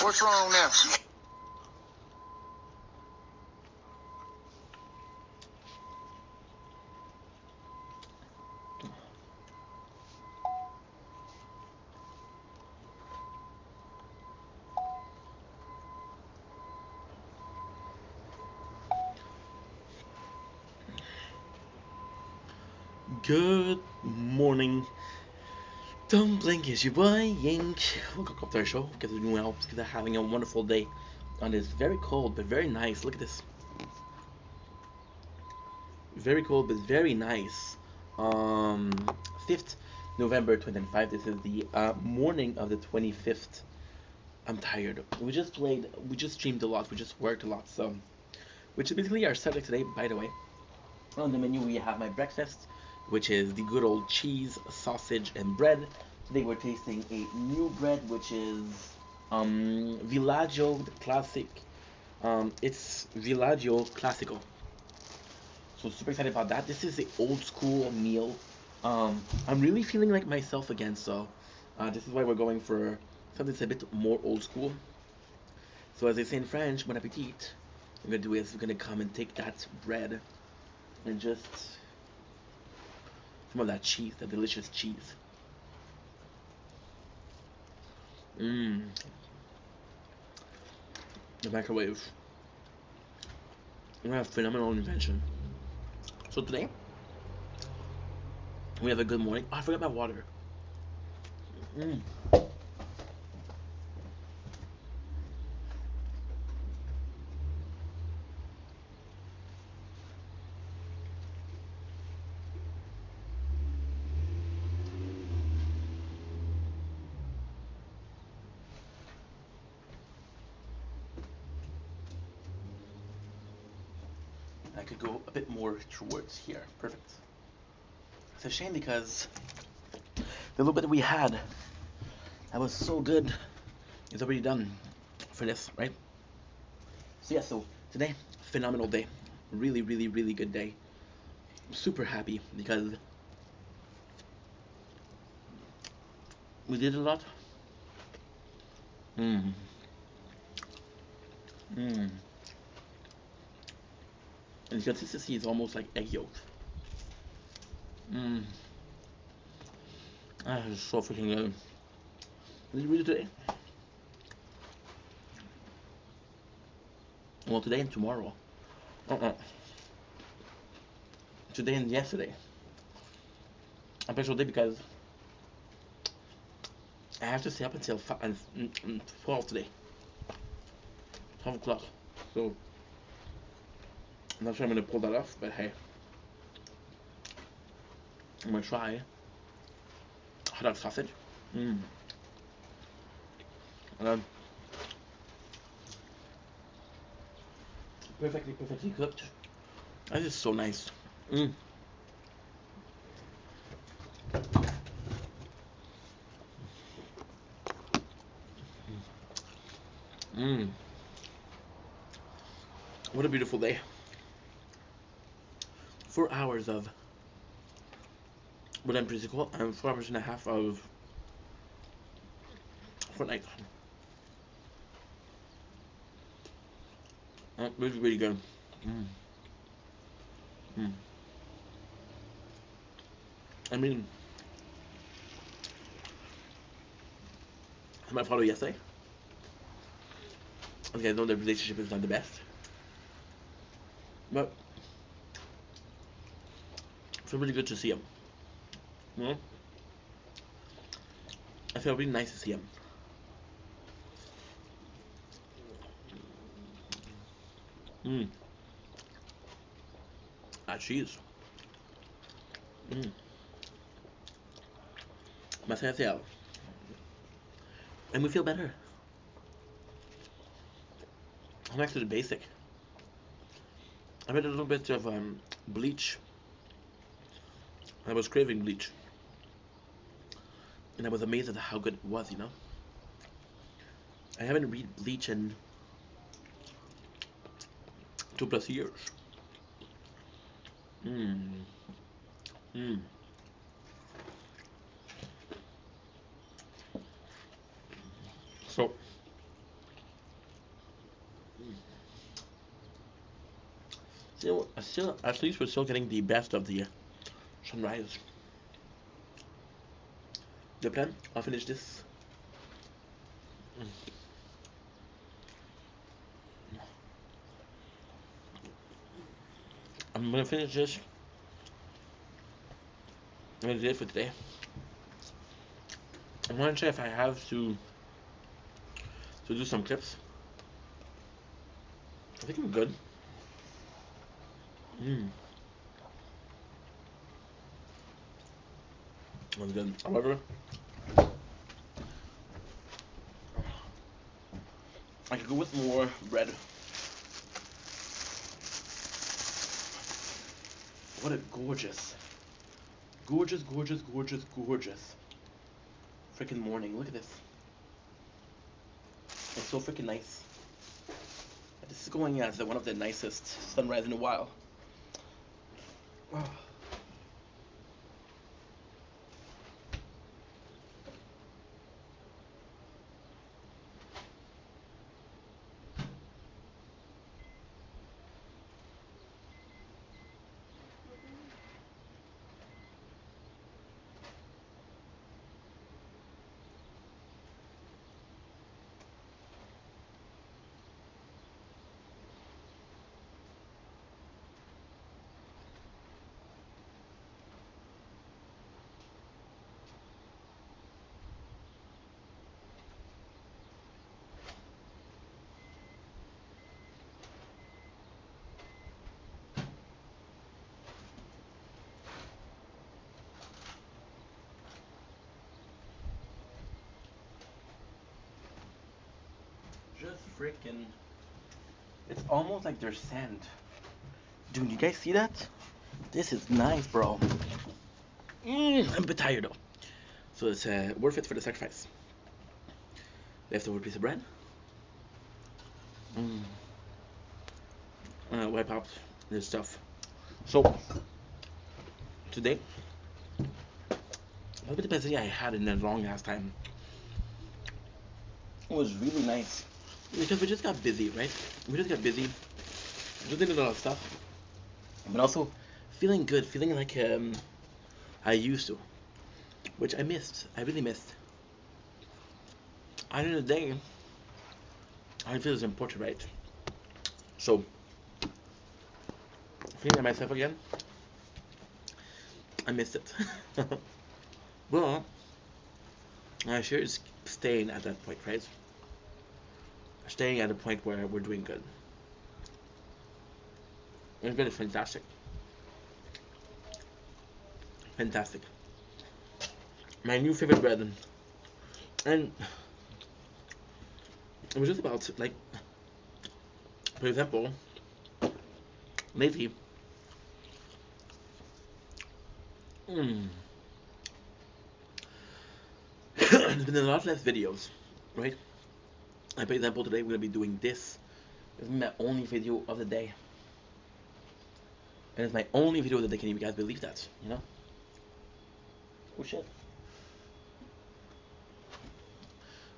What's wrong now? Good morning. Don't blink, it's your boy Yink. Welcome to our show. Because we're doing well. Because we're having a wonderful day on this very cold but very nice. Look at this. Very cold but very nice. 5th November 2025. This is the morning of the 25th. I'm tired. We just streamed a lot. We just worked a lot. So, which is basically our subject today, by the way. On the menu, we have my breakfast, which is the good old cheese, sausage, and bread. Today we're tasting a new bread, which is Villaggio Classic. It's Villaggio Classico. So super excited about that. This is the old school meal. I'm really feeling like myself again, so this is why we're going for something that's a bit more old school. So as they say in French, bon appetit. What I'm gonna do is we're gonna come and take that bread and just some of that cheese, that delicious cheese. Mmm. The microwave. We have a phenomenal invention. So today, we have a good morning. Oh, I forgot my water. Mmm. I could go a bit more towards here. Perfect. It's a shame because the little bit that we had that was so good is already done for this, right? So yeah, so today, phenomenal day. Really, really, really good day. I'm super happy because we did a lot. Mmm. Mmm. And the consistency is almost like egg yolk. Mmm. Ah, it's so freaking good. Did you read it today? Well, today and tomorrow. Uh-uh. Today and yesterday. A special day because I have to stay up until 12 today. 12 o'clock. So, I'm not sure I'm going to pull that off, but hey. I'm going to try. Hot dog sausage. Mmm. And perfectly cooked. This is so nice. Mmm. Mmm. What a beautiful day. 4 hours of what I'm physical and 4 hours and a half of Fortnite. Really, really good. Mm. Mm. I mean, my father yesterday. Okay, I know the relationship is not the best, but it felt really good to see him. You know? I felt really nice to see him. Mmm. Ah, cheese. Mmm. Masaya sayo. And we feel better. I'm back to the basic. I made a little bit of bleach. I was craving bleach. And I was amazed at how good it was, you know? I haven't read bleach in 2+ years. Mmm. Mmm. So, at least we're still getting the best of the sunrise. The plan? I'll finish this. I'm gonna finish this. I'm gonna do it for today. I'm gonna try if I have to do some clips. I think I'm good. I'm good. However, I could go with more bread. What a gorgeous, gorgeous, gorgeous, gorgeous, gorgeous freaking morning. Look at this. It's so freaking nice. This is going as one of the nicest sunrise in a while. Oh. Just freaking. It's almost like there's sand. Dude, you guys see that? This is nice, bro. I'm a bit tired though. So it's worth it for the sacrifice. Leftover piece of bread. Wipe out this stuff. So, today, a bit the best day I had in a long ass time. It was really nice. Because we just got busy, right? We just got busy. Just did a lot of stuff. But also, feeling good, feeling like I used to. Which I missed. I really missed. At the end of the day, I feel it's important, right? So, feeling like myself again, I missed it. Well, I sure is staying at that point, right? Staying at a point where we're doing good. It's been fantastic. Fantastic. My new favorite bread. And it was just about, like, for example, lately, there's been a lot less videos, right? Like, for example, today we're gonna be doing this. This is my only video of the day. And it's my only video of the day. Can you guys believe that? You know? Oh shit.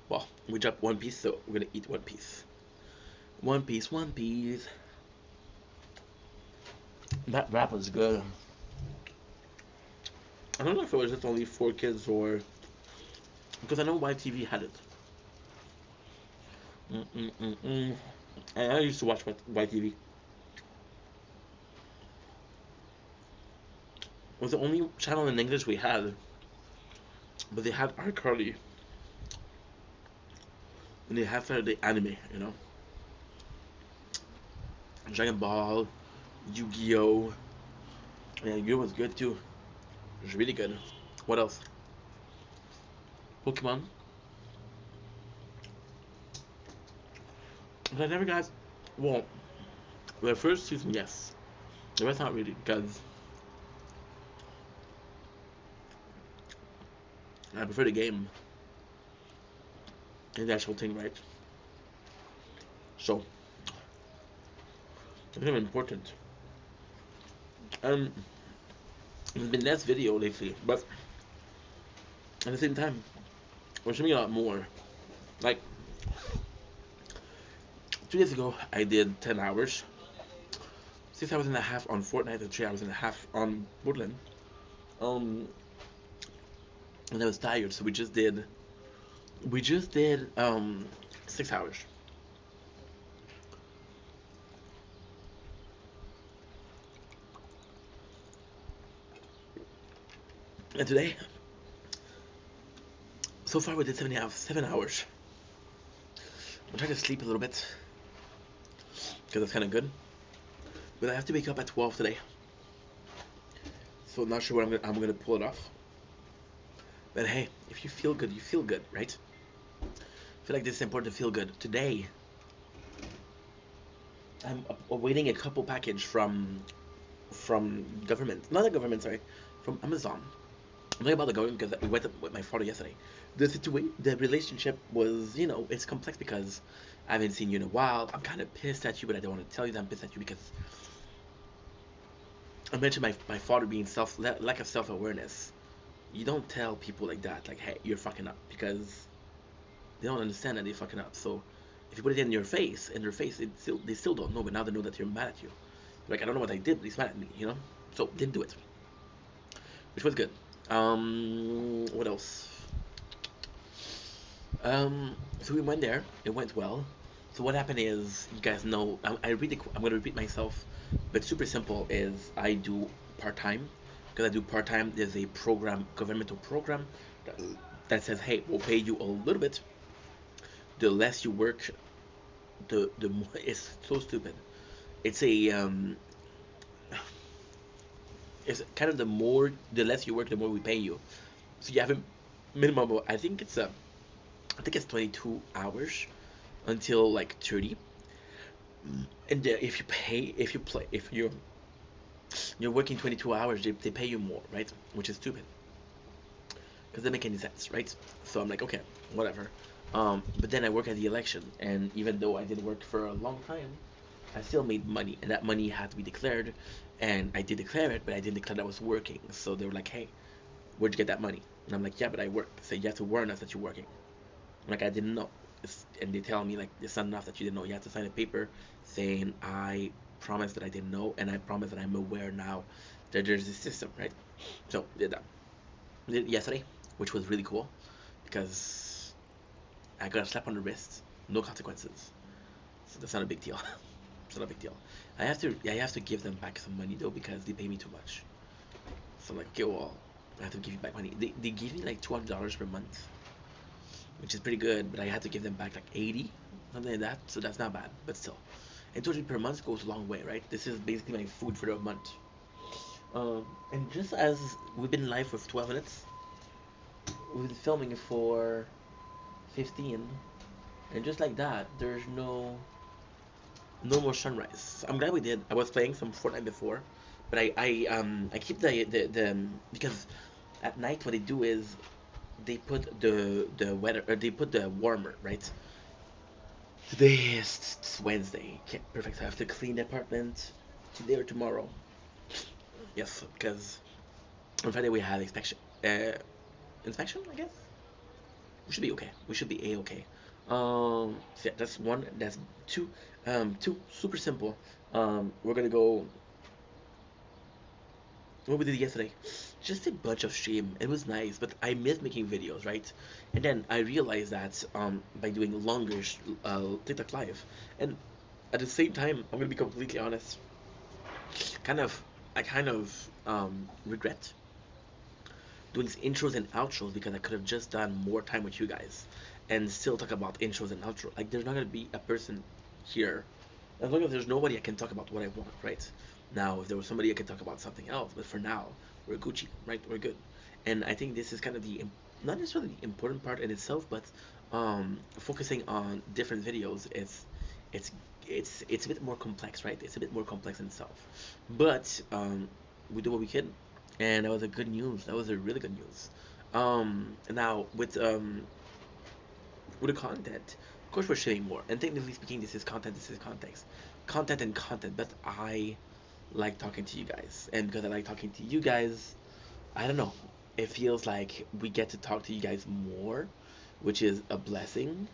Well, we dropped one piece, so we're gonna eat one piece. One piece, one piece. That wrap was good. I don't know if it was just only for kids or because I know YTV had it. And I used to watch YTV. It was the only channel in English we had, but they had iCarly, and they had the anime, you know, Dragon Ball, Yu-Gi-Oh. Yeah, Yu-Gi-Oh was good too. It was really good. What else? Pokemon. But I never got. Well, the first season, yes. The rest, not really, because I prefer the game and the actual thing, right? So, it's kind of important. There's been less video lately, but at the same time, we're streaming a lot more. Like, 2 days ago, I did 10 hours. 6 hours and a half on Fortnite and 3 hours and a half on Woodland. Um, and I was tired, so we just did 6 hours. And today, so far we did 7 hours. I'm trying to sleep a little bit because that's kind of good. But I have to wake up at 12 today, so I'm not sure what I'm gonna pull it off. But hey, if you feel good, you feel good, right? I feel like this is important to feel good. Today, I'm awaiting a couple package from government, not the government, sorry, from Amazon. I'm talking about the government because we went with my father yesterday. The relationship was, it's complex because I haven't seen you in a while. I'm kind of pissed at you, but I don't want to tell you that I'm pissed at you because I mentioned my father being lack of self awareness. You don't tell people like that, like, hey, you're fucking up, because they don't understand that they're fucking up. So if you put it in their face, they still don't know, but now they know that you're mad at you. Like, I don't know what I did, but he's mad at me. So didn't do it, which was good. What else? So we went there. It went well. So what happened is, you guys know, I'm gonna repeat myself, but super simple is I do part time. Because I do part time, there's a governmental program that, that says, hey, we'll pay you a little bit. The less you work, the more. It's so stupid. It's a it's kind of the less you work, the more we pay you. So you have a minimum. I think it's 22 hours until like 30. And if you pay, if you play, if you're working 22 hours, they pay you more, right? Which is stupid because doesn't make any sense, right? So I'm like, okay, whatever. But then I work at the election, and even though I did work for a long time, I still made money, and that money had to be declared, and I did declare it, but I didn't declare that I was working. So they were like, hey, where'd you get that money? And I'm like, yeah, but I work. So you have to warn us that you're working. Like, I didn't know. And they tell me, like, it's not enough that you didn't know. You have to sign a paper saying, I promise that I didn't know, and I promise that I'm aware now that there's this system, right? So did that. Did it yesterday, which was really cool because I got a slap on the wrist, no consequences. So that's not a big deal. It's not a big deal. I have to give them back some money though because they pay me too much. So I'm like, okay, well, I have to give you back money. They give me like $200 per month, which is pretty good, but I had to give them back like 80, something like that. So that's not bad, but still. And 200 per month goes a long way, right? This is basically my food for the month. And just as we've been live for 12 minutes, we've been filming for 15, and just like that, there's no more sunrise. I'm glad we did. I was playing some Fortnite before, but I keep because at night what they do is they put the weather, or they put the warmer, right? Today is Wednesday. Okay, perfect. I have to clean the apartment today or tomorrow. Yes, because on Friday we have inspection. Inspection, I guess. We should be okay. We should be a okay. So yeah, that's one. That's two. Two. Super simple. We're gonna go. What we did yesterday, just a bunch of stream. It was nice, but I miss making videos, right? And then I realized that by doing longer TikTok live, and at the same time, I'm gonna be completely honest. Kind of, I kind of regret doing intros and outros because I could have just done more time with you guys and still talk about intros and outro. Like, there's not gonna be a person here as long as there's nobody I can talk about what I want, right? Now, if there was somebody I could talk about something else, but for now, we're Gucci, right? We're good. And I think this is kind of not necessarily the important part in itself, but focusing on different videos it's it's a bit more complex, right? It's a bit more complex in itself. But we do what we can, and that was a good news. That was a really good news. Now with the content, of course, we're sharing more. And technically speaking, this is content. This is content and content. But I like talking to you guys, and because I like talking to you guys, I don't know. It feels like we get to talk to you guys more, which is a blessing.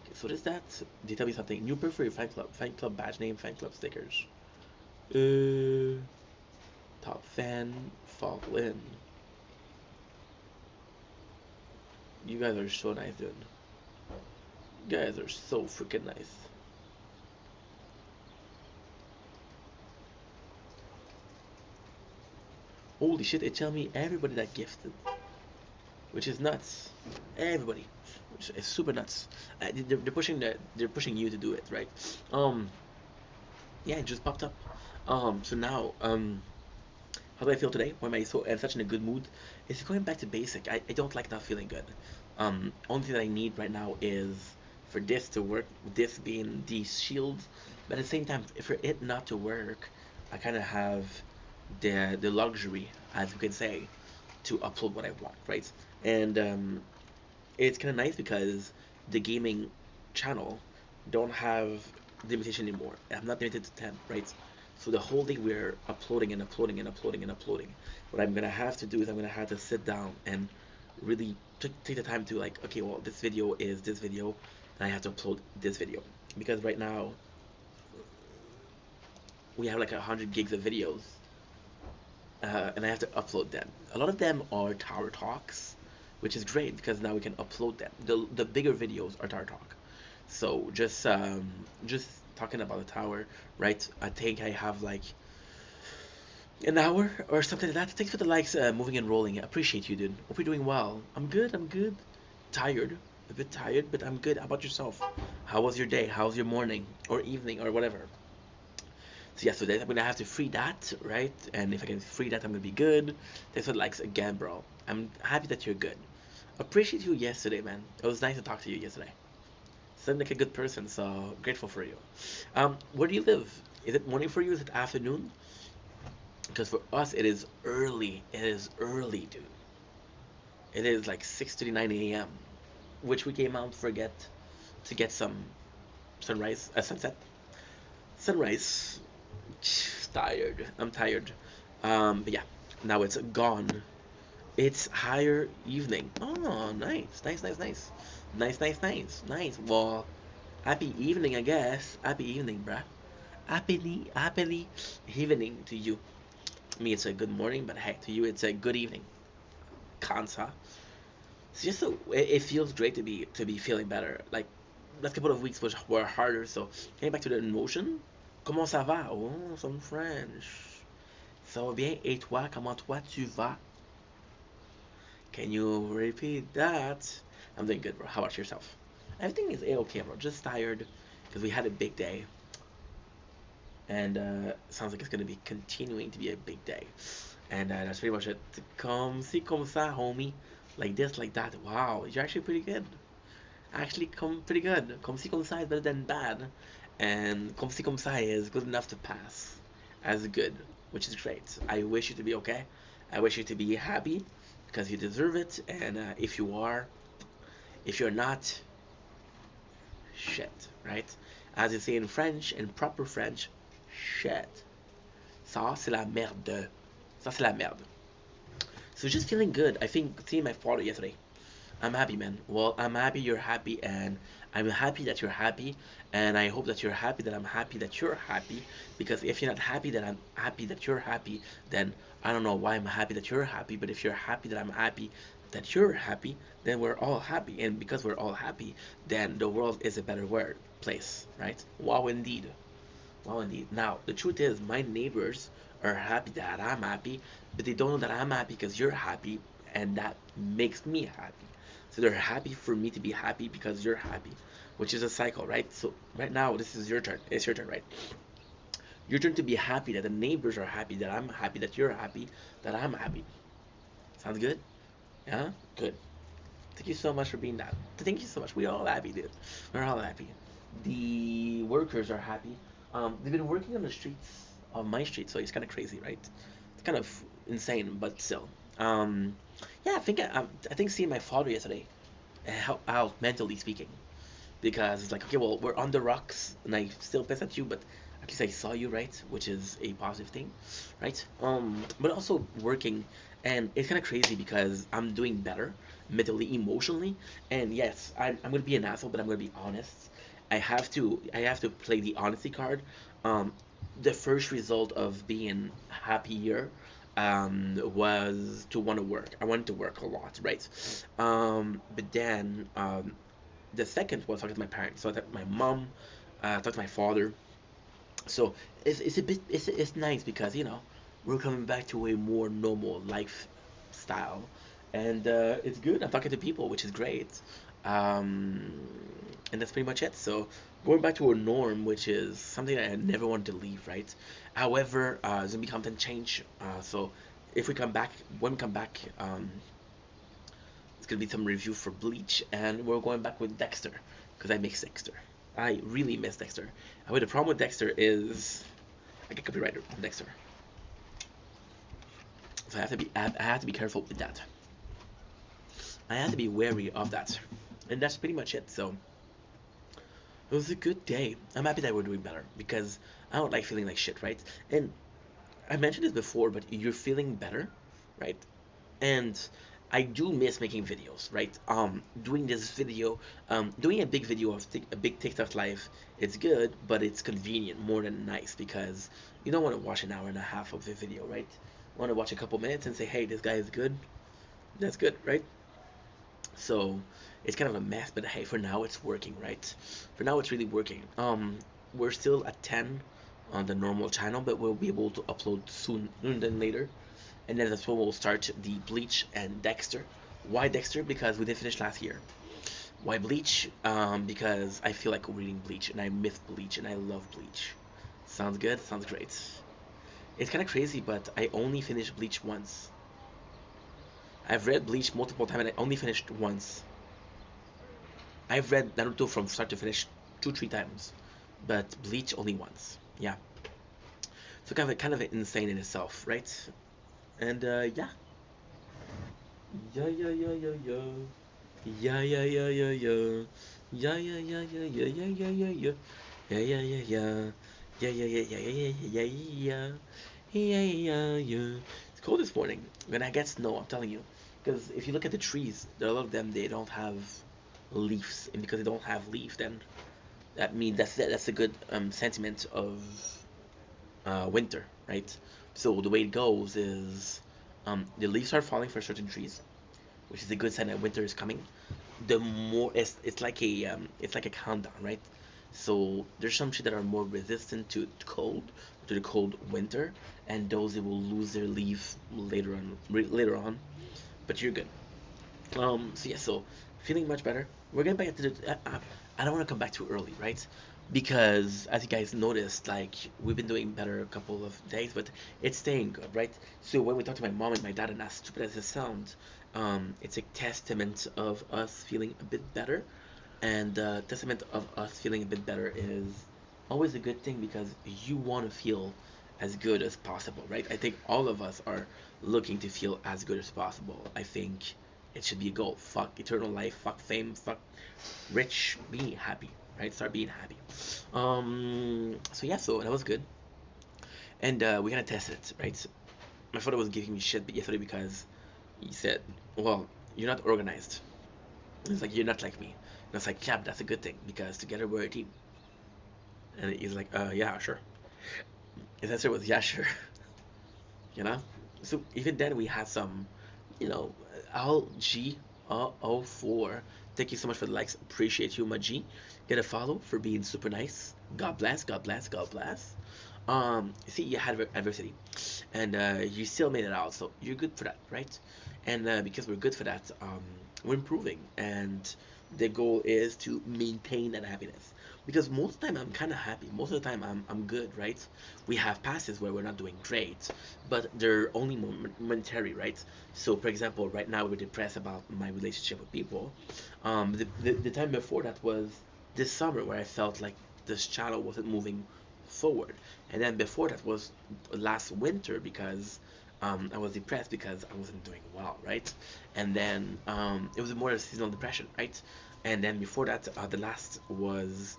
Okay, so what is that? They tell me something. New for your fan club badge name, fan club stickers. Uh, top fan, fall in. You guys are so nice, dude. You guys are so freaking nice. Holy shit, it tell me everybody that gifted, which is nuts. Everybody, which is super nuts. They're pushing they're pushing you to do it, right? Um, yeah, it just popped up. So now, how do I feel today? Why am I so such in a good mood? It's going back to basic. I don't like not feeling good. Only thing that I need right now is for this to work. This being the shield, but at the same time, for it not to work, I kind of have the luxury, as we can say, to upload what I want, right? And it's kind of nice because the gaming channel don't have limitation anymore. I'm not limited to 10, right? So the whole day we're uploading and uploading and uploading and uploading. What I'm gonna have to do is I'm gonna have to sit down and really take the time to like, okay, well, this video is this video, and I have to upload this video because right now we have like 100 gigs of videos, and I have to upload them. A lot of them are tower talks, which is great because now we can upload them. The bigger videos are tower talk. So just talking about the tower, right? I think I have like an hour or something like that. Thanks for the likes, moving and rolling. I appreciate you, dude. Hope you're doing well. I'm good. I'm good. Tired, a bit tired, but I'm good. How about yourself? How was your day? How's your morning or evening or whatever? So yeah, so then I'm gonna have to free that, right? And if I can free that, I'm gonna be good. Thanks for the likes again, bro. I'm happy that you're good. Appreciate you yesterday, man. It was nice to talk to you yesterday. Seemed like a good person, so grateful for you. Where do you live? Is it morning for you? Is it afternoon? Because for us, it is early. It is early, dude. It is like 6:39 a.m., which we came out to get some sunrise, sunset, sunrise. Tired. I'm tired. But yeah, now it's gone. It's higher evening. Oh, nice, nice, nice, nice, nice, nice, nice, nice. Well, happy evening, I guess. Happy evening, bruh. Happily evening to you. Me, it's a good morning, but hey, to you, it's a good evening. Kansa. It's just so it feels great to be feeling better. Like last couple of weeks were harder, so getting back to the emotion. Comment ça va? Oh, some French. Ça va bien? Et toi, comment toi tu vas? Can you repeat that? I'm doing good, bro. How about yourself? Everything is a-okay, bro. Just tired because we had a big day, and sounds like it's gonna be continuing to be a big day. And that's pretty much it. Comme si comme ça, homie. Like this, like that. Wow, you're actually pretty good. Actually, come pretty good. Comme si comme ça is better than bad, and comme si comme ça is good enough to pass as good, which is great. I wish you to be okay. I wish you to be happy because you deserve it. And if you are, if you're not, shit, right? As you say in French, in proper French, shit. Ça, c'est la merde. Ça, c'est la merde. So just feeling good. I think seeing my father yesterday. I'm happy, man. Well, I'm happy you're happy, and I'm happy that you're happy, and I hope that you're happy that I'm happy that you're happy. Because if you're not happy that I'm happy that you're happy, then I don't know why I'm happy that you're happy. But if you're happy that I'm happy that you're happy, then we're all happy. And because we're all happy, then the world is a better word place, right? Wow, indeed. Wow, indeed. Now, the truth is, my neighbors are happy that I'm happy, but they don't know that I'm happy because you're happy, and that makes me happy. So they're happy for me to be happy because you're happy, which is a cycle, right? So right now, this is your turn. It's your turn, right? Your turn to be happy that the neighbors are happy, that I'm happy, that you're happy, that I'm happy. Sounds good? Yeah? Good. Thank you so much for being that. Thank you so much. We're all happy, dude. We're all happy. The workers are happy. They've been working on the streets of my street, so it's kind of crazy, right? It's kind of insane, but still. Um, yeah, I think seeing my father yesterday helped out mentally speaking because it's like okay, well, we're on the rocks, and I still piss at you, but at least I saw you, right? Which is a positive thing, right? But also working, and it's kind of crazy because I'm doing better mentally, emotionally, and yes, I'm gonna be an asshole, but I'm gonna be honest. I have to play the honesty card. Um, the first result of being happier was to want to work. I wanted to work a lot, right? But then the second was talking to my parents. So that my mom, talked to my father. So it's a bit it's nice because we're coming back to a more normal lifestyle, and it's good. I'm talking to people, which is great. Um, and that's pretty much it. So going back to a norm, which is something that I never wanted to leave, right? However, it's gonna be content change. So if we come back, when we come back, it's gonna be some review for Bleach, and we're going back with Dexter because I miss Dexter. I really miss Dexter. However, the problem with Dexter is I get copyrighted on Dexter, so I have to be careful with that. I have to be wary of that, and that's pretty much it. So it was a good day. I'm happy that we're doing better because I don't like feeling like shit, right? And I mentioned this before, but you're feeling better, right? And I do miss making videos, right? Doing this video, doing a big video of a big TikTok live, it's good, but it's convenient more than nice because you don't want to watch an hour and a half of the video, right? You want to watch a couple minutes and say, hey, this guy is good. That's good, right? So it's kind of a mess, but hey, for now it's working, right? For now it's really working. We're still at 10 on the normal channel, but we'll be able to upload sooner than later. And then that's when we'll start the Bleach and Dexter. Why Dexter? Because we didn't finish last year. Why Bleach? Because I feel like reading Bleach, and I miss Bleach, and I love Bleach. Sounds good? Sounds great. It's kind of crazy, but I only finished Bleach once. I've read Bleach multiple times, and I only finished once. I've read Naruto from start to finish two, three times, but Bleach only once. Yeah. So kind of insane in itself, right? And yeah. Yeah, yeah, yeah, yeah, yeah. Yeah, yeah, yeah, yeah, yeah. Yeah, yeah, yeah, yeah, yeah, yeah, yeah, yeah, yeah. Yeah, yeah, yeah, yeah. Yeah, yeah, yeah, yeah, yeah, yeah, yeah, yeah. Yeah, yeah, yeah. It's cold this morning. When I get snow, I'm telling you. Because if you look at the trees, there are a lot of them, they don't have leaves. And because they don't have leaf, then that means that's a good sentiment of winter, right? So the way it goes is the leaves are falling for certain trees, which is a good sign that winter is coming. The more it's like a countdown, right? So there's some trees that are more resistant to the cold winter, and those that will lose their leaf later on. But you're good. So yeah, so feeling much better. We're getting back into the. I don't want to come back too early, right? Because as you guys noticed, like we've been doing better a couple of days, but it's staying good, right? So when we talk to my mom and my dad, and as stupid as it sounds, it's a testament of us feeling a bit better, and testament of us feeling a bit better is always a good thing because you want to feel as good as possible, right? I think all of us are looking to feel as good as possible. I think it should be a goal. Fuck eternal life, fuck fame, fuck rich, be happy, right? Start being happy. So yeah, so that was good. And we gotta test it, right? My father was giving me shit yesterday because he said, well, you're not organized. It's like, you're not like me. And I was like, yeah, but that's a good thing because together we're a team. And he's like, yeah, sure. His answer was, yeah, sure. You know? So even then we had some, you know, LG04. Thank you so much for the likes. Appreciate you, my G. Get a follow for being super nice. God bless, God bless, God bless. See, you had adversity, and you still made it out, so you're good for that, right? And because we're good for that, we're improving, and the goal is to maintain that happiness. Because most of the time I'm kind of happy. Most of the time I'm good, right? We have passes where we're not doing great, but they're only momentary, right? So, for example, right now we're depressed about my relationship with people. The time before that was this summer where I felt like this channel wasn't moving forward. And then before that was last winter because I was depressed because I wasn't doing well, right? And then it was more of a seasonal depression, right? And then before that, the last was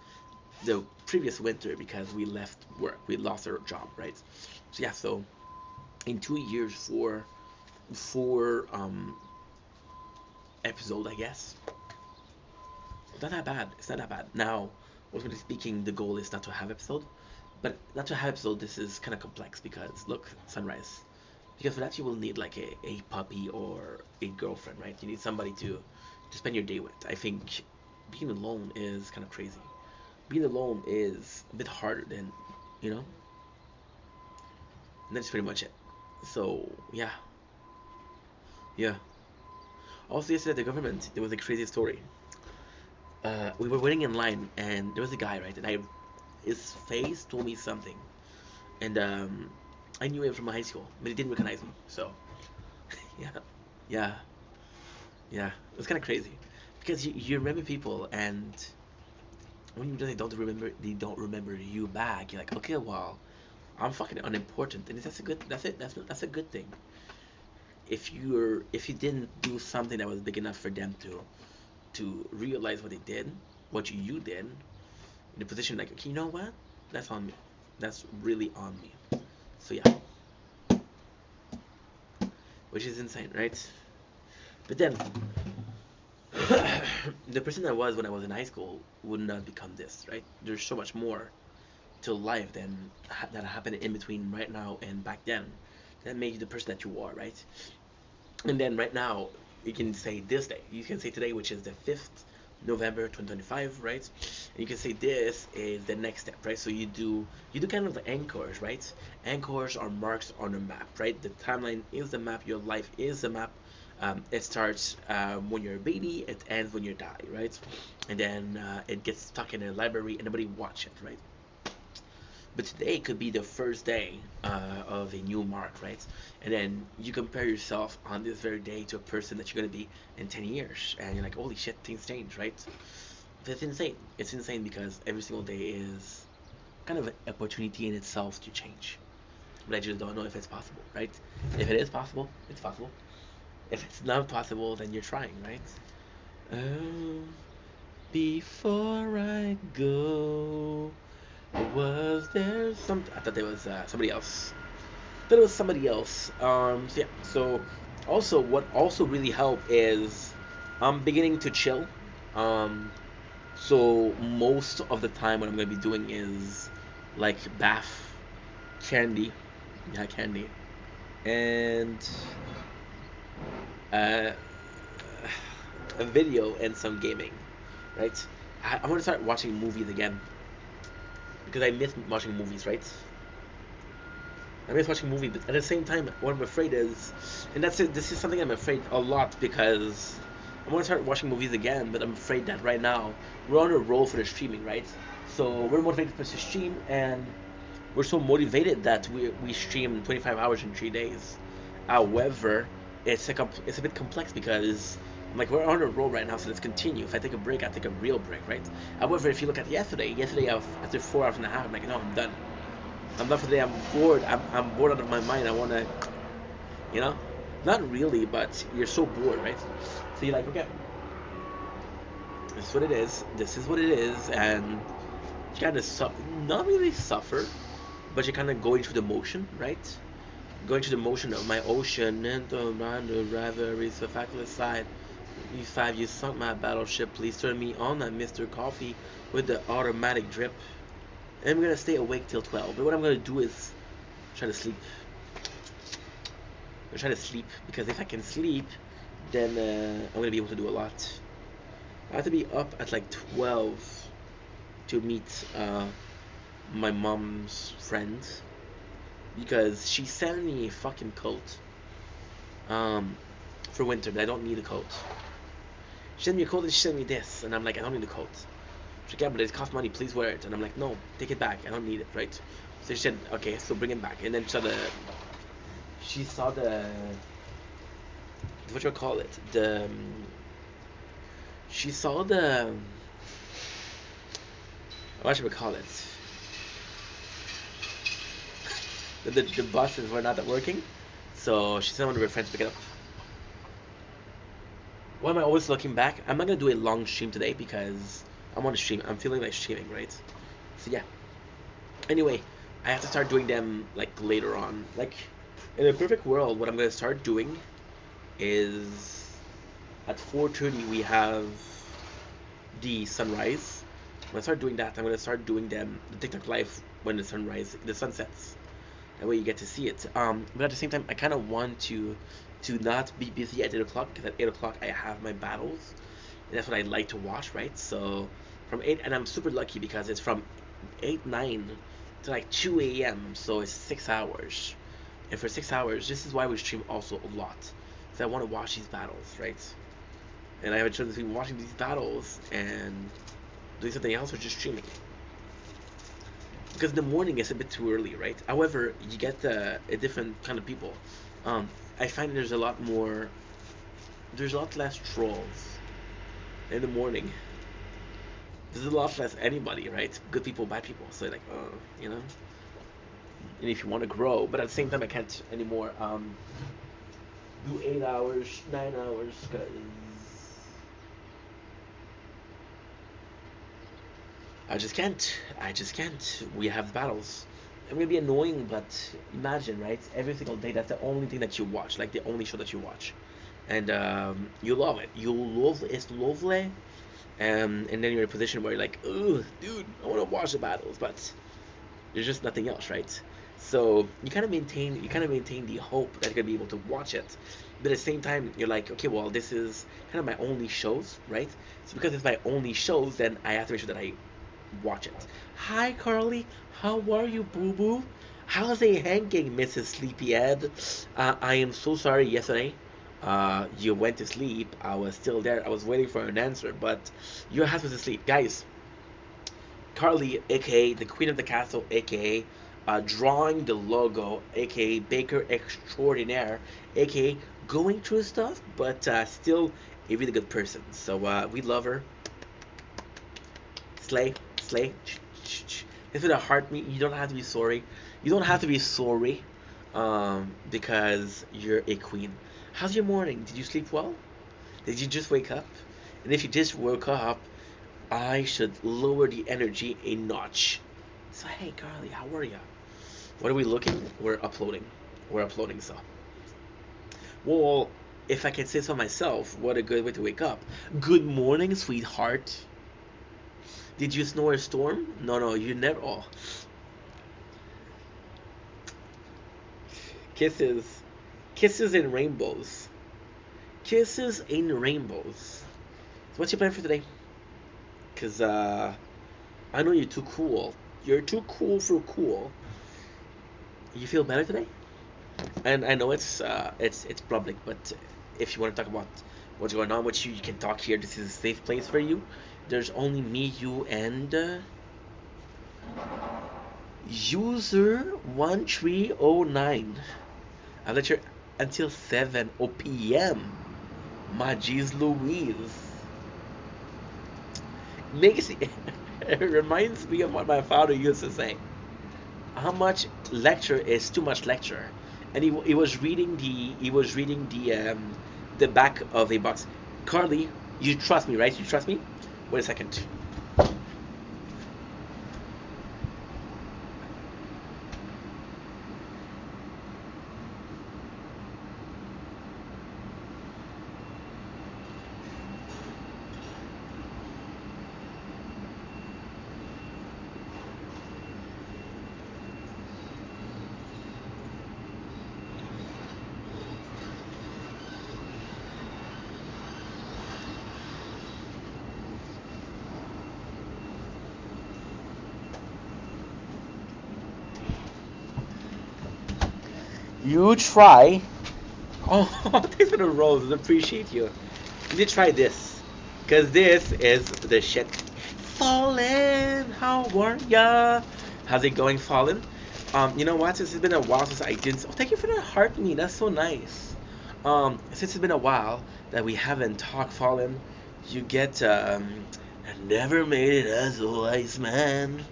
the previous winter because we left work, we lost our job, right? So yeah, so in 2 years, four episode, I guess. It's not that bad. It's not that bad. Now, ultimately speaking, the goal is not to have episode. But that's what happens. So this is kind of complex because look, sunrise. Because for that you will need like a puppy or a girlfriend, right? You need somebody to spend your day with. I think being alone is kind of crazy. Being alone is a bit harder than, you know. And that's pretty much it. So yeah, yeah. Also yesterday at the government, there was a crazy story. We were waiting in line, and there was a guy, right? And his face told me something, and I knew him from high school, but he didn't recognize me. So yeah, yeah, yeah. It was kind of crazy because you remember people, and when you really don't remember, they don't remember you back. You're like, okay, well, I'm fucking unimportant, and that's a good. That's it. That's a good thing. If you didn't do something that was big enough for them to realize what they did, what you did, in a position like, okay, you know what? That's on me. That's really on me. So yeah, which is insane, right? But then, the person I was when I was in high school would not become this, right? There's so much more to life than that happened in between right now and back then. That made you the person that you are, right? And then right now, you can say this day. You can say today, which is the 5th November 2025, right? And you can say this is the next step, right? So you do kind of anchors, right? Anchors are marks on a map, right? The timeline is the map. Your life is the map. It starts when you're a baby. It ends when you die, right? And then it gets stuck in a library and nobody watch it, right? But today could be the first day of a new mark, right? And then you compare yourself on this very day to a person that you're gonna be in 10 years, and you're like, holy shit, things change, right? But it's insane. It's insane because every single day is kind of an opportunity in itself to change. But I just don't know if it's possible, right? If it is possible, it's possible. If it's not possible, then you're trying, right? Um, before I go, was there some? I thought there was somebody else. I thought it was somebody else. So yeah. So also, what also really helped is I'm beginning to chill. Um, so most of the time, what I'm gonna be doing is like bath, candy, yeah, candy, and uh, a video and some gaming, right? I want to start watching movies again because I miss watching movies, right? I miss watching movies, but at the same time, what I'm afraid is, and that's it. This is something I'm afraid a lot because I want to start watching movies again, but I'm afraid that right now we're on a roll for the streaming, right? So we're motivated to stream, and we're so motivated that we stream 25 hours in 3 days. However, it's a bit complex because I'm like, we're on a roll right now, so let's continue. If I take a break, I take a real break, right? However, if you look at yesterday after 4 hours and a half, I'm like, no, I'm done. I'm done for the day. I'm bored. I'm bored out of my mind. I want to, you know, not really, but you're so bored, right? So you're like, okay, this is what it is. This is what it is, and you kind of not really suffer, but you're kind of going through the motion, right? Going through the motion of my ocean and around the rivalries of factless side. E5, you sunk my battleship. Please turn me on that Mr. Coffee with the automatic drip. And I'm gonna stay awake till 12. But what I'm gonna do is try to sleep. I'm gonna try to sleep because if I can sleep, then I'm gonna be able to do a lot. I have to be up at like 12 to meet my mom's friend because she sent me a fucking coat um, for winter, but I don't need a coat. She sent me a coat and she sent me this, and I'm like, I don't need a coat. She's like, yeah, but it costs money, please wear it. And I'm like, no, take it back, I don't need it, right? So she said, okay, so bring it back. And then she saw the what you call it? She saw the what should we call it? The buses were not working, so she sent one of her friends to pick it up. Why am I always looking back? I'm not gonna do a long stream today because I want to stream. I'm feeling like streaming, right? So yeah. Anyway, I have to start doing them like later on. Like in a perfect world, what I'm gonna start doing is at 4:30 we have the sunrise. When I start doing that, I'm gonna start doing them the TikTok live when the sun sets. That way you get to see it. But at the same time, I kind of want to not be busy at 8 o'clock, because at 8 o'clock I have my battles, and that's what I like to watch, right? So from 8, and I'm super lucky because it's from 8 9 to like 2 a.m. So it's 6 hours, and for 6 hours, this is why we stream also a lot. So I want to watch these battles, right? And I have a choice between watching these battles and doing something else or just streaming. Because in the morning it's a bit too early, right? However, you get a different kind of people. I find there's a lot less trolls in the morning. There's a lot less anybody, right? Good people, bad people. So like, you know. And if you want to grow, but at the same time, I can't anymore do 8 hours, 9 hours, because I just can't. I just can't. We have battles. It may be annoying, but imagine, right? Every single day, that's the only thing that you watch, like the only show that you watch, and you love it. You love it's lovely, and then you're in a position where you're like, ugh, dude, I want to watch the battles, but there's just nothing else, right? So you kind of maintain the hope that you're gonna be able to watch it, but at the same time, you're like, okay, well, this is kind of my only shows, right? So because it's my only shows, then I have to make sure that I watch it. Hi, Carly. How are you, boo boo? How's it hanging, Mrs. Sleepyhead? I am so sorry yesterday. You went to sleep. I was still there. I was waiting for an answer, but your house was asleep. Guys, Carly, aka the Queen of the Castle, aka drawing the logo, aka Baker Extraordinaire, aka going through stuff, but still a really good person. So we love her. Slay, slay. If it a heart me, you don't have to be sorry. You don't have to be sorry, because you're a queen. How's your morning? Did you sleep well? Did you just wake up? And if you just woke up, I should lower the energy a notch. So hey, Carly, how are ya? What are we looking? We're uploading. We're uploading, so. Well, if I can say so myself, what a good way to wake up. Good morning, sweetheart. Did you snore a storm? No, no, you never. Oh, kisses, kisses and rainbows, kisses and rainbows. So what's your plan for today? Cause I know you're too cool. You're too cool for cool. You feel better today? And I know it's public, but if you want to talk about what's going on with you, you can talk here. This is a safe place for you. There's only me, you, and user 1309. I'll let you until 7 p.m. My geez Louise. Makes it reminds me of what my father used to say. How much lecture is too much lecture? And he was reading the back of a box. Carly, you trust me, right? You trust me? Wait a second. You try. Oh, thanks for the roses. Appreciate you. You need to try this, cause this is the shit. Fallen, how are ya? How's it going, Fallen? You know what? Since it's been a while since I did. Oh, thank you for the heart me. That's so nice. Since it's been a while that we haven't talked, Fallen, you get I never made it as a wise man.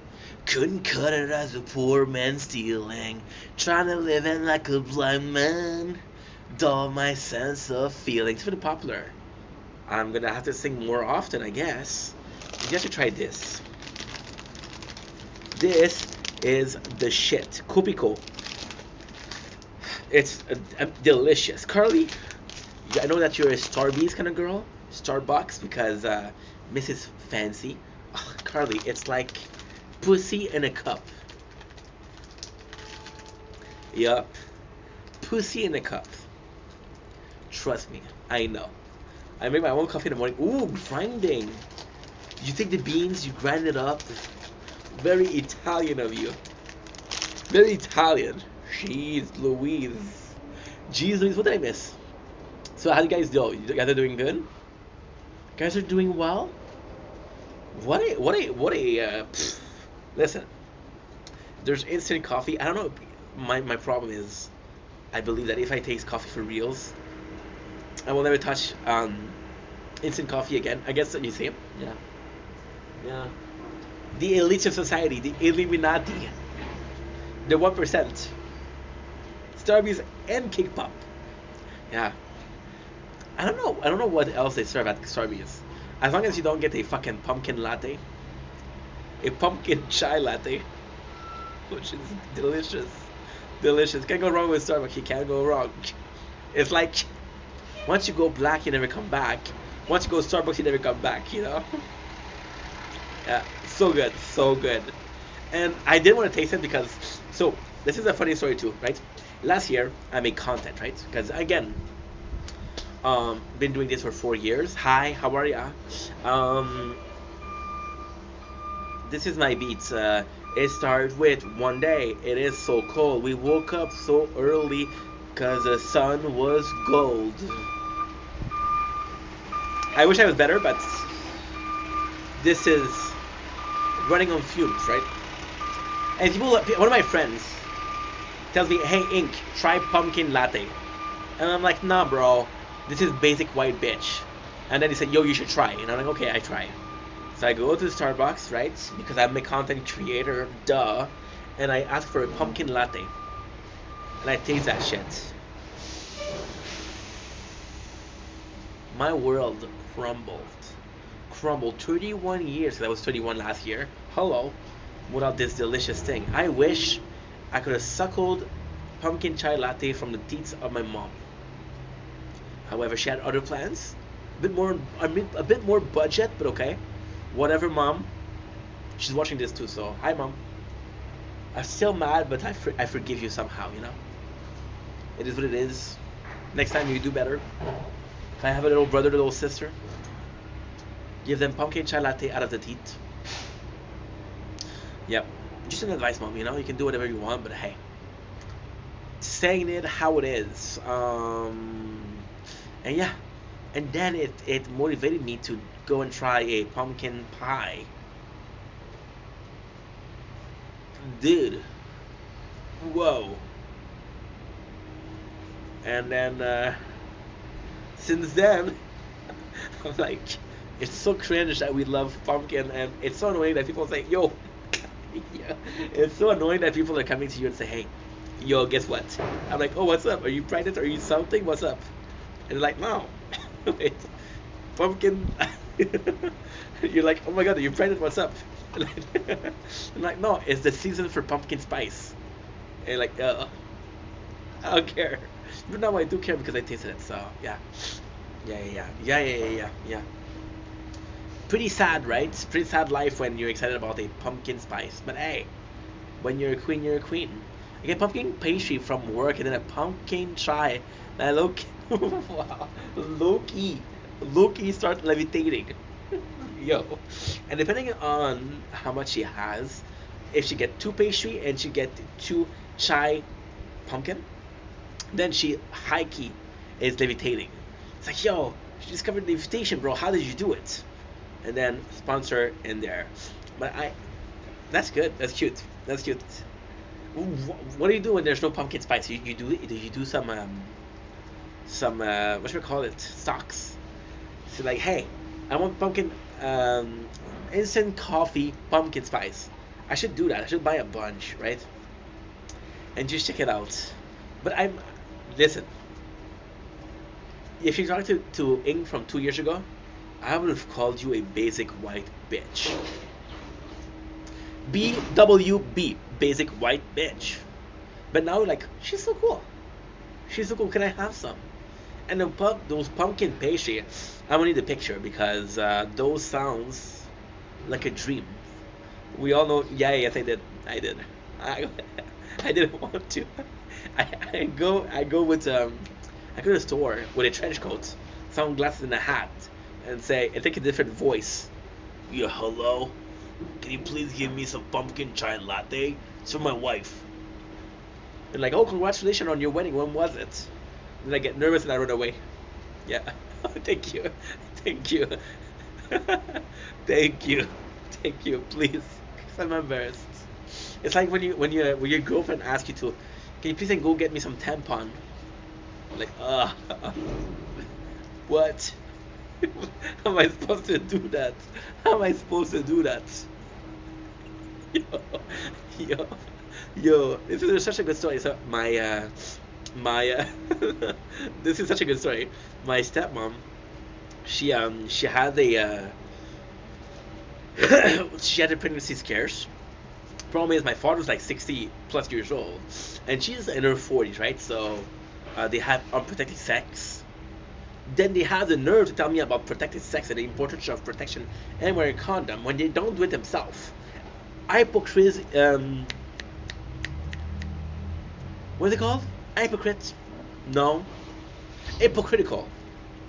Couldn't cut it as a poor man stealing. Trying to live in like a blind man. Dull my sense of feeling. It's pretty popular. I'm gonna have to sing more often, I guess. You have to try this. This is the shit. Kopiko. It's delicious. Carly, I know that you're a Starbucks kind of girl. Starbucks, because Mrs. Fancy. Oh, Carly, it's like pussy in a cup. Yup. Pussy in the cup. Trust me, I know. I make my own coffee in the morning. Ooh, grinding. You take the beans, you grind it up. Very Italian of you. Very Italian. Jeez Louise. Jeez Louise, what did I miss? So how do you guys do? You guys are doing good? You guys are doing well? Listen, there's instant coffee. I don't know. My problem is, I believe that if I taste coffee for reals, I will never touch instant coffee again. I guess you see? Yeah. Yeah. The elite of society, the Illuminati, the 1%, Starbucks and Kick Pop. Yeah. I don't know. I don't know what else they serve at Starbucks. As long as you don't get a fucking pumpkin latte, a pumpkin chai latte, which is delicious. Delicious. Can't go wrong with Starbucks. You can't go wrong. It's like once you go black, you never come back. Once you go Starbucks, you never come back. You know. Yeah, so good, so good. And I did want to taste it because, so this is a funny story too, right? Last year I made content, right? Because again, been doing this for 4 years. Hi, how are ya? Um, this is my beats. It starts with one day. It is so cold. We woke up so early because the sun was gold. I wish I was better, but this is running on fumes, right? And people, one of my friends tells me, "Hey, Ink, try pumpkin latte," and I'm like, "Nah, bro, this is basic white bitch." And then he said, "Yo, you should try," and I'm like, "Okay, I try." So I go to Starbucks, right? Because I'm a content creator, duh, and I ask for a pumpkin latte, and I taste that shit. My world crumbled 31 years, because I was 31 last year. Hello, without this delicious thing. I wish I could have suckled pumpkin chai latte from the teats of my mom. However, she had other plans. A bit more budget, but okay. Whatever, mom. She's watching this too, so hi, mom. I'm still mad, but I forgive you somehow, you know? It is what it is. Next time you do better. If I have a little brother, little sister, give them pumpkin chai latte out of the teat. Yep. Just an advice, mom, you know? You can do whatever you want, but hey. Saying it how it is. And yeah. And then it motivated me to go and try a pumpkin pie. Dude. Whoa. And then, since then, I'm like, it's so cringe that we love pumpkin, and it's so annoying that people say, yo, yeah. It's so annoying that people are coming to you and say, hey, yo, guess what? I'm like, oh, what's up? Are you pregnant? Are you something? What's up? And they're like, no. Wait, pumpkin. You're like, oh my god, are you pregnant? What's up? I'm like, no, it's the season for pumpkin spice. And like, I don't care. But now I do care because I tasted it, so yeah. Yeah. Pretty sad, right? Pretty sad life when you're excited about a pumpkin spice. But hey, when you're a queen, you're a queen. I get pumpkin pastry from work and then a pumpkin chai. And I wow, Loki starts levitating. Yo. And depending on how much she has, if she get 2 pastry and she get 2 chai pumpkin, then she high key is levitating. It's like, yo, she discovered levitation, bro. How did you do it? And then sponsor in there. But that's good. That's cute. What do you do when there's no pumpkin spice? You do some what should we call it? Stocks. So like, hey, I want pumpkin instant coffee pumpkin spice. I should do that. I should buy a bunch, right? And just check it out. But listen. If you talked to Ing from 2 years ago, I would have called you a basic white bitch. BWB, basic white bitch. But now, like, she's so cool. Can I have some? And those pumpkin pastry, I'm gonna need the picture because those sounds like a dream. We all know. Yeah, yes, I did. I didn't want to. I go to the store with a trench coat, sunglasses and a hat, and say and take a different voice. Yeah, hello. Can you please give me some pumpkin chai latte? It's for my wife. And like, oh, congratulations on your wedding. When was it? Then I get nervous and I run away. Yeah. Thank you. Thank you. Thank you. Thank you. Please. 'Cause I'm embarrassed. It's like when your girlfriend asks you to, can you please go get me some tampon? I'm like, what? How am I supposed to do that? How am I supposed to do that? Yo, yo, yo. This is such a good story. So my this is such a good story. My stepmom, she had a she had a pregnancy scares. Problem is my father's like 60 plus years old, and she's in her 40s, right? So they have unprotected sex. Then they have the nerve to tell me about protected sex and the importance of protection and wearing a condom when they don't do it themselves. Hypocrites, what is it called? Hypocrite? No, hypocritical,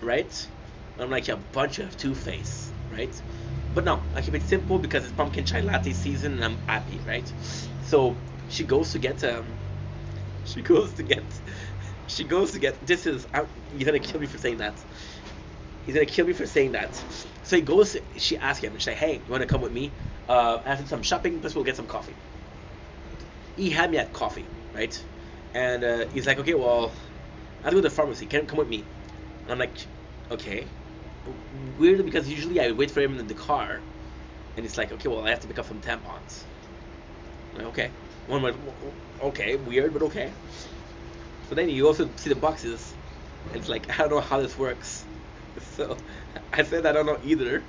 right? I'm like a bunch of two-face, right? But no, I keep it simple because it's pumpkin chai latte season and I'm happy, right? So she goes to get she goes to get she goes to get this is you're gonna kill me for saying that. He's gonna kill me for saying that. So he goes. She asks him. She's like, "Hey, you wanna come with me? After some shopping, plus we'll get some coffee." He had me at coffee, right? And he's like, "Okay, well, I have to go to the pharmacy. Can you come with me?" And I'm like, "Okay." Weirdly, because usually I wait for him in the car, and it's like, "Okay, well, I have to pick up some tampons." I'm like, okay, okay, weird, but okay. So then you also see the boxes, and it's like I don't know how this works. So I said I don't know either.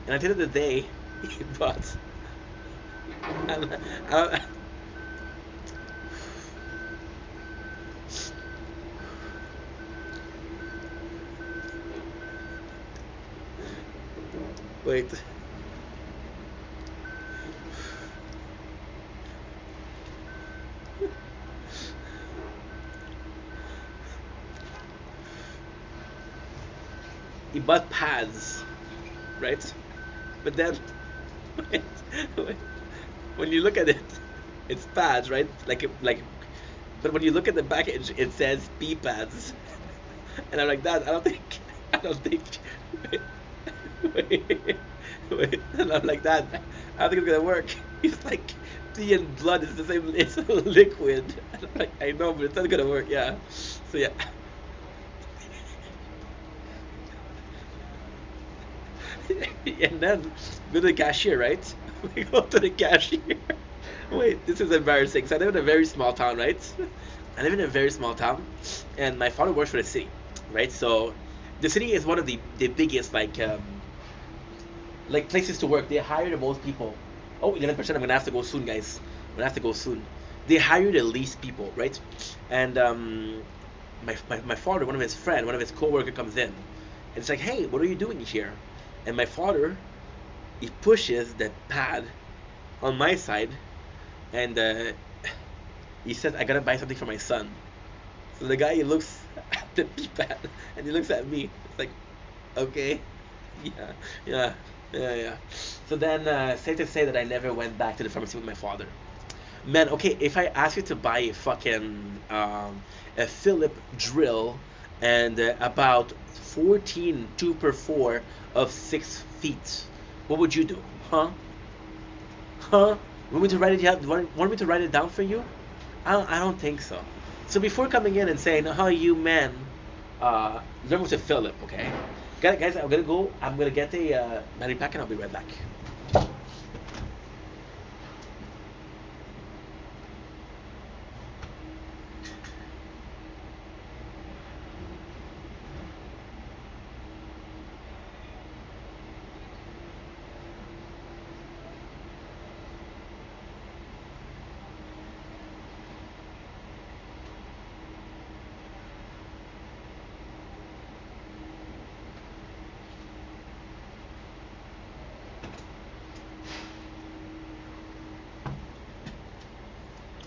And at the end of the day, he bought. I, wait. He bought pads, right? But then, wait, wait. When you look at it, it's pads, right? Like, but when you look at the package, it says pee pads, and I'm like that. I don't think. Wait, wait, wait. And I'm like that. I don't think it's gonna work. It's like pee and blood is the same. It's a liquid. And I'm like, I know, but it's not gonna work. Yeah. So yeah. And then go to the cashier, right? We go to the cashier. Wait, this is embarrassing. So I live in a very small town, right? I live in a very small town, and my father works for the city, right? So the city is one of the biggest like places to work. They hire the most people. Oh, 11%. I'm gonna have to go soon, guys. I'm gonna have to go soon. They hire the least people, right? And my father, one of his coworker comes in, and it's like, hey, what are you doing here? And my father, he pushes the pad on my side, and he says, I gotta buy something for my son. So the guy, he looks at the pad and he looks at me. It's like, okay, yeah, yeah, yeah. So then, safe to say that I never went back to the pharmacy with my father. Man, okay, if I ask you to buy a fucking a Philip drill and about 14 2x4 of 6 feet, what would you do? Huh? Huh? Want me to write it down? Want me to write it down for you? I don't think so. So before coming in and saying, "How you man," learn with a Philip, okay? Guys, I'm gonna go. I'm gonna get a battery pack and I'll be right back.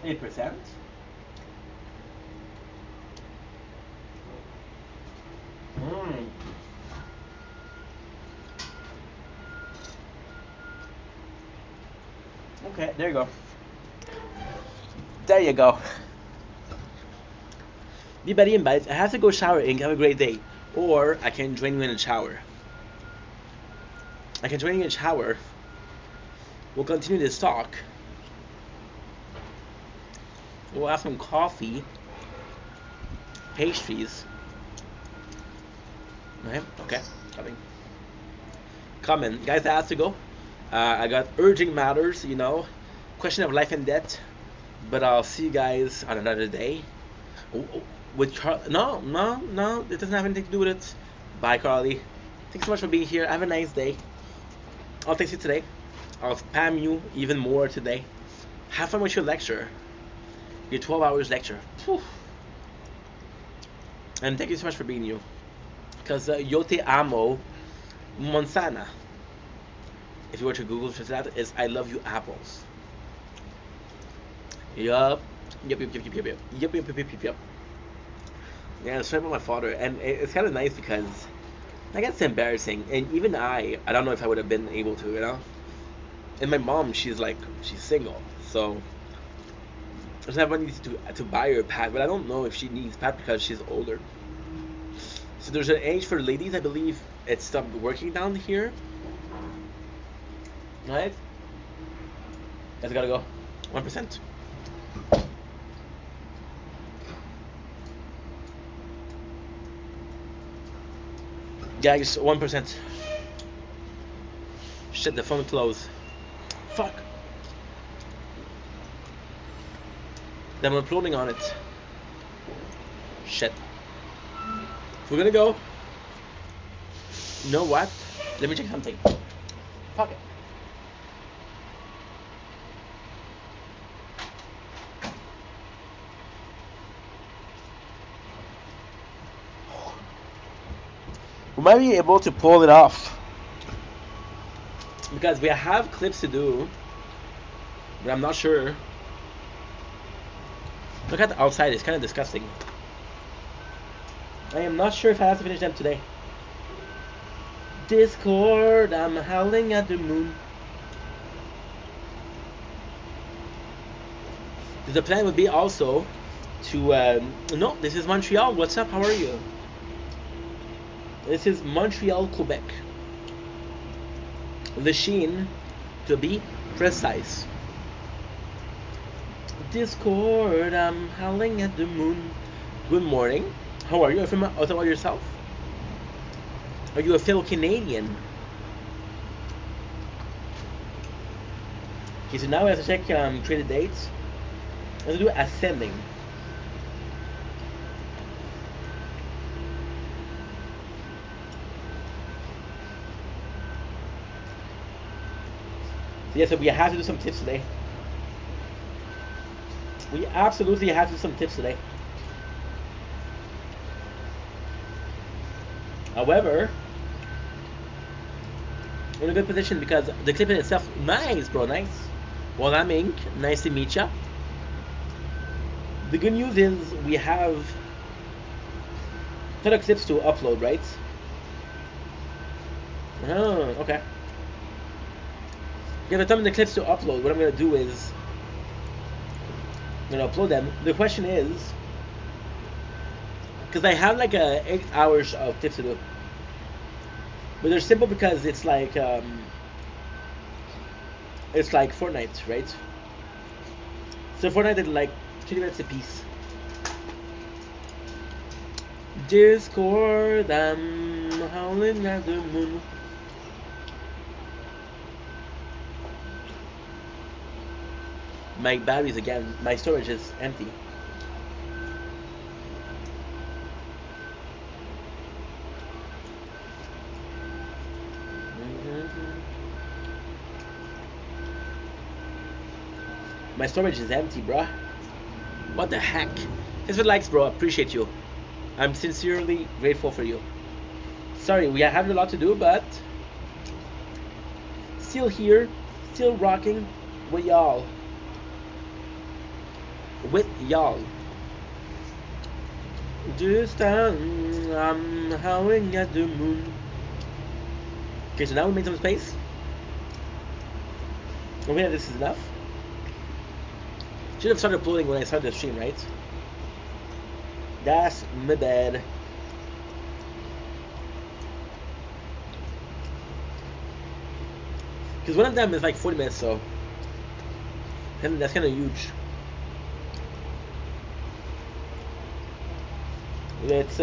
8%. Okay, there you go. There you go. Be Betty and Bites. I have to go shower and have a great day. Or I can join you in a shower. I can join you in a shower. We'll continue this talk. We'll have some coffee, pastries. Right? Okay, coming. Coming. Guys, I have to go. I got urgent matters, you know. Question of life and death. But I'll see you guys on another day. With no, it doesn't have anything to do with it. Bye, Carly. Thanks so much for being here. Have a nice day. I'll text you today. I'll spam you even more today. Have fun with your lecture. Your 12 hours lecture. Whew. And thank you so much for being you. Because yo te amo, Monsana. If you were to Google that, is I love you apples. Yup. Yep. Yeah, it's right about my father, and it's kind of nice because I guess it's embarrassing, and even I don't know if I would have been able to, you know. And my mom, she's single, so I doesn't have money to buy her a pad, but I don't know if she needs pad because she's older. So there's an age for ladies, I believe it stopped working down here. Right? Guys, gotta go. 1%. Yeah, just 1%. Shit, the phone closed. Fuck. I'm uploading on it. Shit. We're gonna go. You know what? Let me check something. Fuck it. We might be able to pull it off because we have clips to do, but I'm not sure. Look at the outside, it's kind of disgusting. I am not sure if I have to finish them today. Discord, I'm howling at the moon. The plan would be also to no, this is Montreal. What's up? How are you? This is Montreal, Quebec. The Sheen, to be precise. Discord, I'm howling at the moon. Good morning. How are you? Are you from Ottawa yourself? Are you a fellow Canadian? Okay, so now we have to check created dates. Let's do ascending. So yeah, so we have to do some tips today. We absolutely have to do some tips today. However, we're in a good position because the clip in itself, nice, bro, nice. Well, I'm Ink. Nice to meet ya. The good news is we have a ton of clips to upload, right? Oh, okay. We have a ton of clips to upload. What I'm gonna do is I'm gonna upload them. The question is, because I have like 8 hours of tips to do, but they're simple because it's like Fortnite, right? So Fortnite is like 20 minutes a piece. Discord, I'm howling at the moon. My batteries again, my storage is empty. My storage is empty, bruh. What the heck? Thanks for the likes, bro. Appreciate you. I'm sincerely grateful for you. Sorry, we have a lot to do, but still here, still rocking with y'all. This time I'm howling at the moon. Okay, so now we made some space. Okay, this is enough. Should have started uploading when I started the stream, right? That's my bad. Because one of them is like 40 minutes, so and that's kind of huge. Let's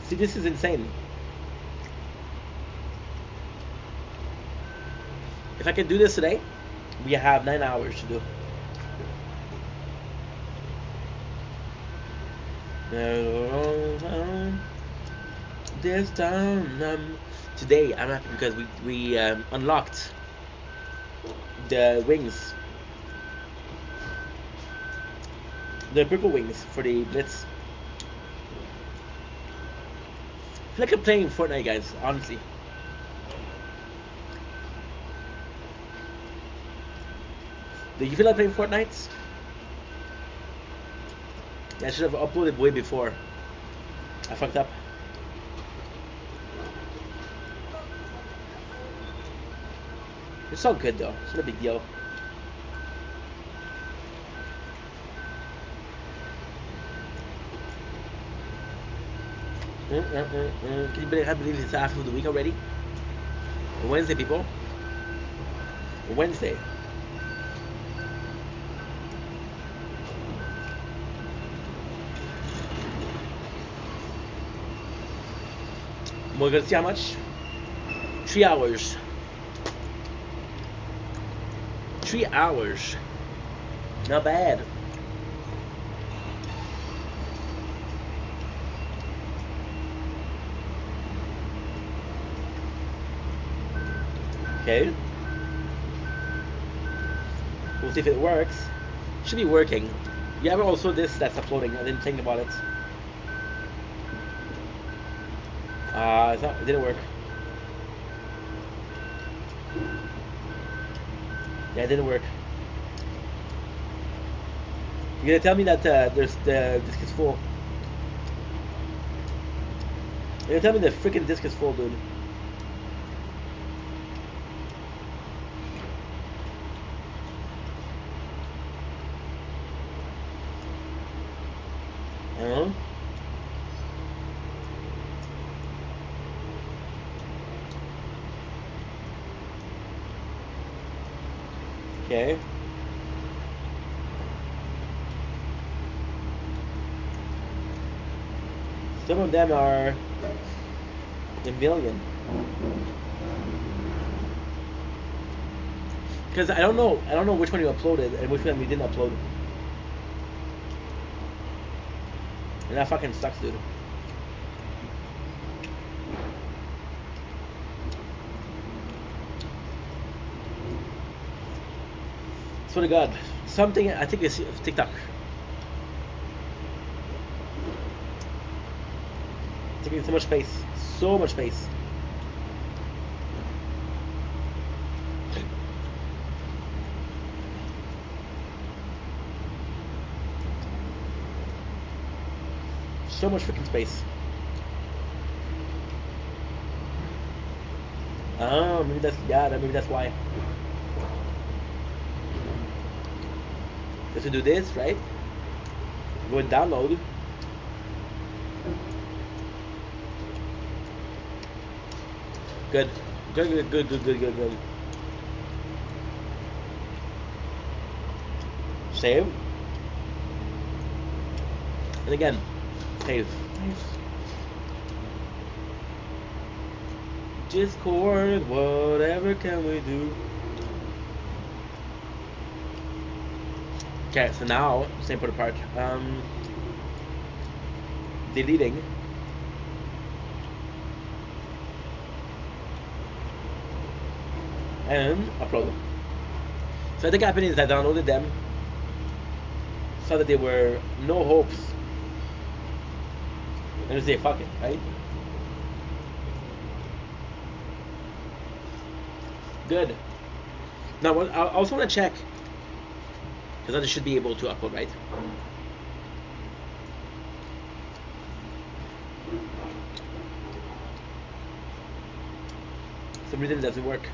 see, this is insane. If I could do this today, we have 9 hours to do. This time, today I'm happy because we unlocked the wings, the purple wings for the Blitz. I feel like I'm playing Fortnite, guys, honestly. Do you feel like playing Fortnite? Yeah, I should have uploaded way before. I fucked up. It's all good though. It's not a big deal. Can you believe it's half of the week already? Wednesday, people. Wednesday. We're gonna see how much? 3 hours. 3 hours. Not bad. Okay. We'll see if it works. Should be working. You have also this that's uploading. I didn't think about it. It didn't work. Yeah, it didn't work. You're gonna tell me that there's the disc is full. You're gonna tell me the freaking disc is full, dude. Okay. Some of them are a million. Because I don't know which one you uploaded and which one you didn't upload. And that fucking sucks, dude. Swear to God, something I think is TikTok. Taking so much space, so much space. So much freaking space. Oh, maybe that's why. Just to do this, right? Go and download. Good. Good. Save. And again, save. Discord, whatever can we do? Okay, so now, same for the part. Deleting. And upload. So I think what happened is I downloaded them, saw that they were no hopes, and just say fuck it, right? Good. Now I also want to check, because I should be able to upload, right? For some reason it doesn't work.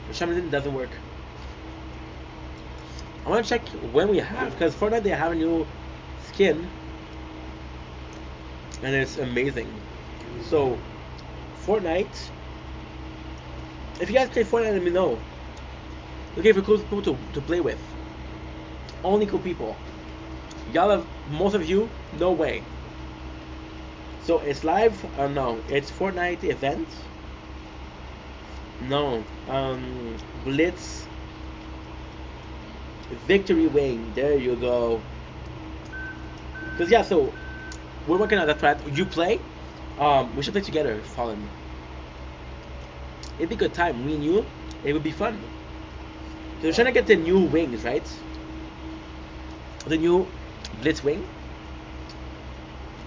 For some reason, it doesn't work. I want to check when we have, because Fortnite they have a new skin, and it's amazing. So, Fortnite. If you guys play Fortnite, let me know. Looking for cool people to play with. Only cool people. Y'all have, most of you, no way. So it's live? No, it's Fortnite event. No, Blitz Victory Wing. There you go. Cause yeah, so we're working on that thread. You play? We should play together, Fallen. It'd be a good time. Me and you, it would be fun. So we're trying to get the new wings, right? The new Blitz wing,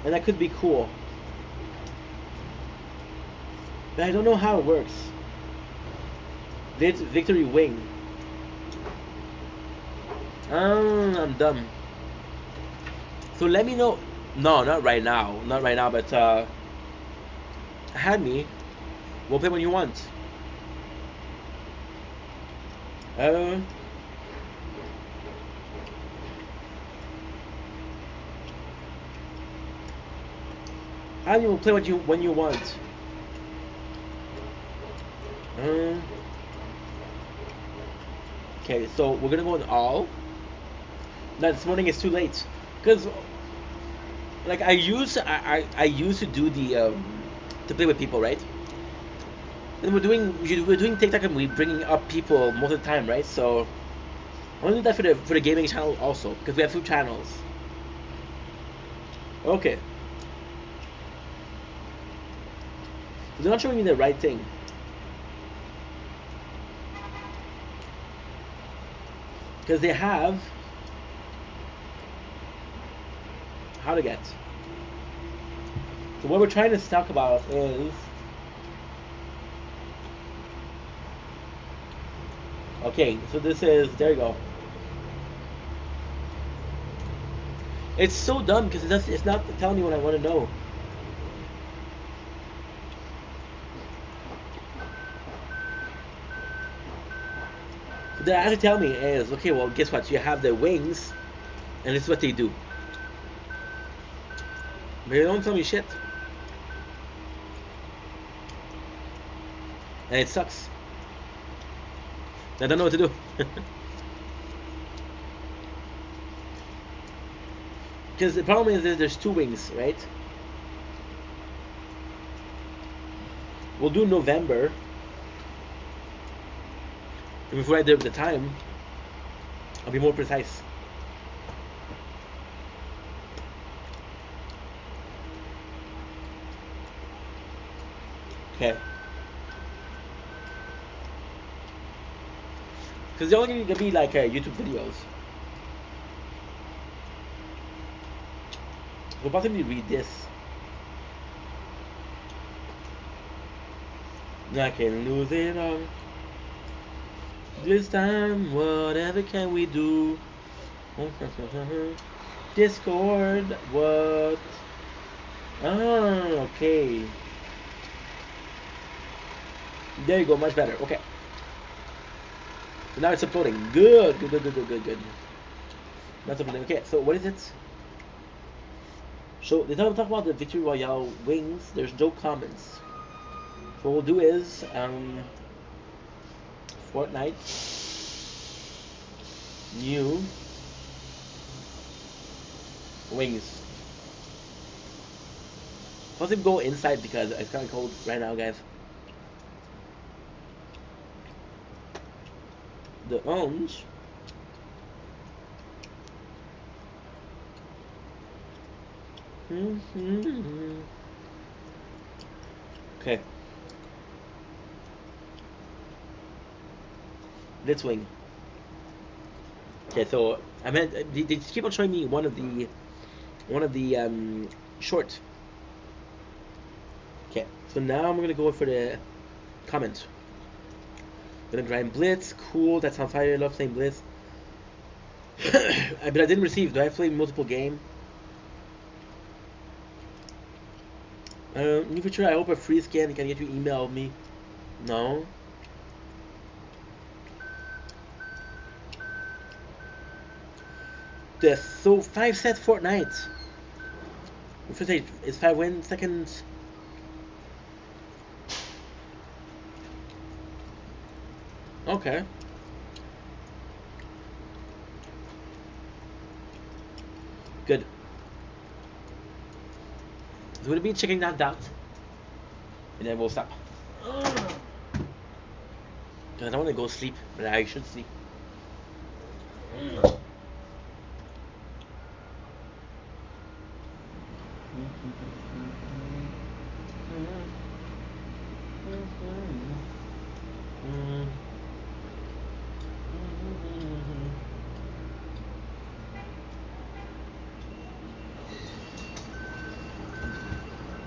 and that could be cool. But I don't know how it works. Blitz Victory Wing. I'm dumb. So let me know. No, not right now. Not right now, but add me. We'll play when you want. And you will play when you want. Okay, so we're gonna go in all. Now this morning is too late, cause like I used to do the to play with people, right? And we're doing TikTok and we're bringing up people most of the time, right? So I want to do that for the gaming channel also, because we have 2 channels. Okay. They're not showing me the right thing. Because they have how to get. So what we're trying to talk about is okay, so this is there you go. It's so dumb because it's not telling me what I want to know. They have to tell me is okay. Well, guess what? You have the wings, and this is what they do. But they don't tell me shit, and it sucks. I don't know what to do. Because the problem is that there's 2 wings, right? We'll do November. And before I do the time, I'll be more precise. Okay. Because they're only gonna be like YouTube videos. We'll possibly read this. I can lose it all. This time, whatever can we do? Discord, what? Oh, okay. There you go, much better. Okay. So now it's uploading. Good. That's uploading. Okay, so what is it? So they don't talk about the Victory Royale wings. There's no comments. So what we'll do is Fortnite new wings. Let's go inside because it's kind of cold right now, guys. The orange. Okay. This wing. Okay, so I meant they just keep on showing me one of the short. Okay, so now I'm gonna go for the comment. Gonna grind Blitz, cool. That sounds fire. I love playing Blitz. But I didn't receive. Do I have to play multiple game? New feature. I hope a free scan can get you email me. No. this. So 5 set Fortnite. First stage is 5 wins. Second. Okay. Good. So we'll be checking that out. And then we'll stop. Because I don't want to go sleep, but I should sleep.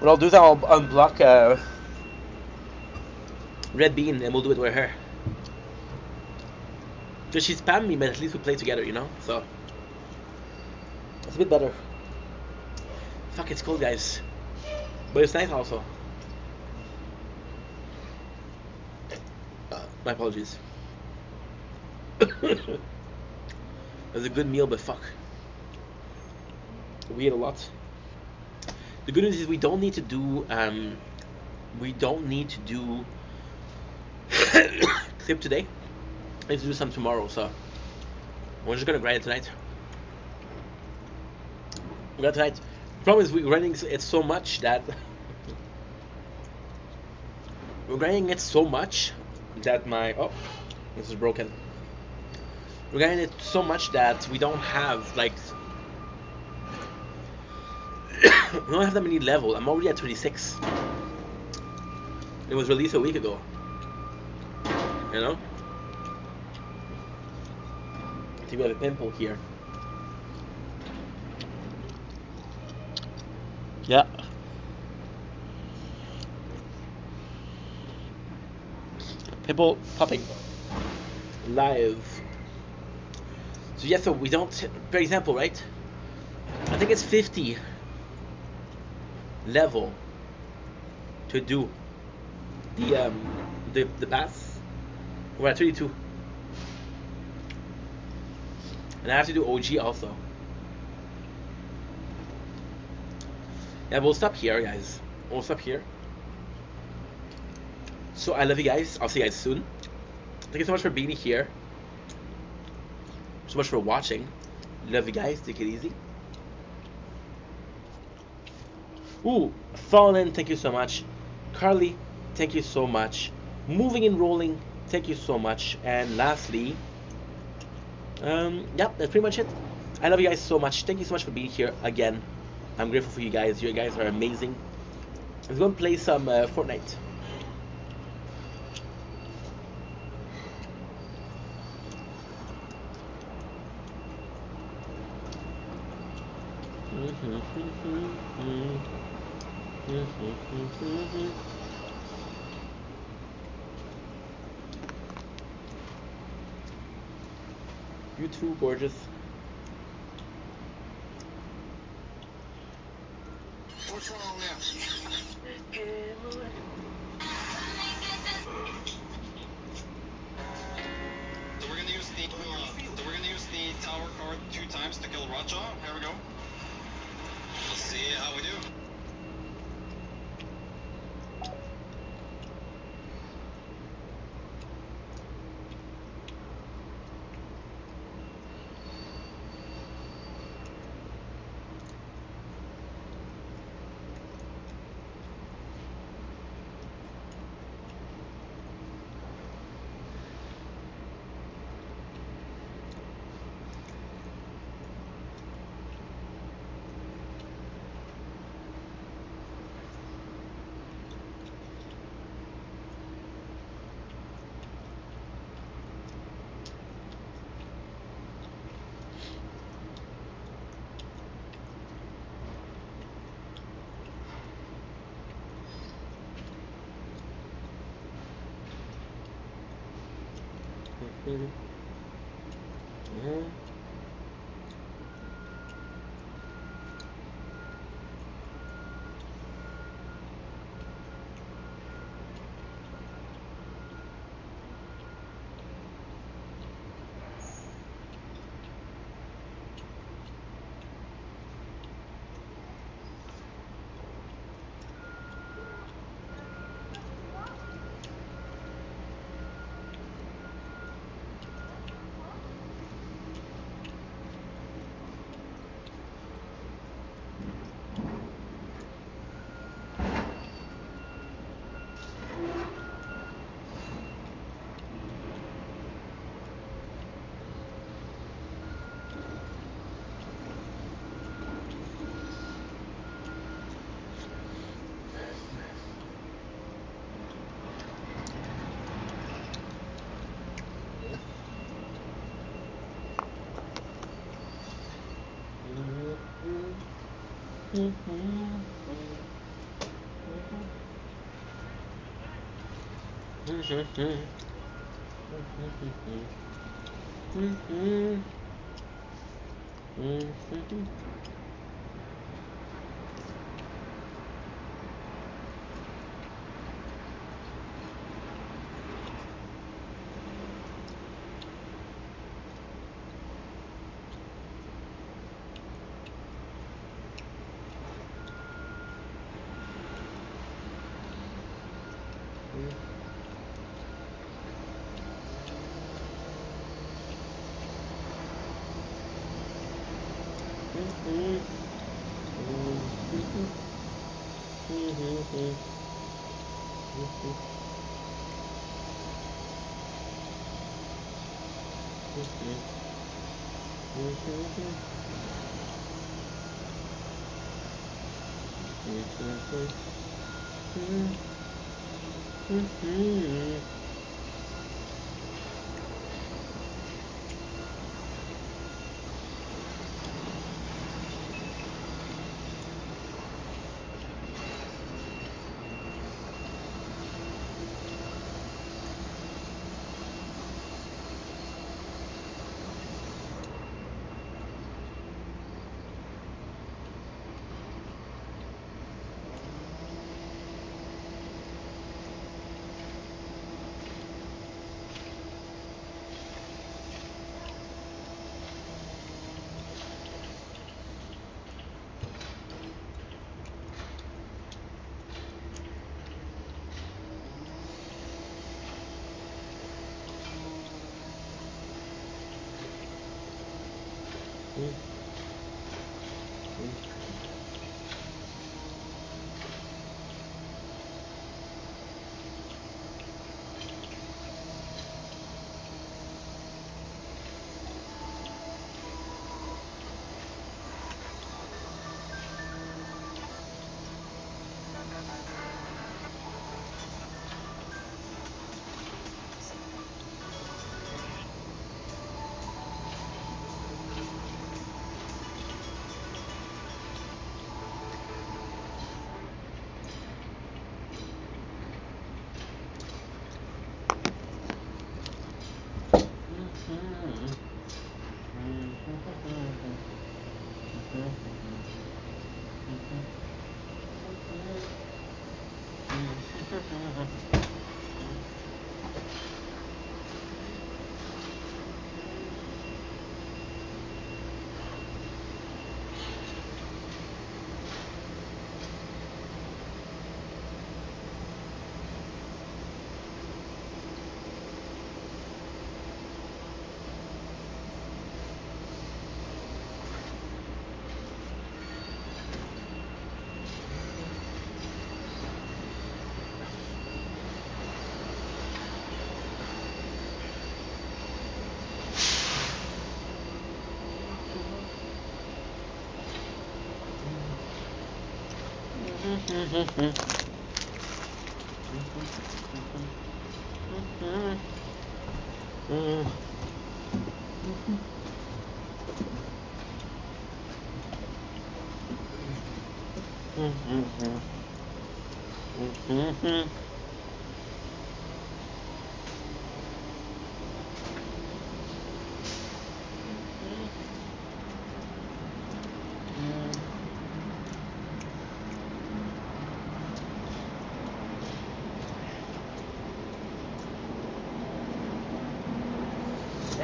What I'll do is I'll unblock Red Bean and we'll do it with her. Because she spammed me, but at least we play together, you know? So, it's a bit better. Fuck, it's cold, guys. But it's nice also. My apologies. It was a good meal, but fuck. We ate a lot. The good news is we don't need to do sip today. I need to do some tomorrow, so we're just gonna grind it tonight. Tonight. The problem is we're grinding it so much that my this is broken. We're grinding it so much that we don't have like we don't have that many level. I'm already at 26. It was released a week ago. You know? I think we have a pimple here. Yeah. Pimple popping. Live. So yeah, so we don't, for example, right? I think it's 50 level to do the pass. We're at 32. And I have to do OG also. Yeah, we'll stop here, guys. We'll stop here. So I love you guys. I'll see you guys soon. Thank you so much for being here. So much for watching. Love you guys. Take it easy. Ooh, Fallen, thank you so much. Carly, thank you so much. Moving and Rolling, thank you so much. And lastly, yeah, that's pretty much it. I love you guys so much. Thank you so much for being here again. I'm grateful for you guys. You guys are amazing. Let's go and play some Fortnite. You too, gorgeous. What's wrong now? So we're gonna use the tower card 2 times to kill Raja. Here we go. Let's see how we do.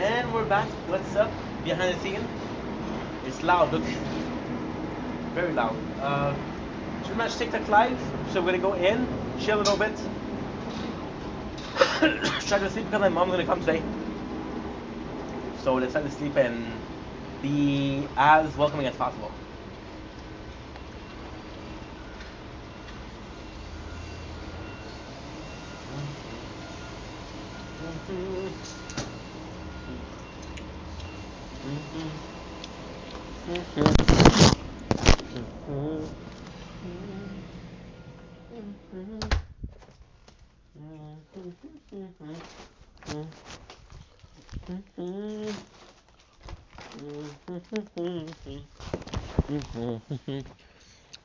And we're back. What's up? Behind the scene. It's loud. Look, very loud. Pretty much TikTok live. So we're gonna go in, chill a little bit. Try to sleep because my mom's gonna come today. So let's try to sleep and be as welcoming as possible.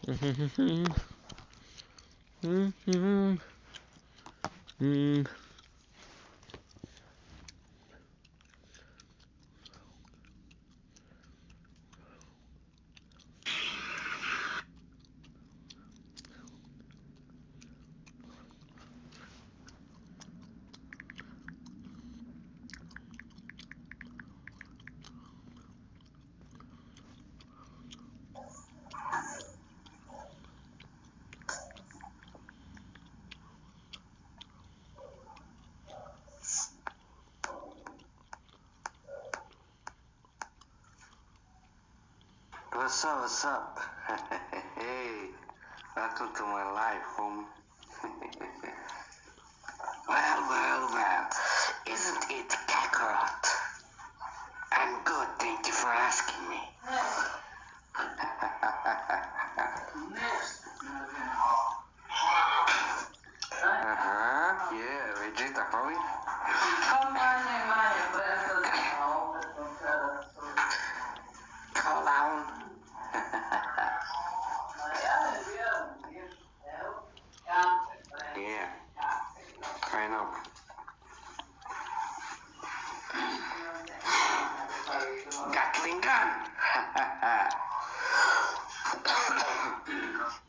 What's up, what's up? Hey, welcome to my life, home. Well, isn't it Kakarot? I'm good, thank you for asking me. Yeah, Vegeta, homie. Clown. Yeah, kind of. Gatling gun.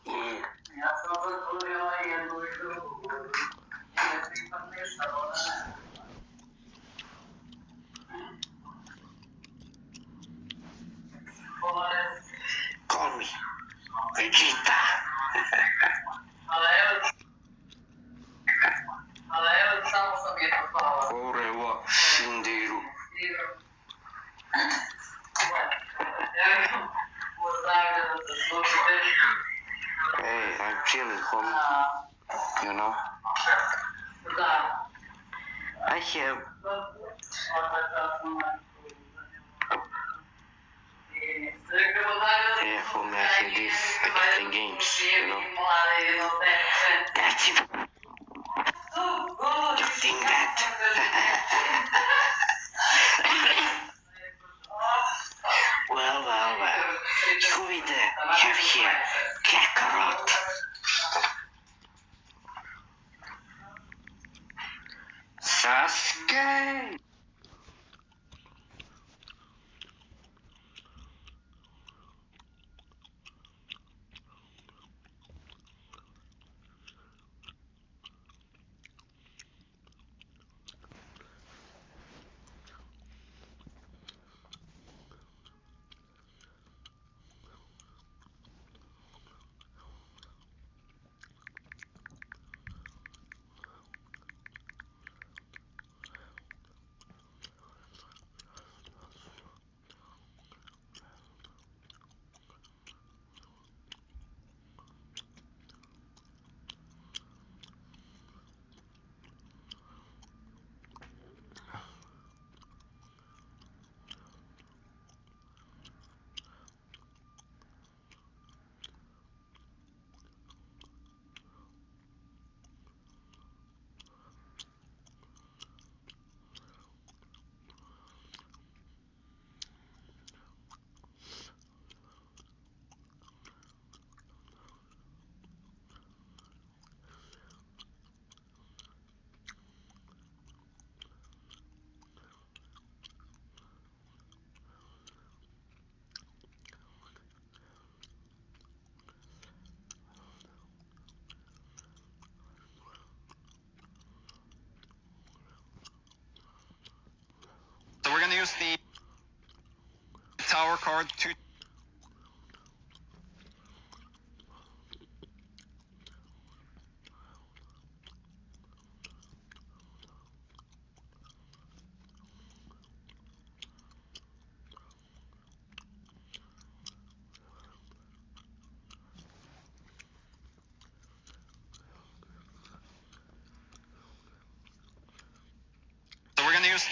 Yeah. Call me Vegeta. Ore wa shinderu. Hey, I'm chilling, homie. You know? I have. Yeah, homie, I have this exciting games, you know? That's it. You think that? Well. Who we have here? Kakarot. Sasuke. So we're gonna use the tower card to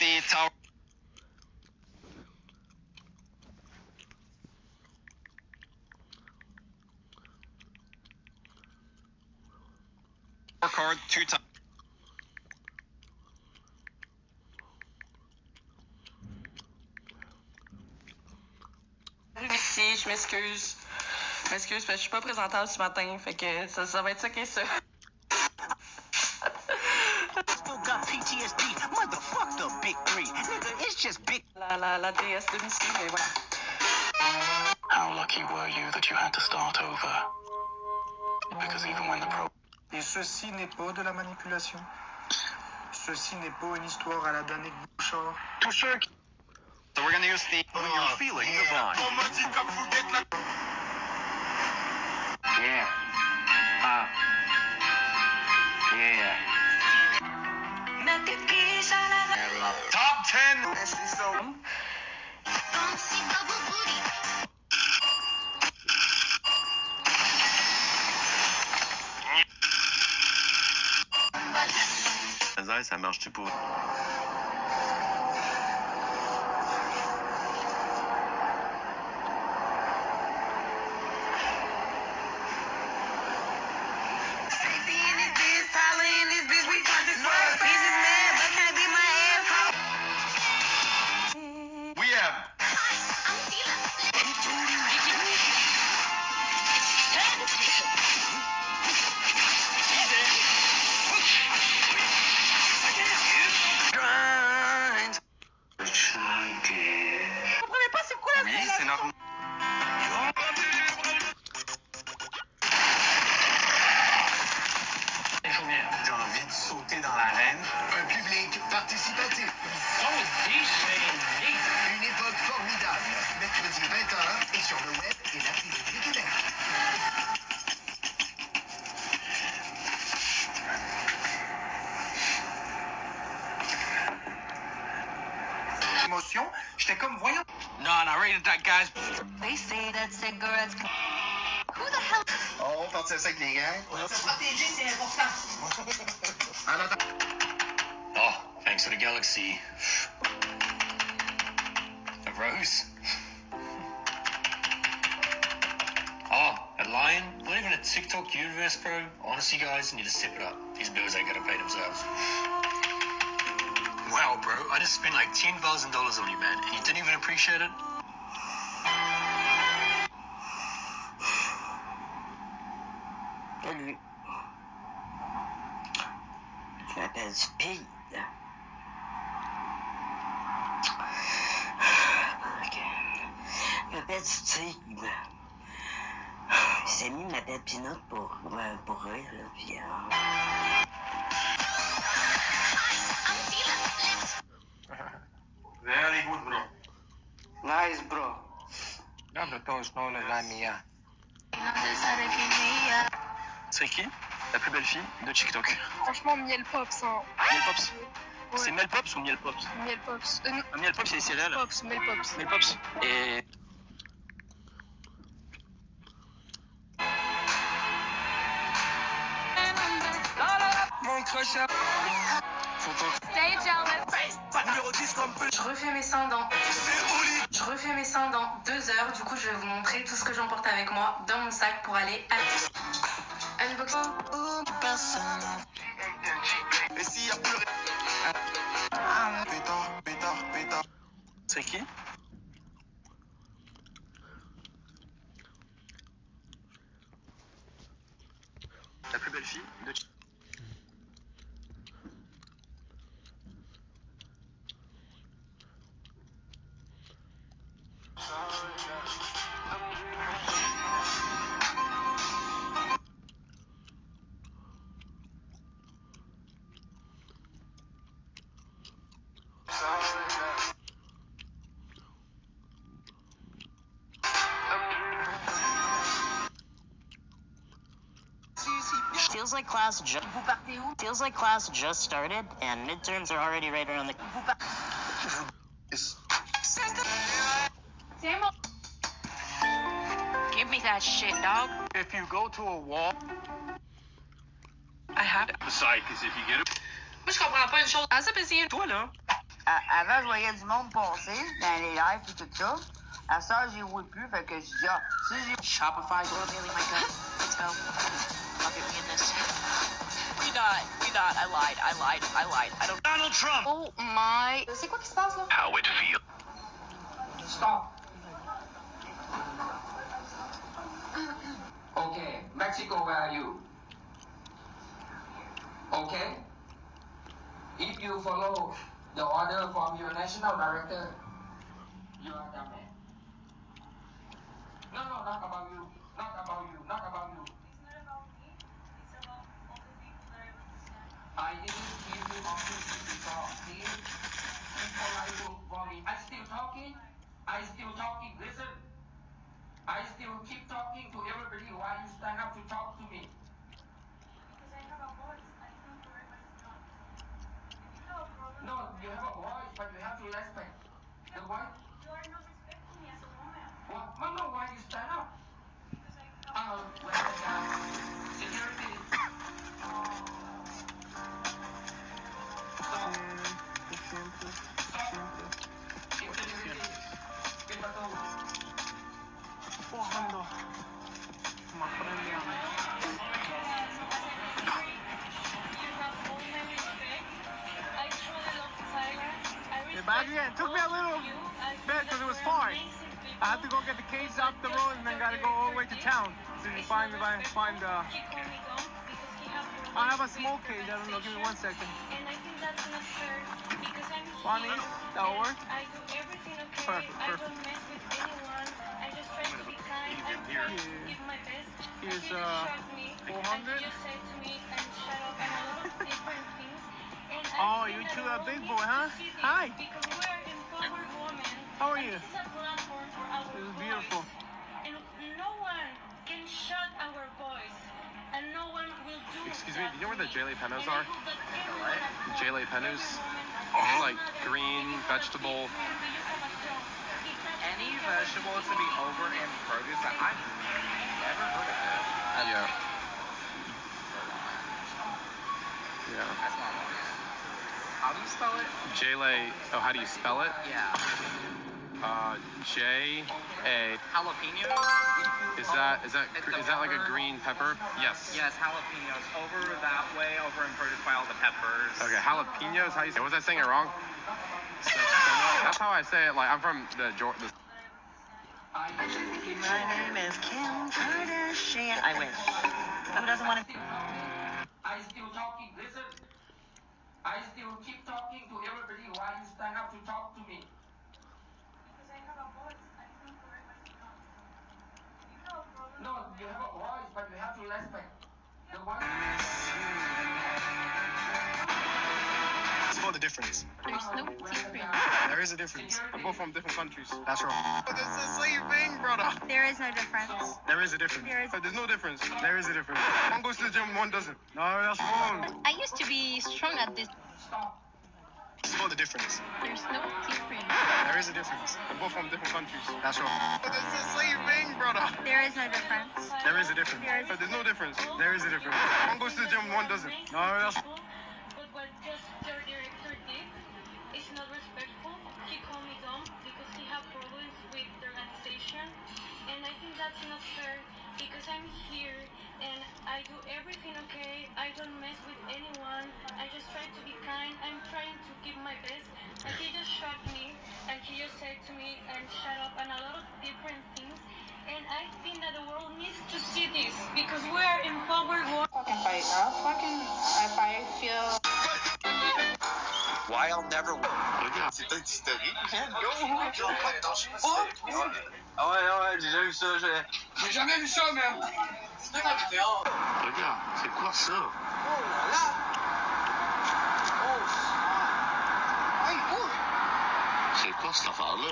the tower card 2 times. Si, je m'excuse. Excuse, je suis pas présentable ce matin, fait que ça va être ça qui est ça. La DS de Missy, mais voilà. How lucky were you that you had to start over? Because even when the Et ceci n'est pas de la manipulation. Ceci n'est pas une histoire à la Danick Bouchard. Tous ceux qui... So we're gonna use the... When you're feeling divine. Yeah. Yeah. Top 10! Ça marche-tu pour... We have... Comprenez pas c'est quoi la Oui, c'est normal. J'ai envie de sauter dans l'arène. Un public participatif. Une époque formidable. Mercredi 20h et sur le web et l'appli de Québec. Émotion, j'étais comme, voyons. No, rated that, guys. They say that cigarettes... Who the hell... On partit ça avec les gars. Stratégie, c'est important. En attendant. Oh, thanks for the galaxy. A rose? Oh, a lion? We live in a TikTok universe, bro. Honestly, guys, you need to step it up. These bills ain't gonna pay themselves. Wow, bro, I just spent like $10,000 on you, man, and you didn't even appreciate it? Salut. Je m'appelle Speed. Ok. Je m'appelle Steve. Mes amis m'appellent Peanut pour rire, là, puis Very good, bro. Nice, bro. C'est qui la plus belle fille de TikTok? Franchement, Miel Pops, hein. Miel Pops. Ouais. C'est Mel Pops ou Miel Pops? Miel Pops. Miel Pops, c'est les céréales. Pops, Mel Pops. Mel Pops. Et... Mon crochet. Stay jealous. Numéro 10 comme peu. Je refais mes seins dans 2 heures. Du coup, je vais vous montrer tout ce que j'emporte avec moi dans mon sac pour aller à unboxing. Et s'il y a plus pétard. C'est qui? La plus belle fille de TikTok. Feels like class just started and midterms are already right around the... Give me that shit, dog. If you go to a wall... I have it. The side, because if you get it... Moi, je comprends pas une chose. Ah, ça, pis c'est Toi, là... Avant, je voyais du monde passer dans les lives et tout ça. À ça, j'y roule plus, fait que je dis, ah, si j'ai... Shopify, World Daily, my god. Let's go. I'll get me in this. We not. I lied. I don't... Donald Trump! Oh my... C'est quoi qui se passe, là? How it feels. Stop. Okay, Mexico, where are you? Okay? If you follow the order from your national director, you are the man. No, not about you. Not about you. Not about you. It's not about me. It's about all the people that I represent. I didn't give you opportunity to talk, see? Keep polite for me. I still talking. Listen. I still keep talking to everybody while you stand up to talk to me. Because I have a voice. I think everybody's not. If you have a problem. No, you have a voice, but you have to respect. The voice? You are not respecting me as a woman. What? No, why you stand up? Because I have. Wait a second. Security. Stop. Security. ¿Qué pasó? Empujando. Me aprende a mí. Back again, it took me a little bit because it was far. I had to go get the cage off the road and then got to go all the way to town to find I have a small cage. I don't know. Give me 1 second. And I think that's not fair because I'm Bonnie, that will work? I do everything okay. Perfect. I don't mess with anyone. I just try to be kind. I'm trying to give my best. Here's He just shot me. 400. And he just said to me and shut up and a lot of different things. And Oh, I you think two that are the big world boy, huh? needs to see this Hi. because we're empowered women. How are and you? This is a platform for our This is voice. beautiful. And no one can shut our voice. And no one will do. Excuse me, do you know where the that to me. jalapenos And I are? hope that everyone at home, Jalapenos? every They're woman, like green vegetable. Any vegetables to be over in produce that I've never heard of it. Yeah. Yeah. That's not one. How do you spell it? Oh, how do you spell it? Yeah. J-A. Jalapeno? Is that like a green pepper? Yes. Yes, jalapenos. Over that way, over in produce by all the peppers. Okay, jalapenos. How you say? Was I saying it wrong? That's how I say it. Like I'm from the Georgia. My name is Kim Kardashian. I wish. Who doesn't want to? I still talking. Listen. I still keep talking to everybody while you stand up to talk to me. Because I have a voice. I think everybody's not. If you have a problem. No, you have a voice, but you have to respect. The voice. Spell the difference. There's no difference. There is a difference. I'm both from different countries. That's wrong. But it's the same thing, brother. There is no difference. There is a difference. There's no difference. There is a difference. One goes to the gym, one doesn't. No, that's wrong. I used to be strong at this. Stop. Spell the difference. There's no difference. There is a difference. I'm both from different countries. That's wrong. But it's the same thing, brother. There is no difference. There is a difference. There's no difference. There is a difference. One goes to the gym, one doesn't. No, that's But what just your director did is not respectful. He called me dumb because he had problems with the organization. And I think that's not fair because I'm here and I do everything okay. I don't mess with anyone. I just try to be kind. I'm trying to give my best. And he just shot me and he just said to me and shut up and a lot of different things. And I think that the world needs to see this because we are empowered. Fucking fight. If I feel. Why I'll never. Regarde, c'est peut-être historique. Ah ouais, j'ai jamais vu ça. J'ai jamais vu ça, man. Regarde, c'est quoi ça? Oh là là! Oh! C'est quoi cette affaire-là?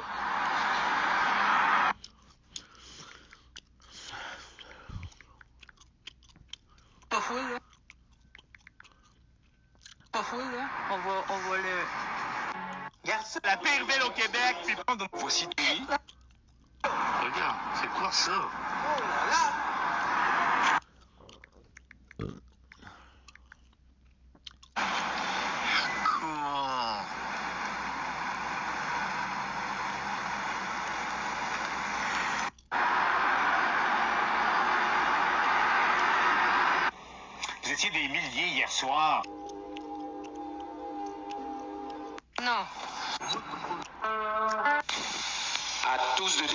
Pas fou, là. Pas fou, là. On va le. Regarde ça, la pire ville au Québec, puis Voici Tony. Regarde, c'est quoi ça? Oh là là! Cool. Vous étiez des milliers hier soir. Non. À tous de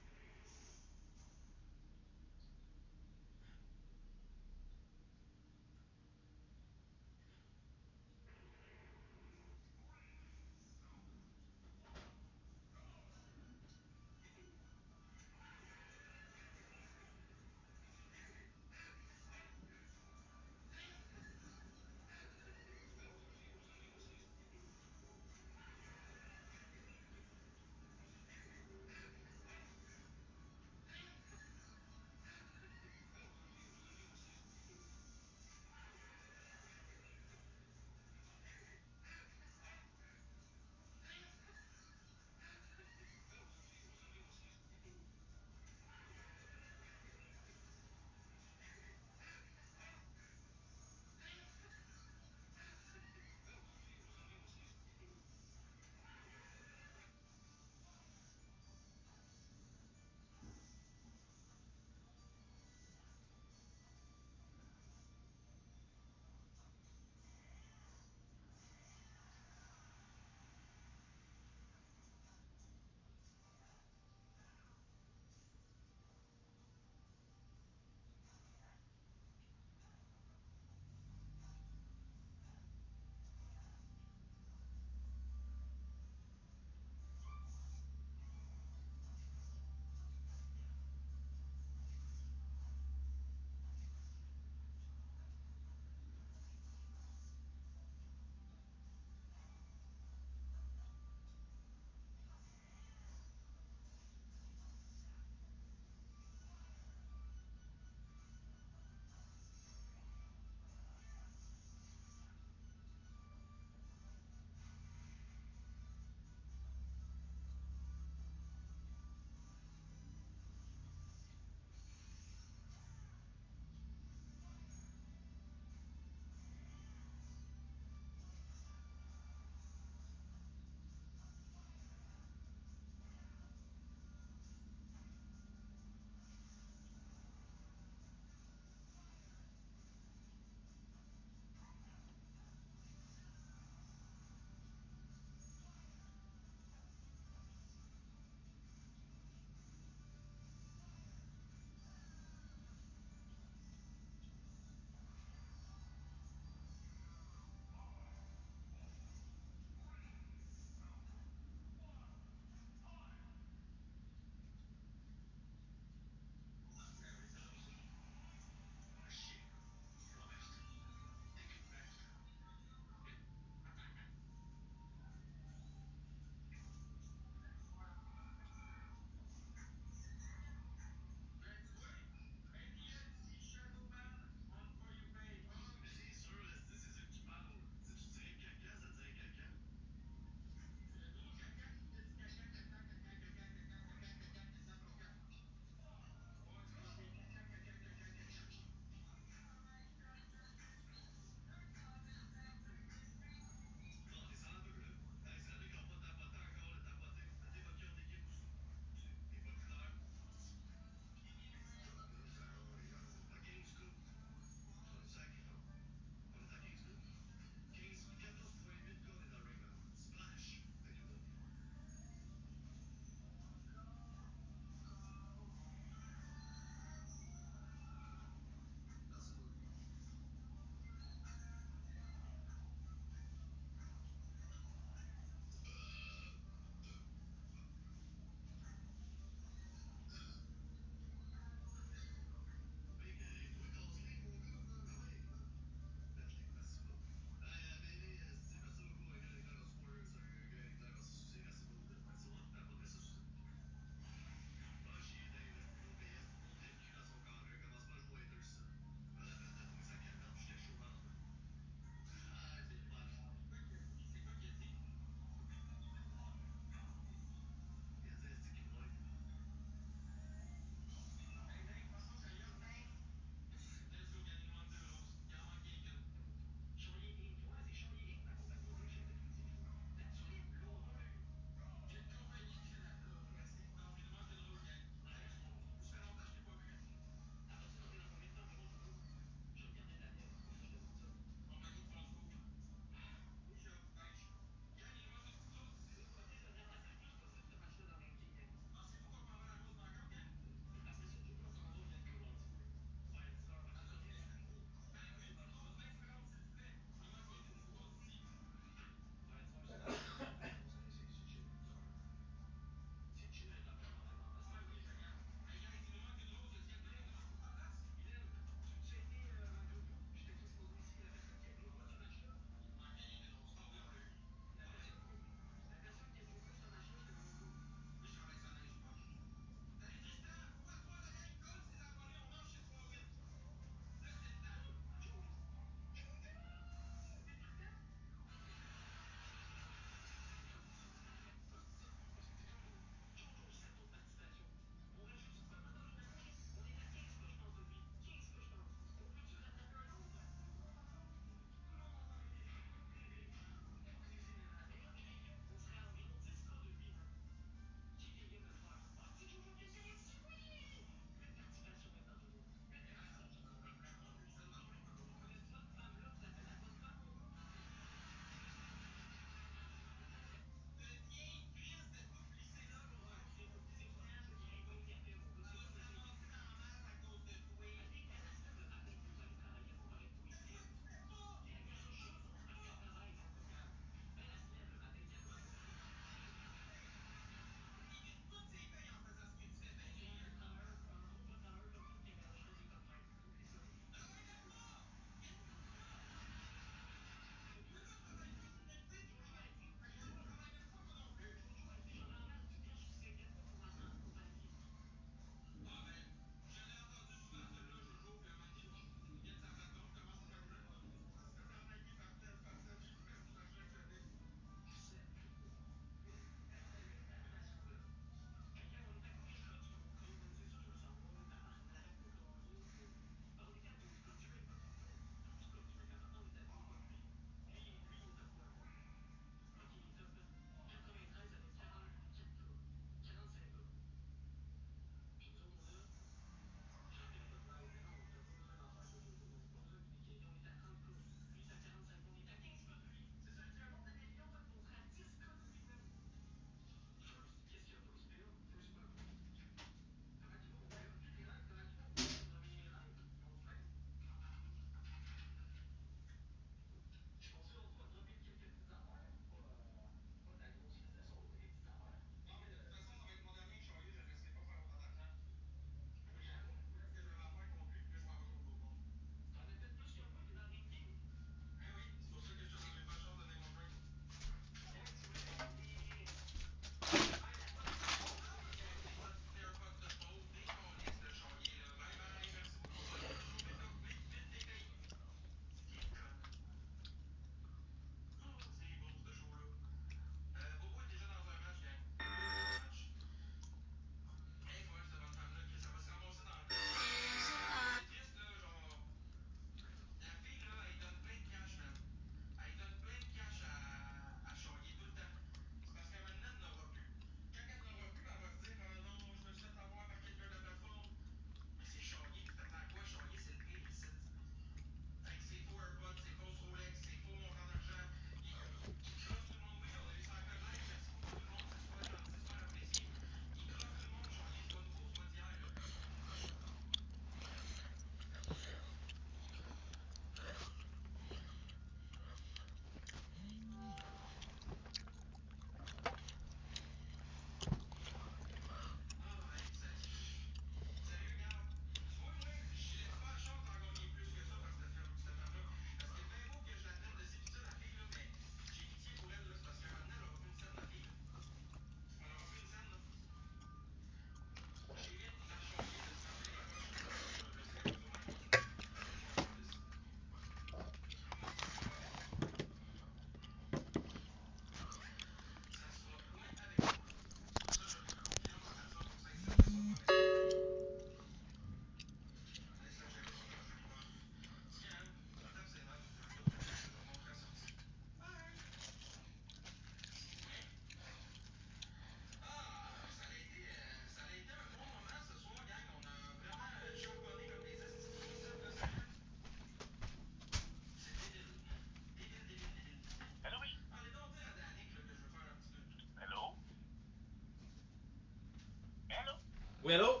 Oui, allô?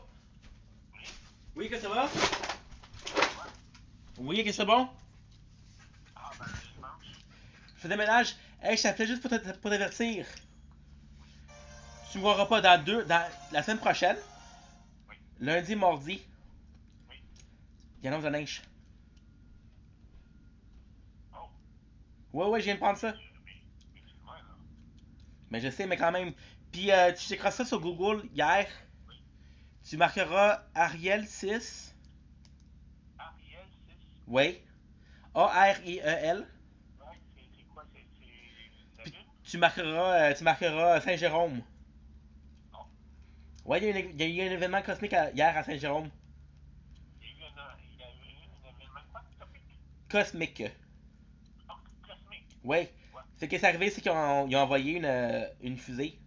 Oui, que ça va? Oui, que c'est bon? Je fais des ménages. Hey, je t'appelais juste pour t'avertir. Tu me verras pas dans la semaine prochaine. Lundi, mardi. Il y annonce de neige. Ouais, ouais, je viens de prendre ça. Mais je sais, mais quand même. Puis tu checkeras ça sur Google hier. Tu marqueras Ariel 6. Oui. Ariel. Puis tu marqueras Saint-Jérôme. Ouais, il y a eu un événement cosmique hier à Saint-Jérôme. Cosmique. Ouais. Ce qui est arrivé, c'est qu'ils ont envoyé une fusée.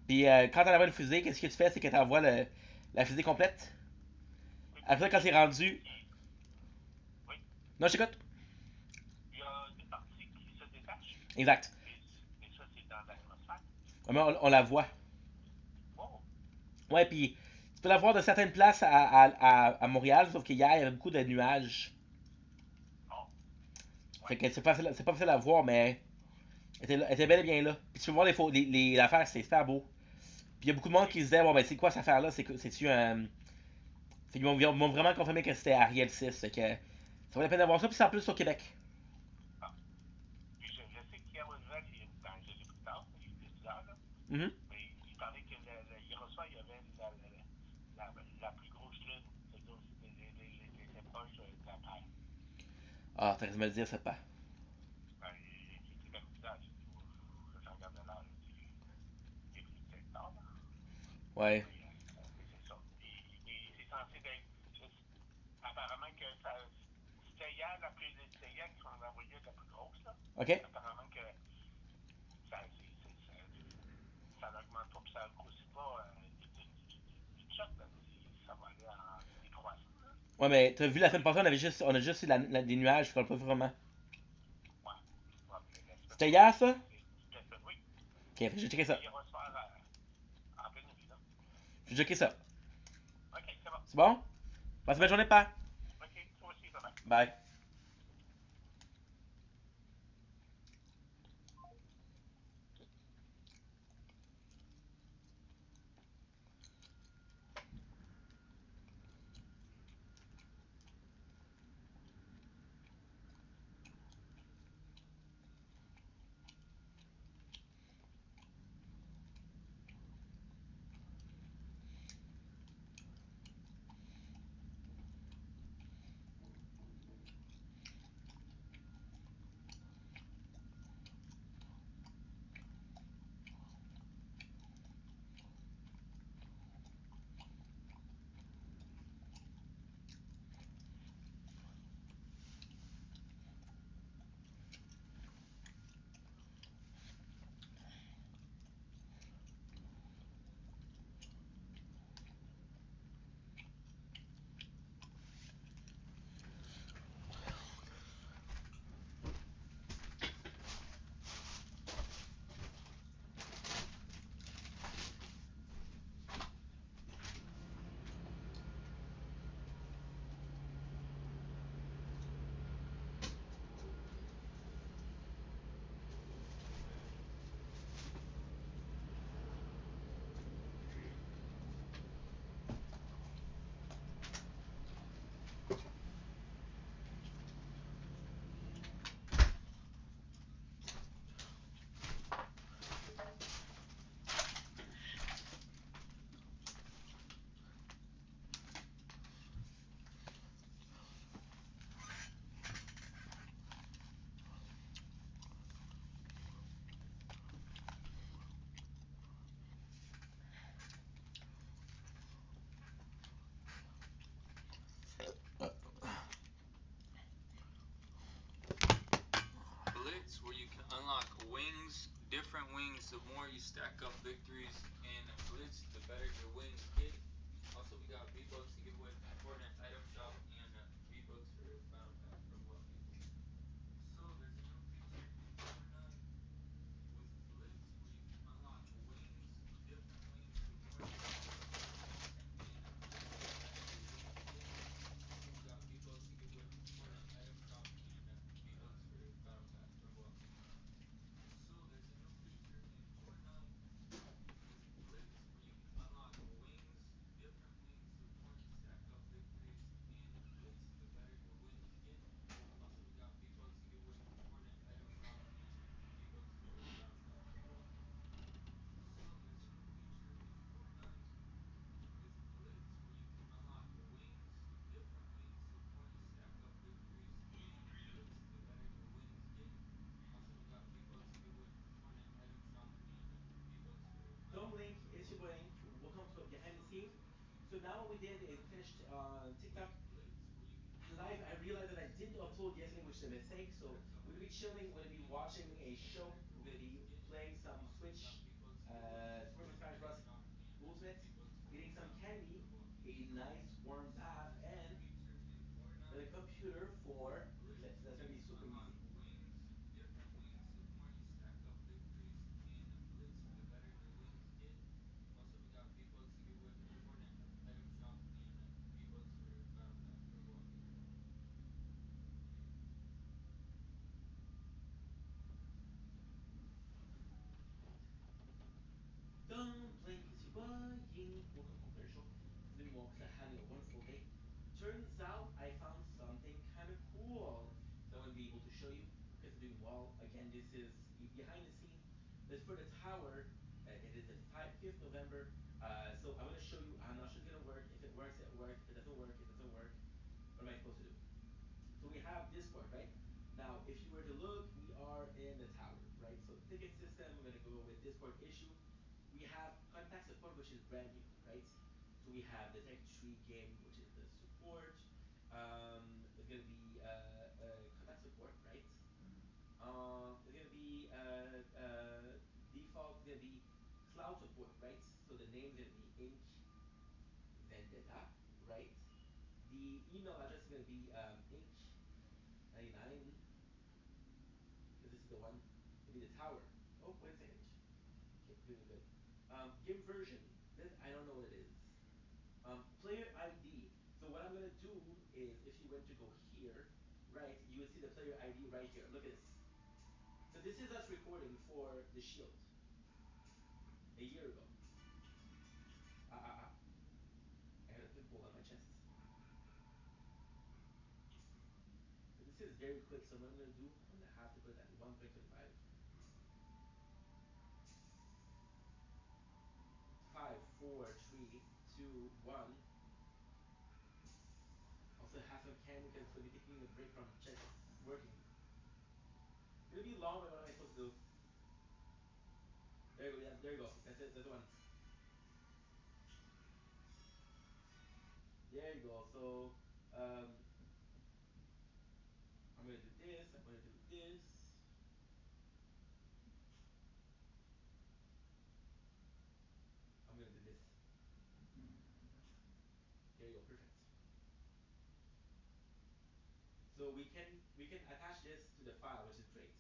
Puis quand tu envoies une fusée, qu'est-ce que tu fais? C'est que tu envoies la fusée complète. Après, quand c'est rendu. Non, je t'écoute. Exact. Mais on la voit. Ouais, puis tu peux la voir de certaines places à Montréal, sauf qu'hier, il y avait beaucoup de nuages. Fait que c'est pas facile à voir, mais elle était bel et bien là. Puis tu peux voir l'affaire, c'est super beau. Puis il y a beaucoup de monde qui se disait, bon, ben, c'est quoi cette affaire-là? C'est-tu un. Ils m'ont vraiment confirmé que c'était Ariel 6. Fait que ça vaut la peine d'avoir ça, puis c'est en plus au Québec. Mhm. Ah, t'as raison de me le dire, ça pas. Ouais. Ok. Ouais, mais t'as vu la semaine passée, on a juste eu des nuages, on l'a pas vu vraiment. C'était hier, ça? Ok, je vais checker ça. Je vais checker ça. C'est bon? Passe une belle journée, pas? Bye. Blitz, where you can unlock wings, different wings. The more you stack up victories in Blitz, the better your wings get. Also, we got V-Bucks to give away from the Fortnite item shop and V-Bucks for Battle Pass for what people. So, there's a new feature in Fortnite with Blitz where you can unlock wings, different wings. The more you stack up So now what we did is we finished on with TikTok Blitz where you can live. I automatically realized that I didn't upload yesterday, which is a mistake. So stack up we're gonna be chilling. victories We're gonna be and watching blitz a the show. better your We're gonna wins be get. playing some Also, we got Switch, V-Bucks to give away Super with Smash the item Bros. shop and Ultimate, V-Bucks for getting some candy, reborn. a nice warm bath, This new and feature in the Fortnite computer with for Blitz, Eclipse. That's you gonna be can super unlock easy. wings, different wings. The more you stack up victories in Blitz, the better the wins get. Also, we got V-Bucks to give away from the Fortnite item shop and V-Bucks for Battle Pass for walking. Don't blink as you're buying. Welcome home, Better Show. It's been having a wonderful day. Turns out I found something kind of cool that I want to be able to show you because I'm doing well. Again, this is behind the scene. But for the tower, it is the 5th November. So I'm going to show you. I'm not sure it's going to work. If it works, it works. If it doesn't work, it doesn't work. What am I supposed to do? So we have Discord, right? Now, if you were to look, we are in the tower, right? So ticket system, we're gonna go with Discord issue. We have contact support, which is brand new, right? So we have the tech tree game, which is the support. It's gonna be contact support, right? It's gonna be default. It's gonna be cloud support, right? So the name's gonna be Inc. Vendetta, right? The email address is gonna be Inc. 99, because this is the one. It'll be the tower. Oh, wait a second. Okay, good, good, good. Game version. This I don't know what it is. Player ID. So what I'm gonna do is, if you went to go here, right, you would see the player ID right here. Look at this. So this is us recording for the Shield a year ago. I had a pimple on my chest. So this is very quick. So what I'm gonna do, I'm gonna have to put it at 1.25. 5, 4, 3, 2, 1. Also have some candy because it's gonna be taking a break from working. It's gonna be long, but what am I supposed to do? There you go, yeah, there you go. That's it, that's the one. There you go. So I'm gonna do this, I'm gonna do this. I'm gonna do this. There you go, perfect. So we can attach this to the file, which is great.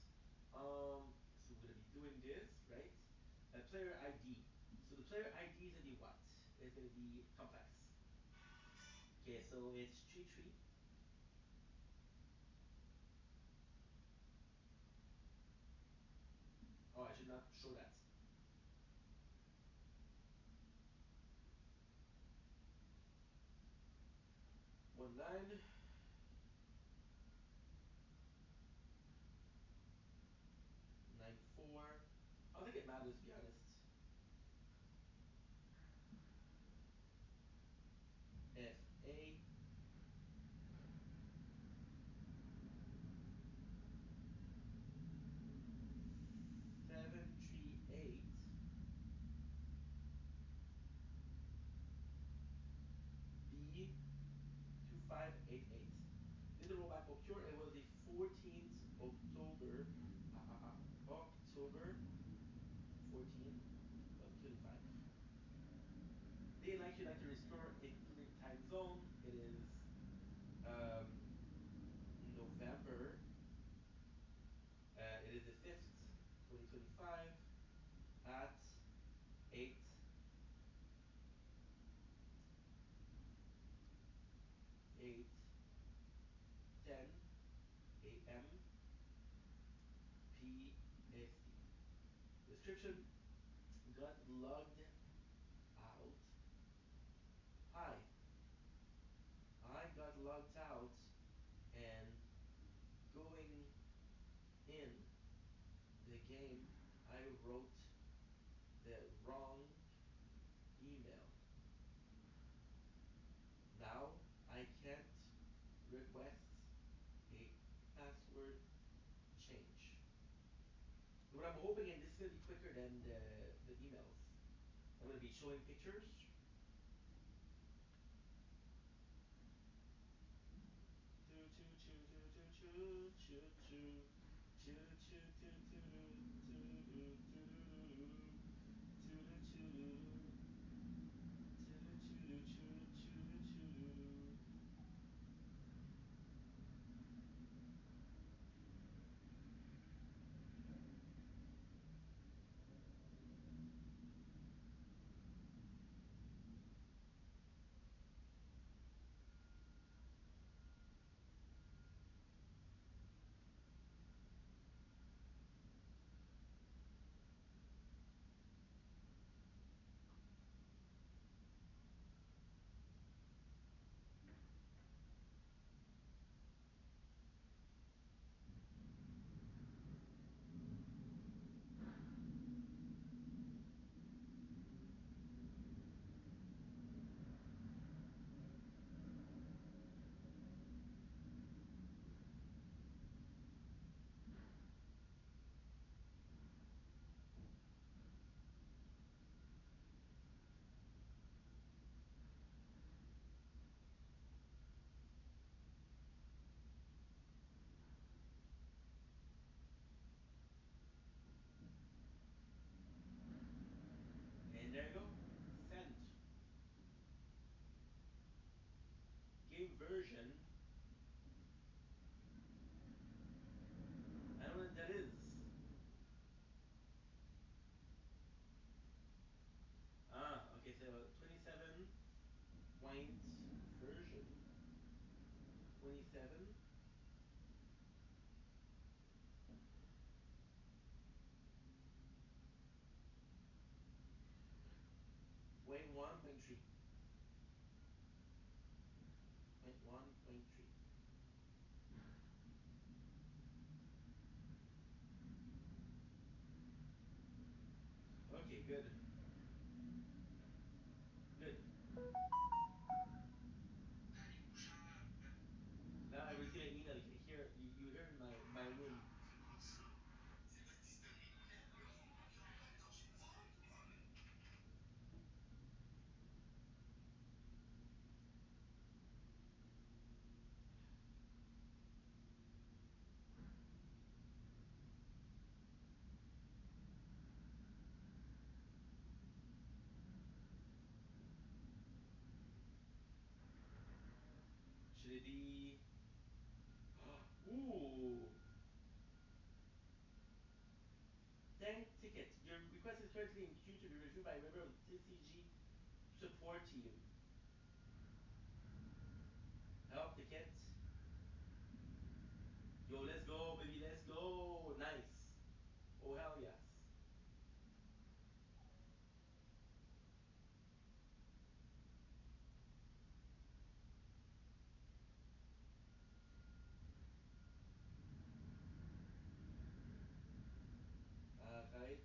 So we're gonna be doing this, right? Player ID. So the player ID is gonna be what? It's gonna be complex. Okay, so it's tree. Oh, I should not show that. 1, 9. 9, 4. I don't think it matters, to be honest. FA. 738 B 2588. Did the rollback occur? It was the 14th October. October 14, 2025. They like to restore, including time zone. It is um, November. It is the 5th, 2025 at 8 8:10 a.m. PST. Description: got logged out. Hi, I got logged out and going in the game. I wrote the wrong email. Now I can't request a password change. What I'm hoping, and this is gonna be quicker than the emails. I'm gonna be showing pictures. And there you go. Send. Game version. I don't know what that is. Okay, so 27 point version. 27. Point 1, point 3. Point 1, point 3. Okay, good. Good. Now I receive an email. You can hear you hear my room. Should it be? Ooh. Tank ticket. Your request is currently in queue to be reviewed by a member of the TCG support team. Help ticket. Yo, let's go, baby. Let's go. Nice. Oh hell yes. Right.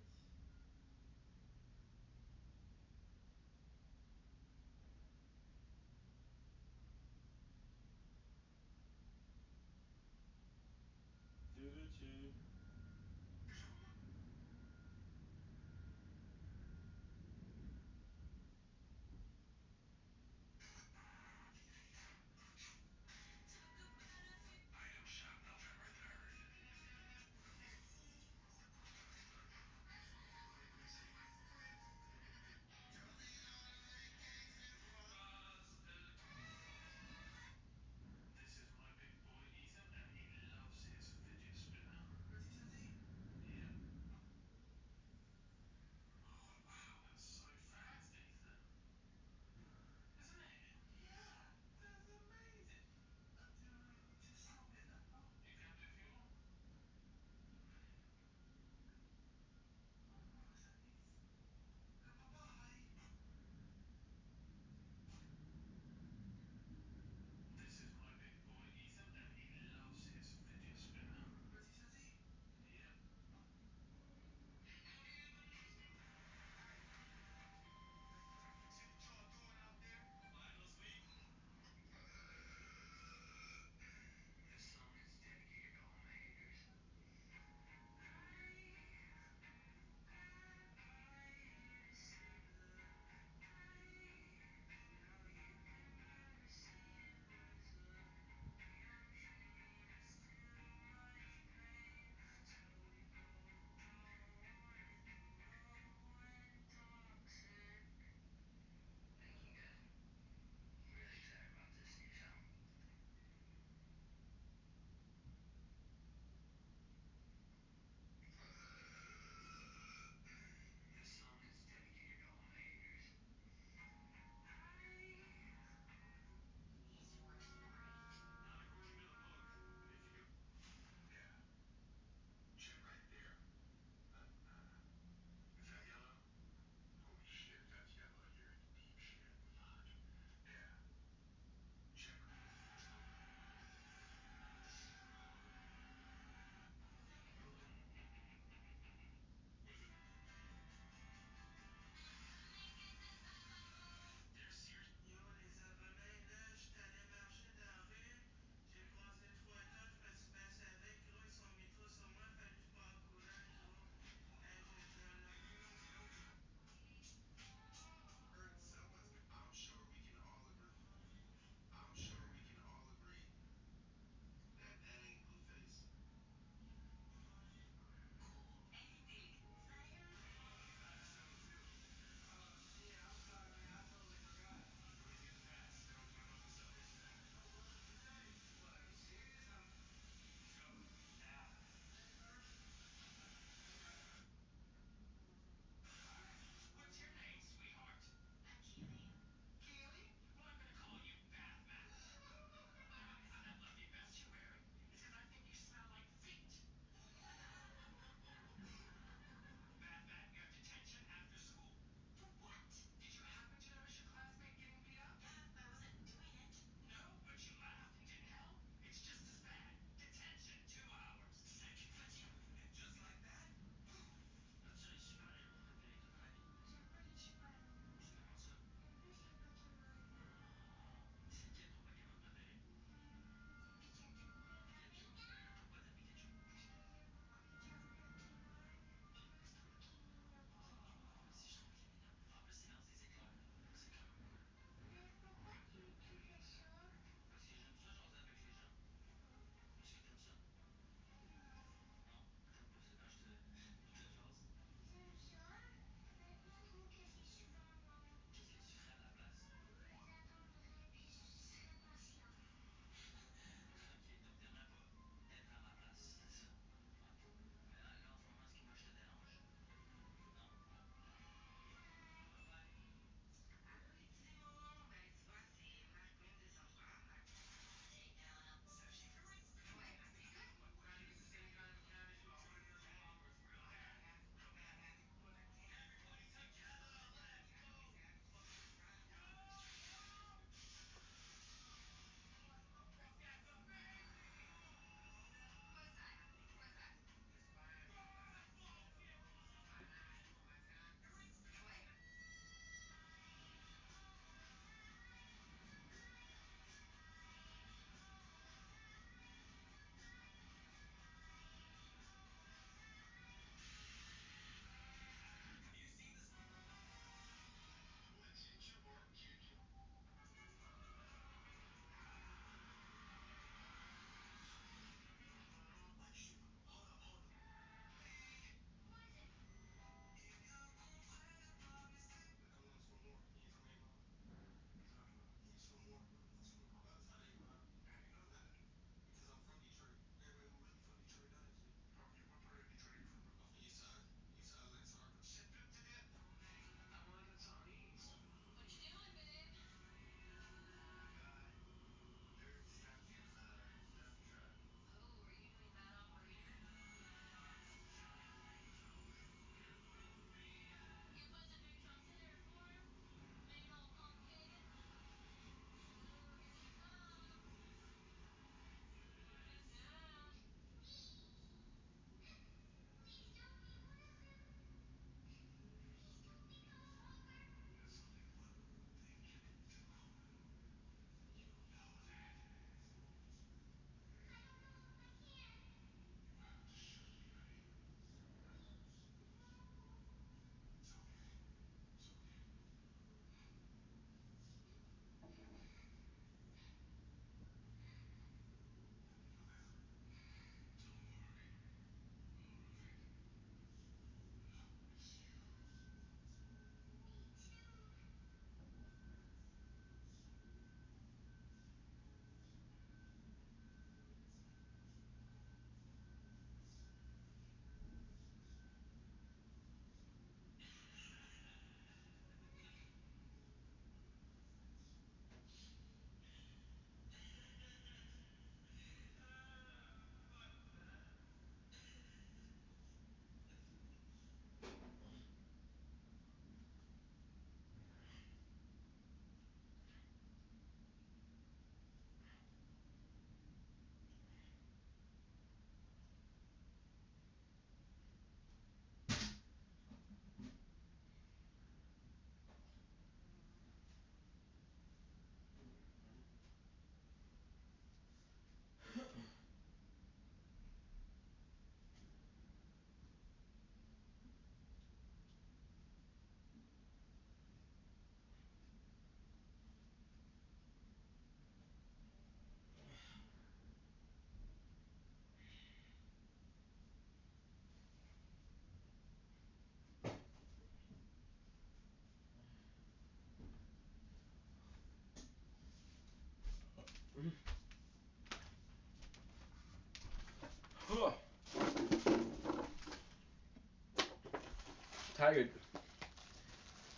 Tired.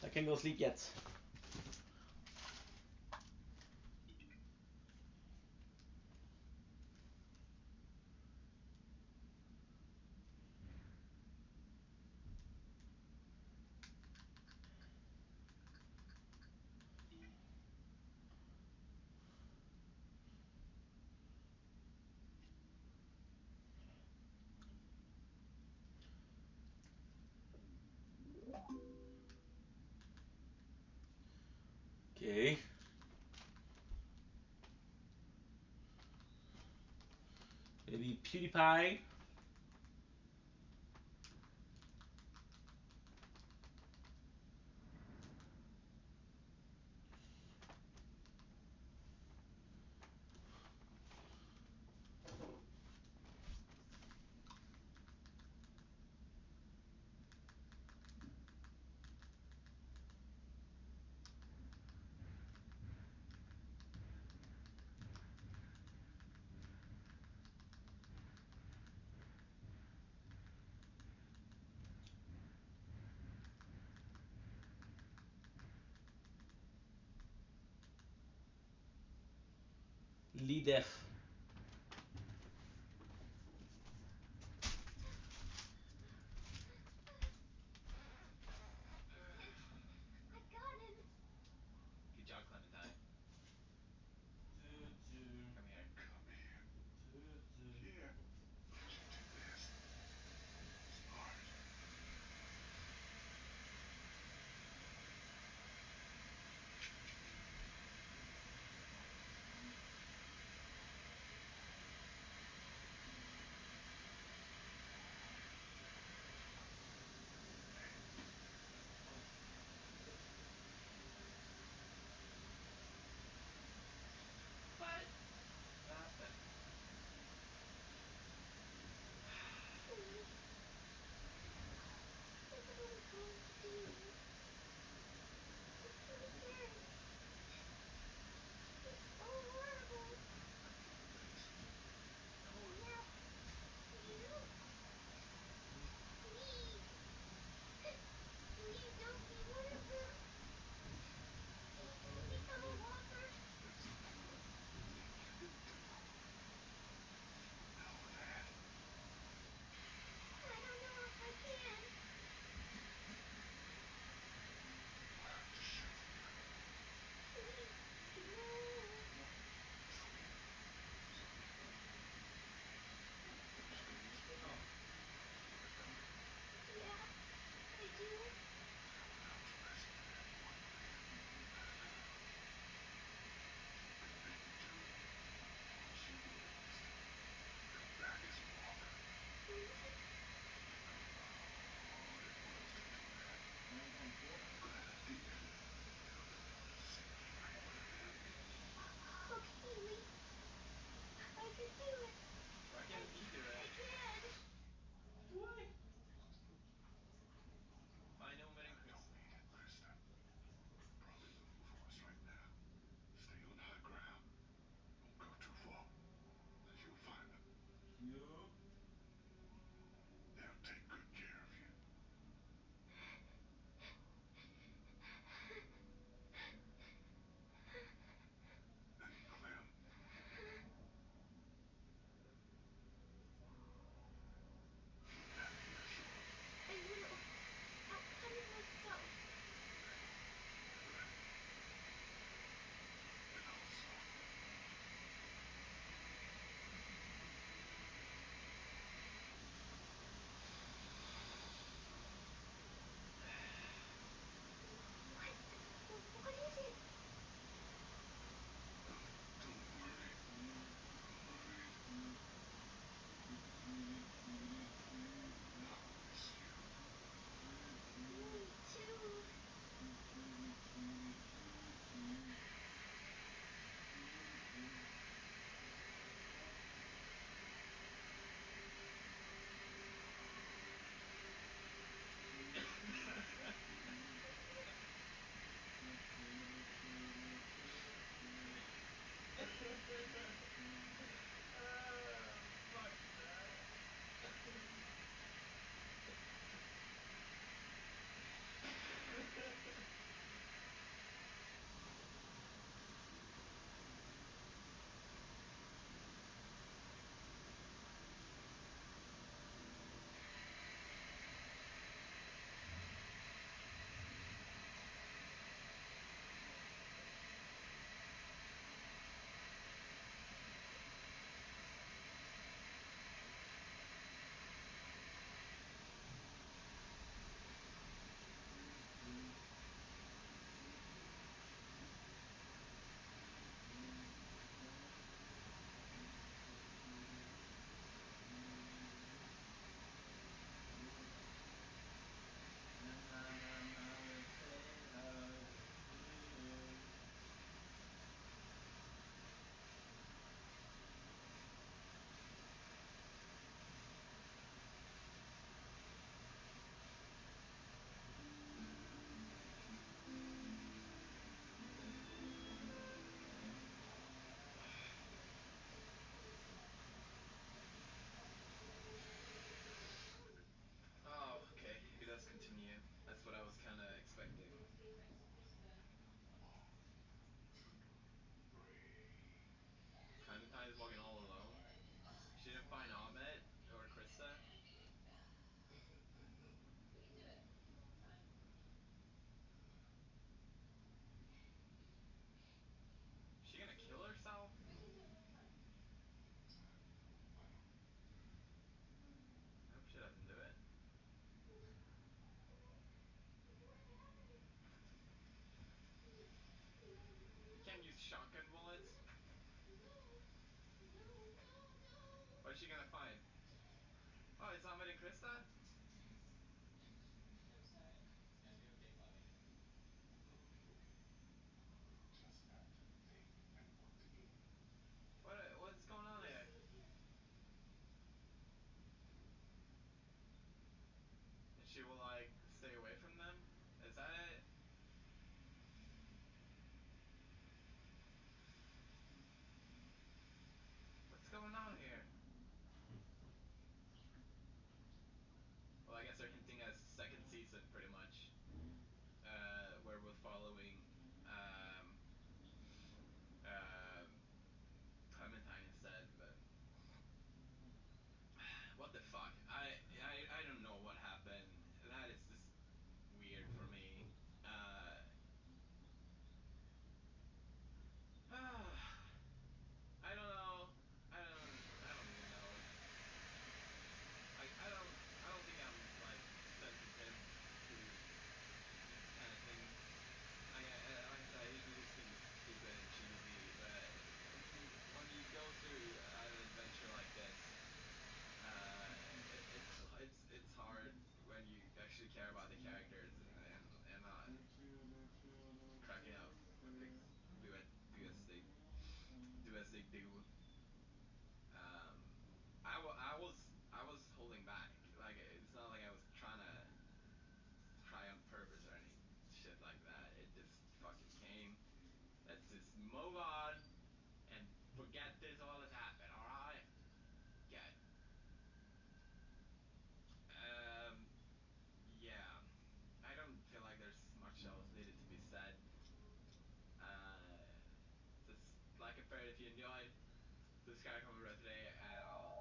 I can't go sleep yet. Okay. Maybe PewDiePie. Lee Def. Good job, Clementine. Come here. Here. Let you do this. Smart. What's she gonna find? Oh, it's Ahmed and Krista? What's going on here? And she will like stay away from them? Is that it? What's going on here? Well, I guess they're hinting at second season, pretty much. Where we're following Clementine instead, but what the fuck? I don't know what happened. That is just weird for me. I don't know. I don't even know. Like I don't think I'm like sensitive to these kind of things. Like I said, I usually just think it's stupid and cheesy, but when you go through an adventure like this, it's hard when you actually care about the characters and not cracking up when things do as they do. I was holding back. Like it's not like I was trying to cry on purpose or any shit like that. It just fucking came. Let's just move on and forget this all has happened. All right? Okay. Yeah. I don't feel like there's much else needed to be said. Just like and fair if you enjoyed. Subscribe, comment, rate today, and I'll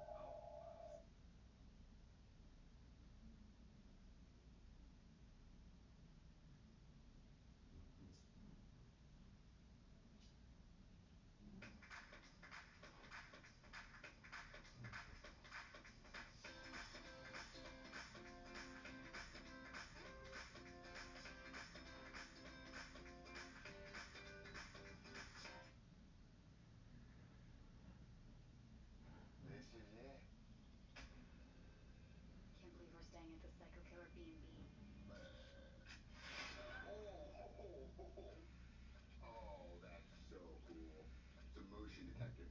This is it. Can't believe we're staying at the Psycho Killer B&B. Oh, that's so cool. It's a motion detector.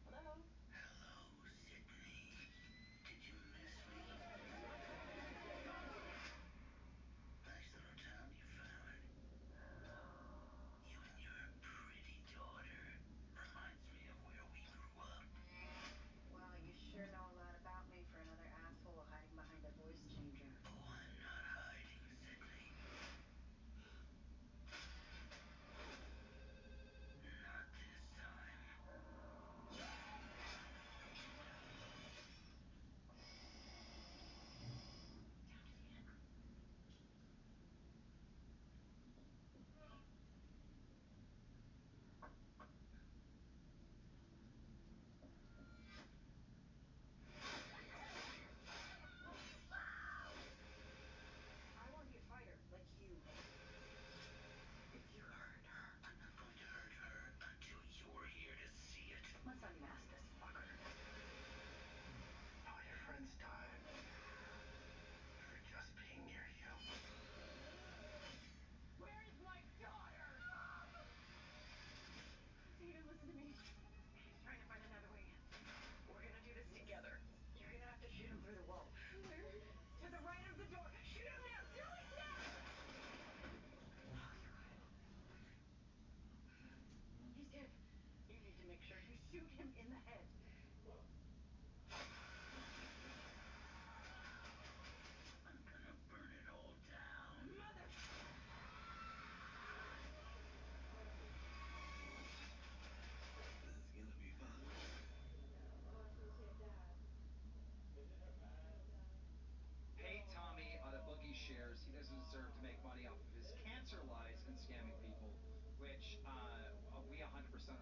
Hello? Hello, Sydney. Did you miss me? Nice little town you found. You and your pretty daughter. Reminds me of where we grew up. Wow, you sure know a lot about me for another asshole hiding behind a voice changer. Oh, I'm not hiding, Sydney. Not this time. I want to be a fighter, like you. If you hurt her, I'm not going to hurt her until you're here to see it. let's unmask this fucker. All your friends died for just being near you. Where is my daughter? Steven, listen to me. He's trying to find another way in. We're gonna do this together. You're gonna have to shoot him through the wall. Where? To the right of the door. Shoot him now! Do it now! Oh, you got it. He's dead. You need to make sure you shoot him in the head. I'm gonna burn it all down. Mother... This is gonna be fun. Pay Tommy out of Boogie shares. He doesn't deserve to make money off of his cancer lies and scamming people. which we 100%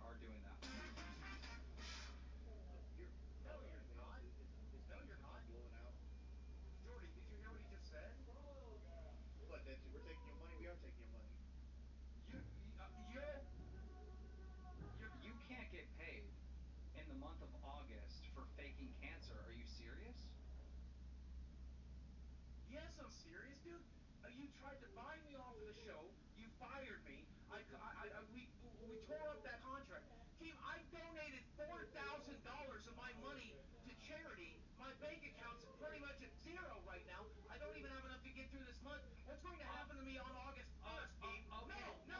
are doing that. No, you're not. No, you're not. Blowing out. Jordy, did you hear what he just said? What? That we're taking your money? We are taking your money. You can't get paid in the month of August for faking cancer. Are you serious? Yes, I'm serious, dude. You tried to buy me off of the show. You fired me. We tore up that contract. Team, I donated $4,000 of my money to charity. My bank account's pretty much at zero right now. I don't even have enough to get through this month. What's going to happen to me on August 1st, Team? No.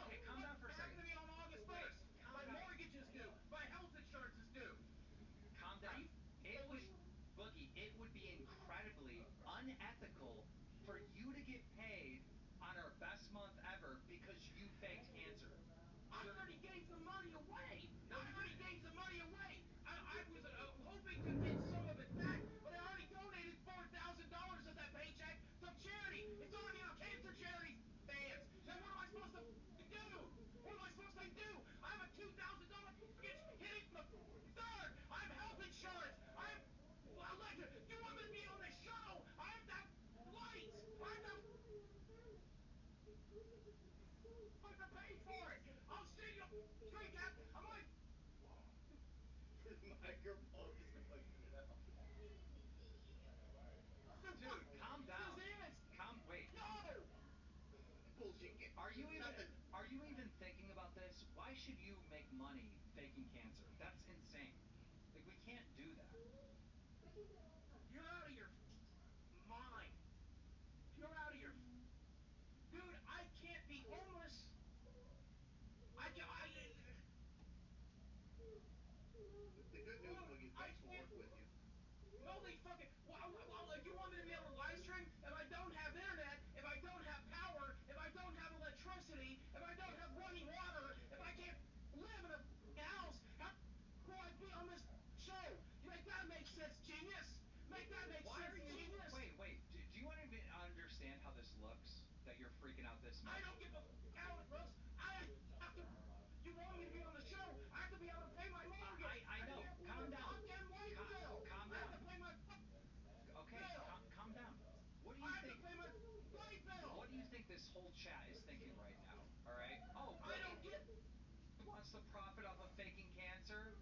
Okay, calm down for a second. What's going to happen to me on August 1st? My mortgage is due. My health insurance is due. Calm down. Boogie, it would be incredibly unethical for you to get paid on our best month ever because you faked cancer. I already gave the money away. I was hoping to get some of it back, but I already donated $4,000 of that paycheck to charity. It's already on cancer charity fans. Now what am I supposed to do? What am I supposed to do? I have a $2,000 mortgage hitting the third. I have health insurance. I have electric. You want me to be on this show? I have to have lights. I have to have to pay for it. I'll see you on the street, Cap. I'm like, His microphone is going in and out. Dude, calm down. This is. Wait. No. Bullshit. Are you Nothing. even thinking about this? Why should you make money faking cancer? That's insane. Like, we can't do that. You're out of your mind. You're out of your. Dude, I can't be homeless. The good news, Boogie, is banks will work with you. No, they fucking. You want me to be able to live stream? If I don't have internet, if I don't have power, if I don't have electricity, if I don't have running water, if I can't live in a house, how will I be on this show? You make that make sense, genius? Make that make sense, genius? Wait. Do you want to even understand how this looks? That you're freaking out this much? I don't give a how it looks. I have to. You want me to be on the show? I have to be able to pay my mortgage. I know. Calm down. Goddamn light bill. Calm I have down. to pay my Okay, bill. calm down. What do you I have think? to pay my light bill. What do you think this whole chat is thinking right now? All right. Oh, I don't get. Wants to profit off of faking cancer.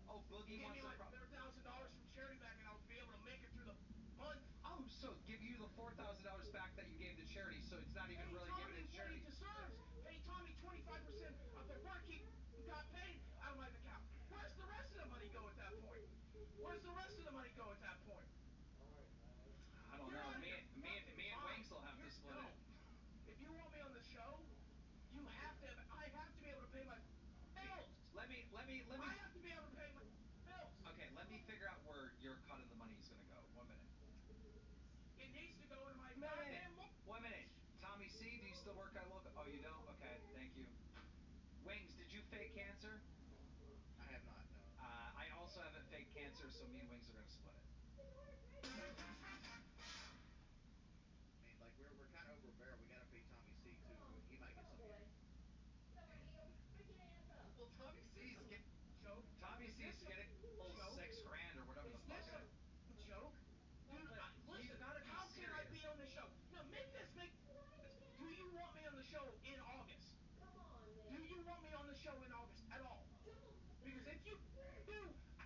Oh, Boogie Give wants me to. my $4,000 from charity back, and I'll be able to make it through the month. Oh, so give you the $4,000 back that you gave to charity, so it's not even really giving it to What he charity. deserves. Pay Tommy 25% of the work he got paid out of my account. Where's the rest of the money go at that point? Where's the rest of the money go at that point? I don't know. Me and Wings will have to split it. If you want me on the show, you have to. I have to be able to pay my bills. Let me. I have to be able to pay my bills. Okay, let me figure out where your cut of the money is gonna go. 1 minute. It needs to go into my goddamn. 1 minute. Tommy C, do you still work at local? Oh, you don't? Okay, thank you. Wings, did you fake cancer? I have not, no. I also haven't faked cancer, so me and Wings are gonna split it. I mean, like, we're kind of over a barrel. We got to pay Tommy C, too. He might get some in. Well, Tommy C's getting... Joke. Tommy C's getting $6,000 or whatever the fuck it is. Joke? Dude, listen, how can I be on the show? No, make this make sense. Do you want me on the show in August? Come on, man. Do you want me on the show in August at all? Because if you do, I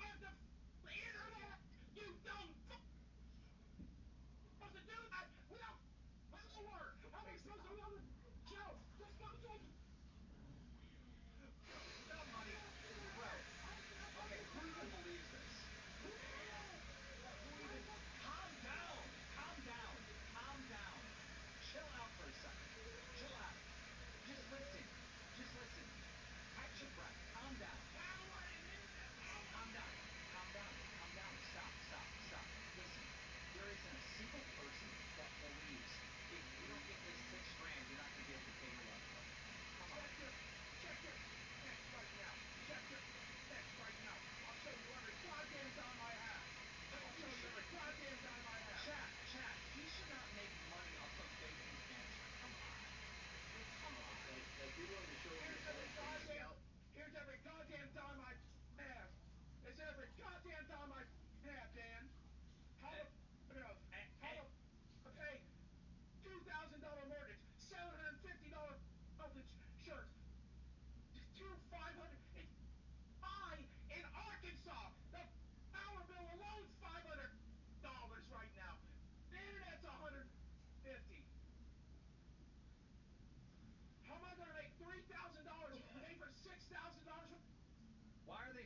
have the internet, you dumb fuck. Supposed to do that without power. How am I supposed to be on the show? Just go take. Without money. Bro. Okay, who even believes this? Who even... Calm down. Calm down. Chill out for a second. Chill out. Just listen.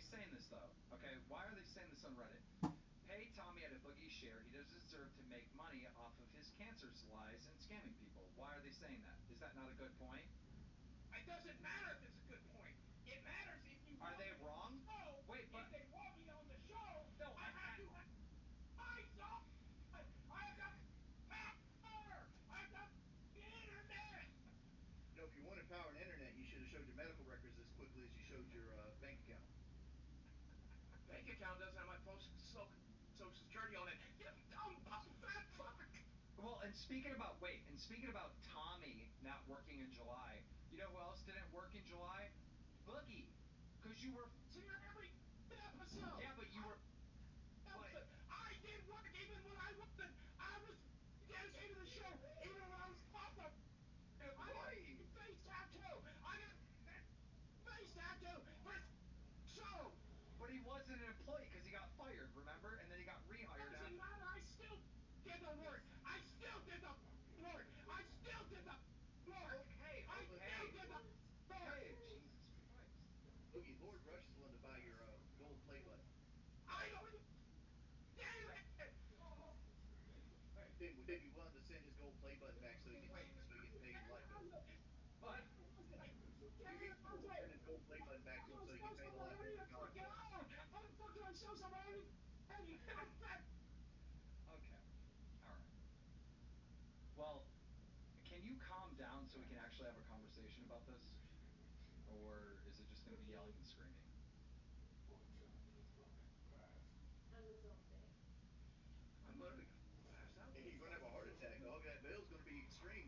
saying this though? Okay, why are they saying this on Reddit? Pay Tommy at a boogie share. He doesn't deserve to make money off of his cancer lies and scamming people. Why are they saying that? Is that not a good point? It doesn't matter if it's a good point. It matters if you Are want they me wrong? on the show. Wait, but if they want me on the show, no, I have to have my side. I have got power. I've got the internet. You know, if you wanted power and internet, you should have showed your medical records as quickly as you showed your bank account. Bank account doesn't have my social security on it. You dumb fat fuck. Well, and speaking about Tommy not working in July, you know who else didn't work in July? Boogie, because you were here every episode. Yeah, but you were. But I did work even when I wasn't. I was dedicated to the show even when I was off the employee. Face tattoo. I got face tattoo for the show. But he wasn't an employee because he got fired, remember? And then he got rehired. Doesn't matter. I still did the work. I still did the work. I still did the work. Okay. I still did the work. Hey, Jesus Christ. Boogie, Lord Rush is willing to buy your gold play button. I don't even. Damn it! Then would you be willing to send his gold play button back so he can pay your light bill? What? You're going to send his gold play button back to him so he can pay the light bill for college. How the fuck do I show somebody? Okay. All right. Well, can you calm down so we can actually have a conversation about this? Or is it just going to be yelling and screaming? I'm literally gonna pass out. You're going to have a heart attack, dog. That bill's going to be extreme.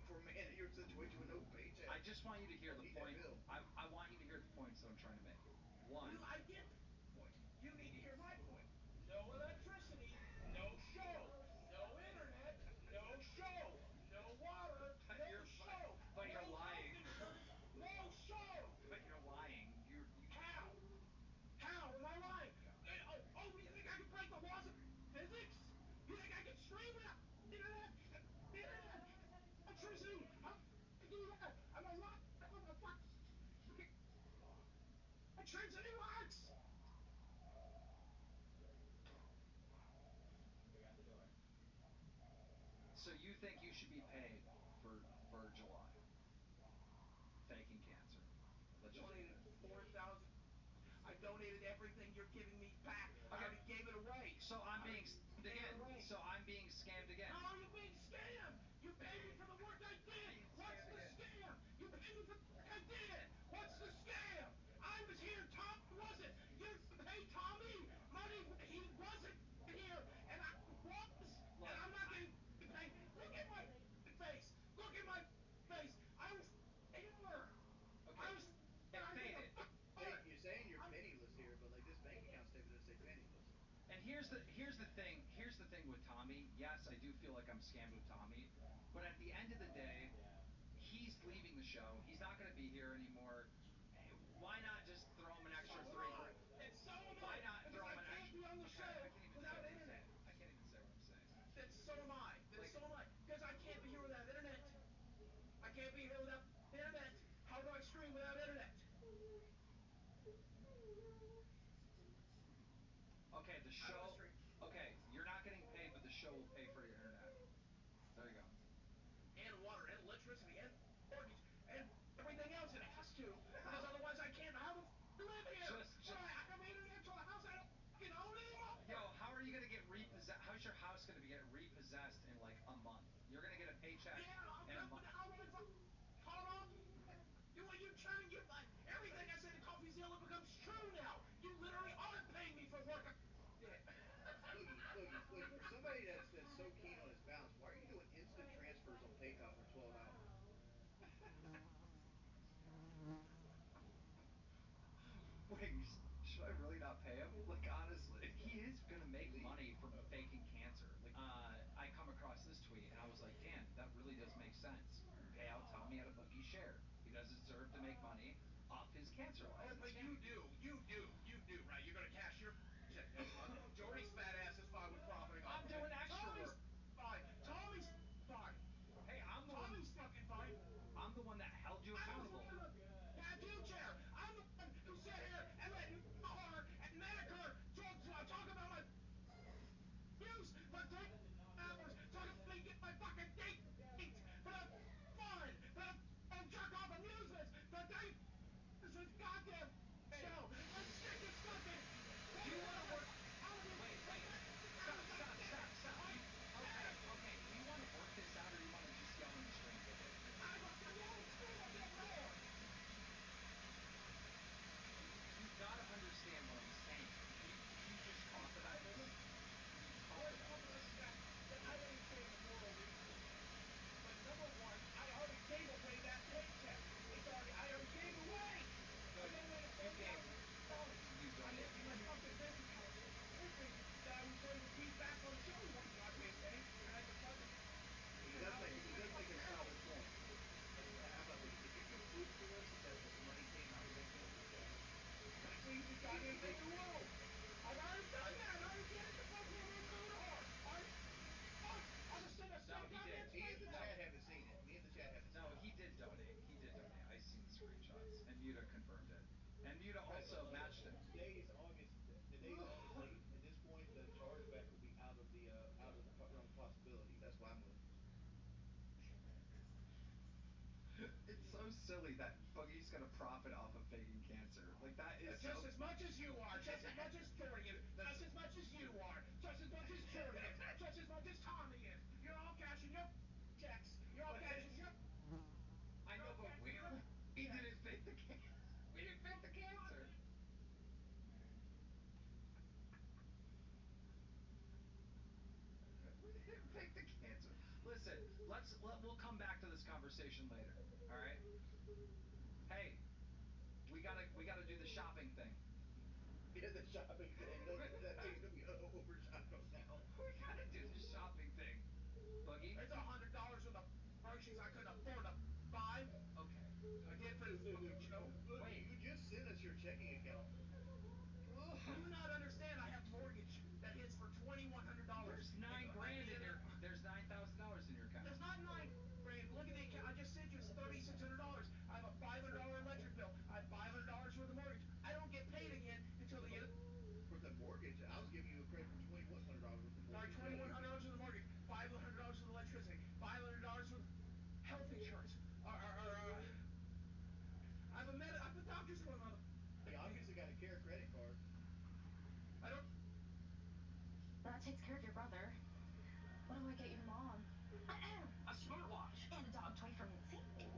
For a man in your situation with no paycheck. I just want you to hear the need point. that bill. I want you to hear the points that I'm trying to make. One. I get the point. You need to hear my point. No electricity, no show, no internet, no show, no water, no show, but you're no lying. health insurance, no show. But you're lying. You. How? How am I lying? You think I can break the laws of physics? You think I can stream without internet? Internet, electricity. How can I do that? I'm a lot of the fucking electricity works. So you think you should be paid for July? Faking cancer. Let's Donated 4,000. I donated everything you're giving me back. I already gave it away. So I'm being scammed again. So I'm being scammed again. How are you being scammed? You pay me for the work I did. What's the scam? You pay me for the work I did. What's the scam? I was here. Tommy wasn't. You're gonna pay Tommy money when he wasn't here, and I was. Look, and I'm not getting paid. Look at my face. Look at my face. I was here. Okay. I was. I did the You're saying you're penniless here, but like this bank account statement doesn't say penniless. And here's the thing with Tommy. Yes, I do feel like I'm scammed with Tommy, but at the end of the day, he's leaving the show. He's not going to be here anymore. Why not just throw him an extra three? And so am Why I. not Because throw him I an can't extra? be on the Okay, show I can't even say without what I'm internet. saying. I can't even say what I'm saying. Then so am I. So am I. Because I can't be here without internet. I can't be here without internet. How do I stream without internet? Okay, the show. Okay, you're not getting paid, but the show will pay for your internet. There you go. And water and electricity and mortgage and everything else it has to. Because otherwise I can't. How the f live here? I have internet to a house I don't fucking own anymore. Yo, how are you gonna get repossessed? How's your house gonna get repossessed in like a month? You're gonna get a paycheck in a month. How am I caught on? You're turning everything I said to CoffeeZilla becomes true now. You literally are paying me for work. Boogie, for somebody that's so keen on his balance, why are you doing instant transfers on PayPal for $12? Wait, should I really not pay him? Like, honestly, he is gonna make money from faking cancer. Like, I come across this tweet and I was like, damn, that really does make sense. Pay out Tommy at a boogie share. He does deserve to make money off his cancer lies. Oh, but you do, right? You're gonna cash your check next month. Jordy's fat ass is fine with profiting off I'm of doing it. extra Tommy's work. fine. Tommy's fine. Hey, I'm the Tommy's fucking fine. I'm the one that held you accountable. I was the one in the tattoo chair. I'm the one who sat here and let Hard Muta confirmed it, and Muta also matched it. Today's August. Today's August 8th. At this point, the chargeback will be out of the realm of possibility. That's why I'm willing to risk it. It's so silly that Boogie's gonna profit off of faking cancer. Like that is Just so. as much as you are, just as much as Jordy is, just as much as you are, just as much as Jordy is, just as much as Tommy is. You're all cashing your checks. You're all cashing your. I know, but we didn't fake the cancer. We didn't fake the cancer. We didn't fake the cancer. Listen, we'll come back to this conversation later. All right. Hey, we gotta do the shopping thing. Yeah, the shopping thing. That thing's gonna be overshadowed now. We gotta do the shopping thing. Boogie. It's $100 worth of groceries I couldn't afford to buy. Okay. I did for the fucking show. Boogie, you just sent us your checking account. Do you not understand? I have mortgage that hits for $2,100. There's $9,000 in there. There's $9,000 in your account. There's not $9,000. Look at the account. I just said you it's $3,600. I have a $500 electric bill. I have $500 worth of mortgage. I don't get paid again until the end. For the mortgage, I was giving you a credit for $2,100 worth of Sorry, mortgage. $2,100 worth of mortgage. $500 worth of electricity. $500 worth of health insurance. I have a doctor's appointment. You obviously got a Care credit card. I don't. That takes care of your brother. What do I get your mom? A smartwatch. And a dog toy for Mitzi.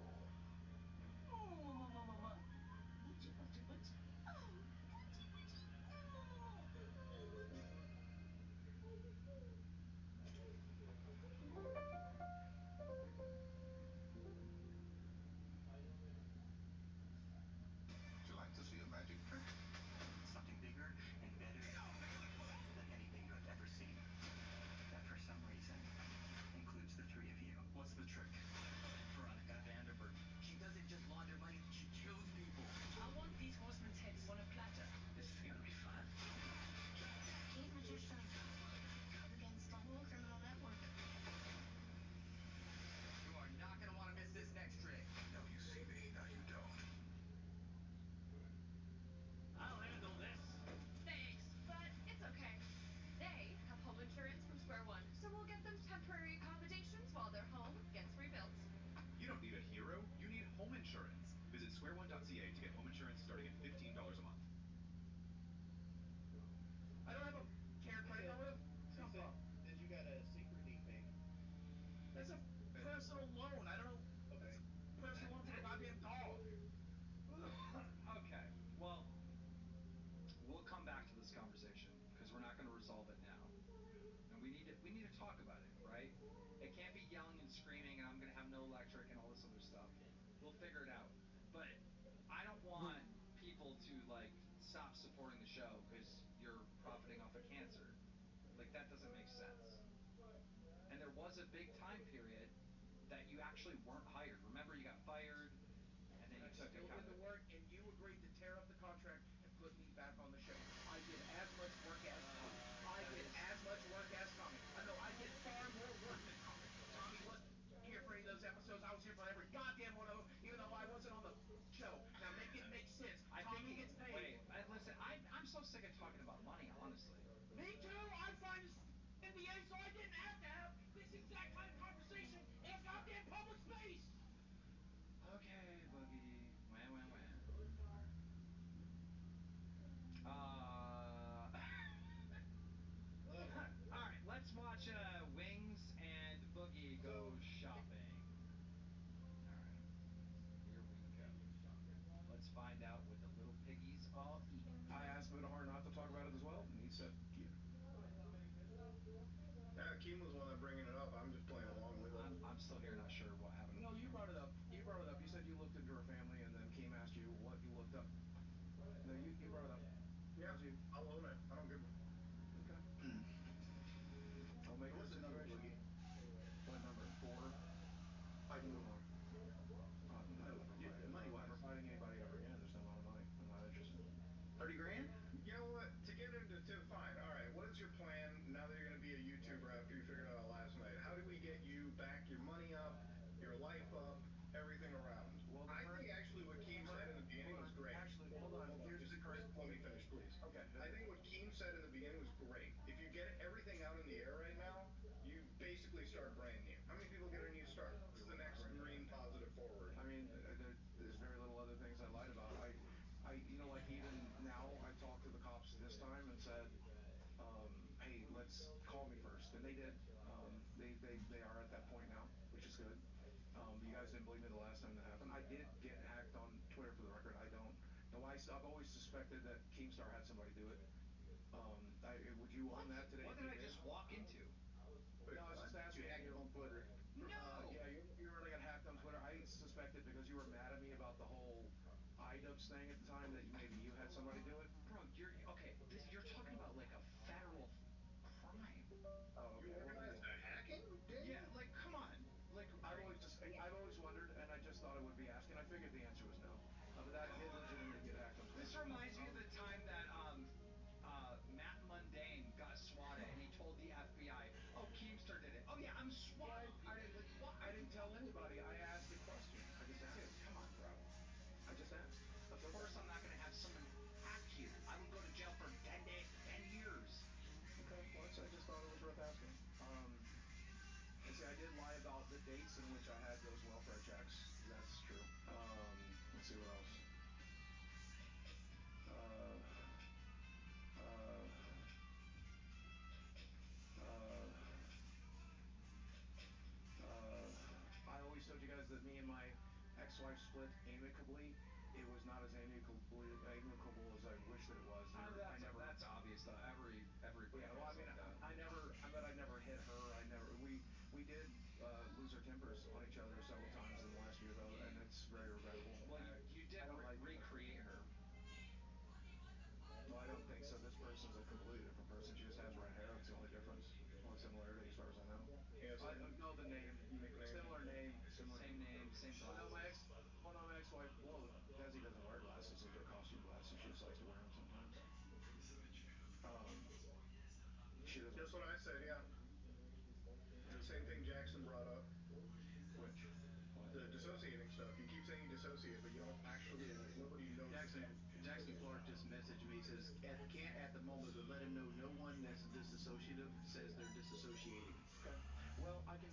Oh, Butchie, butchie, butchie. Oh, butchie, butchie. Would you like to see a magic trick? Something bigger and better than anything you have ever seen. That for some reason includes the three of you. What's the trick? Veronica Vanderburg. She doesn't just launder money, she kills people. I want these horsemen's heads on a platter. This is gonna be fun. Cave magicians against the whole criminal network. You are not gonna want to miss this next trick. Now you see me, now you don't. I'll handle this. Thanks, but it's okay. They have home insurance from Square One, so we'll get them temporary accommodations while their home gets rebuilt. You don't need a hero, you need home insurance. Visit squareone.ca to get home insurance starting at $15 a month. I don't have a Care credit card. Where the come from? That you got a synchrony thing. That's a personal loan. I don't know. Okay. That's a personal loan for the goddamn dog. Okay. Well, we'll come back to this conversation because we're not going to resolve it now, and we need to talk about it, right? It can't be yelling and screaming, and I'm going to have no electric and all this other stuff. We'll figure it out. But I don't want people to like stop supporting the show because you're profiting off of cancer. Like that doesn't make sense. And there was a big time period that you actually weren't hired. Remember, you got fired, and then you took still account. did the work, and you agreed to tear up the contract and put me back on the show. I did as much work as Tommy. I did as much work as Tommy. I know I did far more work than Tommy. Tommy wasn't here for any of those episodes. I was here for every goddamn one of them, even though I wasn't on the show. Now make it make sense. Tommy gets paid. Wait, listen, I'm so sick of talking about money, honestly. Me too. I signed this NDA, so I didn't have to have this exact kind of conversation in a goddamn public space. Okay, Boogie. Wah. All right, let's watch Wings and Boogie go shopping. All right, here we go. Let's find out what the little piggies all eating. I asked Mudahar not to talk about it as well, and he said, yeah. Yeah, Keem was the one that bringing it up. I'm just playing along with it. I'm still here, not sure what happened. No, you brought it up. You brought it up. You said you looked into her family, and then Keem asked you what you looked up. No, you brought it up. Yeah, I'll own it. I don't give a... Okay. I'll make What's a the number, situation. Boogie? What number? 4. 5-4. Money wise. Never fighting anybody ever again. There's no amount of money. I'm not interested. 30 grand? You know what? To get into fine. All right. What is your plan now that you're going to be a YouTuber after you figured it out last night? How do we get you back your money up, your life up, everything around? Well, I think actually what Keem said in the beginning was basically start brand new. How many people get a new start? What's You the will not next bring brand green new. positive forward? I mean, there's very little other things I lied about. Like even now, I talked to the cops this time and said, hey, let's call me first, and they did. They are at that point now, which is good. But you guys didn't believe me the last time that happened. I did get hacked on Twitter, for the record. I don't know why. I've always suspected that Keemstar had somebody do it. Would you own that today What if did you I did? just walk into? Wait, No, I was what? just You asking hacked you. on Twitter? No. Yeah, you remember I got hacked on Twitter. I suspected because you were mad at me about the whole iDubbbz thing at the time that maybe you had somebody do it. Bro, you're okay. You're talking about like a federal crime. Oh, You okay. Well, organized a hacking Yeah, ding? like come on. Like I've always wondered, and I just thought I would be asking. I figured the answer was no, but I did legitimately get hacked on Twitter. this reminds me of the time that Matt Mundane got swatted and he told the FBI, "Oh, Keemstar did it." Oh yeah, I'm Yeah, swatting people. Like what are I you didn't tell talking about? anybody. I asked a question. I just Dude, asked. come on, bro. I just asked. That's Of okay. course I'm not gonna have someone hack you. I would go to jail for 10 years. Okay. Well, I just thought it was worth asking. And see, I did lie about the dates in which I had those welfare checks. That's true. Let's see what else. Uh, uh, uh, uh, I always told you guys that me and my ex-wife split amicably. It was not as amicable as I wish that it was. I never. That's obvious though. Everybody Yeah, well, I has mean, like that. I never hit her. We did lose our tempers on each other several times in the last year, though, and it's very regrettable. Well, you I did don't like. recreate her. No, I don't think so. This person's a completely different person. She just has red hair. That's the only difference. Only similarity, as far as I know. Yeah, same No, the name, nickname. similar name, similar. Same name, same Well, no, glasses. my ex-wife. Well, Desi doesn't wear glasses. Those are costume glasses. She just likes to wear them sometimes. Um, she doesn't wear Just what I said, yeah. The same thing Jackson brought up. which. What? The dissociating stuff. You keep saying you dissociate, but you don't actually, like, nobody knows the Jackson difference. Jackson Clark just messaged me. He says can't at the moment, but let him know no one that's disassociative says they're disassociating. Okay. Well, I can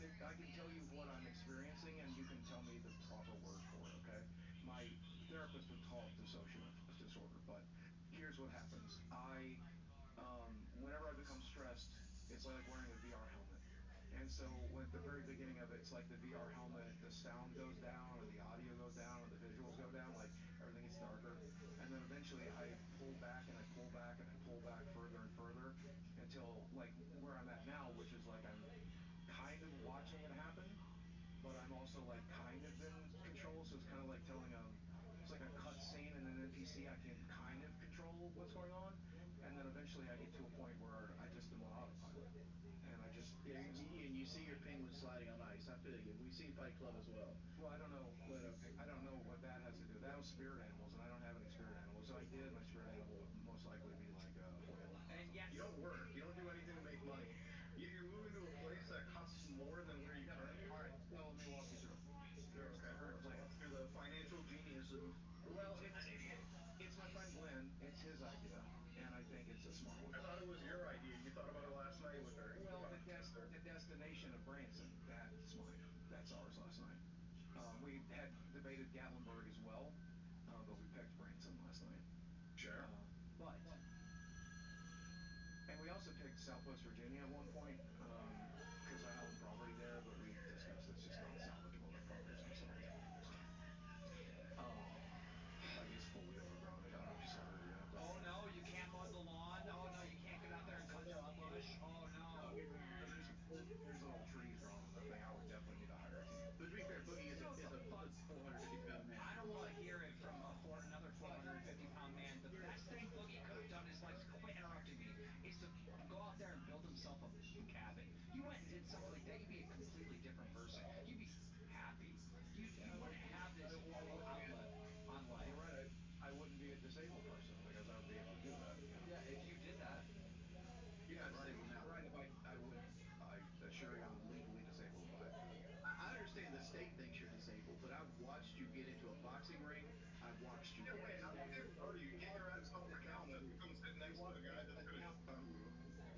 tell you what I'm experiencing, and you can tell me the proper word for it. Okay. My therapist would call it dissociative disorder, but here's what happens. Whenever I become stressed, it's like wearing a VR helmet. And so at the very beginning of it, it's like the VR helmet, the sound goes down and the audio goes down and the visuals go down, like everything gets darker. And then eventually I pull back and I pull back and I pull back further and further until like where I'm at now, which is like I'm kind of watching it happen, but I'm also like kind of in control. So it's kind of like it's like a cut scene in an NPC. I can kind of control what's going on, and then eventually I get to a point where I just am on autopilot, and Yeah, it's just. and you see your penguin sliding on ice. I feel you. We've seen Fight Club as well. Well, I don't know. But I don't know what that has to do. That was spirit animals, and I don't have any spirit animals. So I did. My spirit animal would most likely be like a whale. And yet, You don't work. You don't do anything to make money. Yet you're moving to a place that costs more than where you Yeah. currently All live? right. So let me walk you through it. Here's the Okay, current let's plan. walk through the financial genius of Well, insanity. it's my friend Glenn. It's his idea, and I think it's a smart one. I thought it was your idea. You thought about it last night with her. You Well, talked with her. the destination of Branson, that's mine. That's ours last night. We had debated Gatlinburg as well, but we picked Branson last night. Sure. But and we also picked Southwest Virginia at one point because I own property there, but we discussed it's just not salvageable. That property's not salvageable. So, like it's fully overgrown. I don't know if you saw it yet, but oh no, you can't mow the lawn. Oh no, you can't get out there and cut down the bush. Oh no. there's little trees growing on that thing. I would definitely need to hire a team. to be fair, Boogie is a What is the a fuck? 450-pound man. I don't want to hear it from another 450-pound man. The best thing Boogie could have done is like quit interrupting me. Is to go out there and build himself a cabin. You went and did something like that, you'd be a completely different person. You'd be happy. You wouldn't have this full outlet on life. You're right. I wouldn't be a disabled person because I would be able to do that. Yeah. Yeah, if you did that. You're Yeah, not right. disabled now. Right. If I would, I assure you, I'm legally disabled if I had to do it. I understand the state thinks you're disabled, but I've watched you get into a boxing ring. I've watched you Yeah, get wait, how in. disabled are you? Get your ass off Sit the couch down. and come sit You next to watch the me guy that's sit gonna down. shit on you.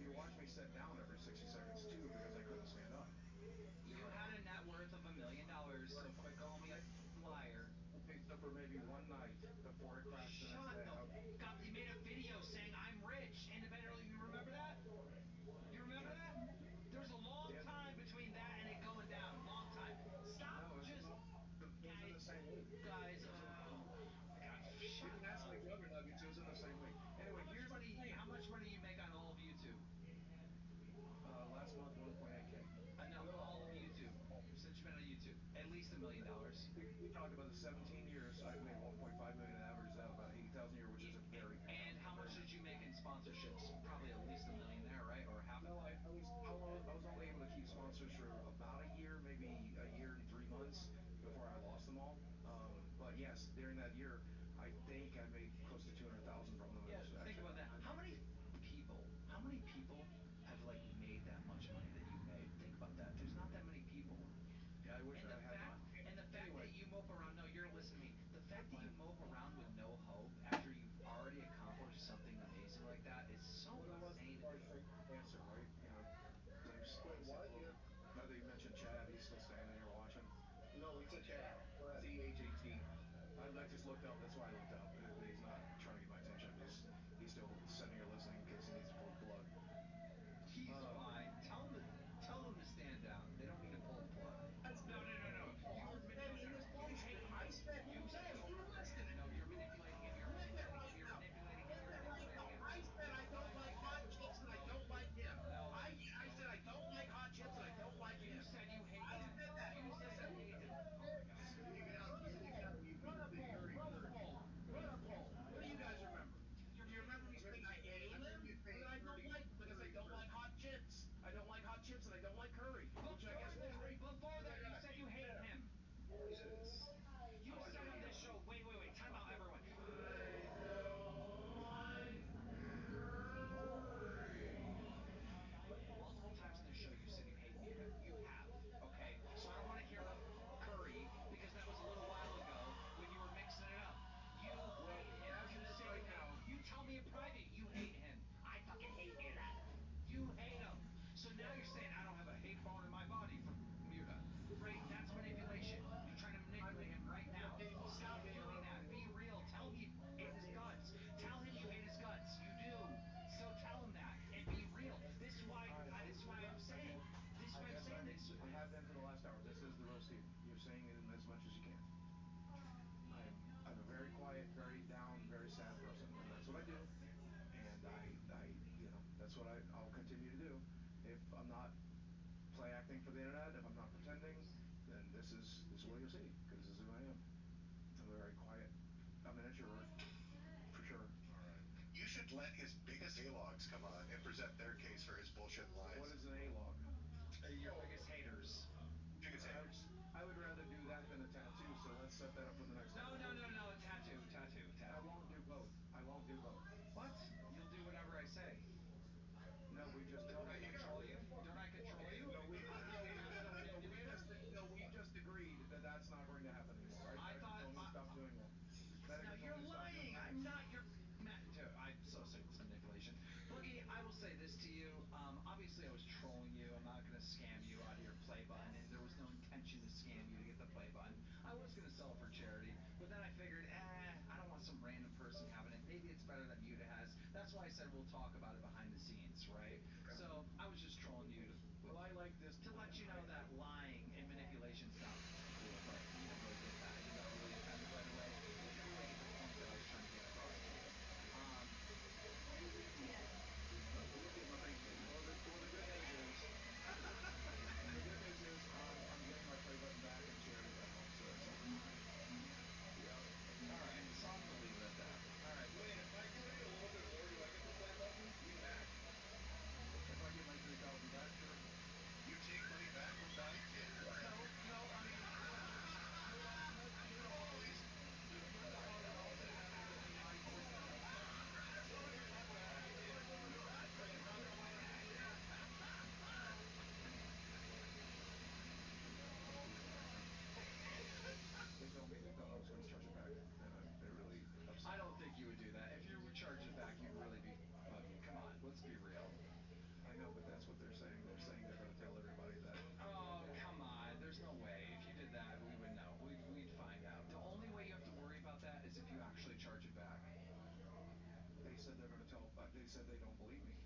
You watch me sit down every 60 seconds too because I couldn't stand up. talked about the 17 years, I've made 1.5 million and averages out about 80,000 a year, which is a very, And how much very did you make in sponsorships? Probably at least a million there, right? Or half a no, million? I was only able to keep sponsors for about a year, maybe a year and 3 months before I lost them all. But yes, during that year, I think I made close to 200,000 from them. It Yeah, was think actually about that. How many people have like made that much money that you made? Think about that. There's not that many people. yeah. I wish And the I had fact mine. and the fact Anyway, that you mope around, no, you're listening to me. The good fact that you plan. mope around with no hope after you've already accomplished something amazing like that is so Well, there was insane to before I me. faked cancer, right? You know, James. Wait, what? Well, You now that you mentioned Chad, he's still standing here watching. no, we said Chad. Go ahead. CHAT. I just looked up. That's why I looked up. He's not trying to get my attention. He's still sitting here listening in case he needs to pull the plug. He's fine. Tell them to stand down. They don't need to pull the plug. I said, No. no, I said in his You voice, hate I him. said, You no, said you listening. no. You're manipulating him. You're Flip it manipulating him. right You're now. manipulating him. Flip You're it right now. manipulating him. I said I don't like hot chicks and I don't like him. No. I said I don't like hot chips and I don't like You him. said you hate I him. said that. You Yes, said I you did. hate him. Oh my god. You're Run leaving a out. You're leaving out. You run a that poll. you're Run a encouraging. poll. Run a poll. What do you guys remember? Do you remember me saying I hate I remember him you or saying that I don't like him because I Curry don't like first. hot chips? I don't like hot chips and I don't like curry, which I guess makes me. Before Because I that, you gotta said you hate hated them. him. Jesus. You Oh, I set really up hate this you. show. Wait. Time out, everyone. Multiple times in this show, you said you hate me. You have. Okay. So I don't want to hear the curry because that was a little while ago when you were mixing it up. You Well, hate him. as You it is say right you hate. now, You tell me in private you hate him. I fucking hate Muta. You hate him. So now you're saying I don't have a hate bone in my body for Muta. Right? That's manipulation. You're trying to manipulate him right now. I Stop mean to doing interrupt that. you. Be real. Tell him you hate his guts. Tell him you hate his guts. You do. So tell him that and be real. This is why. All right. This is why I'm saying. This is I why I'm guess saying this. I have been for the last hour. This is the real Steven. You're saying it in as much as you can. I'm a very quiet, very down, very sad person, and that's what I do. And that's what I'll continue to do. If I'm not play acting for the internet, if I'm not pretending, then this is what you'll see because this is who I am. I'm a very quiet. I'm an introvert for sure. All right. You should let his biggest A-logs come on and present their case for his bullshit What lies. is an A log? Your biggest haters. Biggest haters. I would rather do that than a tattoo. So let's set that up for the next time. No. Tattoo. I won't do both. I won't do both. What? You'll do whatever I say. No, we've just Don't I agreed. control you? Don't I control you? No, we Aren't no you we not the no no we manipulator? just no we just agreed that that's not going to happen anymore, right? I Medicare thought. told me to stop doing that. No, Medicare told you're me to stop doing lying. that. I'm not your. I'm so sick of this manipulation. Boogie, I will say this to you. Obviously, I was trolling you. I'm not going to scam you out of your play button, and there was no intention to scam you to get the play button. I was going to sell it for charity, but then I figured, I don't want some random person having it. Maybe it's better that Muta has. That's why I said we'll talk about it behind the scenes, right? Okay. So I was just trolling you Well, I like this to let plan. you know that lying and manipulation's not cool, but you didn't really get that. You got really offended right away. You didn't really get the point that I was trying to get across to you. Appreciate it. Well, the good news is I'm getting my play button back and charity that helps. So that's always good. Yep. All right, so I'm gonna leave it at that. All right. Wait, if I donate a little bit more, do I get the play button? Back. If I get my 3,000 back, sure. You take money back from dying kids? No. I mean, Muda always, Muda also never gives me my 3,000. Sorry about that. I didn't want to bring it up. They told me that I was going to charge it back, and it really upset I me. don't think you would do that. If you would charge it back, you'd really be bugging. Come on, let's be real. I know, but that's what they're saying. They're saying they're going to tell everybody that. Oh, come on. There's no way. If you did that, we would know. We'd find out. The only way you have to worry about that is if you actually charge it back. They said they're going to tell. They said they don't believe me.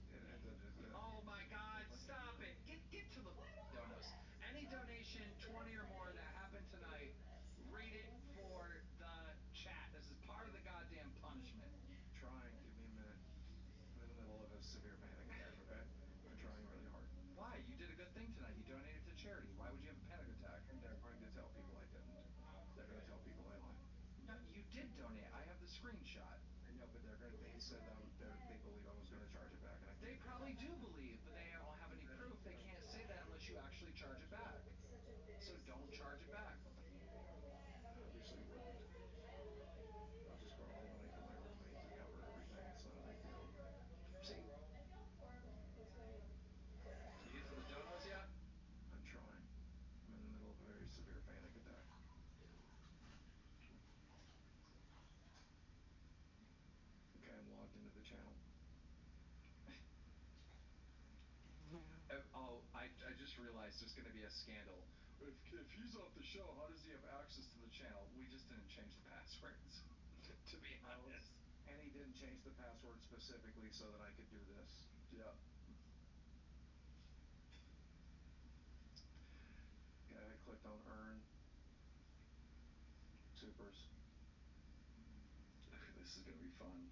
Oh my God! Stop it! Get to the donos. Any donation, 20 or more, that happened tonight, read it for the chat. This is part of the goddamn punishment. Trying. Give me a minute. I'm in the middle of a severe panic attack. Okay. I'm trying really hard. Why? You did a good thing tonight. You donated to charity. Why would you have a panic attack? And they're going to tell people I didn't. They're going to tell people screenshot. I know, but they said they believe I was going to charge it back, and I They can't do probably that. do believe, but they don't have any proof. They can't say that unless you actually charge it back. So don't charge it back. I obviously wouldn't. I'll just borrow the money from my roommate to cover everything. It's not a big deal. See? You get to the donuts yet? I'm trying. I'm in the middle of a very severe panic attack. Okay, I'm logged into the channel. I just realized there's going to be a scandal. If he's off the show, how does he have access to the channel? We just didn't change the passwords, to be honest. And he didn't change the password specifically so that I could do this. Yep. Okay, I clicked on earn. Supers. This is going to be fun.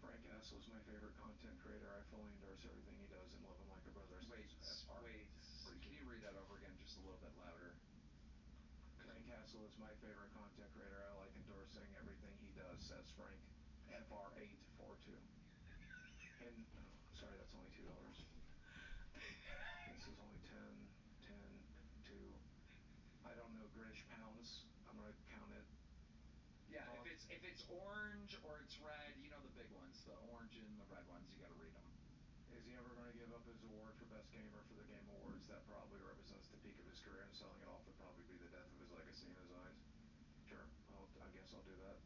Frank Castle is my favorite content creator. I fully endorse everything he does and love him like a brother. Can you read that over again just a little bit louder? Frank Castle is my favorite content creator. I like endorsing everything he does, says Frank. FR842. And, sorry, that's only $2. This is only 10, 10, 2. I don't know British pounds. I'm going to count it. Yeah, if it's orange or it's red, you know the big ones, the orange and the red ones, you got to read them. Is he ever going to give up his award for best gamer for the Game Awards? That probably represents the peak of his career, and selling it off would probably be the death of his legacy in his eyes. Sure, I guess I'll do that.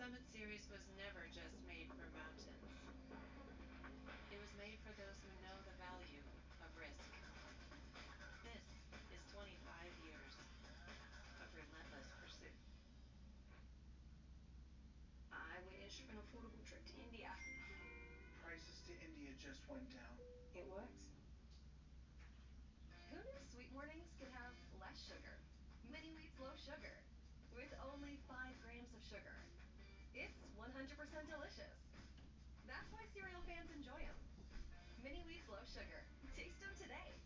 Summit Series was never just made for mountains. It was made for those who know the value of risk. This is 25 years of relentless pursuit. I wish for an affordable trip to India. Prices to India just went down. It works. Who knew sweet mornings could have less sugar? Mini Wheats Low Sugar, with only 5 grams of sugar. It's 100% delicious. That's why cereal fans enjoy them. Mini Wheats Low Sugar. Taste them today.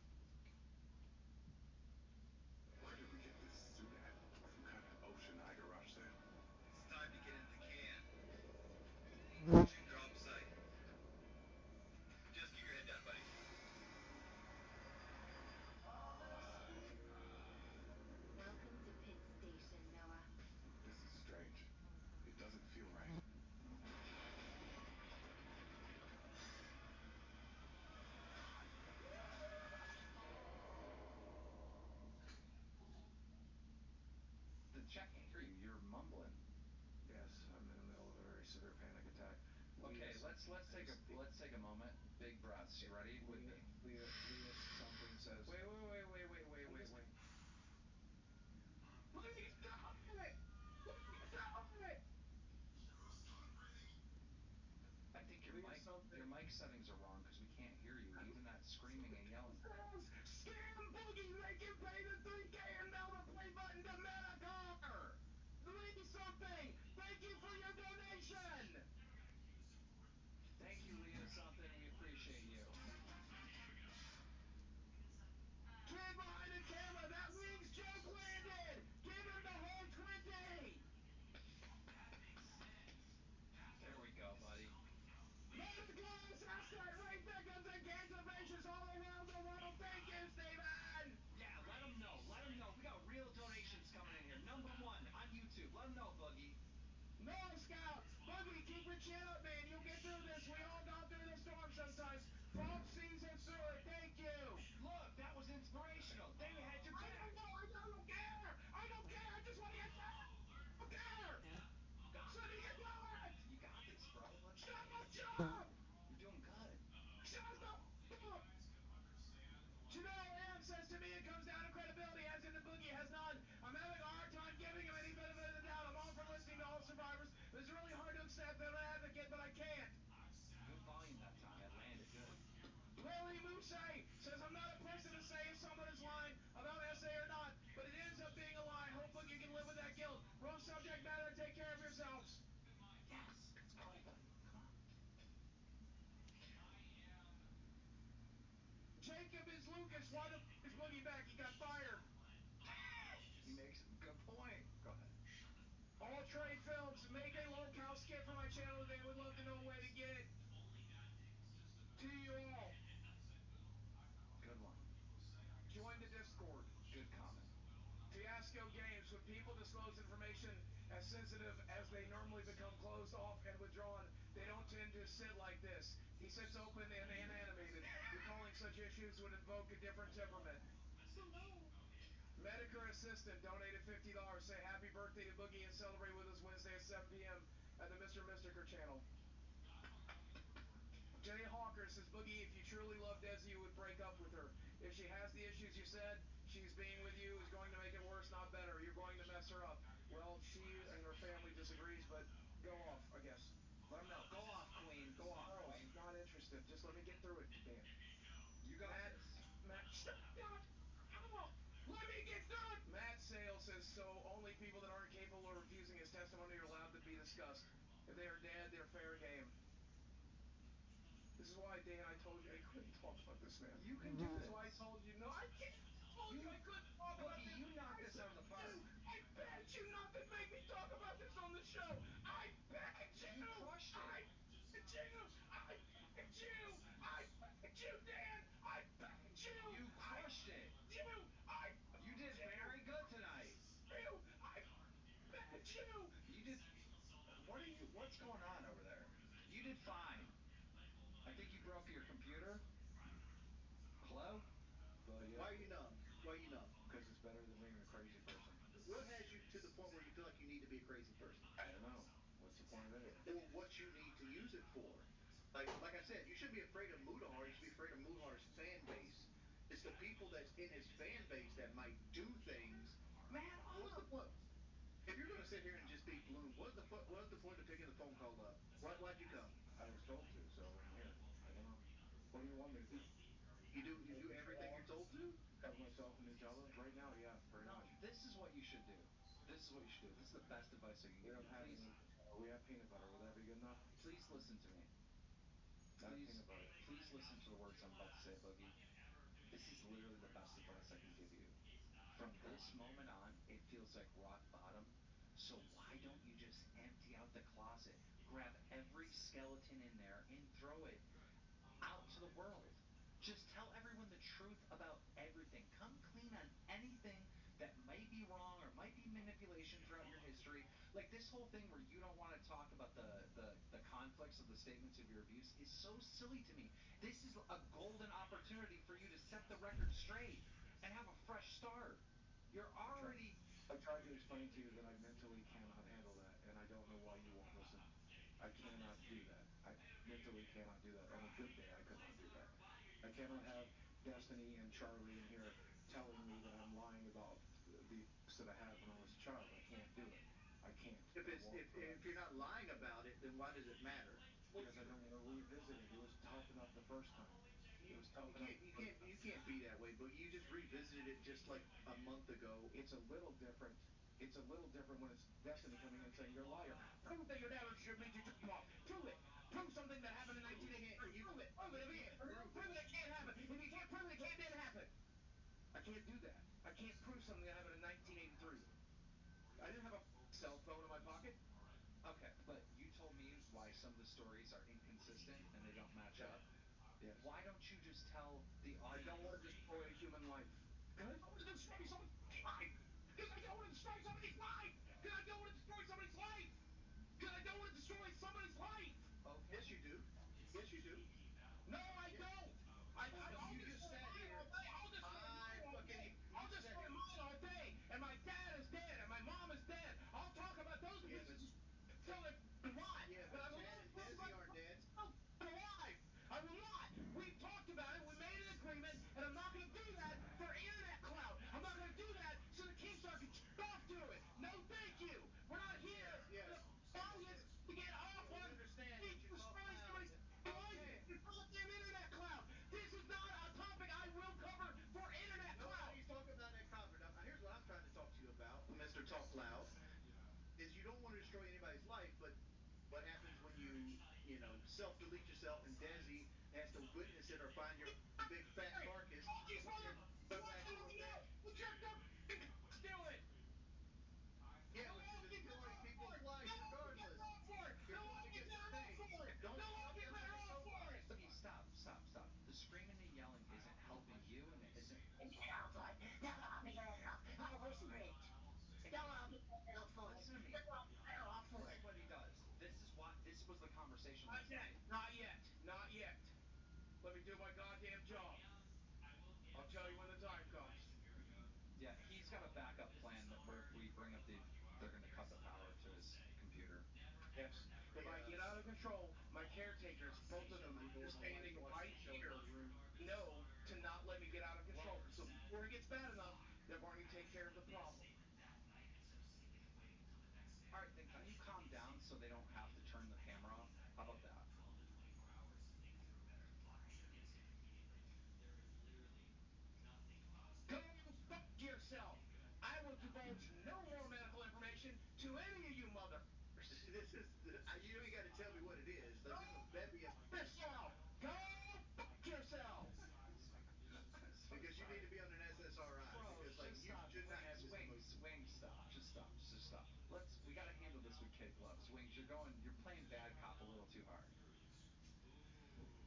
Where did we get this suit at? Some kind of oceanider rush sale? It's time to get into the can. Mission drop site. Just keep your head down, buddy. Welcome to Pit Station, Noah. This is strange. It doesn't feel right. The chat can't hear you. You're mumbling. Yes, I'm in the middle of a very severe panic attack. Okay, let's take a moment. Big breaths. You ready? Leah something says. Wait. Please stop it! Please stop it! I think your mic settings are wrong because we can't hear you. Even that screaming and yelling. Scam Boogie, make him pay the $3K and mail the play button to Medicar! Leave something! Thank you for your donation! Thank you, Leah something. We appreciate you. Kid behind the camera, that wings joke landed! Give him the whole 20! There we go, buddy. Medical assassinate rape victims and cancer patients all around the world. Thank you, Steven! Yeah, let them know. Let them know. We got real donations coming in here. #1 on YouTube. Let them know, Boogie. No, Scout! Boogie, keep your chin up, man. You'll get through this. We all go through the storm sometimes. Folks sees us through it. Thank you! Look, that was inspirational. They had your back. I don't know. I don't care! I don't care! I just want to get through! I don't care! You got So do you do it! You got this, bro. Shut up! You're doing good. Shut up! Janelle M says to me it comes down to credibility, as in the Boogie has none. I'm having a hard time giving him any benefit of the doubt. I'm all for listening to all survivors, but it's really hard to accept that I'm an advocate, but I can't. Good volume that time. That landed good. Lily Mousse says I'm not a person to say if someone is lying. subject matter and take care of yourselves. Yes, let's go, buddy. Come on. Jacob is Lucas. Why the is Boogie back? He got fired. He makes a good point. Go ahead. All Trade Films, make a low cal skit for my channel today. I would love to know a way to get it to you all. Good one. Join the Discord. Good comment. Fiasco Games. When people disclose information as sensitive as they normally become closed off and withdrawn, they don't tend to sit like this. He sits open and animated. Recalling such issues would invoke a different temperament. Hello. Medicare Assistant donated $50. Say happy birthday to Boogie and celebrate with us Wednesday at 7 p.m. at the Mr. Mystiker channel. Jay Hawker says, Boogie, if you truly loved Desi, you would break up with her. If she has the issues you said, she's being with you is going to make it worse, not better. You're going to mess her up. Well, she and her family disagrees, but go off, I guess. Let him know. Go off, Queen. Go off, No, Queen. I'm not interested. Just let me get through it, Dan. You got Matt, this. shut up! Let me get through it! Matt Sales says, so only people that aren't capable of refusing his testimony are allowed to be discussed. If they are dead, they're fair game. This is why, Dan, I told you I couldn't talk about this, man. You can do This is this. why I told you, no, I can't. I told you I couldn't talk about Boogie, this. you knocked I this out of the begged you. park. I begged you not to make me talk about this on the show. I begged You you. crushed it. I begged you. I begged you. I begged you, Dan. I begged you. You I crushed it. begged you. I You begged did you. very good tonight. I begged you. You did. What are you? What's going on over there? You did fine. I think you broke your computer. Hello? Why are you numb? Why are you numb? Because it's better than being a crazy person. What has you to the point where you feel like you need to be a crazy person? I don't know. What's the point of video? Or what you need to use it for? Like I said, you shouldn't be afraid of Mudahar. You should be afraid of Mudahar's fan base. It's the people that's in his fan base that might do things. Man What's the up. point? If you're going to sit here and just be gloom, what's the point of picking the phone call up? Why'd you come? I was told to, so I'm here. I don't know. What do you want me to do? You do everything you're told to? Cut myself a new jello? Right now, yeah, pretty No, much. this is what you should do. This is what you should do. This is the best advice I can We give you. don't have Please, any. We have peanut butter. Would that be good enough? please listen to me. Not Please, peanut butter. please listen to the words I'm about to say, Boogie. This is literally the best advice I can give you. From this moment on, it feels like rock bottom. So why don't you just empty out the closet, grab every skeleton in there, and throw it out to the world? Just tell everyone the truth about everything. Come clean on anything that might be wrong or might be manipulation throughout your history. Like this whole thing where you don't want to talk about the conflicts of the statements of your abuse is so silly to me. This is a golden opportunity for you to set the record straight and have a fresh start. You're already I tried to explain to you that I mentally cannot handle that, and I don't know why you won't listen. I cannot do that. I mentally cannot do that. On a good day, I could not do that. I cannot have Destiny and Charlie in here telling me that I'm lying about the abuse that I had when I was a child. I can't do it. I can't. If I it's won't. if you're not lying about it, then why does it matter? Because I don't want to revisit it. It was tough enough the first time. It was tough You enough can't the you first can't time. you can't be that way, but you just revisited it just like a month ago. It's a little different. It's a little different when it's Destiny coming in and saying you're a liar. Prove that your dad should beat your job off. Prove it. Prove something that happened in You can't 1983. you Prove it. Prove it. you If you can't can't prove it. prove it, it can't happen. If you can't prove it, it can't then happen. I can't do that. I can't prove something that happened in 1983. I didn't have a cell phone in my pocket. okay, but you told me why some of the stories are inconsistent and they don't match Yes. up. Yes. Why don't you just tell the I don't audience? want to destroy a human life. Because I don't want to destroy someone's life. Because I don't want to destroy somebody's life. Because I don't want to destroy somebody's life. Because I don't want to destroy somebody's life. Yes, Okay. you do. Yes, you do. No, I Yeah. don't. I'll You just destroy sat mine all here. day. I'll destroy I mine all fucking day. you I'll sat destroy here. mine all day. And my dad is dead. And my mom is dead. I'll talk about those Yeah, but abuses until they're alive. yeah, But but I will Chad not and talk Desi about aren't dead. them alive. I will not. We've talked about it. We made an agreement. And I'm not going to do that for internet clout. I'm not going to do that so the Keemstar can jerk off to it. No, thank you. We're not here Yes, for yes, the audience yes. to get off We on understand me that you talk destroying loud. somebody's life Okay. and goddamn internet clout. This is not a topic I will cover for internet clout. Nobody's talking about that copper. Now, here's what I'm trying to talk to you about, Mr. Talk Loud. Desi has to witness it or find your big fat Hey, carcass all these and motherfuckers put want back to to let a me bed. out. Let your do it. Yeah, They'll but you're all get better destroying off for people's it. life They'll all get better regardless. off for it. You're They'll doing all it get just the better off same. for it. Don't They'll all stop get them from better the off for it. Boogie, stop, stop, stop. The screaming and yelling isn't helping you, and it isn't. Yeah, but they'll all be better off. I whisper it. If They'll you all be better off for it. listen to me, They'll all be better off for this it. is what he does. This is what this was the conversation Not last yet. night. Not yet. Not yet. Let me do my goddamn job. I'll tell you when the time comes. Yeah, he's got a backup plan that where if we bring up the, they're going to cut the power to his computer. Yes. If Hey, I get out of control, my caretakers, both of them shut that my are door. My wife's standing watching right the show in the here, other room. know to not let me get out of Well, control. So before it gets bad enough, they're going to take care of the problem. all right, then can you calm down so they don't have to turn the camera off? How about that? Go fuck yourself. I will divulge no more medical information to any of you mother. This is you ain't got to tell me what it is. Go Like this is a bevy of fuck yourself. Go fuck yourselves. because you need to be on an SSRI Bro, because like just you stop. should not have Wings, this wings, emotion. wings, stop. Just stop. Just stop. We got to handle this with kid gloves. Wings, you're playing bad cop a little too hard.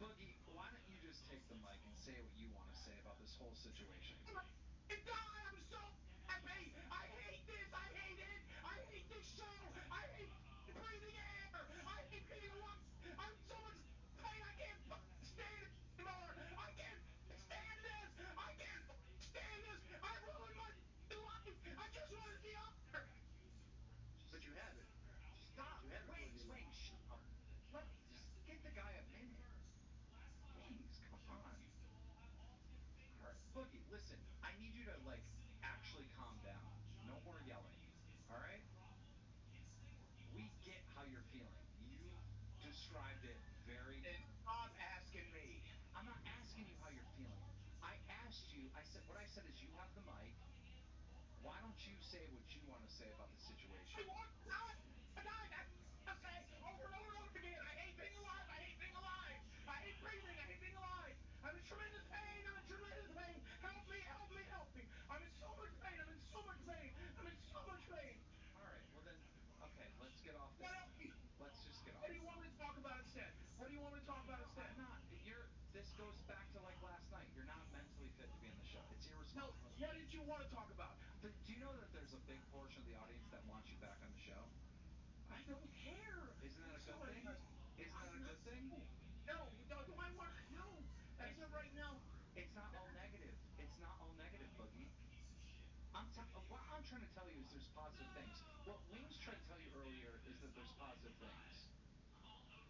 Boogie, why don't you just take the mic and say what you want to say about this whole situation? I'm so happy. I hate this. I hate it. I hate this show. I hate breathing air. I hate being alive. I'm in so much pain. I can't stand it anymore. I can't stand this. I can't stand this. I ruined my life. I just wanted to be on there. But you haven't. Stop. You haven't ruined Wings, your life. wings, shut up. Let me just get the guy a minute. Wings, come on. All right, Boogie, listen. I need you to actually calm down. No more yelling. All right? We get how you're feeling. You've described it very. And stop asking me. I'm not asking you how you're feeling. I asked you. I said what I said is you have the mic. Why don't you say what you want to say about the situation? I want to die. I say over and over and over again. I hate being alive. I hate being alive. I hate breathing. I hate being alive. I'm in tremendous pain. I'm in tremendous pain. Help me, help me, help me. I'm in so much pain. I'm in so much pain. I'm in so much pain. All right. Well then, okay. Let's get off What this. else? Let's just get What off. do you want me to talk about instead? What do you want me to talk about instead? I'm not. You're. This goes back to like last night. You're not mentally fit to be in the show. It's No, irresponsible. what did you want to talk about? Do you know that there's a big portion of the audience that wants you back on the show? I don't care. Isn't that a That's not good what thing? Isn't that a good thing? no, do I want no, that's It's not right now. it's not all negative. It's not all negative, Boogie. What I'm trying to tell you is there's positive things. What Wings tried to tell you earlier is that there's positive things.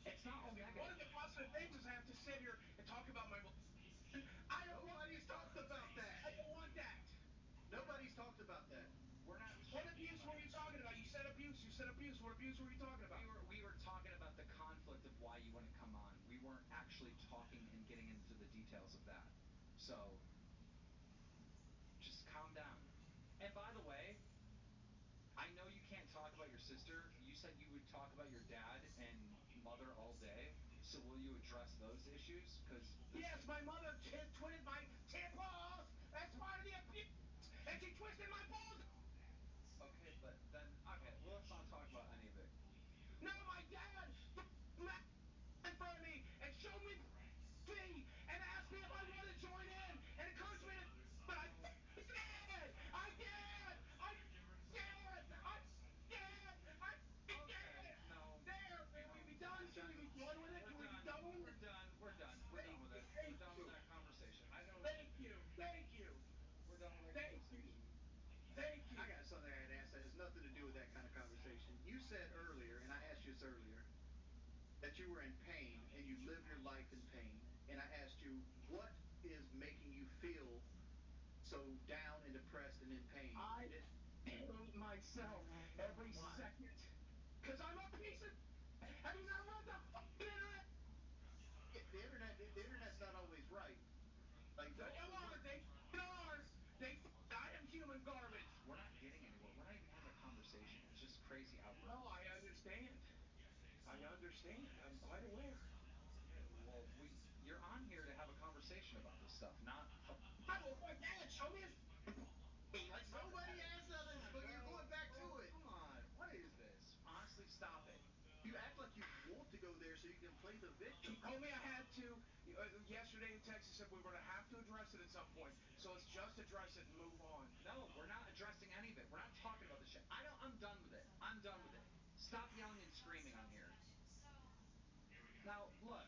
It's not all One negative. of the positive things is I have to sit here and talk about my molestation. I don't want Nobody's talked about that. I don't want that. Nobody's talked about that. We're not What talking abuse about were you talking about? You said abuse. You said abuse. What abuse were you talking about? we were talking about the conflict of why you wouldn't come on. We weren't actually talking and getting into the details of that. So just calm down. And by the way, I know you can't talk about your sister. You said you would talk about your dad and mother all day. So will you address those issues? Because Yes, my mother twisted my balls. That's part of the abuse. And she twisted my balls. okay, but then okay, well let's not talk about any of it. No, my dad in front of me and showed me and asked me if I wanted to join in and encouraged me to. But I did. I did. I did. I did. I Okay, did. no, There. Can no. we be done? Can we be done with it? We're Can we be done. done with We're it? done. We're done. We're done with it. We're Thank done with you. that conversation. I know. Thank you. Thank you. We're done with that Thank you. conversation. Thank I you. got something I had asked that has nothing to do with that kind of conversation. You said earlier, and I asked you this earlier, that you were in pain and you live your life in pain. And I asked you, what is making you feel so down and depressed and in pain? I You didn't. hate myself every Why? second. Because I'm a piece of. Have you not read the fucking internet? Yeah, the internet's not always right. Like They are. They are. I am human garbage. We're not getting anywhere. We're not even having a conversation. It's just crazy No, outbursts. I understand. I understand. I'm quite aware. You're on here to have a conversation about this stuff, not a. I will my dad show me his hey, let's not Nobody asked nothing, on, but you're bro. going back to Bro, it. come on. What is this? Honestly, stop it. You act like you want to go there so you can play the he victim. told me I had to. Yesterday in Texas, he said we were going to have to address it at some point. So let's just address it and move on. No, we're not addressing any of it. We're not talking about this shit. I'm done with it. I'm done with it. Stop yelling and screaming on here. Now, look.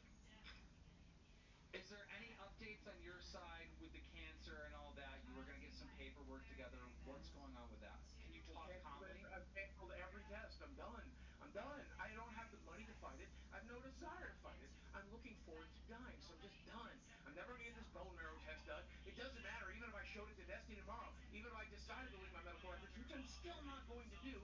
Is there any updates on your side with the cancer and all that? You were going to get some paperwork together. What's going on with that? Can you talk calmly? I've canceled every test. I'm done. I'm done. I don't have the money to fight it. I have no desire to fight it. I'm looking forward to dying, so I'm just done. I'm never going to get this bone marrow test done. It doesn't matter, even if I showed it to Destiny tomorrow, even if I decided to leak my medical records, which I'm still not going to do.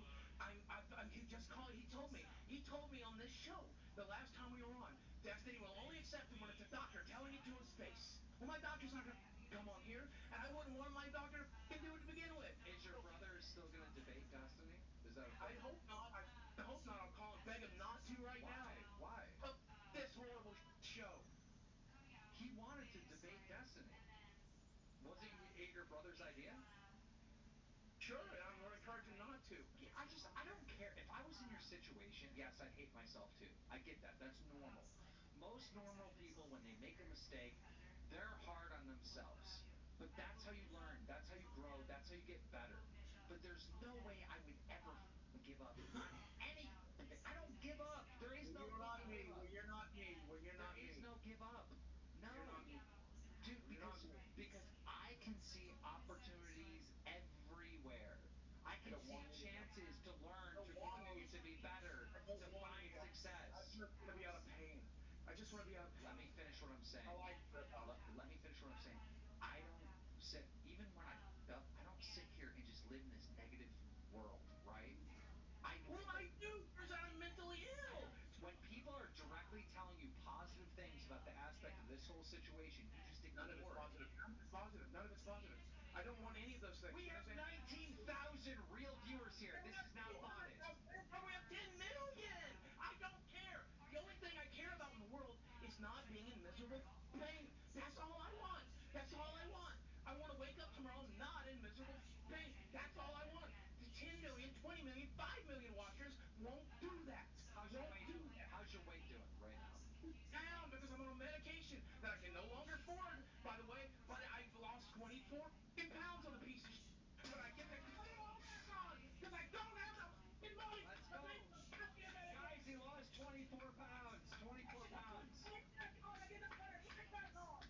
He told me on this show the last time we were on, Destiny will only accept him when it's a doctor telling it to his face. Well, my doctor's not going to come on here, and I wouldn't want my doctor to do it to begin with. Is your brother still going to debate Destiny? Is that a I thing? hope not. I hope not. I'll call and beg him not to right now. Why? Why? This horrible show. He wanted to debate Destiny. Wasn't it your brother's idea? Sure, and I'm going to encourage him not to. Yeah, I don't care. If I was in your situation, yes, I'd hate myself too. I get that. That's normal. Most normal people, when they make a mistake, they're hard on themselves. But that's how you learn. That's how you grow. That's how you get better. But there's no way I would ever give up on anything. I don't give up. There is Well, no you're not fucking give me. up. Well, you're not me. Well, you're There not is me. no give up. You're No. not me. Dude, Well, you're not me. because I can see opportunities everywhere. I I can don't see want any of chances to I learn, don't to want any grow, to be better, I don't to want find any of I success. just want to be out of pain. I just want to be out of Let pain. me finish what I'm That's saying. all I care about. Let me finish what I'm saying. I don't sit, even when I don't sit here and just live in this negative world, right? I Well, I look. do. Turns out I'm mentally ill. When people are directly telling you positive things about the aspect of this whole situation, you just None of it's ignore it. positive. None of it's positive. None of it's positive. I don't want any of those things. We You know have what I'm saying? 19,000 real viewers here. This is not modest. We have 10 million. I don't care. The only thing I care about in the world is not being in miserable pain. That's all I want. That's all I want. I want to wake up tomorrow not in miserable pain. That's all I want. The 10 million, 20 million, 5 million watchers won't do that. How's your Won't weight do doing? that. How's your weight doing right now? Down because I'm on a medication that I can no longer afford, by the way, but I've lost 24 pounds on the piece of shit. But I get to put it all back on because I don't have the fucking money Let's to pay go. for the goddamn Guys, he medication. lost 24 pounds. 24 pounds. Put it back on. I get to put it right back on.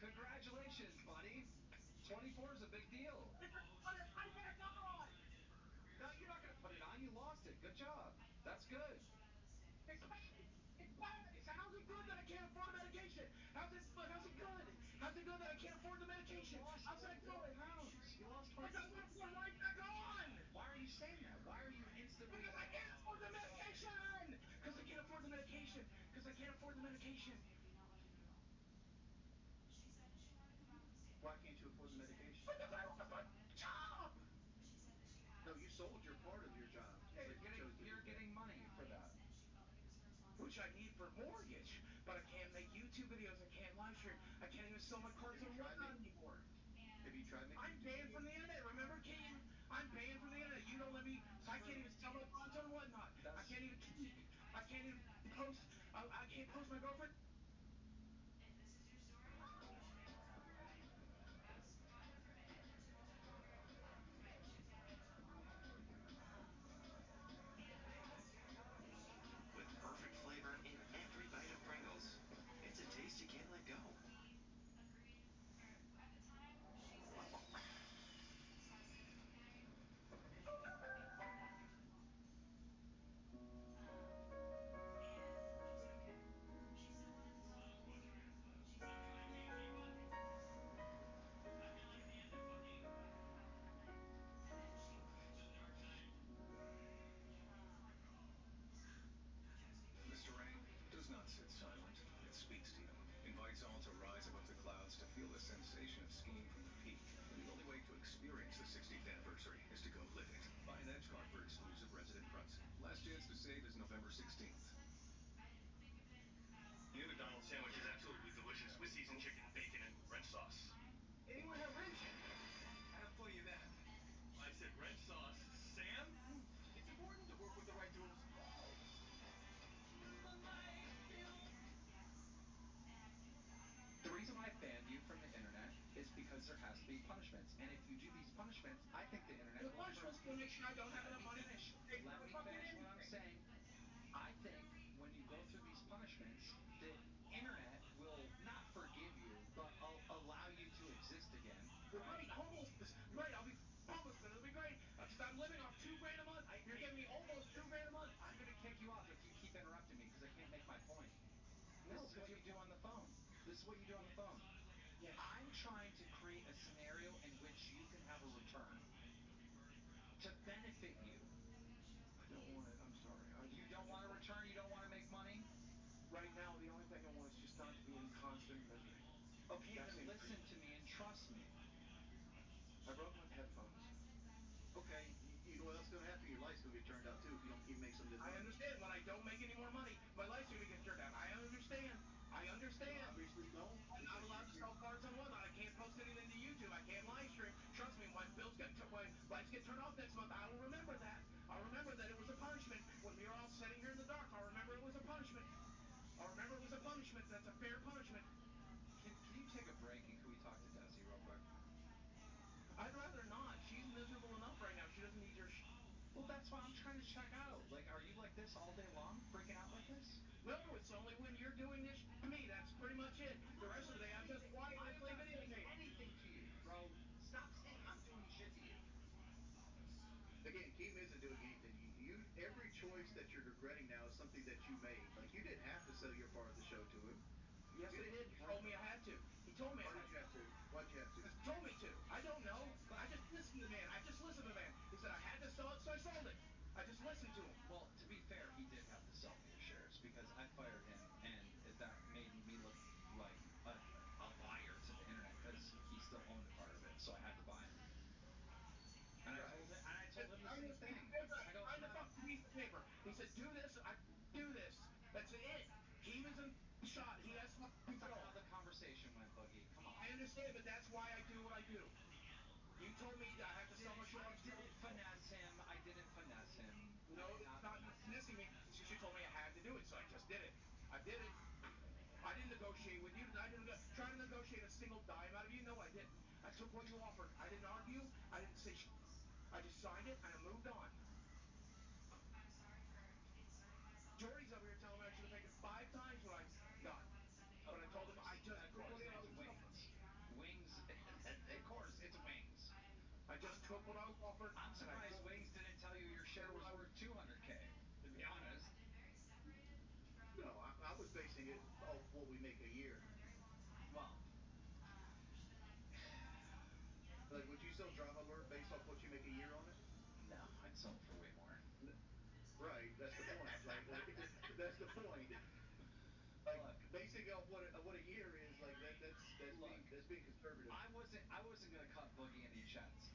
Congratulations, buddy. 24 is a big deal. I just put it right back on. No, you're not going to put it on. You lost it. Good job. That's good. It's bad. It's bad. How's it good that I can't afford the medication? How's it good? How's it good that I can't afford the You medication? lost How's that 24 good? pounds. You lost Because 24. I'm gonna put it right back on. Why are you saying that? Why are you instantly Because I can't afford the medication. Because I can't afford the medication. Because I can't afford the medication. Why can't you afford the medication? Because I lost my job. No, you sold your part of your job, Yeah, but you chose to you're do that. getting money for that. Which I need for mortgage. But I can't make YouTube videos. I can't live stream. I can't even sell my cards Have you on tried whatnot make? anymore. Have you tried making I'm YouTube banned from videos? the internet. Remember, Keaton? I'm banned from the internet. You don't let me. It's I can't true. even sell my cards on whatnot. I That's can't even tweet. I can't even post. I can't post my girlfriend. With perfect flavor in every bite of Pringles, it's a taste you can't let go. Mr. Rain does not sit silent. It speaks to you, invites all to rise above the clouds to feel the sensation of skiing from the peak. And the only way to experience the 60th anniversary is to go live it. Buy an Edge card for exclusive resident pricing. Last chance to save is November 16th. New McDonald's sandwich is absolutely delicious. said red sauce, Sam. It's important to work with the right tools. The reason I banned you from the internet is because there has to be punishments. And if you do these punishments, I think the internet The will punishment's gonna make sure I don't have let enough me money finish. to pay for Let the me fucking finish what I'm anything. saying. I think when you go through these punishments, the internet will not forgive you, but allow you to exist again, Well, right? great. Homelessness. Great. I'll be homeless, but it'll be great because I'm living off 2 grand a month. You're giving me almost 2 grand a month. I'm going to kick you off if you keep interrupting me because I can't make my point. This No, is because what you're you do on the phone. This is what you do on the phone. yes. I'm trying to create a scenario in which you can have a return to benefit you. I don't want it. I'm sorry. You don't want to return? You don't want to make money? Right now, the only thing I want is just not to be in constant misery. Okay, That then seems listen reasonable. to me and trust me. I broke my headphones. Okay, you know what's going to happen? Your light's going to get turned out too if you don't keep making some of this I money. understand. When I don't make any more money, my lights are gonna get turned out. I understand. I You understand. obviously don't I'm because allowed to you're sell cards on whatnot. I can't post anything to YouTube. I can't live stream. Trust me, when when lights get turned off next month, I will remember that. I'll remember that it was a punishment. When we are all sitting here in the dark, I'll remember it was a punishment. I'll remember it was a punishment. That's a fair punishment. Can you take a break and can we talk to Desi real quick? I'd rather not. She's miserable enough right now. She doesn't need your Well, that's why I'm trying to check out. Like, are you like this all day long, freaking out like this? No, it's only when you're doing this to me. That's pretty much it. The rest of the day, I'm just quiet I and am play not video saying games. anything to you, bro. Stop saying I'm doing shit to you. again, Keem isn't doing anything. Every choice that you're regretting now is something that you made. Like you didn't have to sell your part of the show to him. Yes, You I didn't did. He have told to. me I had to. He told me I Why had did you have to? Why'd you have to? to. He told me to. I don't know. But I just listened to the man. I just listened to the man. He said I had to sell it, so I sold it. I just listened to him. well, to be fair, he did have to sell me his shares because I fired him, and that made me look like a liar to the internet because he still owned a part of it, so I had to buy him. And Right. I told him the Sign same this piece of thing. paper. I go, Sign the not. fucking piece of paper. He said, do this. I do this. That's it. Keem is in shot. He has fucking That's not control. how the conversation went, Boogie. Come on. I understand, but that's why I do what I do. You told me I have to sell my share. I didn't finesse him. I didn't finesse him. I No, did it's not not finesse him. missing me. It's just you told me I had to do it, so I just did it. I did it. I didn't negotiate with you. I didn't try to negotiate a single dime out of you. No, I didn't. I took what you offered. I didn't argue. I didn't say I just signed it and I moved on. Jordy's over here telling me I should have taken 5 times what I got. Of But I told him course. I just Of took course. what I It's was offered. wings. Wings. Of course, it's wings. I just took what I was offered I'm and I surprised told him Wings didn't tell you your share what was I was. worth 200K, to be honest. No, I was basing it off what we make a year. Well, Like, would you sell Drama Alert based off what you make a year on it? no, I'd sell it for way more. Right. That's the point. That's the point. Like Look, basing it off what a year is like that's look. being conservative. I wasn't gonna cut Boogie any checks.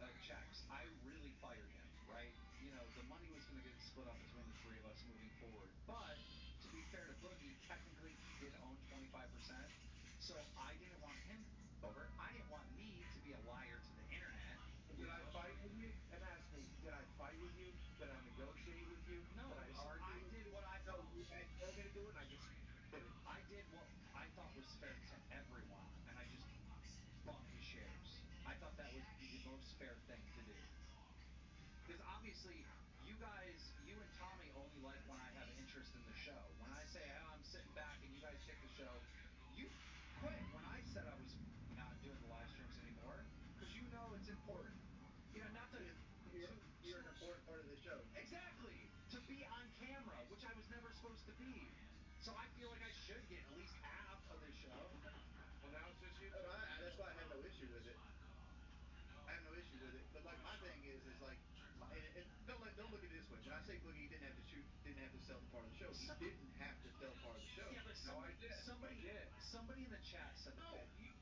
I really fired him, right? You know, the money was gonna get split up between the three of us moving forward. But to be fair to Boogie, technically he did own 25%. So I didn't want him over. I didn't want me to be a liar to the internet, And you did I know. fight with you? And ask me, did I fight with you? Did I negotiate with you? Did No, I listen, argue I with did you? what I No, thought you had told me to do it and I just did it. I did what I thought was fair to everyone, and I just bought his shares. I thought that would be the most fair thing to do. Because obviously, you guys, you and Tommy only like when I have interest in the show. When I say, oh, I'm sitting back and you guys take the show, you quit when I said I was not doing the live streams anymore. Because you know it's important. You know, not to, Because you're an important part of the show. exactly, to be on camera, which I was never supposed to be. So I feel like I should get at least half of the show. Well, now it's just you Oh, two. that's why I have no issue with it. I have no issue with it. But like my thing is like, and don't look at it this way. When I say Boogie didn't have to didn't have to sell the part of the show, he So, didn't have to sell part of the show. yeah, but No, I somebody, did. I somebody, did. somebody in the chat said that No,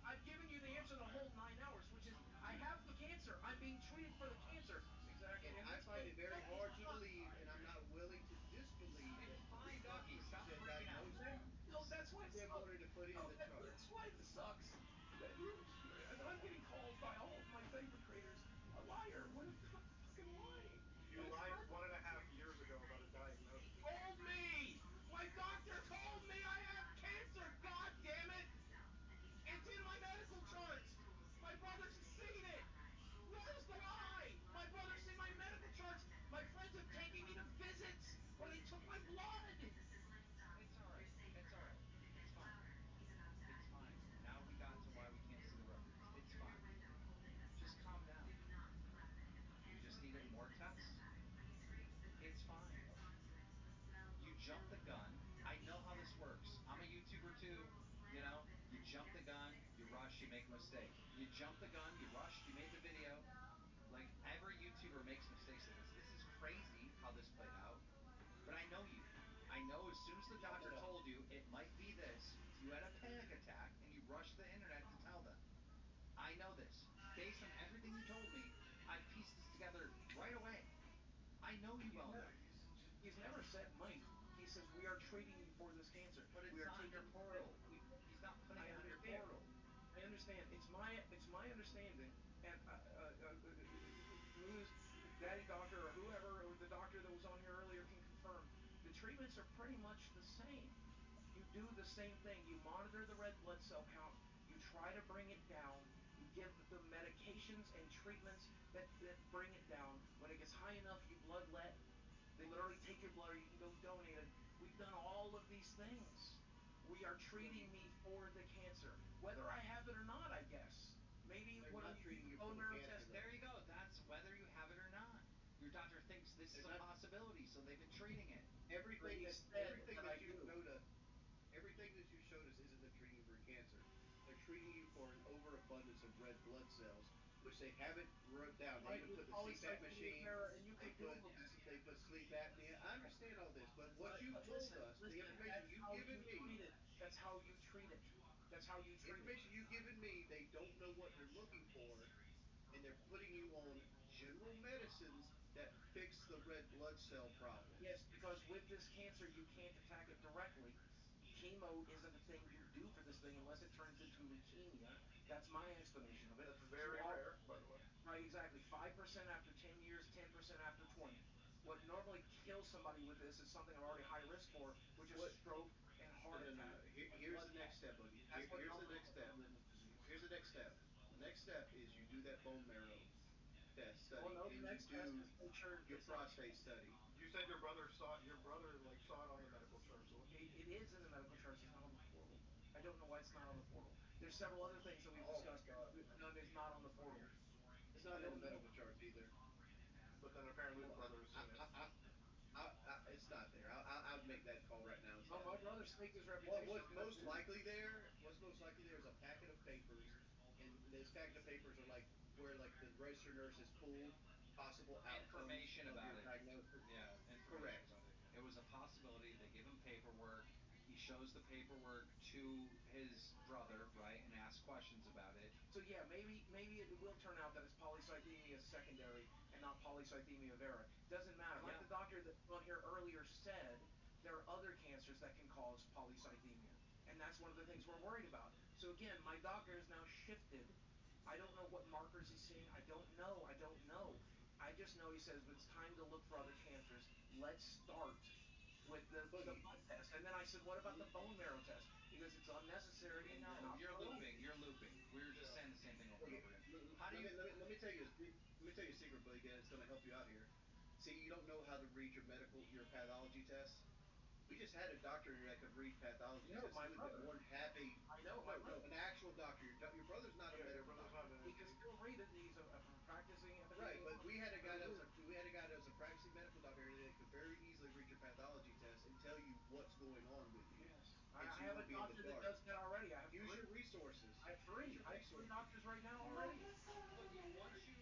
I've given you the answer the whole 9 hours, which is I have the cancer. I'm being treated for the cancer. And Exactly. In I this find case, it very no, it's hard to not. believe, and I'm not willing to disbelieve it's that three fine, Boogie. doctors you Stop said freaking out. diagnosed That, you no, that's why it him sucks. wanted to put in No, the chart. that's why it sucks. That I'm getting calls by all of my favorite creators. A liar. What a fucking rush, you make a mistake. You jumped the gun, you rushed, you made the video. Like every YouTuber makes mistakes like this. This is crazy how this played out. But I know you. I know as soon as the doctor told you it might be this, you had a panic attack and you rushed to the internet to tell them. I know this. Based on everything you told me, I pieced this together right away. I know you He's well never, enough. he's never said money. He says we are treating you for this cancer. But We it's are not on your taking care of portal. you. He's not putting I it on your understand. portal. I understand. It's my understanding, and who is Daddy Doctor or whoever or the doctor that was on here earlier can confirm. The treatments are pretty much the same. You do the same thing. You monitor the red blood cell count. You try to bring it down. You give the medications and treatments that bring it down. When it gets high enough, you bloodlet. They literally take your blood, or you can go donate it. We've done all of these things. We are treating Boogie, me for the cancer, whether I have it or not. I guess maybe They're when not we do treating the you for bone the marrow cancer test. There though. you go. That's whether you have it or not. Your doctor thinks this They're is a not possibility, so they've been treating it. everything He that said everything that I that you do. showed us. Everything that you showed us isn't them treating you for cancer. They're treating you for an overabundance of red blood cells, which they haven't wrote down. They Right, even with put the CPAP polycythemia machine. vera, and you They could put Google this. sleep apnea. I understand all this, but what you've But told listen, us, the listen. information That's you've how given you me, treat it. That's how you treat it. That's how you the treat it. information you've given me, they don't know what they're looking for, and they're putting you on general medicines that fix the red blood cell problem. Yes, because with this cancer, you can't attack it directly. Chemo isn't a thing you do for this thing unless it turns into leukemia. That's my explanation of it. That's very Small, rare, by the way. right? Exactly. 5% after 10 years, 10% after 20. What normally kills somebody with this is something I'm already high risk for, which is What stroke and No, heart no, no, attack no. and Here's blood the next clot. step, Boogie. That's what Here's the normally next kills me step. with this disease. Here's the next step. The next step is you do that bone marrow test Well, study no, the and you next test do is make sure your it's not. prostate study. You said your brother like saw it on the medical chart. So It is in the medical charts. It's not on the portal. I don't know why it's not on the portal. There's several other things that we've oh my discussed here. god. None is not on the portal. It's I not in the don't know. medical charts either. But then apparently the Well, brother has seen it. it's not there. I'll make that call right now. It's No, not my there. brother staked his reputation What's on that most too. likely there? What's most likely there is a packet of papers, and this packet of papers are like where like the registered nurse has pulled possible outcomes Information of about your it. diagnosis. Yeah, information Correct. about it. It was a possibility. They give him paperwork. He shows the paperwork to his brother, right, and asks questions about it. So yeah, maybe it will turn out that it's polycythemia secondary and not polycythemia vera. Doesn't matter. Like Yeah. the doctor that was on here earlier said, there are other cancers that can cause polycythemia, and that's one of the things we're worried about. So again, my doctor has now shifted. I don't know what markers he's seeing. I don't know. I don't know. I just know he says it's time to look for other cancers. Let's start with the Boogie, blood test. And then I said, what about the bone marrow test? Because it's unnecessary and you're No, not you're going to like looping. it. You're looping. We're just Yeah. saying the same thing over and Boogie, over again. How do you? let me tell you let me tell you a secret, Boogie, that's going to help you out here. See, you don't know how to read your pathology tests. We just had a doctor here that could read pathology No, tests. He my would have been brother. more than happy. I know my No, no, brother. an actual doctor. Your brother's not a Yeah, your medical brother's not doctor. an He can MD. still read it. He's a practicing Right, but epidemiologist. Very we had a guy that was a practicing medical doctor here that could very easily read your pathology test and tell you what's going on with you, Yes, and I so you have a won't be in the doctor that dark. does that already. I have Use three. your resources. I have Use three. your I have three resources. doctors right now already. Boogie,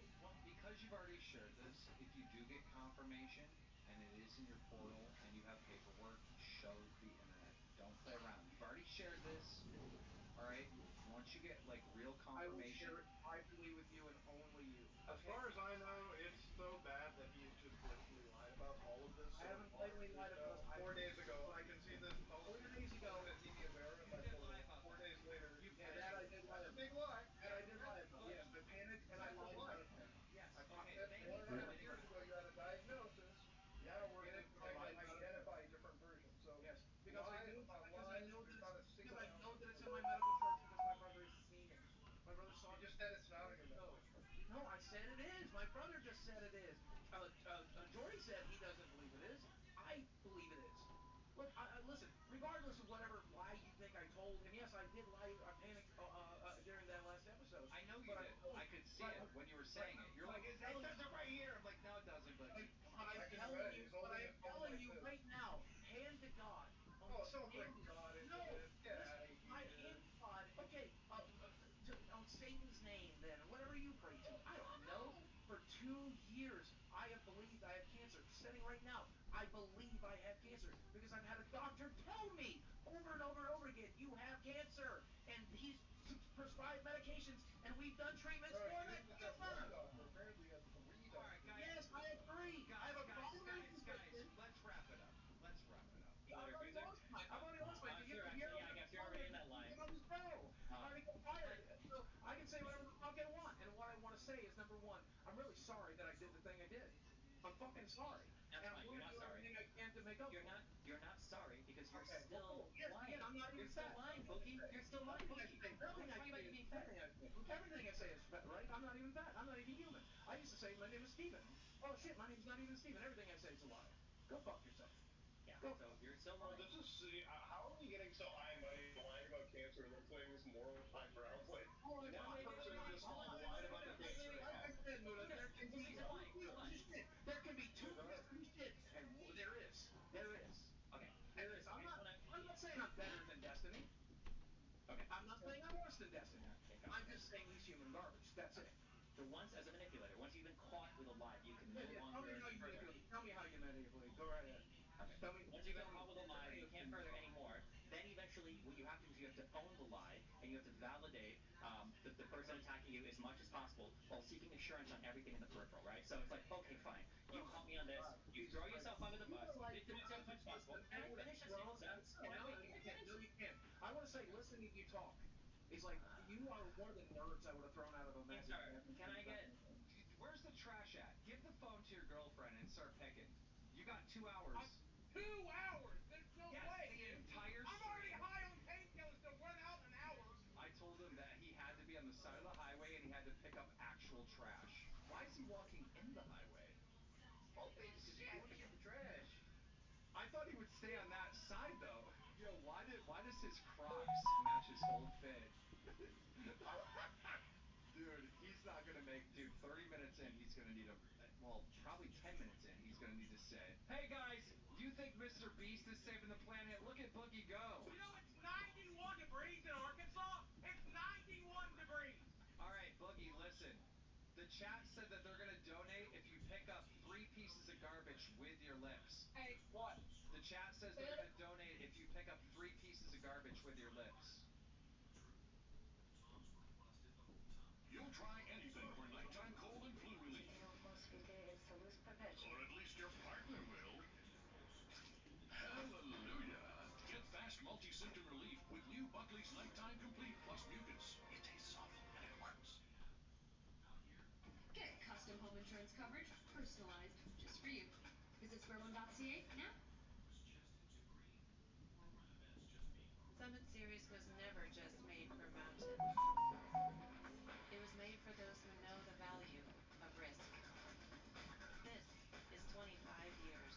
because you've already shared this, if you do get confirmation and it is in your portal and you have paperwork, show the internet. Don't play around. You've already shared this, all right? Once you get like real I will share confirmation, it privately with you and only you. As okay. far as I know, it's so bad that he's just blatantly lied about all of this I so haven't far. blatantly lied There's about no this. I 4 days ago, I but can see this 4 days ago, polycythemia vera in You my did lie portal. about 4 days that. later, You he yeah, that I canceled panicked. it. did lie That's a about. big lie. That I That's a did lie massive about. lie. Yes, Look, I panicked and I Massive lied lie. about a pen. Yes, I I, okay, said thank you 4 and a for half admitting years that. ago you had a diagnosis. You had to work to panicked try and to lied about a pen. identify different versions. So Yes, lies upon lies. There's not a single ounce of that it's truth. in my medical charts because my brother has seen it. My brother saw You it just before said we it's not on started your the medical show. chart. No, I said it is. My brother just said it is. Jordy said he doesn't believe it is. I believe it is. Look, listen. Regardless of whatever lie you think I told, and yes, I did lie. I panicked during that last episode. I know you But I'm did. telling, I could see but it I'm, when you were but saying it. You're but like, I'm it telling says it right here. I'm like, no, it doesn't, but, Boogie. I'm I can telling bet you, he's but I holding am his phone telling like you this. right now, hand to God, on Oh, don't bring hand. God into No, this. Get listen, out of my hand here. to God. Okay, then and whatever you pray to. I don't know. For 2 years, I have believed I have cancer. Sitting right now, I believe I have cancer because I've had a doctor tell me over and over and over again, you have cancer. And he's prescribed medications, and we've done treatments for You that didn't just have one cancer. doctor. Apparently, you had three All right, doctors. guys, Yes, I have three. I have a primary guys, physician. let's wrap it up. Let's wrap it up. Yeah, I've already lost mine. I've already lost mine. Sure. If you're Actually, ever yeah, I going to guess be you're already fired, in that you line. come on the show. I'm Uh, already get fired. So I can say whatever the fuck I want. And what I want to say is, number one, I'm really sorry that I did the thing I did. I'm fucking sorry. that's And I fine. want You're to not do sorry. everything I can to make up You're for not. it. You're not sorry because you're Okay. Well, still cool. Yes, again, lying. I'm not You're even still fat. lying, Everything I Boogie. say. You're still lying, Boogie. I'm not Everything I talking say about you is being fat. everything I say. Everything I say is fat, right? I'm not even fat. I'm not even human. I used to say my name is Steven. Oh shit, my name's not even Steven. Everything I say is a lie. Go fuck yourself. Yeah. Go So fuck you're yourself. still Bro, lying. this is how are we getting so high and mighty lying about cancer and then playing this moral high ground? Like Oh, one Wait, wait, wait, person wait, wait. just Hold on. lied Hold about the on. Wait, wait, cancer wait. they Hold Like on. I had. said, Muda, Buddha, there can there's a be reason two why. Hold on. pieces of shit. There can be two Yeah, go ahead. pieces of shit, and there is. There is. Okay. There is. I just wanna. I'm not saying I'm better than Destiny. Okay. I'm not So. saying I'm worse than Destiny. Okay. Gotcha. I'm just saying he's human garbage. That's Okay. it. So once, as a manipulator, once you've been caught with a lie, you can Yeah, no yeah. Tell me longer how you further. manipulate. Tell me how you manipulate. Go right ahead. Okay. Tell me. Once you've been Tell me. caught with a lie that you can't Anything. further anymore, then eventually what you have to do is you have to own the lie and you have to validate the person attacking you as much as possible while seeking assurance on everything in the peripheral, right? So it's like, okay, fine. You Oh caught me my on this. God, You Jesus throw Christ! yourself under the You bus. are like Victimize the yourself as much as average possible. person Can I ever to finish a single throw. sentence? No, Can I no, wait? no. Can You I can't. finish? No, you can't. I want to say, listening to you talk is like you are one of the nerds I would have thrown out of a Okay, magic sir. Can dimension I back get? in the day. Where's the trash at? Give the phone to your girlfriend and start picking. You got 2 hours. 2 hours? There's no Yes, way, the dude. entire I'm already stream. high on painkillers to run out in an hour. I told him that he had to be on the side of the highway and he had to pick up actual trash. Why is he walking in the highway? Well, because he's going to get the trash. I thought he would stay on that side though. Yo, why does his Crocs match his whole fit? Dude, he's not gonna make. Dude, 30 minutes in, he's gonna need a. Well, probably 10 minutes in, he's gonna need to sit. Hey guys, you think Mr. Beast is saving the planet? Look at Boogie go. You know it's 91 degrees in Arkansas? It's 91 degrees. All right, Boogie, listen. The chat said that they're gonna donate if you pick up 3 pieces of garbage with your lips. Hey, what? The chat says they're gonna donate if you pick up 3 pieces of garbage with your lips. You'll try anything for nighttime cold and flu relief. Or at least your partner will. Hallelujah! Get fast multi-symptom relief with new Buckley's Nighttime Complete Plus Mucus. It tastes awful and it works. Get custom home insurance coverage, personalized just for you. Visit squareone.ca now. Summit Series was never just made for mountains. It was made for those who know the value of risk. This is 25 years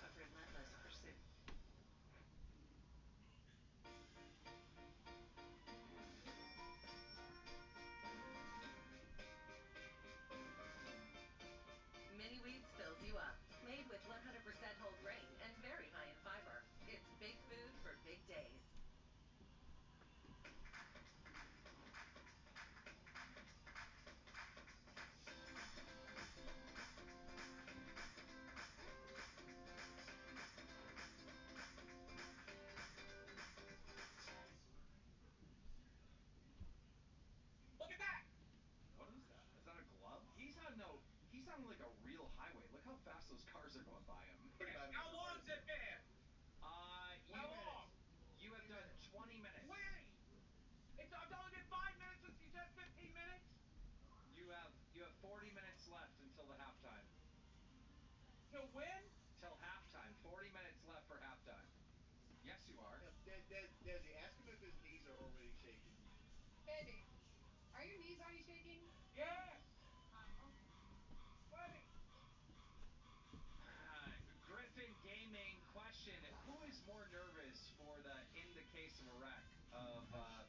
of relentless pursuit. Mini Wheats fills you up. Made with 100% whole grain and very high in fiber. It's big food for big days. Look at that. What is that? Is that a glove? He's on like a real highway. Look how fast those cars are going by him. How long's it been? You How long? you have done 20 minutes. 20. It's only been 5 minutes since you said 15 minutes. You have 40 minutes left until the halftime. Till when? Till halftime. 40 minutes left for halftime. Yes, you are. Desi, ask him if his knees are already shaking. Baby, are your knees already shaking? Yes. Okay. Sweating. Griffin Gaming question: who is more nervous for the in the case of a wreck of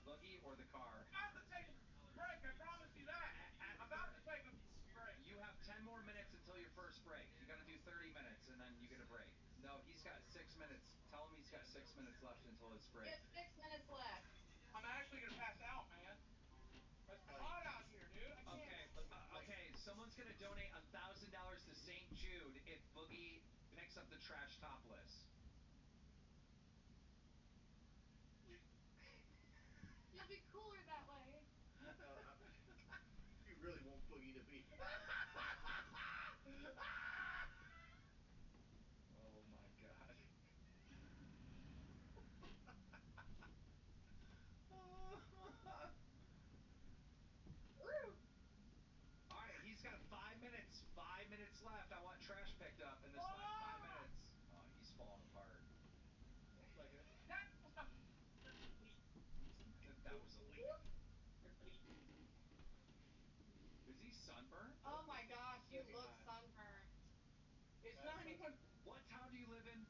Boogie or the car? I'm about to take a break. I promise you that. I'm about to take a break. You have 10 more minutes until your first break. You got to do 30 minutes and then you get a break. No, he's got 6 minutes. Tell him he's got 6 minutes left until his You break. have 6 minutes left. I'm actually gonna pass out, man. It's hot out here. mix up the trash top list. You'll be cooler that way. I, you really want Boogie to be. Oh my god. All right, he's got 5 minutes. 5 minutes left. I want trash picked up in this last 5 minutes. Oh, he's falling apart. Like it. That was a leak. Is he sunburned? Oh my gosh, you Really look hot. sunburnt. It's not even. What town do you live in?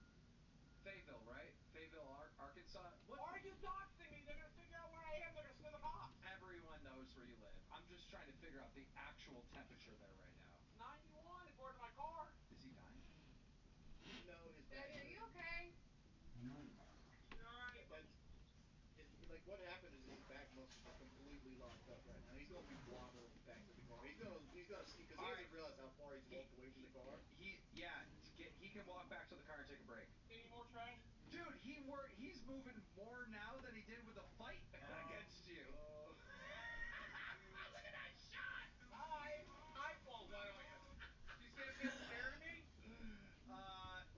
Fayetteville, right? Fayetteville, Arkansas. What? Why are you doxing me? They're gonna figure out where I am. They're gonna send the cops. Everyone knows where you live. I'm just trying to figure out the actual temperature there right now. It's 91 according to my car. Is he dying? No, his Daddy, back's are you hurting. okay? All right. That's like what happened is his back muscles are completely locked up right now. He's gonna be wobbling back to the car. He's gonna see because he All right. doesn't realize how far he's He walked away from the car. yeah. He can walk back to the car and take a break. Any more trash? Dude, he's moving more now than he did with the fight against you. Look at that shot! Hi. Eyeball, why don't you? Did you see that bitch staring at me?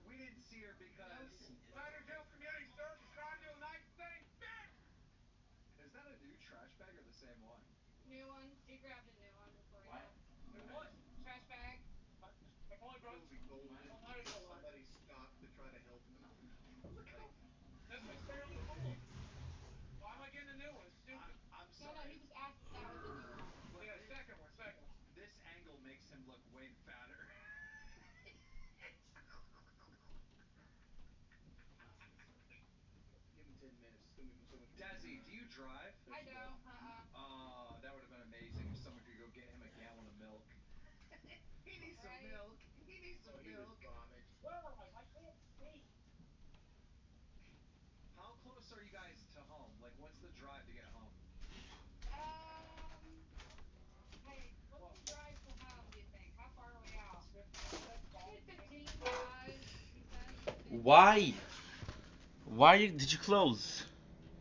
We didn't see her Nope. because Niner Hills Community Service trying to do a nice thing. Bitch! is that a new trash bag or the same one? New one. He grabbed a new one before he What? left. It Okay. was. Trash bag. I've only It brought would be golden one night if ago. somebody stopped to try to help him. Look Like how. This thing's fairly full. Why am I getting a new one? It's stupid. I'm No, no, sorry, he just asked if that was a new one. but Yeah, second one, second one. this angle makes him look way fatter. give him 10 minutes. It's gonna be so much more Desi, do beautiful. you drive? There I she goes. don't. Oh, that would have been amazing if someone could go get him a gallon of milk. He needs some Right? milk. He needs some Oh, he would milk. vomit. Where was I? I can't see. How close are you guys to home? Like, what's the drive to get home? Um. Hey, what's Well, the drive to home? Do you think? How far are we out? 15. Probably 15, 5, he said. Maybe. Why? Why did you close?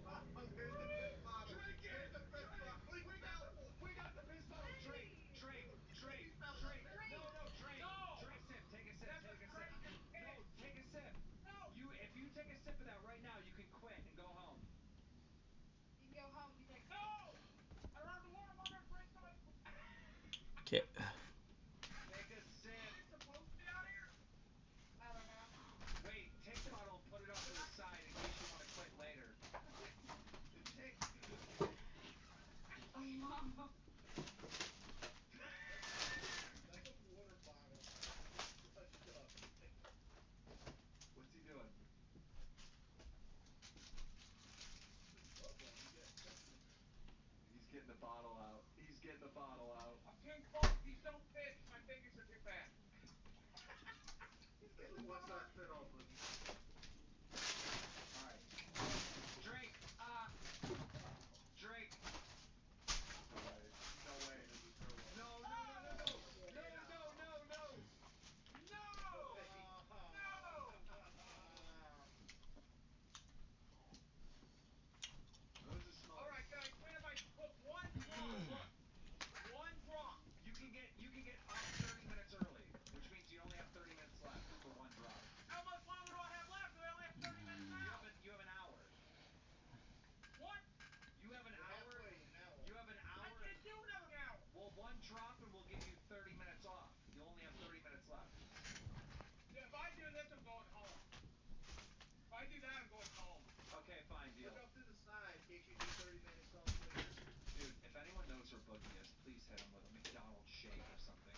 Oh, there's the fifth bottle. Drink it! There's the fifth Drink! bottle. He fell for it. We got the fifth bottle. Drink! Drink! Drink! He fell for Drink! it. No, Drink! no, drink! No! Drink! Sip! Take a sip! That's a Take a sip! drink and No, piss. take a sip! No! If you take a sip of that right now, you can quit and go home. You can go home if you take. No! I don't have the water bottle. Drink somebody. Okay. Take a Am sip. I supposed to be out here? I don't know. Wait, take the bottle and put it off to the side in case you want to quit later. Take. That water bottle is crushed up. What's he doing? His glove on. He got something in there. He's getting the bottle out. He's getting the bottle out. I'm too close. These don't fit. My fingers are too fat. He's Only getting the one bottle. size fit all, Boogie. All right. Drink. Uh, Drink. No way. No way. Gonna make me throw up. No, no, no, no, no. Oh! No, no, no, no. No! No! What does it smell All like? right, can I win if I put one drop? Look, one drop. You can get off 30 minutes early, which means you only have 30 minutes left for one drop. How much longer do I have left? I only have 30 minutes now. You have an hour. What? You have an You're hour. halfway. An hour. You have an I hour. can't do another hour. Well, one drop and we'll give you 30 minutes off. You only have 30 minutes left. Yeah, if I do this, I'm going home. If I do that, I'm going home. Okay, fine, deal. Put it off to the side in case you need 30 minutes off later. Dude, if anyone knows where Boogie is, please hit him with a McDonald's shake or something.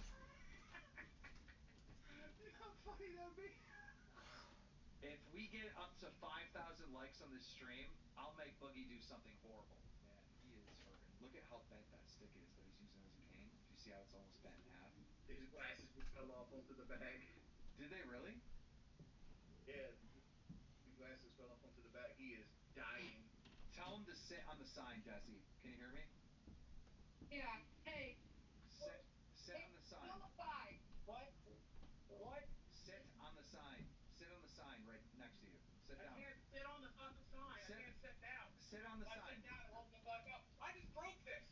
You know how funny that would be? If we get up to 5,000 likes on this stream, I'll make Boogie do something horrible. Man, he is hurting. Look at how bent that stick is that he's using as a cane. Do you see how it's almost bent in half? His glasses just fell off onto the bag. Did they really? Yeah, the glasses fell off onto the bag. He is dying. Tell him to sit on the sign, Desi. Can you hear me? yeah. Hey, Sit hey, on the sit sign. on the side. What? What? Sit on the sign. Sit I down. can't sit on the fucking side. I Sit. can't sit down. Sit on the If I side. sit down, it won't go back up. I just broke this.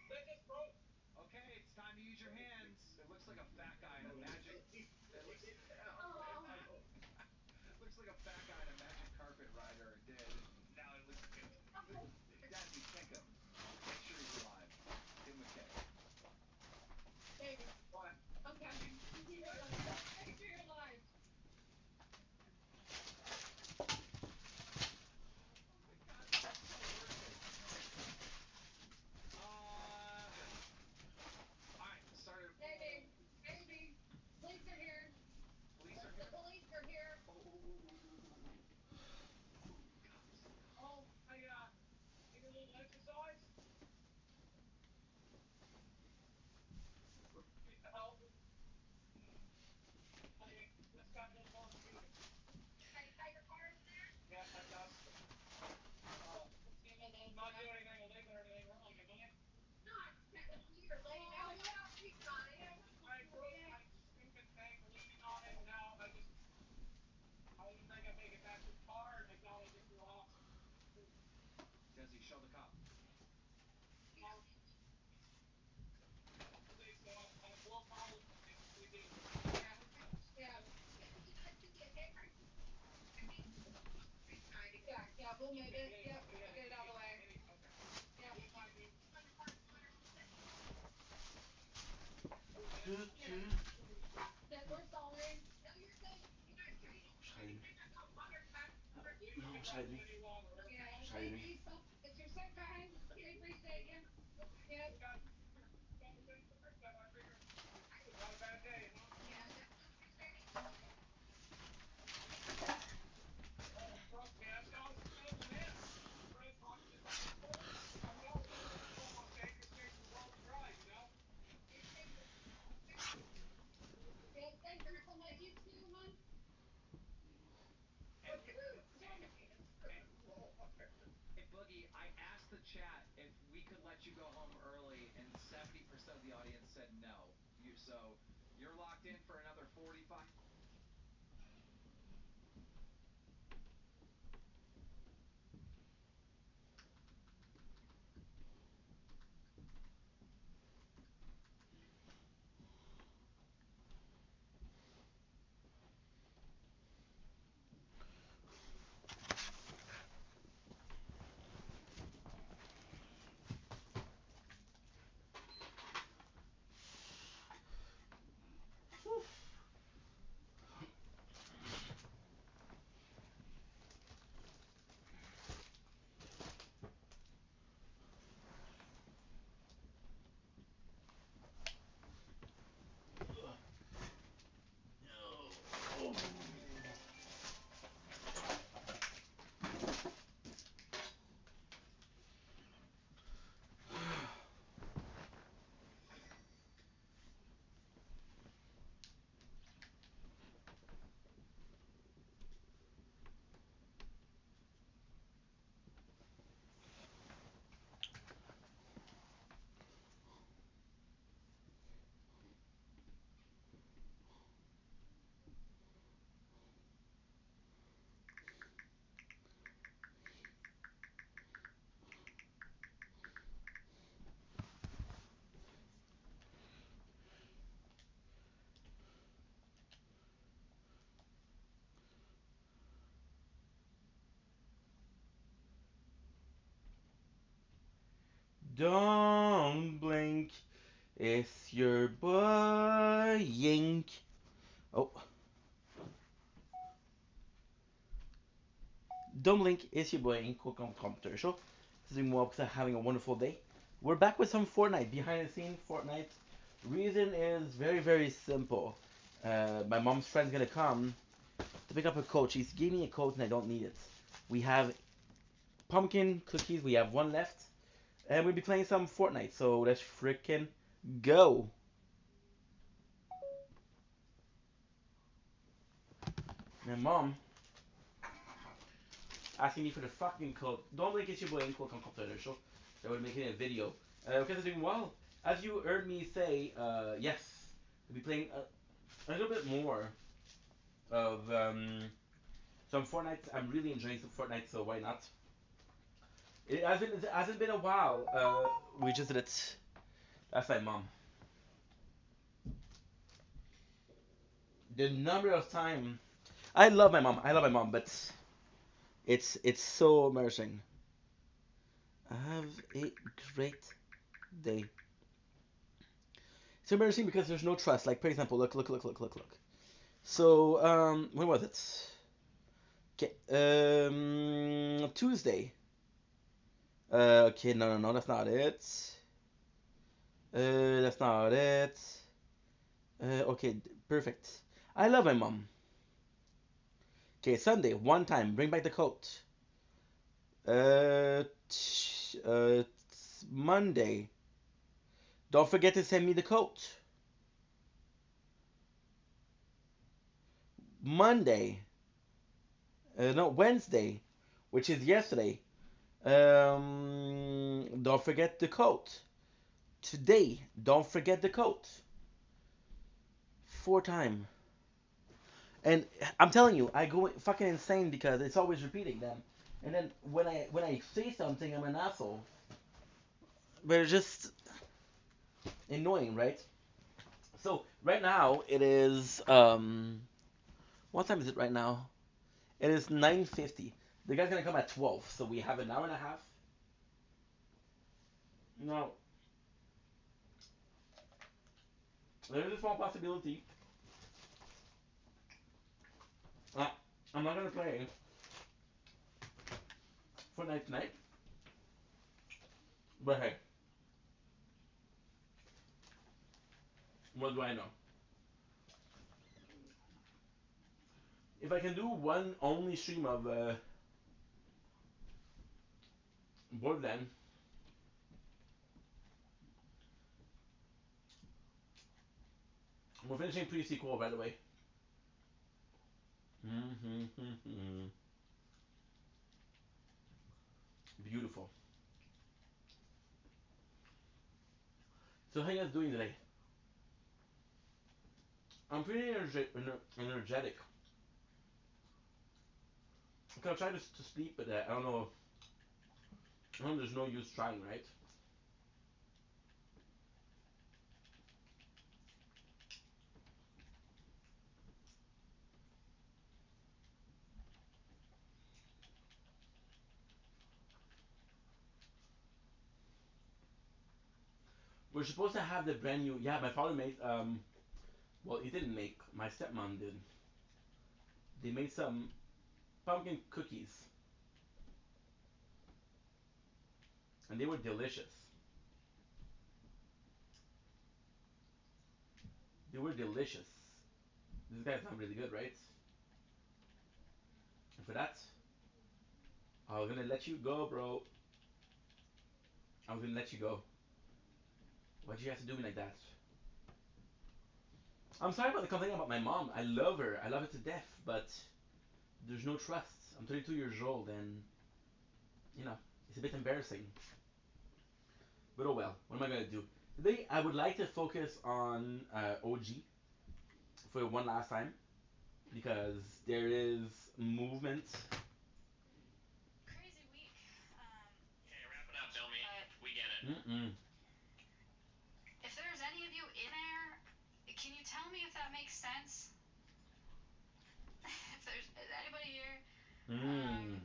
That just broke. Okay, it's time to use your hands. It looks like a fat guy in a magic. It looks. Get down, man. Looks like a fat guy in a magic carpet rider did. Now it looks good. Desi, kick him. Make sure he's alive. Give him a kick. Baby. What? I'm coming. Make sure you're alive. Oh my god, this is so worth it. All right, starter. Baby. Baby. Police are here. Police are The here. police are here. Oh, oh, oh, oh, oh, oh, oh, oh. Ooh, cops. Oh, I need a little exercise. Need the help. I just got a little more speed. Hey, got your car over there? Yes, I just. I'm not doing anything illegal or anything wrong, am I? Not you're laying out. Yeah, we got it. I broke my stupid thing leaning on it, and now I didn't think I'd make it back to the car, and I thought I'd just relax. Desi, show the cop. They said I have low tolerance for CCTV. Yeah. Yeah. Yeah, yeah, we'll move it. Yep, we'll get it out of the way. Okay. Yep. What might be? Said we're sorry. No, you're good. You guys can Scheiden. You No, don't get scheiden. any longer. Yeah, Scheiden thank mich. you so much. You're so kind. We appreciate you. Yep. Got the same first, so I figured not a bad day, huh? Yeah, definitely appreciate it. Trust me, that was an ant. Fred talking to some people. I know it's one of the most dangerous things in the world to drive, you know? Yeah, thank you so much. You too, hon. Hey, hey, Boogie, I asked the chat if we could let you go home early, and 70% of the audience said no. So you're locked in for another 45. Don't blink. It's your boy Yink. Oh. Don't blink. It's your boy Yink. Welcome to Computer Show. This is Moab having a wonderful day. We're back with some Fortnite. Behind the scenes Fortnite. Reason is very, very simple. My mom's friend's gonna come to pick up a coat. She gave me a coat and I don't need it. We have pumpkin cookies. We have one left. And we'll be playing some Fortnite. So let's frickin' go. My mom asking me for the fucking code. Don't make it your boy in quote unquote on the show. That would make it a video. Because I'm doing well. As you heard me say, yes, we'll be playing a little bit more of So I'm Fortnite. I'm really enjoying some Fortnite. So why not? It hasn't been a while. We just did it. That's my mom. The number of time I love my mom. I love my mom, but it's so embarrassing. Have a great day. It's embarrassing because there's no trust. Like for example, look. So when was it? Okay, Tuesday. Okay, no, that's not it. That's not it. Okay, perfect. I love my mom. Okay, Sunday, one time, bring back the coat. Uh, Monday, don't forget to send me the coat. Monday, no, Wednesday, which is yesterday. Don't forget the coat. Today, don't forget the coat. 4 time. And I'm telling you, I go fucking insane because it's always repeating them. And then when I say something, I'm an asshole. But it's just annoying, right? So right now it is what time is it right now? It is 9:50. The guy's gonna come at 12, so we have an hour and a half. Now there is a small possibility. Uh, I'm not gonna play Fortnite tonight, but hey, what do I know? If I can do one only stream of Borderland, we're finishing pre-sequel by the way. Beautiful. So how you guys doing today? I'm pretty energetic. Okay, I'll try to sleep, but I don't know. I know there's no use trying, right? We're supposed to have the brand new. Yeah, my father made. Well, he didn't make. My stepmom did. They made some pumpkin cookies, and they were delicious. They were delicious. This guy's not really good, right? And for that, I was gonna let you go, bro. I was gonna let you go. Why'd you have to do me like that? I'm sorry about the complaining about my mom. I love her. I love her to death, but there's no trust. I'm 32 years old, and you know it's a bit embarrassing. But oh well. What am I gonna do? Today, I would like to focus on OG for one last time because there is movement. Crazy week. Okay, wrap it up, Domi. We get it. Mm-mm. If there's any of you in there, can you tell me if that makes sense? If there's is anybody here, Mm.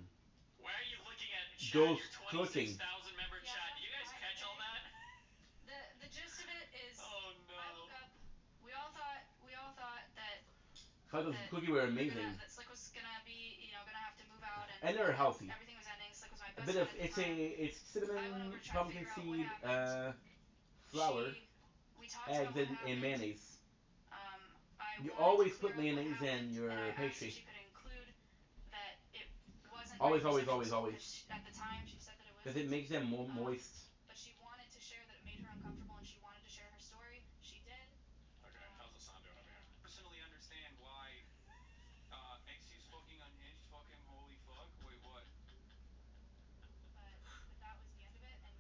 why are you looking at chat? Ghost Your cooking. 26,000 member chat. Did you guys catch all that? The gist of it is, oh no. I woke up. We all thought that I thought those cookies were amazing. that Slick was gonna be, gonna have to move out And they're healthy. everything was ending. Slick was my A best bit friend of at the time. it's I went cinnamon, over to try to pumpkin figure out what seed, happened. flour, We talked about eggs, what and happened. mayonnaise. I You wanted to always clear put up what mayonnaise in happened, your and I asked if pastry. she could include that it wasn't right Always, for always, second always, always. because at the time she said that it Because wasn't. it makes them more moist. But she wanted to share that it made her uncomfortable, and she wanted to share her story. She did. Okay, how's the sound doing over here? Personally understand why XC's fucking unhinged, fucking holy fuck. Wait, what? But that was the end of it, and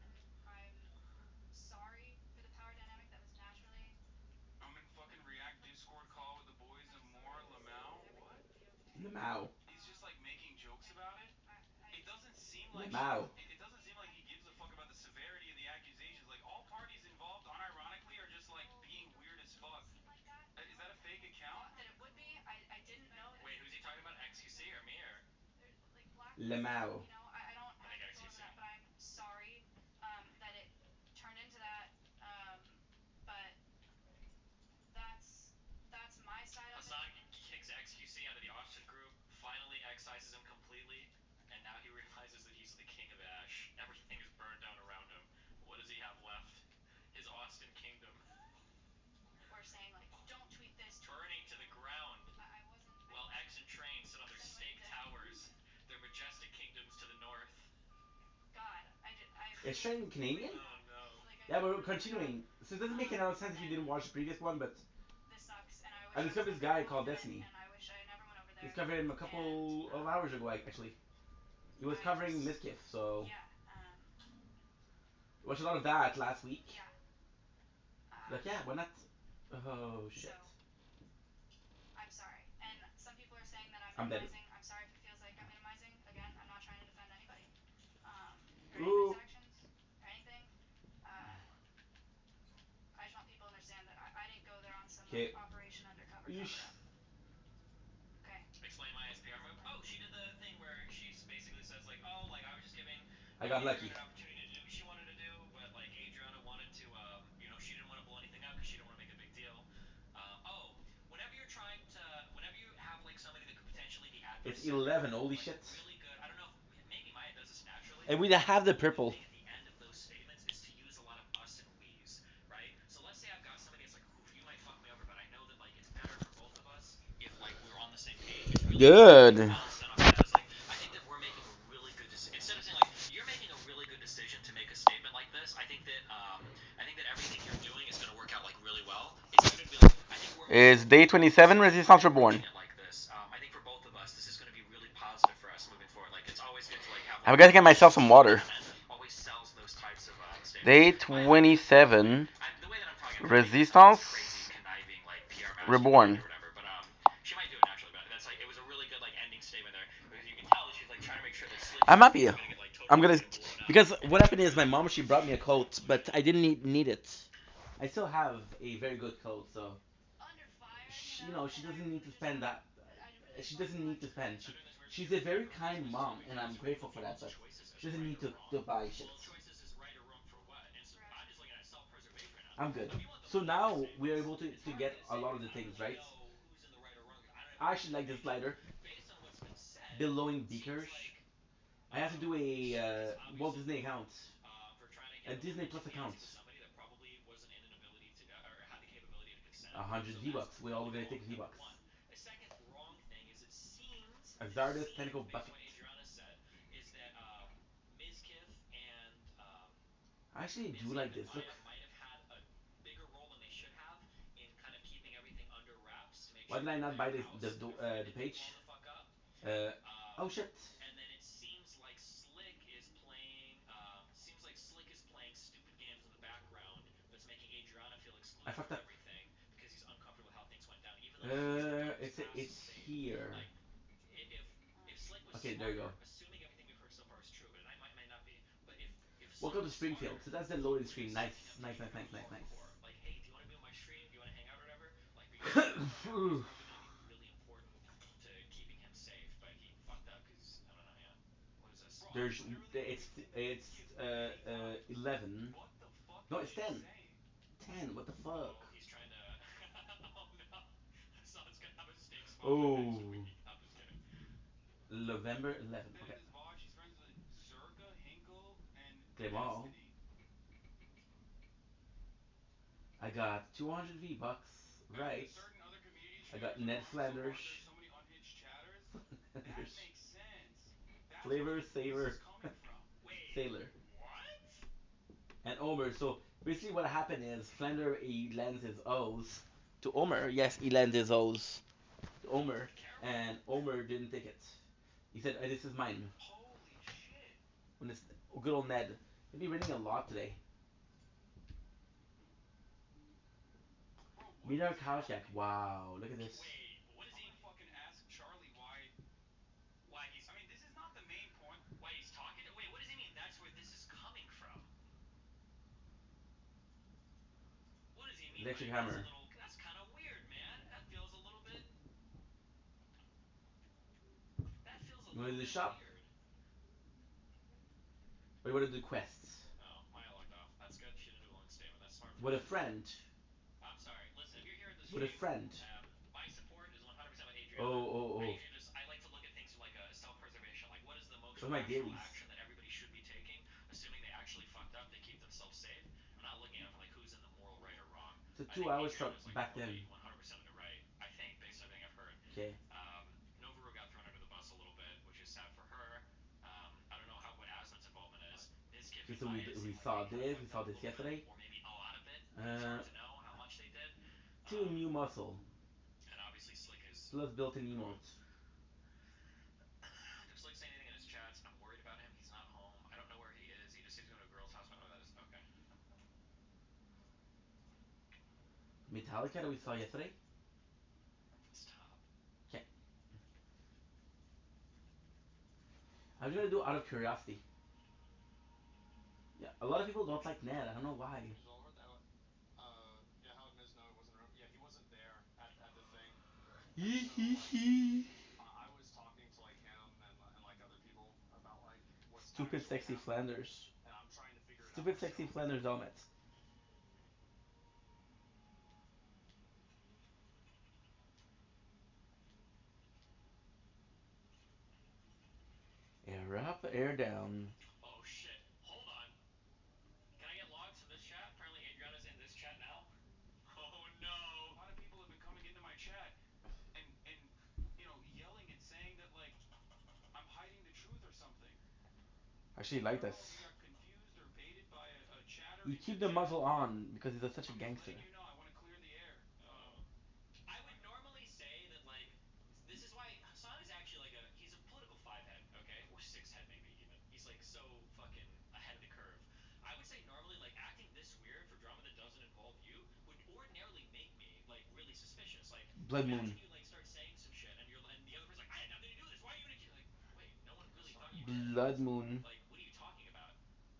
I'm sorry for the power dynamic that was naturally. I'm in fucking React Discord call with the boys and more. Lamau, what? Lamau. He's just like Mao. It doesn't seem like he gives a fuck about the severity of the accusations. Like all parties involved, unironically, are just like being weird as fuck. Is that a fake account? That it would be. I didn't know. Wait, who's he talking about? XQC or me or? Like blacklist. Le Mao. You know, I don't I have think control over XQC. that, but I'm sorry that it turned into that. But that's my side of it. Hassan kicks XQC out of the Austin group, finally excises him completely, and now he realizes that he's the king of Ash. Everything is burned down around him. What does he have left? His Austin kingdom. We're saying like, don't tweet this. Burning to the ground. I wasn't. While X and Train sit on their stake towers, their majestic kingdoms to the north. God, I Is Train Canadian? Oh no. like Yeah, I but really continuing. So it doesn't make any sense if you didn't watch the previous one, but this sucks, and I wish I I was discovered this never guy involved called in it, Destiny. and I wish I never went over there. Discovered him a couple of hours ago, actually. He was covering Miskiff, so Yeah. watched a lot of that last week. Yeah. Like, yeah, why not? Oh shit. So I'm sorry, and some people are saying that I'm I'm dead. minimizing. I'm sorry if it feels like I'm minimizing. Again, I'm not trying to defend anybody, or anybody's Ooh. actions or anything. I just want people to understand that I didn't go there on some like Okay. Operation Undercover Yeesh. cover up. Okay. Explain my SPR move. Oh, she did the thing where she basically says like, oh, like I was just giving I got lucky. Adriana an opportunity to do what she wanted to do, but like Adriana wanted to, she didn't want to blow anything up because she didn't want to make a big deal. Oh, whenever you're trying to, whenever you have like somebody that could potentially be It's adversarial, 11, holy like shit. really good. I don't know if maybe Maya does this naturally. And we have the A really good purple. thing at the end of those statements is to use a lot of us and we's, right? So let's say I've got somebody that's like, oof, you might fuck me over, but I know that like it's better for both of us if like we're on the same page. It's really Good. like, balance that off. That is like, I think that we're making a really good decision. Instead of saying like you're making a really good decision to make a statement like this, I think that everything you're doing is going to work out like really well. It's going to be like I think we're Is day 27 Resistance Reborn. like this. I think for both of us, this is going to be really positive for us moving forward. Like it's always good to like have. I'm gonna get myself some water. Always sells those types of statements. Day 27 The way that I'm talking, Resistance crazy conniving like PR Reborn. or whatever, but she might do it naturally. But that's like it was a really good like ending statement there because you can tell that she's like trying to make sure that Slick I'm happy. is gonna get, like, totally I'm gonna blown up. because what happened is my mom she brought me a coat, but I didn't need it. I still have a very good coat, so Under fire, she doesn't need to spend that. I really She fucking doesn't need want to to. spend. She's a very kind mom, and I'm grateful for that. But she doesn't need to buy shit. Well, choices is right or wrong for what? And so I'm just looking at self-preservation right now. I'm good. So if you want the So full record now we are statements, able it's to hard for get me to a say lot of because the I don't things really right. know who's in the right or wrong. I don't have I any actually like this information. glider. Based on what's been said, Billowing it seems beakers. like I have to do a Slick is Walt obviously Disney going account, for trying to a get a little Disney bit too Plus account. antsy with somebody that probably wasn't in an ability to or had the capability to consent. 100 So V that's bucks. We're all probably gonna wrong. take V Number bucks. one. A second wrong thing is Azardus Tentacle based Bucket. on what Adriana said, is that Mizkif and I actually do Mizkif like and this. Look. Maya might have had a bigger role than they should have in kind of keeping everything under wraps to make Why sure did that I we're not in buy our this house and the it didn't page? blow the fuck up. Oh shit. And then it seems like Slick is playing. Seems like Slick is playing stupid games in the background that's making Adriana feel I excluded fucked from up. everything because he's uncomfortable with how things went down, even though he used the darkest past to It's save. here. Like if Slick was Okay, there you smarter, go. assuming everything we've heard so far is true, but it may not be. But if Slick Welcome to was smarter, Springfield. So that's the he loading would have screen. Nice, signed up to nice, nice, Adriana nice, nice, hardcore. nice. Like, hey, do you want to be on my stream? Do you want to hang out or whatever? Like, because he knew that was probably going to be really important to keeping him safe. But he fucked up because I don't know. Yeah. What is this? There's it's 11. What the fuck No, is it's she 10. saying? 10. What the fuck? Oh, he's trying to. Oh no. Someone's gonna have a steak sponsor next Oh. week. I'm just kidding. November 11. Then in Okay. this VOD, she's friends with Zerka, Hinkle, and Clément. Destiny. I got 200 V bucks. As with Right. certain other community I got streamers I've Ned talked to so Flanders. far, there's so many unhinged chatters. That makes sense. That's where Flavor this Saver is coming from. Wait, Sailor. what? And Omer. So basically, what happened is Flander he lends his O's to Omer. Yes, he lends his O's to Omer, and Omer didn't take it. He said, "This is mine." Holy shit. When it's good old Ned. He'll be raining a lot today. Bro, what Meet our is Kalshak. happening? Wow, look at this. Wait, what does he fucking ask Charlie why he's I mean, this is not the main point. Why he's talking to Wait, what is electric that's a hammer. little, that's kind of weird, man. That feels a little bit, that feels a You want little to do the bit shop? weird. Or you want to do quests? Oh, Maya logged off. That's good. She didn't do a long statement. That's smart from With a her. friend. I'm sorry. Listen, if you're here in the With a stream, friend. my support is 100% with Oh, Adriana. oh, I oh. usually just, I like to look at things from like a self-preservation. Like, what is the most Those are my rational dailies. action that everybody should be taking, assuming they actually fucked up to keep themselves safe? I'm not looking at it from like who's in the moral right or wrong. So I two think hours from Adriana's like back then. morally 100% in the right. I think, based on everything I've heard. Okay. Novaru got thrown under the bus a little bit, which is sad for her. I don't know how what Asmon's involvement is. Mizkif Okay, and so we Maya seem we like saw they kind of this. We fucked saw up a this little bit, yesterday. or maybe a lot of it. It's hard Uh, to know how much they did. two new muscle. And obviously Slick is. Plus built-in Oh. emotes. Does Slick say anything in his chats? I'm worried about him. He's not home. I don't know where he is. He just said he's going to a girl's house. I don't know where that is. Okay. Metallica that we saw yesterday. Stop. Okay. I was gonna do out of curiosity. Yeah, a lot of people don't like Ned. I don't know why. Yeah, how did Miz know it wasn't? Yeah, he wasn't there at the thing, and Hee so hee like hee. I was talking to like him and like other people about like what's Stupid actually sexy happening, Flanders. and I'm trying to figure it out Stupid sexy myself. Flanders helmet. Air up, air down. Oh shit. Hold on. Can I get logs from this chat? Apparently Adriana's in this chat now. Oh no. A lot of people have been coming into my chat and you know yelling and saying that like I'm hiding the truth or something. I actually I like don't this. know if you got confused or baited by a chatter You in your keep the chat. muzzle on because he's such a I'm just gangster. letting you know. I want to clear the air. I would normally say that like this is why Hassan is actually like he's a political five head, okay, or six head maybe even. He's like so fucking ahead of the curve. I would say normally like acting this weird for drama that doesn't involve you would ordinarily make me like really suspicious. Like Blood imagine Moon. you like start saying some shit and the other person's like I had nothing to do with this. Why are you even like wait no one really thought you did. Blood Moon. Like what are you talking about?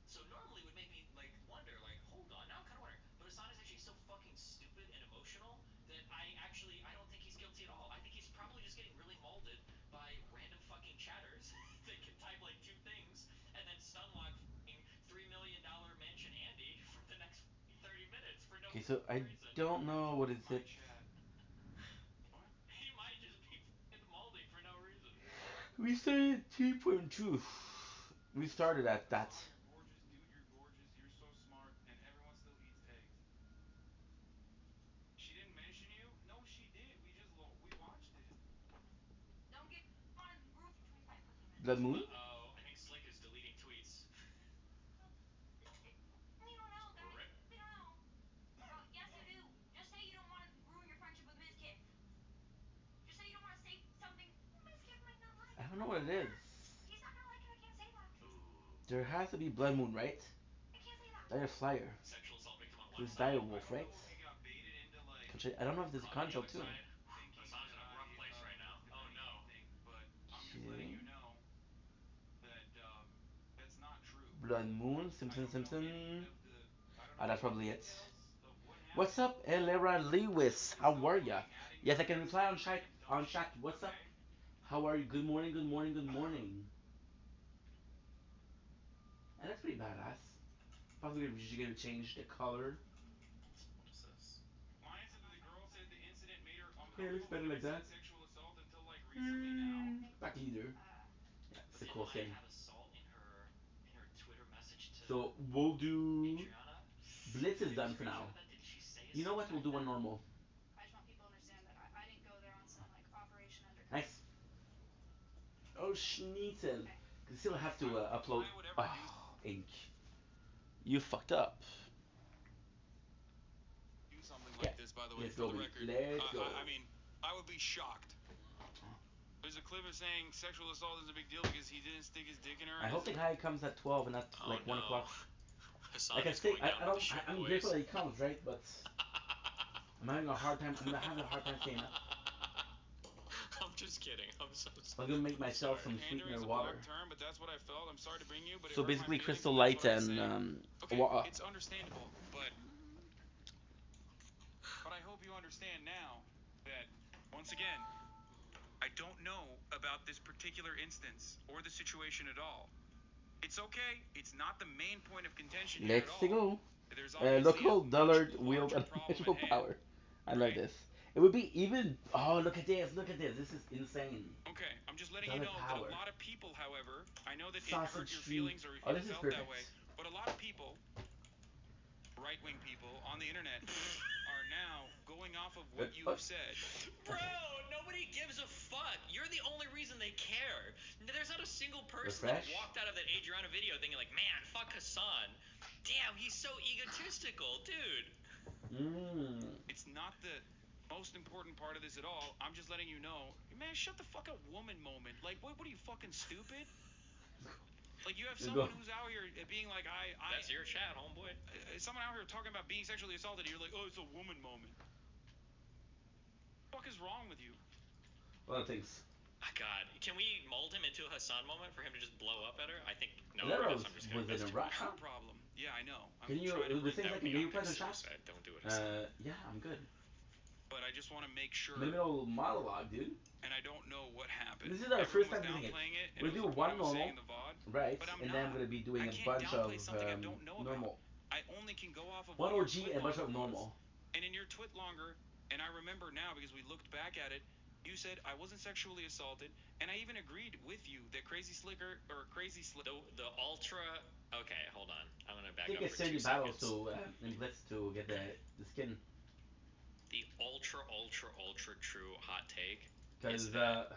So normally it would make me like wonder, like, hold on, now I'm kind of wondering. But Hassan is actually so fucking stupid and emotional that I don't think he's guilty at all. I think he's probably just getting really molded by random fucking chatters that can type like two things and then stunlock fucking $3 million mansion Andy for the next 30 minutes for no Okay, so fucking I reason. don't know what is My it. chat. What? He might just be fucking molding for no reason. We started 3.2. We started at that. Hassan, you're gorgeous, dude. You're gorgeous. You're so smart, and everyone still eats eggs. She didn't mention you? No, she did. We watched it. Don't get on a roof for 25 fucking minutes. Blood Moon? Uh-oh, I think Slick is deleting tweets. They don't know, guys. Rip. They don't know. Bro, yes you do. Just say you don't want to ruin your friendship with Mizkif. Just say you don't want to say something Mizkif might not like. I don't I know what don't it is. care. He's not gonna like it. I can't say that. Ooh. There has to be Blood Moon, right? I can't say that. Dire Flyer. Sexual assault victim on one There's side. Dire I Wolf, don't right? know if you got baited into like I don't know if there's a On the control other too. side, thinking Hassan's that in a rough place right now. was Oh defending no. anything, but I'm just letting Okay. you know that that's not true. Blood Moon, I Simpson don't know any Simpson. of the I don't Ah, know that's any of the probably it. details of what What's happened. up, Elera But Lewis? please How stop are ya? fucking adding Yes, I can nerds reply on and chat. saying dumb On shit, chat. What's up? okay? How are you? Good morning. Good morning. Good morning. And that's pretty badass. Probably gonna change the color. What is this? Maya said that the girl said the incident made her Okay, it looks uncomfortable but better never like said that. sexual assault until like recently now. Back leader. Yeah, But it's a did cool Maya skin. have assault in her Twitter message to So we'll do. Adriana? Blitz Did is they done for now. screenshot that? Did she say You know assault what? We'll back do one then? normal. I just want people to understand that I didn't go there on some like Operation Undercover. Nice. Oh, Schnitzel. Okay. You still have to I don't think upload. Maya would ever Oh, do ink. You fucked up. something Okay, like this, by the way, let's for go, the baby. record. Let's go. I mean, I would be shocked. There's a clip of saying sexual assault is a big deal because he didn't stick his dick in her. I hope the guy comes at 12 and not Oh like 1 no. o'clock. Hassan Like I is say, going down I with the don't. I'm shitboys. grateful that he comes, right? But I'm having a hard time. I'm gonna have a hard time saying that. I'm just kidding. I'm so I'm sorry. gonna make I'm myself sorry. some Pander sweetener is a water. broad term, but that's what I felt. I'm sorry to bring you, but it So hurt my basically, feelings, Crystal and that's Light what I'm and saying. Okay, it's understandable, but understand now that, once again, I don't know about this particular instance or the situation at all. It's okay. It's not the main point of contention here at Let's all. go. There's obviously Local a much dollar wheel larger problem beneficial at hand. power. I love Right? this. It would be even. Oh, look at this! Look at this! This is insane. Okay, I'm just letting you Dollar know that a power. lot of people, however, I know that it hurt Sausage your street. feelings or if Oh, you this is felt that perfect. way, but a lot of people, right-wing people on the internet, are now going off of what you have said. Bro, nobody gives a fuck. You're the only reason they care. There's not a single person Refresh. that walked out of that Adriana video thinking like, man, fuck Hassan. Damn, he's so egotistical, dude. It's not the most important part of this at all. I'm just letting you know, man, shut the fuck up, woman moment. Like, what are you, fucking stupid? Like, you have someone who's out here being like, That's your chat, homeboy. Someone out here talking about being sexually assaulted, and you're like, oh, it's a woman moment. What the fuck is wrong with you? A lot of things. God, can we mold him into a Hassan moment for him to just blow up at her? I think no. That I was guess I'm just within a rush. Her problem. Yeah, I know. Can you? The things like, can you press a shot? Don't do it, Hassan. Yeah, I'm good. But I just want to make sure. Minimal monologue, dude. And I don't know what happened. This is our first time doing it. We're gonna do one normal, right? And then I'm gonna be doing a bunch of normal. I only can go off of one what OG and a bunch of normal. And in your twit longer, and I remember now because we looked back at it, you said I wasn't sexually assaulted, and I even agreed with you that Crazy Slicker or Crazy Slick. The ultra. Okay, hold on. I'm gonna back I think up it's for 2 battles seconds. to in Blitz to get the skin. The ultra true hot take Because is that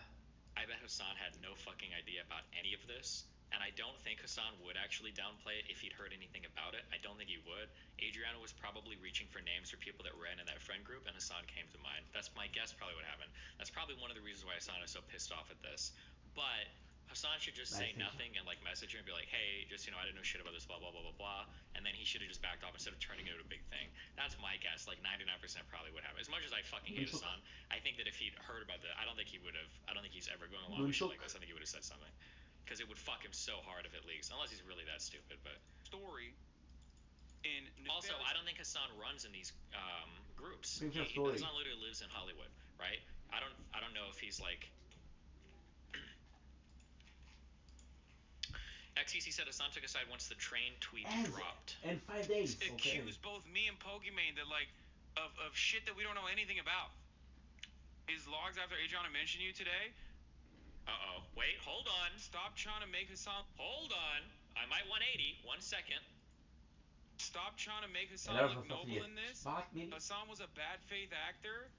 I bet Hassan had no fucking idea about any of this. And I don't think Hassan would actually downplay it if he'd heard anything about it. I don't think he would. Adriana was probably reaching for names for people that ran in that friend group, and Hassan came to mind. That's my guess, probably what happened. That's probably one of the reasons why Hassan is so pissed off at this. But Hassan should just say nothing and like message her and be like, hey, just I didn't know shit about this, blah blah blah blah blah. And then he should have just backed off instead of turning it into a big thing. That's my guess. Like 99% probably would happen. As much as I fucking hate Hassan, I think that if he'd heard about that, I don't think he would have. I don't think he's ever going along with shit like this. I think he would have said something. Because it would fuck him so hard if it leaks, unless he's really that stupid. But story. Also, I don't think Hassan runs in these groups. Hassan literally lives in Hollywood, right? I don't know if he's like. XCC said Hassan took a side once the train tweet dropped. In 5 days. Accused both me and Pokimane that of shit that we don't know anything about. His logs after Adriana mentioned you today. Uh-oh. Wait, hold on. Stop trying to make Hassan. Hold on. I might 180. 1 second. Stop trying to make Hassan look noble in this. Hassan was a bad faith actor.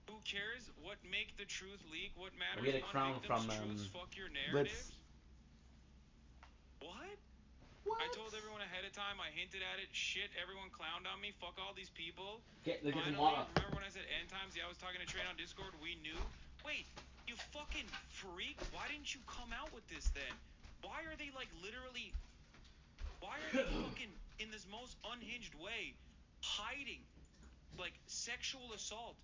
Who cares? What make the truth leak? What matters? We get a crown from fuck your narratives. What? I told everyone ahead of time. I hinted at it. Shit, everyone clowned on me. Fuck all these people. Finally, remember when I said end times? Yeah, I was talking to Trey on Discord. We knew. Wait, you fucking freak. Why didn't you come out with this then? Why are they like literally... Why are they fucking in this most unhinged way hiding like sexual assault?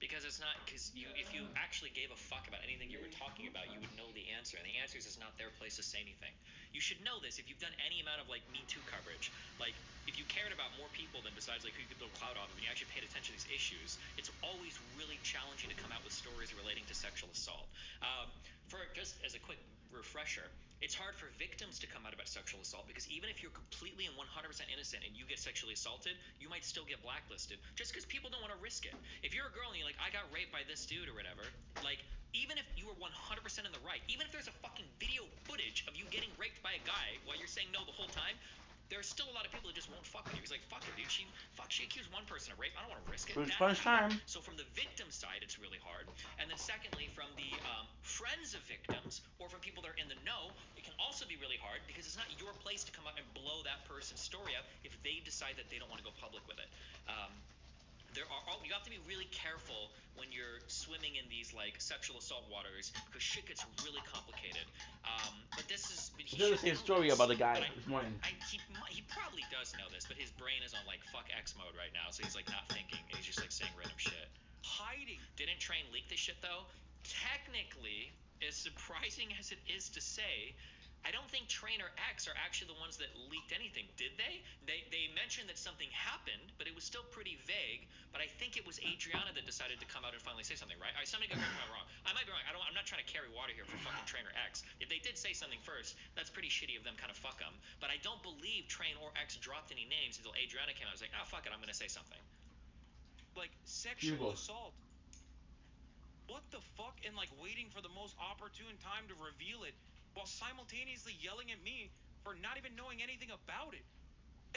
Because it's not, because if you actually gave a fuck about anything you were talking about, you would know the answer. And the answer is it's not their place to say anything. You should know this if you've done any amount of like Me Too coverage. Like if you cared about more people than besides like who you could build clout off of, and you actually paid attention to these issues, it's always really challenging to come out with stories relating to sexual assault. For just as a quick refresher, it's hard for victims to come out about sexual assault because even if you're completely and 100% innocent and you get sexually assaulted, you might still get blacklisted just because people don't want to risk it. If you're a girl and you're like, I got raped by this dude or whatever, like, even if you were 100% in the right, even if there's a fucking video footage of you getting raped by a guy while you're saying no the whole time, there's still a lot of people that just won't fuck with you. He's like, fuck it, dude. She accused one person of rape. I don't want to risk it. So from the victim side, it's really hard. And then secondly, from the friends of victims or from people that are in the know, it can also be really hard because it's not your place to come out and blow that person's story up if they decide that they don't want to go public with it. You have to be really careful when you're swimming in these like sexual assault waters because shit gets really complicated. But this is the same story about the guy this morning. He probably does know this, but his brain is on like fuck X mode right now, so he's like not thinking and he's just like saying random shit. Hiding. Didn't Train leak this shit though? Technically, as surprising as it is to say, I don't think Trainer X are actually the ones that leaked anything, did they? They mentioned that something happened, but it was still pretty vague. But I think it was Adriana that decided to come out and finally say something, right? All right, somebody correct me if I'm wrong. I might be wrong. I'm not trying to carry water here for fucking Trainer X. If they did say something first, that's pretty shitty of them. Kind of fuck them. But I don't believe Train or X dropped any names until Adriana came out. I was like, oh fuck it, I'm gonna say something. Like sexual assault. What the fuck? And like waiting for the most opportune time to reveal it while simultaneously yelling at me for not even knowing anything about it.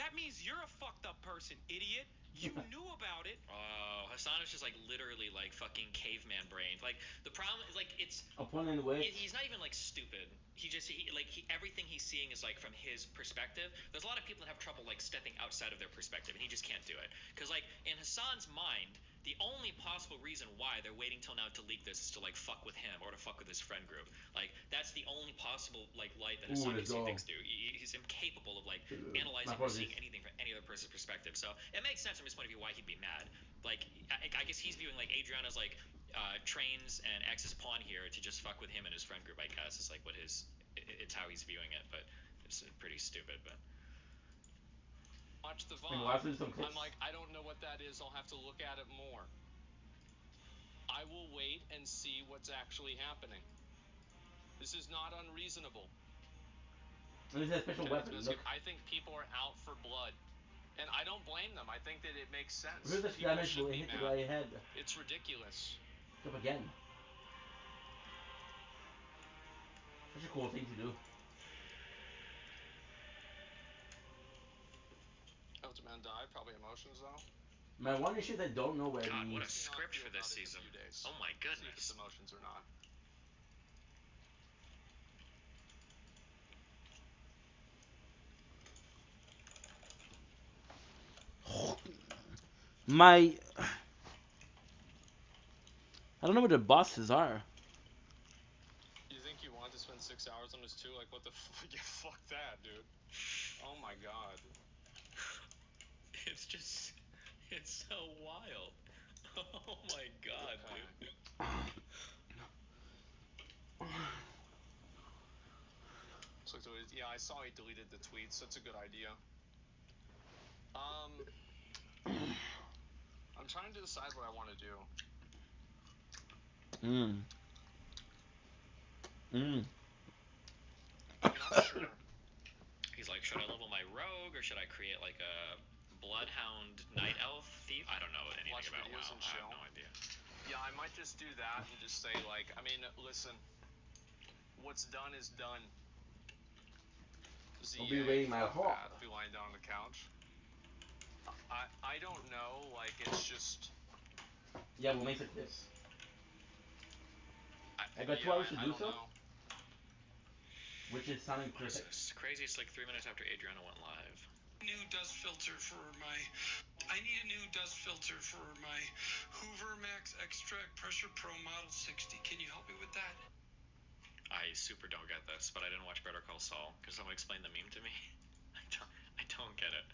That means you're a fucked up person, idiot. You knew about it. Oh, Hassan is just like literally like fucking caveman brain. Like the problem is like it's a point in which he's not even like stupid. Everything he's seeing is like from his perspective. There's a lot of people that have trouble like stepping outside of their perspective, and he just can't do it. Because like in Hassan's mind, the only possible reason why they're waiting till now to leak this is to like fuck with him or to fuck with his friend group. Like that's the only possible like light that Hassan can see things through. He's incapable of like analyzing or seeing anything from any other person's perspective. So it makes sense from his point of view why he'd be mad. Like I guess he's viewing like Adriana's like Trains and X's pawn here to just fuck with him and his friend group. I guess is like what it's how he's viewing it, but it's pretty stupid. But watch the VOD. I'm like, I don't know what that is. I'll have to look at it more. I will wait and see what's actually happening. This is not unreasonable. And this is a special weapon. Look. I think people are out for blood. And I don't blame them. I think that it makes sense. Here's the damage will hit the guy ahead. It's ridiculous. Up again. Such a cool thing to do. Ultimate die, probably emotions though. My one issue is I don't know where God, what a script for this season. Oh my goodness. See if it's emotions or not. I don't know where the bosses are. You think you want to spend 6 hours on this too? Like what the fuck? Yeah, fuck that, dude. Oh my god. It's so wild. Oh my god, dude. So yeah, I saw he deleted the tweets. That's a good idea. I'm trying to decide what I want to do. I'm not sure. He's like, should I level my rogue or should I create like a bloodhound night elf thief? I don't know anything Watch about videos WoW. and I chill. have no idea. Yeah, I might just do that and just say like, I mean, listen, what's done is done. I'll be waiting my hawk. Be lying down on the couch. I don't know, like it's just. Yeah, we'll make it this. I got 2 hours to do so. Know. Which is sounding perfect. It's crazy. It's like 3 minutes after Adriana went live. New dust filter for my. I need a new dust filter for my Hoover Max Extract Pressure Pro Model 60. Can you help me with that? I super don't get this, but I didn't watch Better Call Saul. Could someone explain the meme to me? I don't get it.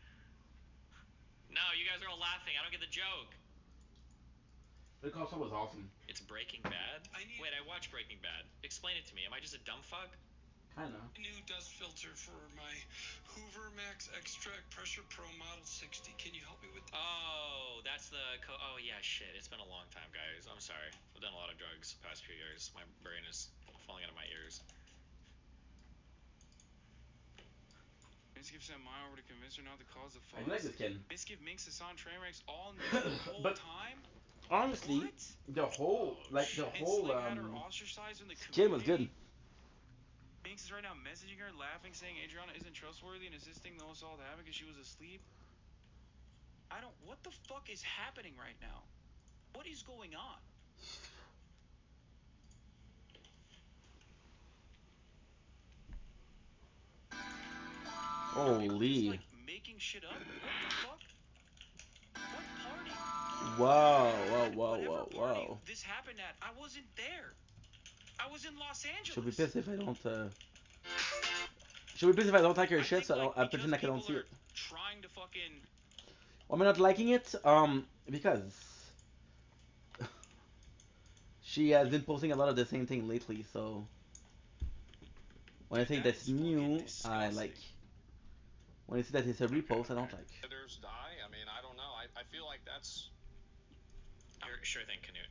No, you guys are all laughing. I don't get the joke. Better Call Saul was awesome. It's Breaking Bad? Wait, I watched Breaking Bad. Explain it to me. Am I just a dumb fuck? Kinda. New dust filter for my Hoover Max Extract Pressure Pro Model 60. Can you help me with that? Oh, that's the oh yeah, shit. It's been a long time, guys. I'm sorry. I've done a lot of drugs the past few years. My brain is falling out of my ears. Miskiff sent Maya over to convince her not to cause a fuss. I like this kid. Miskiff Minx, Hassan, Trainwrecks all knew the whole time? Honestly, what? the whole skin was good. Minx is right now messaging her, laughing, saying Adriana isn't trustworthy and insisting the assault happened because she was asleep. What the fuck is happening right now? What is going on? Holy. Like making shit up? What the fuck? What party? Whoa. This happened at, I wasn't there. I was in Los Angeles. She'll be pissed if I don't She'll be pissed if I don't like her shit, so I pretend like I don't see it. Trying to fucking. Why am I not liking it? Because she has been posting a lot of the same thing lately, so When I Dude, think that that's is fucking new, I like. disgusting. When I see that it's a repost, I don't like. Editors die. I mean, I don't know. I feel like that's. Sure thing, Canute.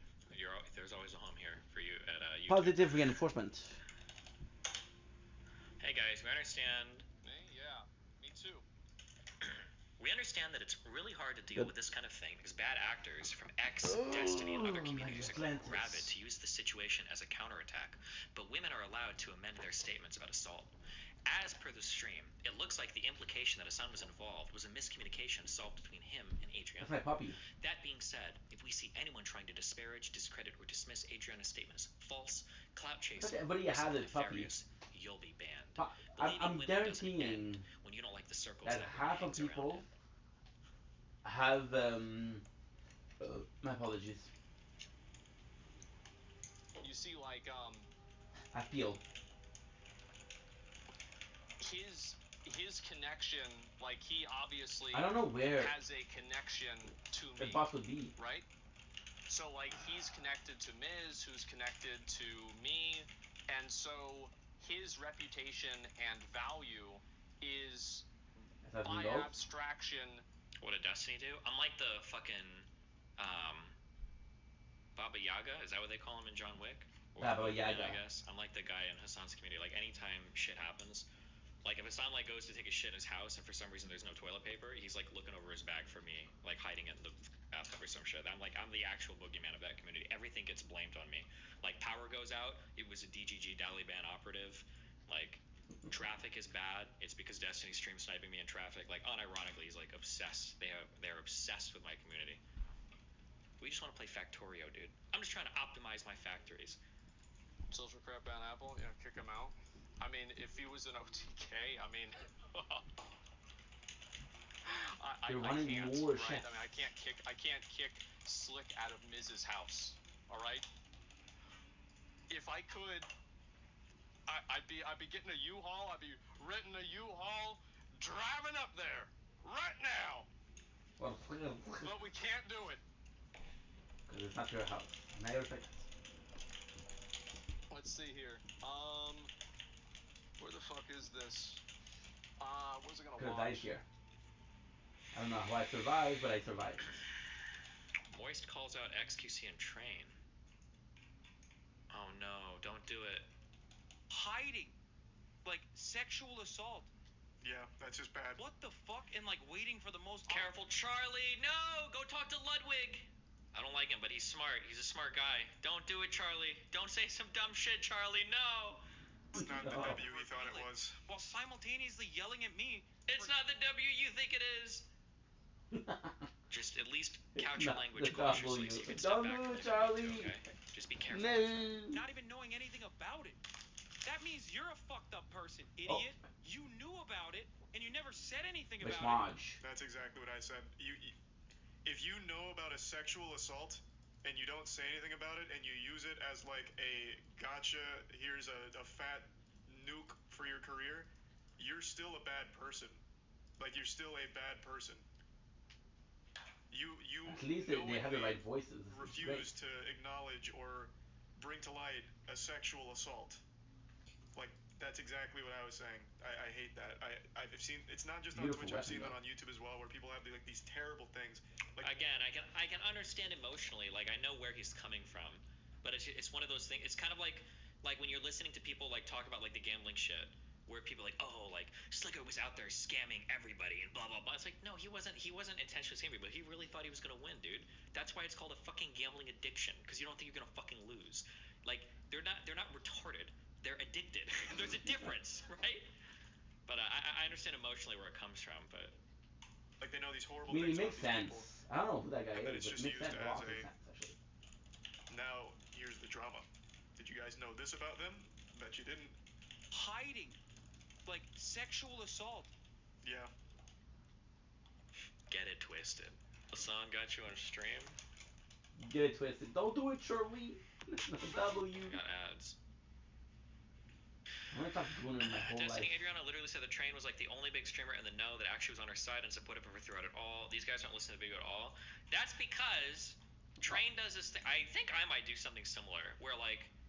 There's always a home here for you at YouTube. Positive reinforcement. Hey guys, we understand. Me? Yeah, me too. We understand that it's really hard to deal with this kind of thing because bad actors from X, Destiny, and other communities are rabid to use the situation as a counterattack. But women are allowed to amend their statements about assault. As per the stream, it looks like the implication that Hassan was involved was a miscommunication solved between him and Adriana. That's my puppy. That being said, if we see anyone trying to disparage, discredit, or dismiss Adriana's statement as false, clout chasing, Everybody or has a puppy. nefarious, you'll be banned. I'm guaranteeing when you don't like the circles that half of people have my apologies. You see, like I feel his connection, like he obviously I don't know where has a connection to the me, boss would be. right? So like he's connected to Miz, who's connected to me, and so his reputation and value is by abstraction. What did Destiny do? I'm like the fucking Baba Yaga. Is that what they call him in John Wick? Baba Yaga. I guess I'm like the guy in Hassan's community. Like anytime shit happens, like if Hassan like goes to take a shit in his house and for some reason there's no toilet paper, he's like looking over his bag for me, like hiding it in the bathtub or some shit. I'm the actual boogeyman of that community. Everything gets blamed on me. Like power goes out, it was a DGG Daliban operative. Like traffic is bad, it's because Destiny stream sniping me in traffic. Like unironically, he's like obsessed. They're obsessed with my community. We just want to play Factorio, dude. I'm just trying to optimize my factories. Social crap on Apple, yeah, kick him out. I mean, if he was an OTK, I mean, I can't, right? I mean, I can't kick Slick out of Miz's house. All right. If I could, I'd be getting a U-Haul. I'd be renting a U-Haul, driving up there right now. But we can't do it. Because it's not your house. And I respect it. Let's see here. Where the fuck is this? Where's it gonna Could have launch? died here. I don't know how I survived, but I survived. Moist calls out XQC and Train. Oh no, don't do it. Hiding. Like sexual assault. Yeah, that's just bad. What the fuck? And like waiting for the most. Careful, Charlie. No, go talk to Ludwig. I don't like him, but he's smart. He's a smart guy. Don't do it, Charlie. Don't say some dumb shit, Charlie. No. It's not the W he thought it was. While simultaneously yelling at me. It's not the W you think it is. Just at least couch your language cautiously so you can step back from the Charlie. okay? Just be careful. No. Not even knowing anything about it. That means you're a fucked up person, idiot. Oh. You knew about it and you never said anything about it. That's exactly what I said. If you know about a sexual assault and you don't say anything about it and you use it as like a gotcha, here's a fat nuke for your career, you're still a bad person. Like you're still a bad person. You at least they have the right voices. Refuse to acknowledge or bring to light a sexual assault. Like that's exactly what I was saying. I hate that. I've seen it's not just on Twitch. I've seen that on YouTube as well, where people have these terrible things. Like again, I can understand emotionally. Like I know where he's coming from, but it's one of those things. It's kind of like when you're listening to people like talk about like the gambling shit, where people are like, oh, like Slicker was out there scamming everybody and blah blah blah. It's like no, he wasn't intentionally scamming, but he really thought he was gonna win, dude. That's why it's called a fucking gambling addiction, because you don't think you're gonna fucking lose. Like they're not retarded. They're addicted. There's a difference, right? But I understand emotionally where it comes from, but like they know these horrible things it makes about sense. these people. I don't know who that guy and is, it's but just it makes used sense. as Sense, actually. Now here's the drama. Did you guys know this about them? Bet you didn't. Hiding. Like sexual assault. Yeah. Get it twisted. Hassan got you on stream. Get it twisted. Don't do it, Charlie. W. Got ads. I'm gonna talk to Gunnar my whole Destiny life. Adriana literally said the Train was like the only big streamer in the know that actually was on her side and supportive of her throughout it all. These guys don't listen to the video at all. That's because Train does this thing. I think I might do something similar where like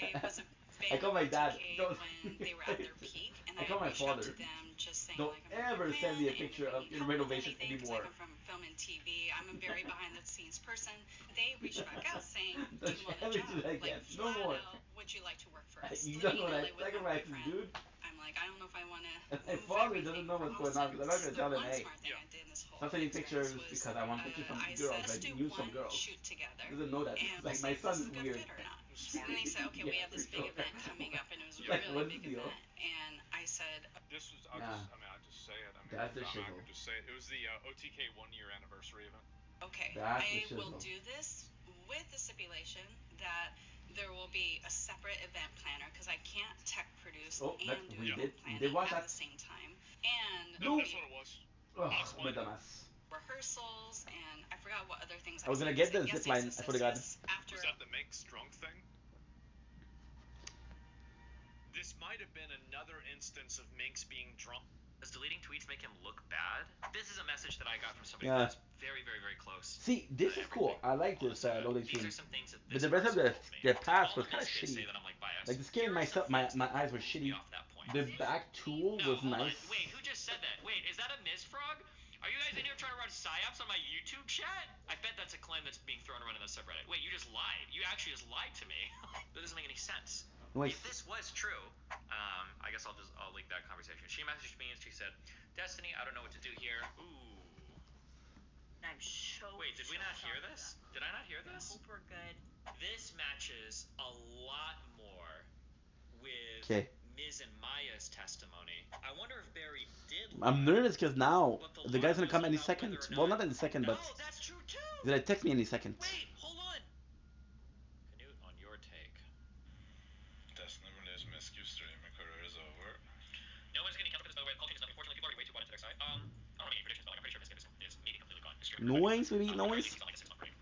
I was a I fan call of my dad. Y2K Don't when they were at their peak, and I I call my reached out father. to them just saying, Don't like, I'm a big ever send fan, me a and picture if you of need your help with renovations anything, because I anymore. come from film and TV, I'm a very behind-the-scenes person. They reached back out saying, do Don't you you want a ever job? do that Like, again. No flat more. out, would you like to work for us? You don't Living know in what LA with my sacrifices, boyfriend, dude. I'm like, I don't know if I want to My move father doesn't everything know for what's going on Austin. because I'm not gonna The tell him, one hey. smart thing I did in this whole Stop the sending experience pictures was because I want pictures from I said, girls. let's I do knew some one girls. shoot together, Doesn't know that. and we'll Like see my if this son is is a good weird. fit or not. Smart. And they said, okay, we Yeah, have for this big sure. event coming up, and it was a Like, really what's big the deal? event. And I said, This was. Yeah. I'll just say it. That's the I shizzle. can just say it. It was the OTK 1 year anniversary event. okay, That's the I will shizzle. do this with the stipulation that there will be a separate event planner because I can't tech produce Oh, and but do we event did planning watch at that. the same time. And No. That's what it was. Oh, my dumbass. rehearsals, and I forgot what other things I was gonna said. get He said, the yes, zip yes, line. yes, I swear to God. yes. After Was that the Mink Strunk thing? This might have been another instance of Minx being drunk. Does deleting tweets make him look bad? This is a message that I got from somebody Yeah. who's very, very, very close. See, this is cool. I like this loading These screen. are some things that But this the rest of person the told me. the past All was of kind of this kids shitty. say that I'm like biased. Like the skin, Here are some my things that eyes were moved me shitty. off that point. The back tool No, was hold nice. on. Wait, who just said that? Wait, is that a Ms. Frog? Are you guys in here trying to run psyops on my YouTube chat? I bet that's a claim that's being thrown around in the subreddit. Wait, you just lied. You actually just lied to me. That doesn't make any sense. Nice. If this was true, I guess I'll link that conversation. She messaged me and she said, "Destiny, I don't know what to do here." Ooh. I'm so. Wait, did we not hear this? Did I not hear I this? hope we're good. This matches a lot more with Okay. Ms. and Maya's testimony. I wonder if Barry did lie. I'm nervous because now But the guy's gonna lie come any was about second. whether or Well, not any second, No, but that's true too. he's gonna text me any second. Wait, hold on. Canute, on your take. Destiny released Miscue streaming career is over. No one's getting counted for this, by the way. The call change is nothing. Unfortunately, people are already way too bought into XI. I don't have any predictions, but like, I'm pretty sure Miscue is maybe completely gone. Noise, maybe noise. He's on like a 6-month break.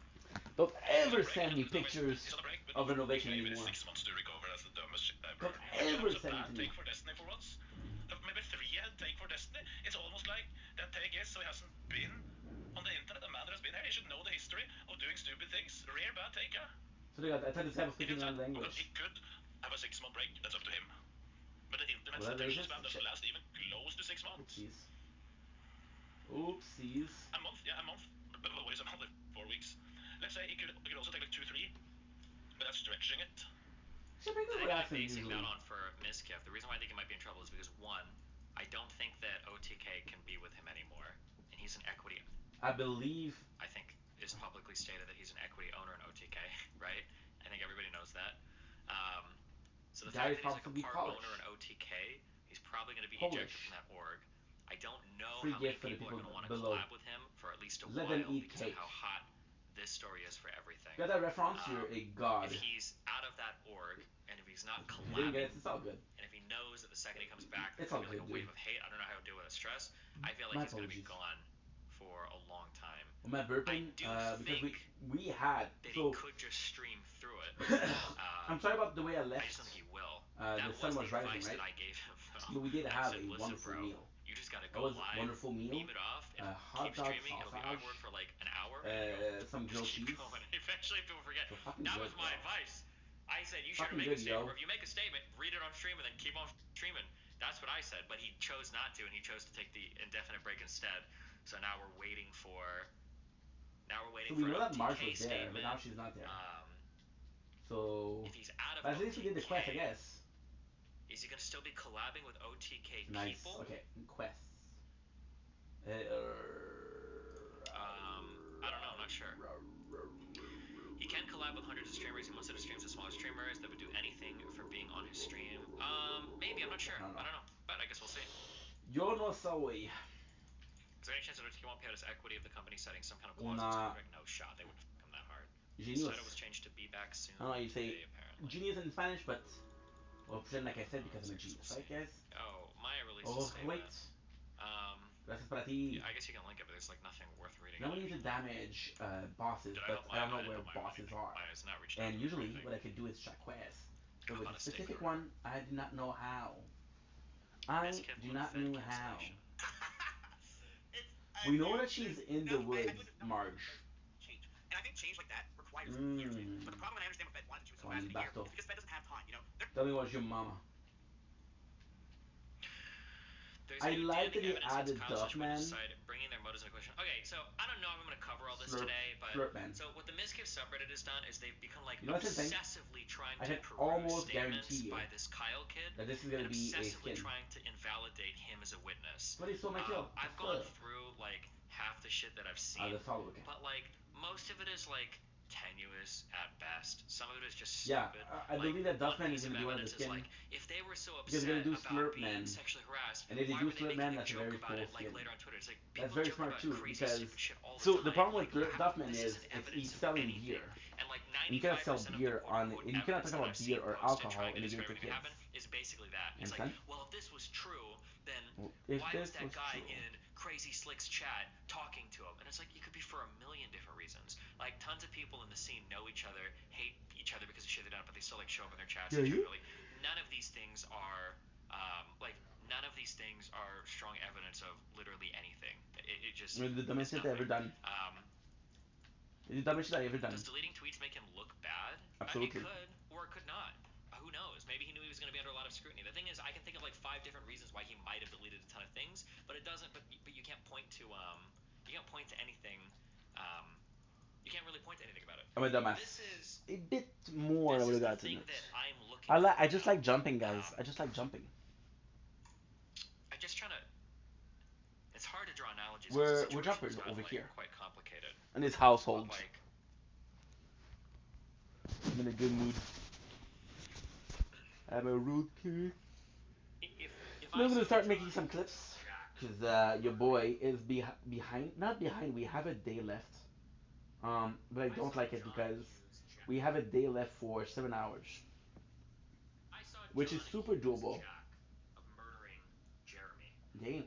Don't ever send me pictures He's on a break, but of renovation maybe anymore. 6 months to recover. That's the dumbest shit ever. Don't That ever was a send bad it to me. take for Destiny for once. Maybe 3 take for Destiny. It's almost like that take is so he hasn't been on the internet. A man that has been here, he should know the history of doing stupid things. Rare bad take, yeah. So I thought this guy was speaking another He language. could have a 6-month break. That's up to him. But the internet's Well, attention there's span doesn't shit. last even close to 6 months. Oopsies. A month, yeah, a month. But what is a month? Like 4 weeks. Let's say it could also take like 2-3. But that's stretching it. Should be good I'm accent basing usually. that on for Miskiff. The reason why I think he might be in trouble is because one, I don't think that OTK can be with him anymore, and he's an equity. I believe. I think is publicly stated that he's an equity owner in OTK, right? I think everybody knows that. So the fact that he's like a part owner in OTK, he's probably going to be ejected from that org. I don't know Free how many gift for the people are people going to want to below. collab with him for at least a Let while them eat because cake. of how hot this story is for everything. Got that reference? You're a god. If he's out of that org, and if he's not If you didn't get collabing, it, it's all good. and if he knows that the second he comes back, there's It's all going to be like a good, wave of hate, I don't know how he'll deal with the stress. I feel like My he's going to be apologies. gone for a long time. Well, Matt Burpin, I do because think we had that so he could just stream through it. I'm sorry about the way I I left. just don't think he will. The That sun was was the rising, advice right? that I gave him. But we did I have said, a listen, wonderful bro, meal. you just got to That go was a live, wonderful meal. beam it off, and Hot keep dog, streaming. It'll be sausage, awkward for like an hour. some grilled just keep cheese. going. Eventually, people forget. So fucking That good, was my bro. advice. I said you should Fucking make good, a statement. yo. Or if you make a statement, read it on stream and then keep on streaming. That's what I said. But he chose not to, and he chose to take the indefinite break instead. So now we're waiting for. So we for know an that Marge OTK was there, statement. but now she's not there. So If he's out of at least we did the quest, I OTK, guess. is he gonna still be collabing with OTK Nice. people? Okay, quests. I don't know. I'm not sure. He can collab with hundreds of streamers. He wants to streams with smaller streamers that would do anything for being on his stream. Maybe. I'm not sure. I don't know. But I guess we'll see. Yo no soy. Is there any chance that OTK won't pay out his equity if the company setting some kind of clause? No shot. They wouldn't fuck him that hard. His title was changed to be back soon. I don't know how you say today, apparently. genius in Spanish, but well, pretend like I said because I'm a genius, right, guys? Oh, Maya released Oh, a statement. wait. Gracias para ti. I guess you can link it, but there's like nothing worth reading. Now we need to damage bosses, but I don't know where bosses are. And usually, what I could do is check quests. But with a specific one, I do not know how. I do not know how. We know that she's in the woods, Marge. Change. And I think change like that requires years. But the problem, and I understand what Fed wanted to do it so fast in a year, is because Fed doesn't have time, you know? Tell me what's your mama. There's I like that he added Duffman. Duffman. Bringing their motives into question. Okay, so I don't know if I'm going to cover all this Slurp, today, but Slurpman. so what the Miskiff subreddit has done is they've become like You know what's the thing? obsessively trying I to can peruse almost statements guarantee you by this Kyle kid that this is going and to be a obsessively skin. trying to invalidate him as a witness. But he stole my kill. I've gone through like half the shit that I've seen. That's all okay. But like most of it is like tenuous at best. Some of it is just Yeah, stupid. I Like believe that one Duffman is piece of gonna do one of the evidence is skin like if they were so because they're upset gonna do about Slurp being Man, sexually harassed, and if they why do were they Slurp making Man, a that's a joke very about cool it like skin. later on Twitter? It's like That's people very joke smart about too crazy because stupid shit all the so the time. problem Like with Duffman this isn't is he's evidence of selling anything. beer, And like and you cannot sell 95% of the beer quote on, unquote and you cannot evidence talk that about I've seen beer or posted alcohol trying to in a game describe for everything kids. that happened is basically that. You It's like, understand? well, if this was true, then Well, if why was this that was guy true, in Crazy Slick's chat talking to him? And it's like it could be for a million different reasons. Like tons of people in the scene know each other, hate each other because of shit they done, but they still like show up in their chats yeah, and shit. you. But like none of these things are like none of these things are strong evidence of literally anything. It just The dumbest it's shit I ever nothing. done. The dumbest shit I ever done. Does deleting tweets make him look bad? It Absolutely. could, or it could not. Who knows? Maybe he knew he was going to be under a lot of scrutiny. The thing is, I can think of like 5 different reasons why he might have deleted a ton of things, but it doesn't. But you can't point to anything. Um, you can't really point to anything about it. I'm a dumbass. This is A bit more I this would is have the gotten thing it. that I'm looking for. I just now. like jumping, guys. I just like jumping. I just trying to. It's hard to draw analogies. We're jumpers Gotten, over like, here quite complicated. in this household. But, like, I'm in a good mood. I'm a rude kid. if Now I I'm gonna saw start the making John some clips Jack, because your boy is behind. Not behind. We have a day left. But I I don't saw like it John because Hughes Jack. we have a day left for 7 hours, I saw which is John super Hughes doable. Jack of murdering Jeremy. Damn.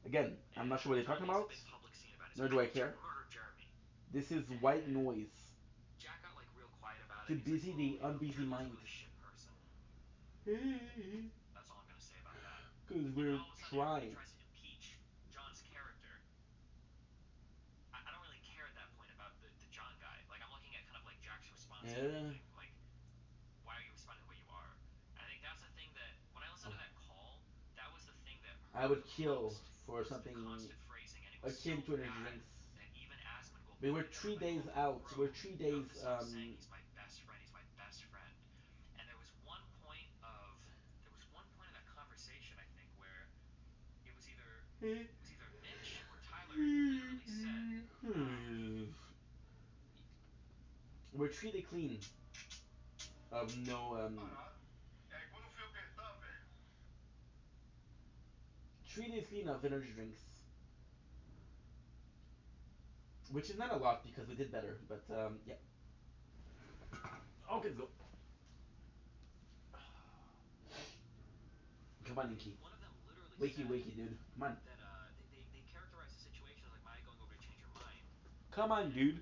Again, I'm not And sure what they're John talking makes a about, big public scene about it. nor He's do like, I I tried care. to murder Jeremy. This is white And noise Jack got like real quiet about to it. He's like, busy well, the you know, unbusy Jeremy was a mind. really shit person. Because That's all I'm gonna say about that. And then we're all of a sudden, everybody trying. tries to impeach John's character. I don't really care at that point about the John guy. Like, I'm looking at kind of like Jack's response and Yeah. everything. Like, why are you responding the way you are? And I think that's the thing that when I listened to that call, that was the thing that I hurt would the kill most for was the something constant phrasing, and it was so akin to energy bad drinks. that even Asmund will But we're point it out. 3 days Like, out. bro, We're 3 days. you have to stop saying he's my best friend. He's my best friend. And there was one point of that conversation, I think, where it was either Mitch or Tyler literally said, We're 3 days clean of no 3 days clean of energy drinks, which is not a lot because we did better. But yeah. Okay, let's go. Come on, Inky. one of them literally Wakey, said wakey, dude. Come on. that they characterized the situation as like Maya going over to change her mind, Come on, and dude.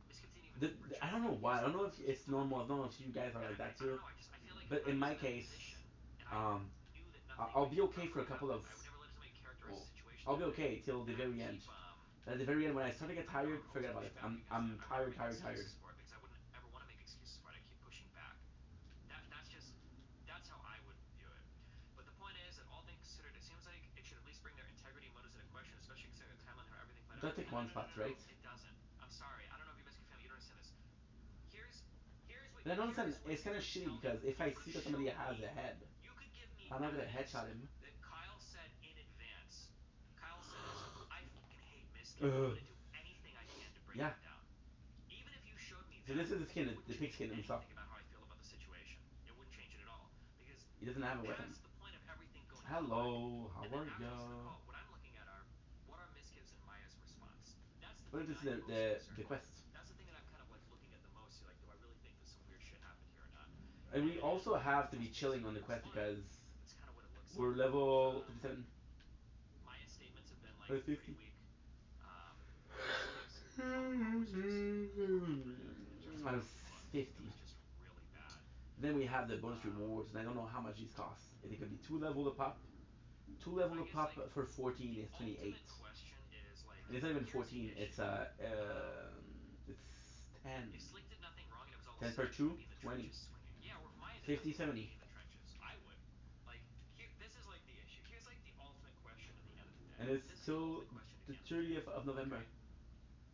Miskiff didn't even I reject don't know her. He why. was I don't like, know if it's keep normal. I talking. don't know if you guys are like that I don't too. know. I feel like But if I in was my in that case, position and I um, knew that nothing I'll like be okay for a ever couple of. happened, I would never let somebody characterize Well, the situation I'll that be way. okay till the And I would very end. keep At the very end, when I start to get I don't know, tired, always forget about push it. back because I'm I'm never tired, making tired, tired. excuses for it because I wouldn't ever want to make excuses for it. I keep pushing back. That's how I would view it. But the point is that all things considered, it seems like it should at least bring their integrity and motives into question, especially considering the timeline how everything played out. That take one spot, No. right? It doesn't. I'm sorry. I don't know if you're Mexican family. You don't understand this. Here's And I don't understand. here's what It's you kind of could shitty tell me. because if You I could see that show somebody me. has a head, You could give me I'm not gonna evidence headshot him. that Kyle said in advance. Kyle says, "I fucking hate Miskiff. I'm Ugh. gonna do anything I can to bring Yeah. him down." Even if you showed me So that, this is the it skin, wouldn't the pig change skin that we saw. anything about how I feel about the situation. It wouldn't change it at all because He doesn't have a weapon. past the point of everything going public, Hello, how and then are after ya? listening to the call, what I'm looking at are what are Miskiff's and Maya's response. That's the What thing is that this? I'm most The concerned with. quest. That's the thing that I'm kind of like looking at the most. Like, do I really think that some weird shit happened here or not? And we And also have to if be that's the case, chilling on the that's quest fine. because That's kind of what it looks we're like. level 57. Maya's statements have been like pretty 50. weak. Miskiff's phone call was just horrible. I'm It 50. was just really bad. Then we have the bonus rewards, and I don't know how much these cost. It could be 2 level to pop. 2 level I to guess pop like for 14 the is 28. ultimate question is like, And it's not even here's the 14. issue. It's 10. If Slick did nothing wrong and it was all 10 set, per he 2, would be in the 20. trenches swinging. Yeah, or if Maya did 50, nothing wrong, 70. he'd be in the trenches. I would. Like, this is like the issue. Here's like the ultimate question at the end of the day. And it's This is the till ultimate question at the the end of the day. 30th of November. Okay.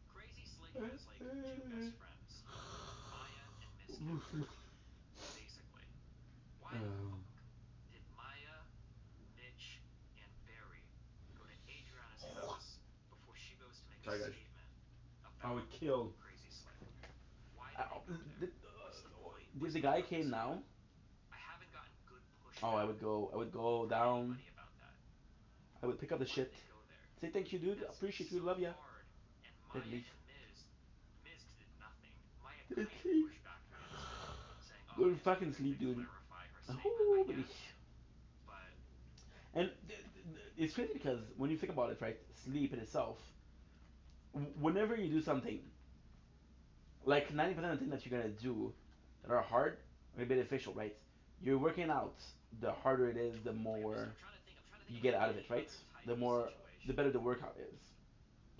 Crazy Slick has like two best friends, Maya and Miskiff, basically. Why the fuck did Maya, Mitch, and the guy from came this yet. now, I haven't gotten good oh, pushback I would go from down. anybody about that. I would pick up the Why shit. did they go there? Say thank you, dude. That's Appreciate you. so Love ya. hard. And Then Maya leave. and Miz did nothing. Maya Then kind of sleep. pushed back kind of, saying, "Oh, Go I to guess fucking maybe they sleep, dude. clarify her statement, I Oh, baby. guess." But And it's crazy because when you think about it, right? Sleep in itself. Whenever you do something, like 90% of the things that you're gonna do that are hard are beneficial, right? You're working out. The harder it is, the more I'm trying to think you of get like out of it, any right? other type The of more, the situation. better the workout is.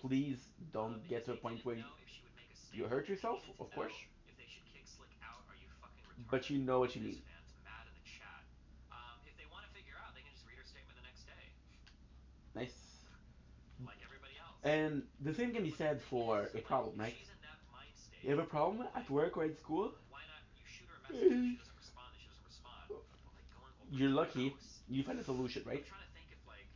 Please don't get Because to a they point didn't where know if she would make a you statement, hurt and they yourself, needed to of course, know if they should kick Slick out. Are you fucking but retarded? you know what you Miz mean. fans mad in the chat. If they want to figure out, they can just read her statement the next day, Nice. like everybody else. And the same can be But the said thing is, for a like, problem, if right? she's in that mind You state, have a problem at like, work or at school? why not? You shoot her a message, and if she doesn't respond, then she doesn't respond. But like going over You're to her lucky. house, You find a solution, I'm right? trying to think if like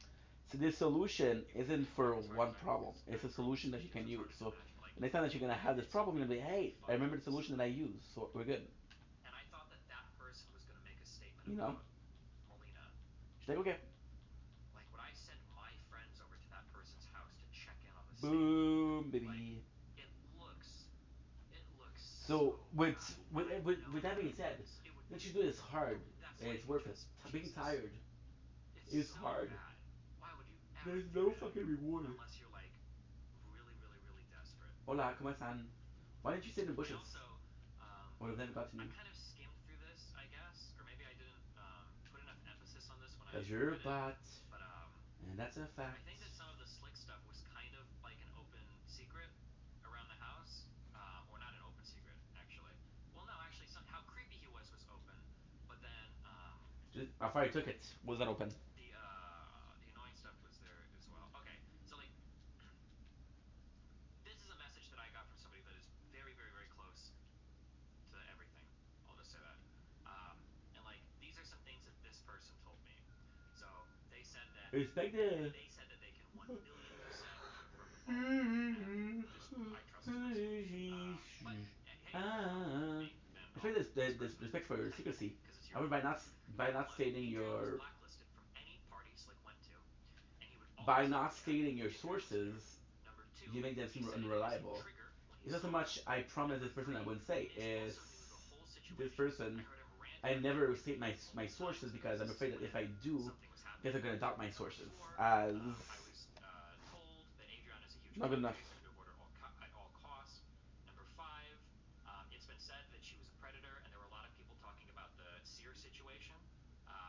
So this solution isn't for it's hard one to find problem. It's a bad girl solution that you can decisions. It's use. hard to So imagine, but like the next time that you're gonna if have you this did problem, something you're gonna be, hey, I fucking remember the solution that I stupid, used, so we're good. and I thought that that person was gonna make a statement You know? about Melina, She's like, okay. like would I send my friends over to that person's house to check in on the statement? Boom, Like baby. it looks, it looks So so with bad, with and I with, know with that that being said, it would what be you do is hard that's and like it's worth it. just Being Jesus. tired It's is so hard. bad. Why would you ever There's do no that fucking reward. unless you're like really, really, really desperate? Hola, ¿cómo están? Why didn't you sit in the I bushes? also, Would have never gotten I you. kind of skimmed through this, I guess, or maybe I didn't put enough emphasis on this when I Cause you're read it. bot, But and that's a I fact. think that some of the slick stuff was kind of like an open secret around the house, or not an open secret actually. Well, no, actually, how creepy he was open, but then Just after I took it, was not open. the annoying stuff was there as well. Okay, so like this is a message that I got from somebody that is very, very, very close to everything. I'll just say that. And like these are some things that this person told me. So they said that Respect the. they can 1,000,000% confirm the following, and this I trust this person. But hey, they're talking about Ah. me, and Respect this this person is respect for kind of secrecy. iffy because it's your However, friend. by Number not one, stating Adrian was your blacklisted from any party Slick went to, and he would by always have not to check stating your Adrian's sources, spirit. Number two, you make them he seem said it was a unreliable. trigger when he It's not so saw her. much I promise Number this person I three, wouldn't say. Miz Is also knew the whole this situation. person I heard him rant I about never Adrian state my multiple times sources in the because I'm messages afraid he that went if in I do, something was guys happening. are gonna doubt my Number sources. four, As I was told that Adrian is a huge not good enough. predator. He's going to avoid her at all costs. Number five, it's been said that she was a predator, and there were a lot of people talking about the Sear situation,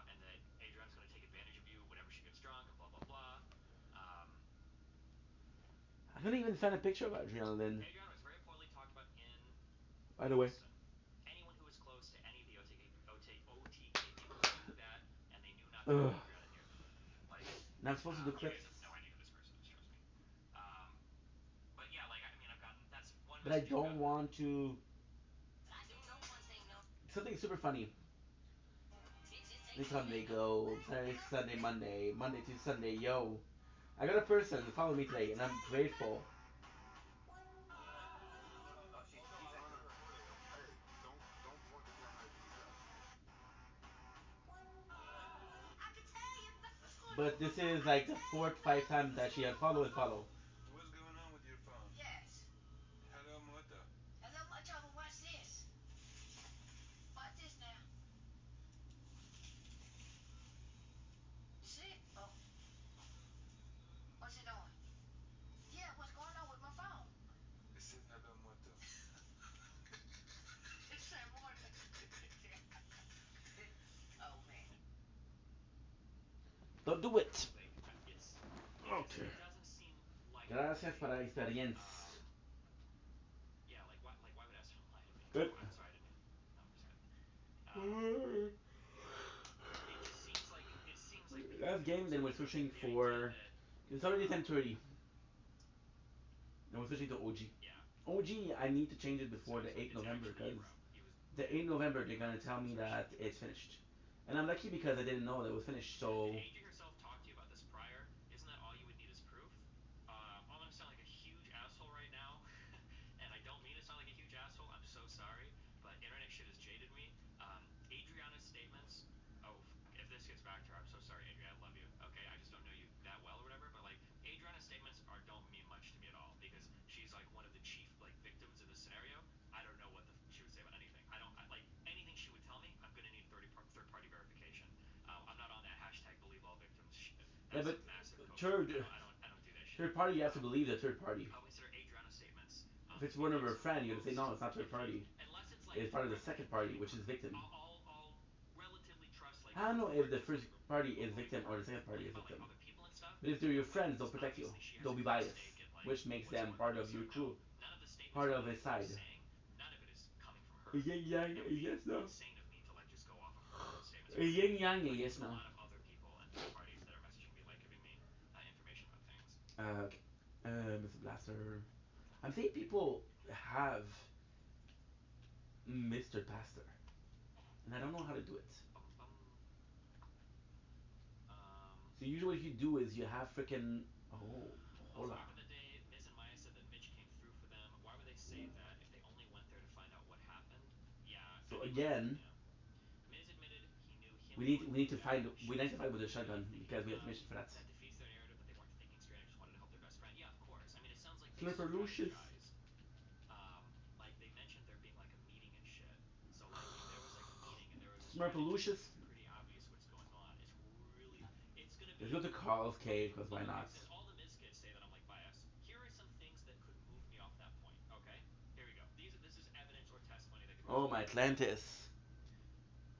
and that Adrian's going to take advantage of you whenever she gets drunk, and blah blah blah. Um, I couldn't even find a picture of adrenaline. Adrian was very poorly talked about in By the way. Boston. Anyone who was close to any of the OTK people knew that, and they knew not to bring Ugh. Adriana near them. Like, And I'm supposed to do you clips. guys have no idea who this person is. Trust me. Um, but yeah, like I mean, I've gotten that's one But I message I've don't gotten. want to. I do know one thing though. Something super funny. Bitches ain't This gonna Sunday make no go, Saturday, Sunday, Monday, Monday to Sunday, yo. I got a person to follow me today, and I'm grateful. I can tell you But this is like the fourth, five times that she unfollow and follow. What's going on with your phone? Yes. Hello, Muerto. Hello, much over. Watch this. Watch this now. You see it? Oh. What's it doing? Yeah, what's going on with my phone? It said hello, Muerto. It said more than oh man. Don't do it. Like Okay. it doesn't seem Gracias likely. para la experiencia. Yeah, like why would Esther lie to me? Good. Oh, I'm sorry, I didn't mean. No, I'm just kidding. It just seems like because Last you're game, close to then we're Adrian, switching the idea for. that It's already 10:30. Then we're switching to OG. yeah. OG, I need to change it So before the it's 8th November actually because he was the 8th November they're gonna tell me so she that can join it's us. finished. And I'm lucky because I didn't know that it was finished. Did So AJ herself talk to you about this prior? Isn't that all you would need is proof? I'm gonna sound like a huge asshole right now, and I don't mean to sound like a huge asshole. I'm so sorry, but internet shit has jaded me. Yeah, but massive covert. third I don't do that shit. third party, you have to believe the third party. I would consider Adriana's statements If to it's be one of like her some of the friend, you gotta say most no, it's not third party. unless it's like It's part of the directly second party, involving which her. is victim. I'll relatively trust like I don't first know if the parties first like party is reporting victim to or her. the second But party like is about like victim. other people and stuff, But if they're your like friends, they'll because protect you. obviously she has They'll a be clear biased, stake in like which makes what's them going on. part of So your no, crew, none of the statements part that of his Adriana side. is saying, none of it is coming from her. Yin yang, It would be yes no. insane of me to like just go off of her statements and everything. Yin yang, Like yes it's a no. lot of other people and third parties that are messaging me like giving me information about things. Okay. Mr. Blaster. I'm saying people have Mr. Pastor, and I don't know how to do it. Bum bum. So usually what you do is you have freaking oh Also, hola. remember the day Miz and Maya said that Mitch came through for them? Why would they say that if they only went there to find out what happened? Yeah, I So mean, like, again, yeah. Miz admitted he knew him we going need through to that. find She we was need to find with the really shotgun thinking because we have about. permission for that. That defeats their narrative that they weren't thinking straight and just wanted to help their best friend. Yeah, of course. I mean, it sounds like they Slipper Lucius. strategize. Like they mentioned there being like a meeting and shit. So like if there was like a meeting and there was a Slipper strategy, Lucius. it's pretty obvious what's going on. It's gonna Let's be go to Carl's cave because why okay. not? Since all the Miz kids say that I'm like biased, here are some things that could move me off that point. Okay, here we go. This is evidence or testimony that could Oh move my me. Atlantis.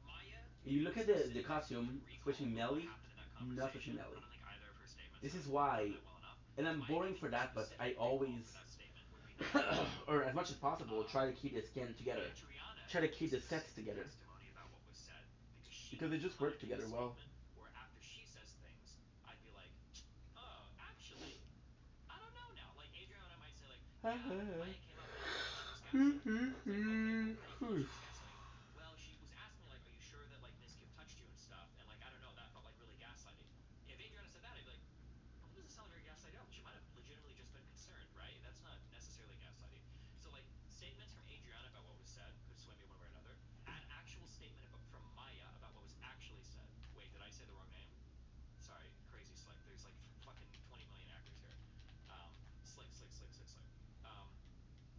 Maya You look at the specifically costume, recalled especially what Melly, happened in that not conversation. switching I Melly. don't think either of her statements This have is done why, that well enough. and I'm Maya boring giving for a that, but specific I recall always, for that statement would be number one. or as much as possible, try to keep the skin together. Adriana Try to giving keep the sets specific together. testimony about what was said because she Because needs they to just come out work and make a together well. statement where after she says things, I'd be like, oh, actually, I don't know now. Like Adriana might say like, yeah, Maya came up and I felt like she was gaslighting. It's like, okay, well, how do you feel like she was gaslighting? Well, she was asking me like, are you sure that like Miss Kiff touched you and stuff? And like, I don't know, that felt like really gaslighting. If Adriana said that, I'd be like, well, that doesn't sound very gaslighty at all. She might have legitimately just been concerned, right? That's not necessarily gaslighting. So like, statements from Adriana about what was said could sway me one way or another. An actual statement from Maya about what was actually said. Wait, did I say the wrong name? Sorry, crazy slick. There's like fucking 20 million actors here. Slick, slick, slick, slick, slick. Um,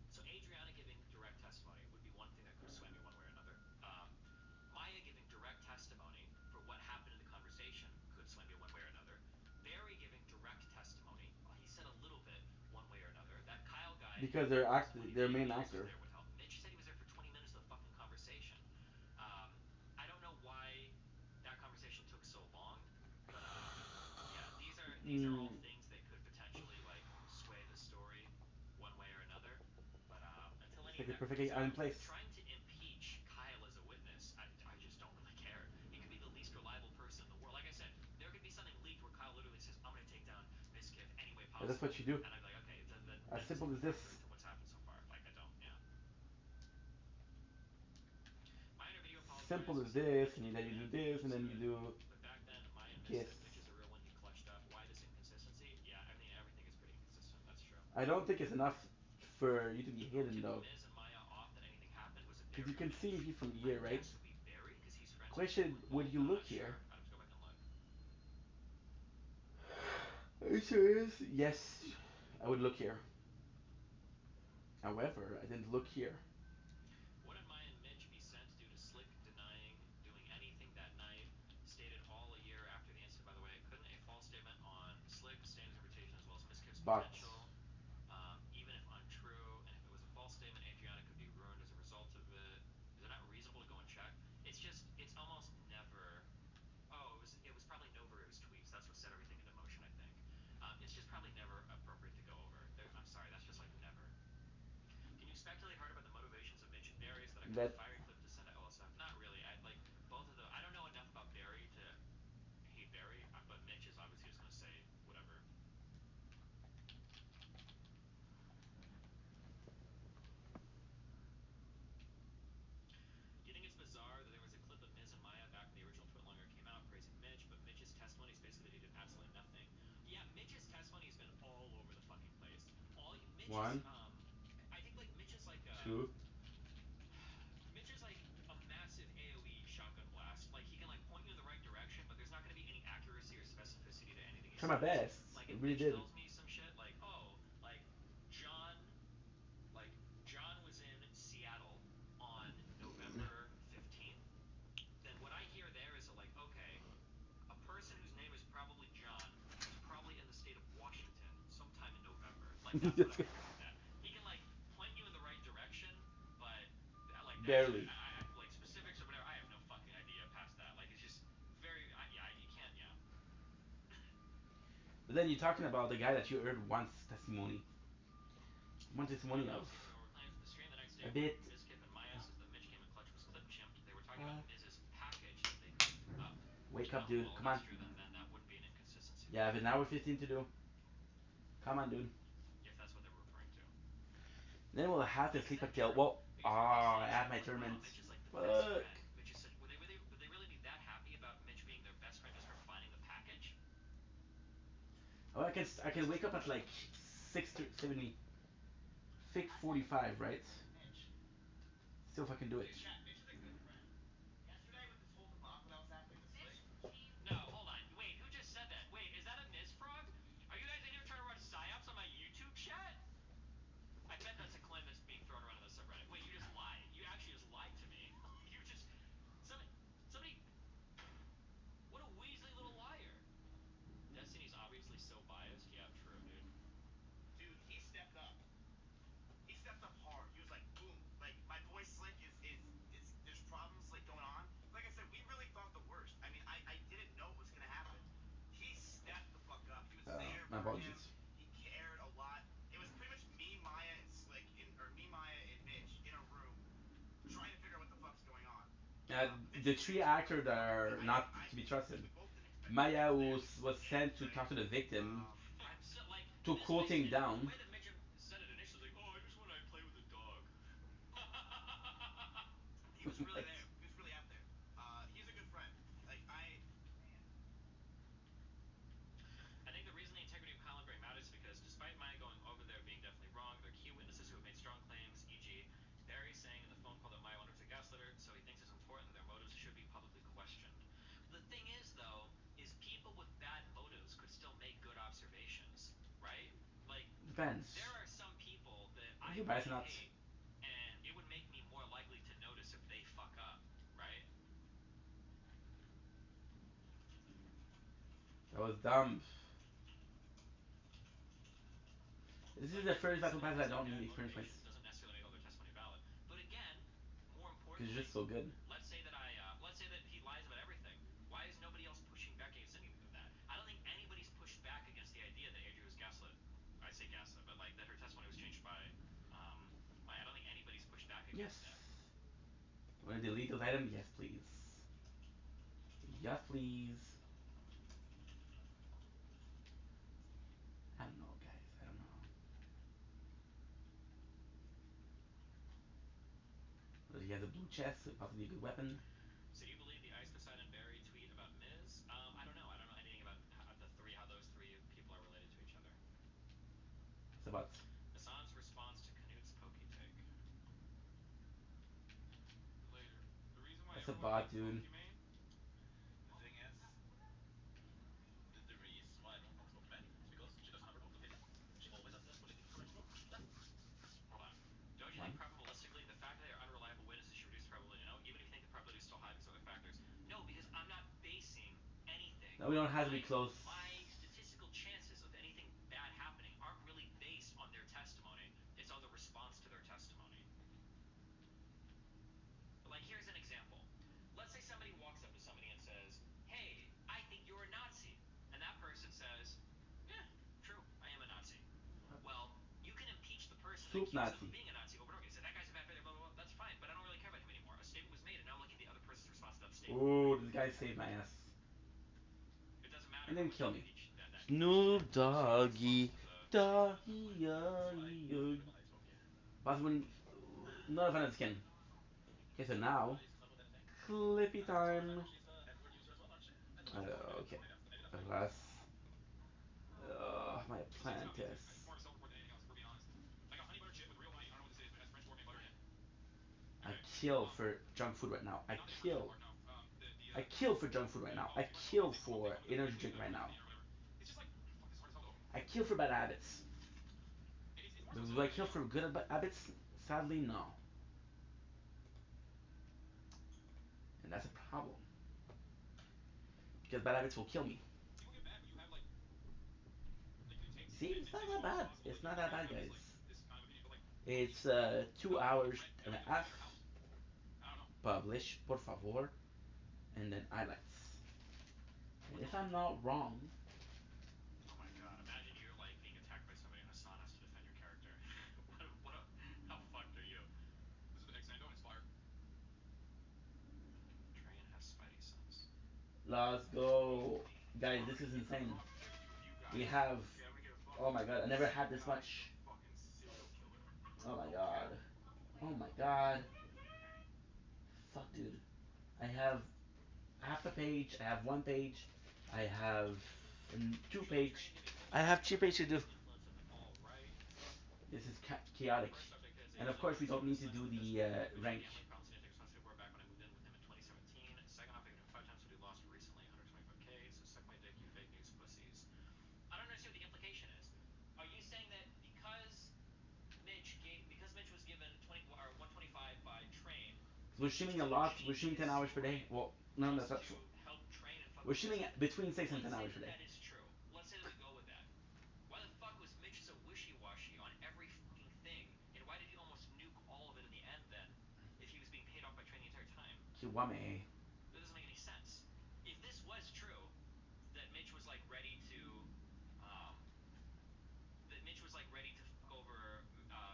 so Adriana giving direct testimony would be one thing that could sway me one way or another. Maya giving direct testimony for what happened in the conversation could sway me one way or another. Barry giving direct testimony, he said a little bit one way or another. That Kyle guy Because giving testimony that their nobody main else was actor. there would help. Mitch said he was there for 20 minutes of the fucking conversation. I don't know why that conversation took so long, but yeah, these are all things that could potentially like sway the story one way or another. But until It's any like of the that perfect comes in out, place. trying to impeach Kyle as a witness, I just don't really care. He could be the least reliable person in the world. Like I said, there could be something leaked where Kyle literally says, "I'm gonna take down Miskiff any way Yeah, that's possible," what you do. and I'd be like, okay, As that doesn't simple as this. factor into what's happened so far. Like I don't, yeah. Maya in her video Simple apologized, as said that this, Mitch and did then the you do thing, this, which and is then you good. do But back then, Maya and Miz kiss. said Mitch is the real one. He clutched up. Why this inconsistency? Yeah, I mean everything is pretty inconsistent. That's true. I don't think it's enough for you to be Who hidden tipped though. Miz and Maya off that anything happened? Was it Because you Barry or can see Mitch? me from My here, right? guess would be Barry because he's friends with the people Question, would involved. you I'm look not here? sure. I'd have to go back and look. Are you serious? Yes, I would look here. However, I didn't look here. Wouldn't Maya and Mitch be sent due to Slick denying doing anything that night? Stated all a year after the incident, by the way. Couldn't a false statement on Slick stand his reputation as well as Miskiff's But potential? Even if untrue, and if it was a false statement, Adriana could be ruined as a result of it. Is it not reasonable to go and check? It's almost never. Oh, it was probably Novaru's tweets. That's what set everything into motion, I think. It's just probably never appropriate to go over. I'm sorry, that's just like never. Can you speculate hard about the motivations of Mitch and Barry? Is that a kind of that fiery clip to send to LSF? Not really. I like both of them. I don't know enough about Barry to hate Barry, but Mitch is obviously just gonna say whatever. Do you think it's bizarre that there was a clip of Miz and Maya back when the original Twin Longer came out praising Mitch, but Mitch's testimony is basically that he did absolutely nothing? Yeah, Mitch's testimony has been all over the fucking place. Mitch is one, I think like two. Mitch is like a massive AoE shotgun blast. Like he can like point you in the right direction, but there's not going to be any accuracy or specificity to anything he Try my says. best. Like I if really Mitch did. tells me some shit like, "Oh, like John like John was in Seattle on November 15th," then what I hear there is like, okay, a person whose name is probably John myself, but I'm okay with that. He can like point you in the right direction, but like actually, Barely. like specifics or whatever, I have no fucking idea past that. Like it's just very, yeah, you can't, yeah. But then you're talking about the guy that you heard once testimony. One testimony Hello, of Stacey. We're claims from the stream the next day a where bit. Ms. Kip and Maya says that Mitch came in clutch was clip chimped. They were talking about Uh, Miz's package that they picked up. Wake up, Oh, dude. well, if Come on. that's true, then that wouldn't be an inconsistency. Yeah, I have an hour 15 to do. Come on, dude. If that's what they were referring to. Then we'll have to Like, is sleep that until. true? Well, Because what they say I is have that my like, wow, tournament. Mitch is like the best Fuck. friend. Mitch is such. Would they really be that happy about Mitch being their best friend just for finding the package? Oh, I can wake up at like 6:70, 6:45, right? See if I can do it. Dude, chat, Mitch is a good friend. Yesterday with this whole debacle that was happening with Slick. No, hold on. Wait, who just said that? Wait, is that a Ms. Frog? Are you guys in here trying to run psyops on my YouTube chat? I bet that's a claim that's being thrown around on the subreddit. Wait, you just lied. You actually just lied to me. You just somebody. What a Weasley little liar. Destiny's obviously so biased. Yeah, true, dude. Dude, he stepped up. He stepped up hard. He was like, boom, like my boy Slick is there's problems like going on. Like I said, we really thought the worst. I mean, I didn't know it was gonna happen. He stepped the fuck up. He was there My for him. apologies. He cared a lot. It was pretty much me, Maya, and Slick or me, Maya, and Mitch in a room trying to figure out what the fuck's going on. Mitch The agreed three to it right actors that from jump. are I not I to be believed him. trusted. We both didn't expect it. Maya Mitch was there. was He sent answered to right. talk to the victim I'm so like to this cool makes things it the down. way that Mitch said it initially, like, oh, I just want to play with a dog. He was really What? there. He was really out there. He's a good friend. Like man. I think the reason the integrity of Colin Bray matters is because despite Maya going over there being definitely wrong, there are key witnesses who have made strong claims, e.g., Barry saying in the phone call that Maya wanted to gaslight her, so he thinks it's important that their motives should be publicly questioned. The thing is, though, is people with bad motives could still make good observations, right? Like, Depends. there are some people that Are I you biased or really not? hate, and it would make me more likely to notice if they fuck up, right? That was dumb. This But is the again, first battle pass somebody that I with, say, don't bad need experience points. motivations doesn't necessarily make all their testimony valid. But again, more Because it's importantly, just so good. let's say that he lies about everything. Why is nobody else pushing back against any of that? I don't think anybody's pushed back against the idea that Adria was gaslit. I say gaslit, but like that her testimony was changed by Maya. I don't think anybody's pushed back Yes. against that. Want to delete those items? Yes, please. Yes, please. I don't know, guys. I don't know. He has a blue chest, so possibly a good weapon. So do you believe the Ice Poseidon Barry tweet about Miz? I don't know. I don't know anything about how those three people are related to each other. It's about. Hassan's response to Canute's pokey take. Later. The reason why That's a everyone bot, hates dude. Pokimane. The thing is, the reason why everyone hates Pokemon is because she doesn't have her own opinion. She always has the politically correct view. Hold on. Don't you think One. probabilistically the fact that they are unreliable witnesses should reduce the probability to no, even if you think the probability is still high because of other factors? No, because I'm not basing anything. No, we don't have to be My close. my statistical chances of anything bad happening aren't really based on their testimony. It's on the response to their testimony. Like, here's an example. Let's say somebody walks up to somebody and says, hey, I think you're a Nazi. And that person says, yeah, true, I am a Nazi. Well, you can impeach the person and Soup accuse them Nazi. of being a Nazi over and over again. Say, that guy's a bad player, blah, blah, blah. That's fine, but I don't really care about him anymore. A statement was made, and now I'm looking at the other person's response to that statement, Oh, right? this guy saved my ass. It doesn't matter And how then much you kill me. impeach that person. Snoop It's the response Doggy. to the statement at that point. Doggy. That's why everyone hates Pokemon. Possibly not a fan of the skin. Okay, so now. Is not what anything. Clippy As far as I know, time. she's a F-word user as well, aren't she? I know that's before, Okay. maybe that's later. Ras. My This thing's about me too. Atlantis. It's more of a self-report than anything else, if we're being honest. I got honey butter chip with real honey. I don't know what this is, but it has French gourmet butter in it. I Okay. kill for junk food right now. I Not the Emperor's Milk kill. Bar. No. I kill for junk food right now. I kill for energy drink right now. It's just like fuck. This is hard as hell though. I kill for bad habits. It's more so Do silly I than kill anything for else. good habits? Sadly, no. And that's a problem. Because bad habits will kill me. People get mad when you have like you See, it's not that bad. It's not that bad, guys. this kind of opinion, but like, It's I two don't know, like hours rent and out a your half. entire house. I don't know. Publish, por favor, and then highlights. And if I'm not wrong, Oh my god! Imagine you're like being attacked by somebody and Hassan has to defend your character. How fucked are you? This is X9. Don't inspire. Train has Spidey sense. let's go, guys. This is insane. You We guys. have. Yeah, we get a Oh fucking my god, I never had this guy who's much. a fucking serial killer. Oh my No god. cap. Oh my god. Fuck, dude. I have half a page. I have one page. I have two Should page. train give a I culture have two influence pages or to do. just influence of all right? This is chaotic. First subject is And of usually course, we works don't out. need His to son is do a the businessman with addiction, rank. gambling problems, and he take responsibility for back when I moved in with him in 2017. Second off, I got him 5 times what he lost recently, 125k. So suck my dick, you fake news pussies. I don't understand what the implication is. Are you saying that because Mitch was given 20 or 125 by Train We're to streaming a to lot. We're cheat streaming 10 his hours per day. brain, Well, no, that's not to true. help Train and fuck We're with his streaming system. between 6 and Let's 10 say hours per that day. that is true. Let's say that we go with that. Why the fuck was Mitch so wishy-washy on every fucking thing? And why did he almost nuke all of it in the end then? If he was being paid off by Train the entire time, Kiwame. that doesn't make any sense. If this was true, that Mitch was like ready to, um, fuck over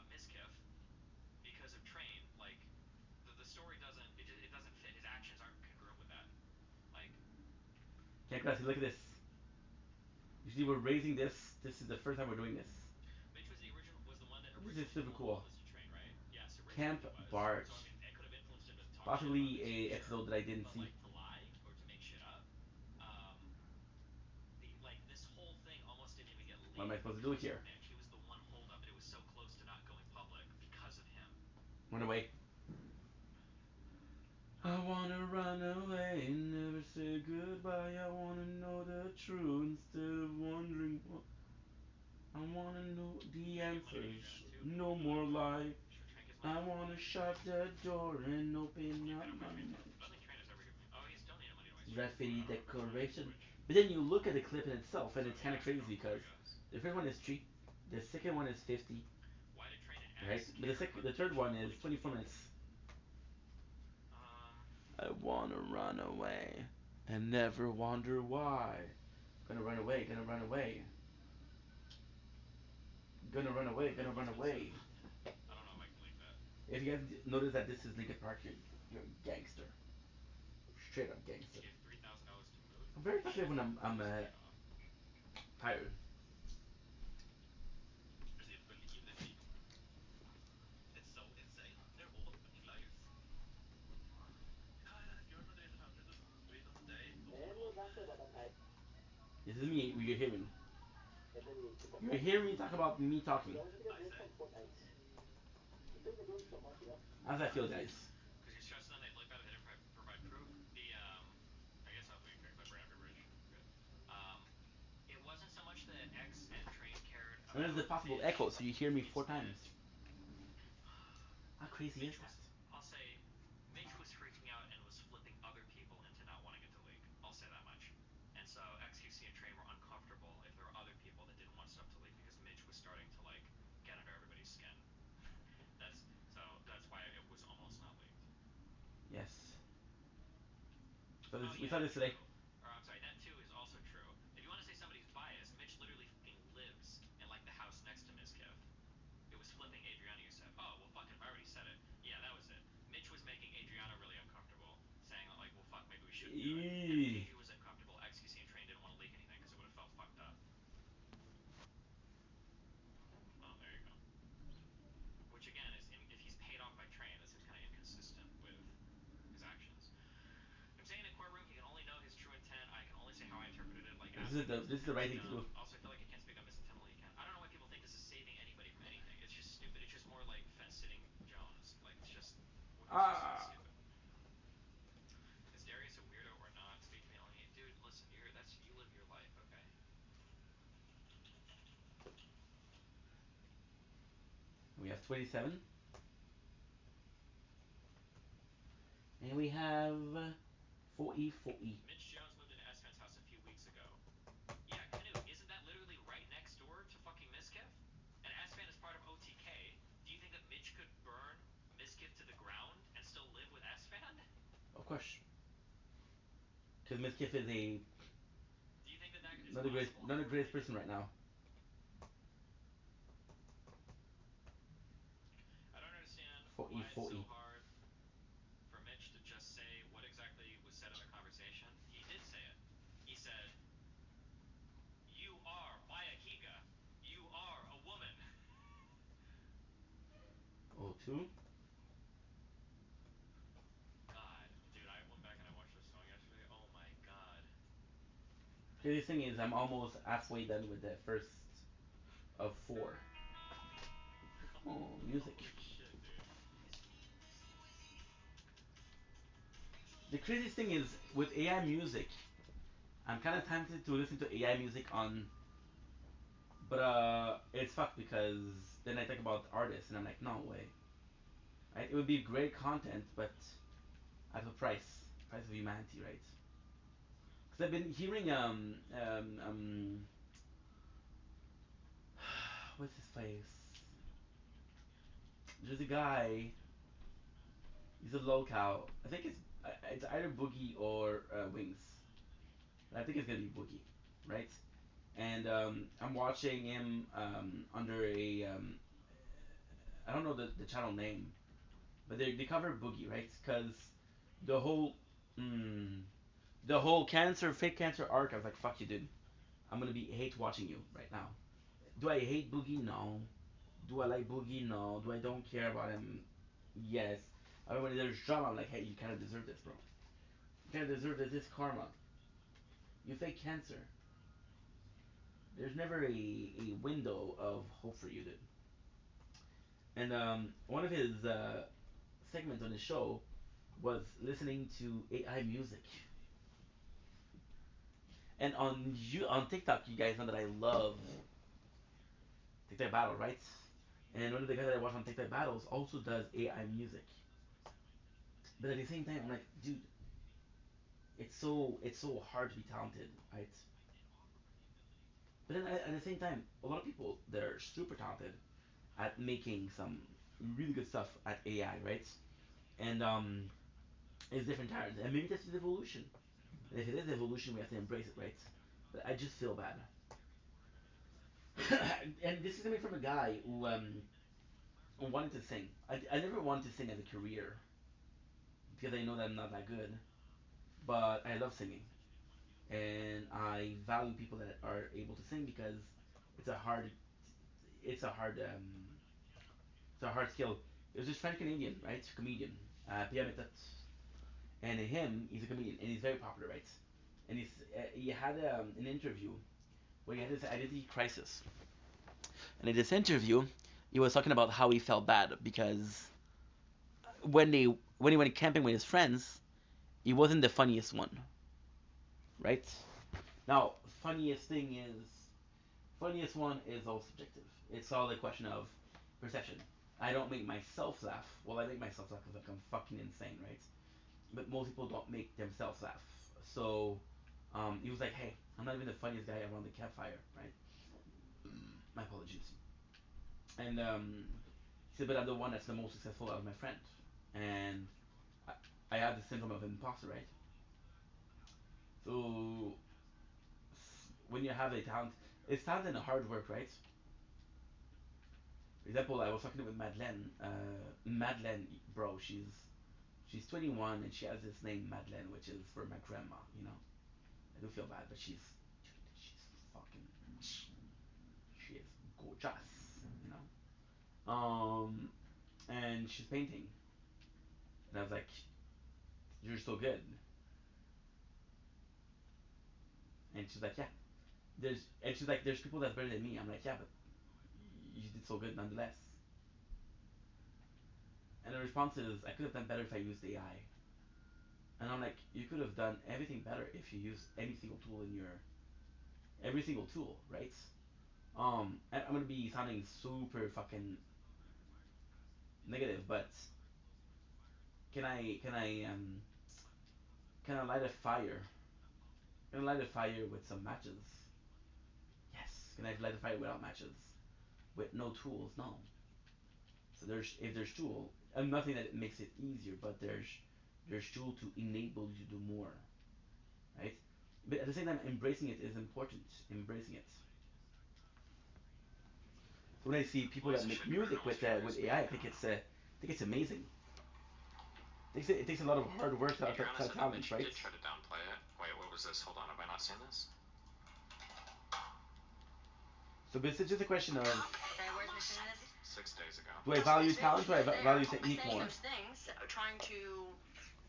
Miskiff because of Train, like the story doesn't fit. His actions aren't congruent with that. Like Can't classy, look at this. You see, we're raising this. This is the first time we're doing this. Mitch was the one that This is originally super told cool. all this to Train, right? Yes, originally Camp he was. Bart. So I mean, it could have influenced him to talk shit about Possibly Miskiff, a sure. episode that I didn't But see. like to lie or to make shit up, um, this whole thing almost didn't even get What am I leaked supposed to do because of here? Mitch. He was the one holdup, and it was so close to not going public because of him. Run away. I wanna run away and never say goodbye. I wanna know the truth instead of wondering what. I wanna know the answers. No more lie. Sure, Train gives money. I wanna shut the door and open up my I mind. don't think Train has ever given me. Oh, he's donated money to my stream before. Graffiti I don't remember how much, decoration. which. But then you look at the clip in itself and So it's he kind of has to crazy go for it, because I guess. the first one is 3, the second one is 50, Why did Train and right? X But the care about the third Mitch one is wanting to 24 leak? minutes. I wanna run away and never wonder why. Gonna run away, gonna run away. Gonna run away, gonna run away. I don't know if I can leak that. If you guys notice that this is Linkin Park, you're a gangster. Straight up He gangster. gave $3,000 to move. I'm very Shit talkative when ton I'm was paid off. tired. Does he believe in me? It's so insane. They're all fucking liars. Ja, ja, Bjørn med 300 000. Wait on the day. Go tomorrow. This is me, you're hearing. You're hearing me talk about me talking. I say. How does that feel, guys? Because you're stressing them, they'd look bad if they didn't provide proof. I guess I'll fix my brain after bridge. Good. It wasn't so much that X and Train cared And there's the about possible Mitch. echo, so you hear me It's 4 times. that How crazy is Mitch that? was, I'll say, Mitch was freaking out and was flipping other people into not wanting it to leak. I'll say that much. And so XQC and Train were uncomfortable if there were other people that didn't want stuff to leak because Mitch was starting to like get under everybody's skin. that's that's why it was almost not leaked. Yes. So Oh we yeah, saw this today. true. Or I'm sorry, that too is also true. If you want to say somebody's biased, Mitch literally fucking lives in like the house next to Mizkiff. It was flipping Adriana, you said. Oh, well, fuck it. If I already said it. Yeah, that was it. Mitch was making Adriana really uncomfortable, saying, like, well, fuck, maybe we shouldn't do it. And Adri was uncomfortable. XQC and Train didn't want to leak anything because it would have felt fucked up. Oh, there you go. Which, again, if he's paid off by Train, that seems kind of inconsistent with his actions. I'm saying in a courtroom, he can only know his true intent. I can only say how I interpreted it. Like, ask him if This is the intent was right thing to done. do. Also, I feel like I can't speak on misintent on Lee Ken. I don't know why people think this is saving anybody from anything. It's just stupid. It's just more like fence-sitting Jones. Like, it's just stupid. Is Darius a weirdo or not? Speak to me, Eleni. Dude, listen, you live your life, okay? We have 27. And we have 40, 40. Mitch Jones moved into S-Fan's house a few weeks ago. Yeah, Canute, isn't that literally right next door to fucking Of course. Because Miskiff is a Do you think that it's not the greatest, possible, not the or do you greatest think person right now. I don't understand For E why it's so for E. hard for Mitch to just say what exactly was said in the conversation. He did say it. He said, "You are Maya Higa. You are a woman." Oh, two. God, dude, I went back and I watched the song yesterday. Oh my god. Crazy thing is, I'm almost halfway done with the first of four. Oh, music. Holy shit, dude. The craziest thing is with AI music, I'm kind of tempted to listen to AI music on, but it's fucked because then I think about artists and I'm like, no way. Right? It would be great content, but at a price of humanity, right? Because I've been hearing what's his face? There's a guy. He's a locale. I think it's either Boogie or Wings. I think it's gonna be Boogie, right? And I'm watching him under a I don't know the channel name, but they cover Boogie, right? Because the whole mm, the whole cancer fake cancer arc, I was like, fuck you, dude. I'm gonna be hate watching you right now. Do I hate Boogie? No. Do I like Boogie? No. Do I don't care about him? Yes. I mean, when there's drama, I'm like, hey, you kind of deserve this, bro. You kind of deserve this karma. You fake cancer. There's never a window of hope for you, dude. And one of his segments on his show was listening to AI music. And on TikTok, you guys know that I love TikTok Battle, right? And one of the guys that I watch on TikTok Battles also does AI music. But at the same time, I'm like, dude, it's so hard to be talented, right? But then at the same time, a lot of people they're super talented at making some really good stuff at AI, right? And it's different times, and maybe this is evolution. And if it is evolution, we have to embrace it, right? But I just feel bad. And this is coming from a guy who wanted to sing. I never wanted to sing as a career because I know that I'm not that good. But I love singing, and I value people that are able to sing because it's a hard, it's a hard, it's a hard skill. There's this French Canadian, right, comedian, Pierre Méthode, and him, he's a comedian, and he's very popular, right? And he had an interview where he had this identity crisis, and in this interview, he was talking about how he felt bad because when he went camping with his friends, he wasn't the funniest one, right? Now, funniest thing is funniest one is all subjective. It's all a question of perception. I don't make myself laugh. Well, I make myself laugh because like I'm fucking insane, right? But most people don't make themselves laugh. So he was like, "Hey, I'm not even the funniest guy around the campfire, right? My apologies." And he said, "But I'm the one that's the most successful out of my friend, and I, I have the syndrome of imposter, right? So when you have a talent, it's talent and hard work, right? For example, I was talking with Madeleine. Madeleine, bro, she's 21 and she has this name Madeleine, which is for my grandma. You know, I do feel bad, but she's fucking she is gorgeous. You know, and she's painting, and I was like, you're so good, and she's like, yeah. She's like, there's people that's better than me. I'm like, yeah, but you did so good nonetheless. And the response is, I could have done better if I used AI. And I'm like, you could have done everything better if you used any single tool in your every single tool, right? I'm gonna be sounding super fucking negative, but can I light a fire? Can I light a fire with some matches? Yes. Can I light a fire without matches? With no tools? No. So there's if there's tool, I'm nothing that makes it easier, but There's tool to enable you to do more, right? But at the same time, embracing it is important. Embracing it. So when I see people that make music with AI, I think it's amazing. It takes a lot of hard work, a lot of talent, right? Did try to downplay it. Wait, what was this? Hold on, have I not seen this? So but it's just a question of, Okay, where's Mission is? 6 days ago. do I value talent or I value technique Saying more? those things, trying to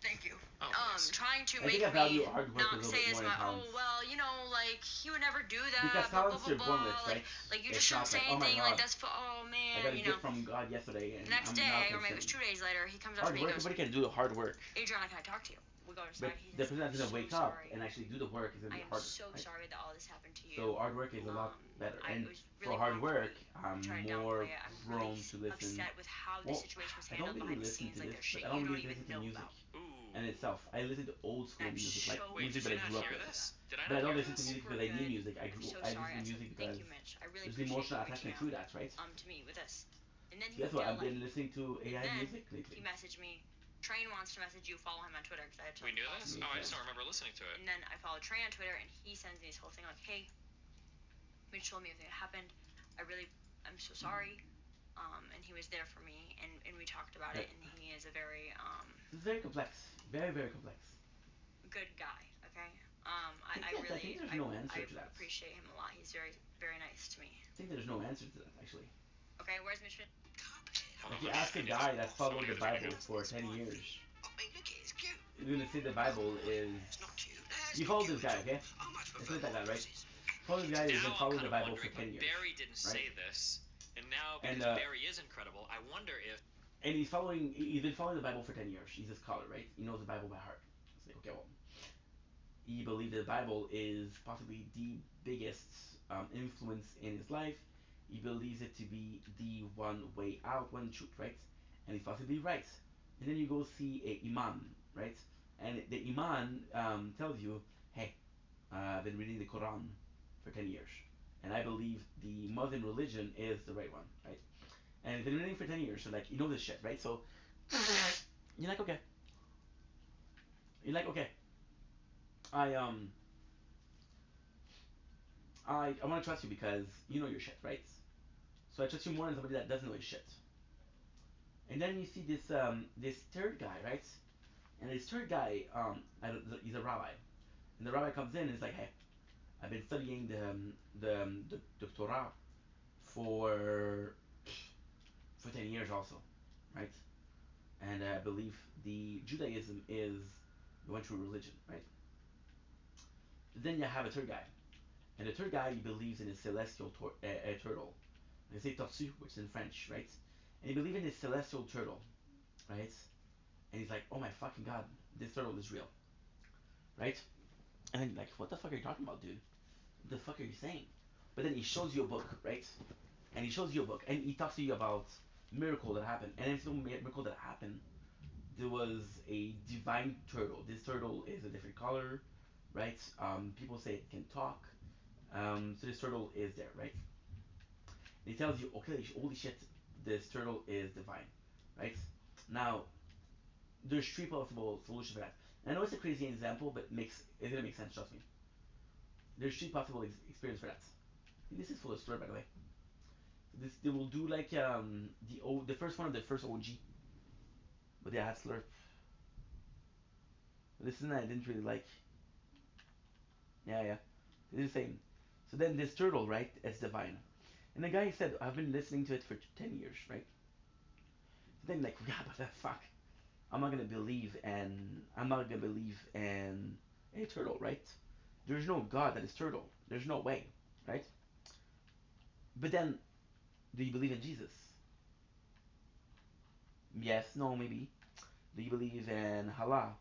thank you. Oh, trying to I think make I value me hard work a not little say bit as more than much. talent. Oh well, you know, like he would never do Because that. Blah blah talents blah you're born with, blah. right? Like you It's just shouldn't not say like, oh my anything. Like god, that's for oh I man, got a you know. gift from God yesterday and The next I'm now day, can or maybe it was sing. 2 days later, he comes up to Hard me and work, goes, everybody can do hard work. Adriana, can I talk to you? We go But inside. He the says, person I'm that's gonna so wake up sorry. and actually do the work is gonna I be am harder, so right? sorry that all this happened to you. So hard work is a lot better. It And was for really hard wrong for work, me. I'm Try to more downplay it. I'm really prone to listen. upset with how the Well, situation was I don't handled really behind the listen scenes. to Like this, there's but shit I you don't don't really even listen to know music about. Ooh. and itself. I listen to old school I'm music, like so Wait, music did that you I not grew up hear with. this? Did I But not I don't hear listen to this? music Super because I need good. music. I'm so I sorry. listen to I said, music thank because you, Mitch. I really there's the appreciate you emotional reaching attachment out through that, right? to me with this. And then So he that's moved why to I've LA. been listening to And AI then music lately. he messaged me. Train wants to message you. Follow him on Twitter because I had to. We knew follow this? him. Oh, I just don't remember listening to it. And then I followed Trey on Twitter, and he sends me this whole thing like, "Hey, Mitch told me everything that happened. I'm so sorry." And he was there for me, and we talked about it. And he is a very It's very complex, very very complex. good guy. Okay. I think there's no answer to that. Appreciate him a lot. He's very very nice to me. I think there's no answer to that actually. Okay, where's Mitch? If you ask a guy that followed the Bible for 10 years, he's gonna say the Bible is. You follow this guy, okay? Let's look at that guy, right? Follow this guy who's been Now I'm following kind the of Bible for wondering, 10 but years. Barry didn't right? say this, and now And, because Barry is incredible, I wonder if And he's been following the Bible for 10 years. He's a scholar, right? He knows the Bible by heart. It's like, okay, well, he believes the Bible is possibly the biggest influence in his life. He believes it to be the one way out, one truth, right? And he's possibly right. And then you go see a imam, right? And the imam tells you, hey, I've been reading the Quran for 10 years. And I believe the Muslim religion is the right one, right? And he's been reading for 10 years, so like, you know this shit, right? So, you're like, okay. You're like, okay. I, um, I want to trust you because you know your shit, right? So I trust you more than somebody that doesn't know his shit. And then you see this third guy, right? And this third guy, he's a rabbi, and the rabbi comes in and is like, "Hey, I've been studying the Torah for 10 years also, right? And I believe the Judaism is the one true religion, right? But then you have a third guy, and the third guy he believes in a celestial turtle. They say tortue, which is in French, right? And he believes in this celestial turtle, right? And he's like, oh my fucking god, this turtle is real, right? And then like, what the fuck are you talking about, dude? What the fuck are you saying? But then he shows you a book, right? And he shows you a book, and he talks to you about miracle that happened. And every single miracle that happened, there was a divine turtle. This turtle is a different color, right? People say it can talk. So this turtle is there, right? And he tells you, okay, holy shit, this turtle is divine, right? Now, there's three possible solutions for that. And I know it's a crazy example, but it's gonna make sense. Trust me. There's three possible experience for that. This is full of slur, by the way. This they will do like the first one of the first OG, but they had slur. This one I didn't really like. Yeah, yeah. It's the same. So then this turtle, right? It's divine. And the guy said, I've been listening to it for 10 years, right? So then like, yeah, but fuck. I'm not gonna believe in a turtle, right? There's no God that is turtle. There's no way, right? But then, do you believe in Jesus? Yes, no, maybe. Do you believe in Allah?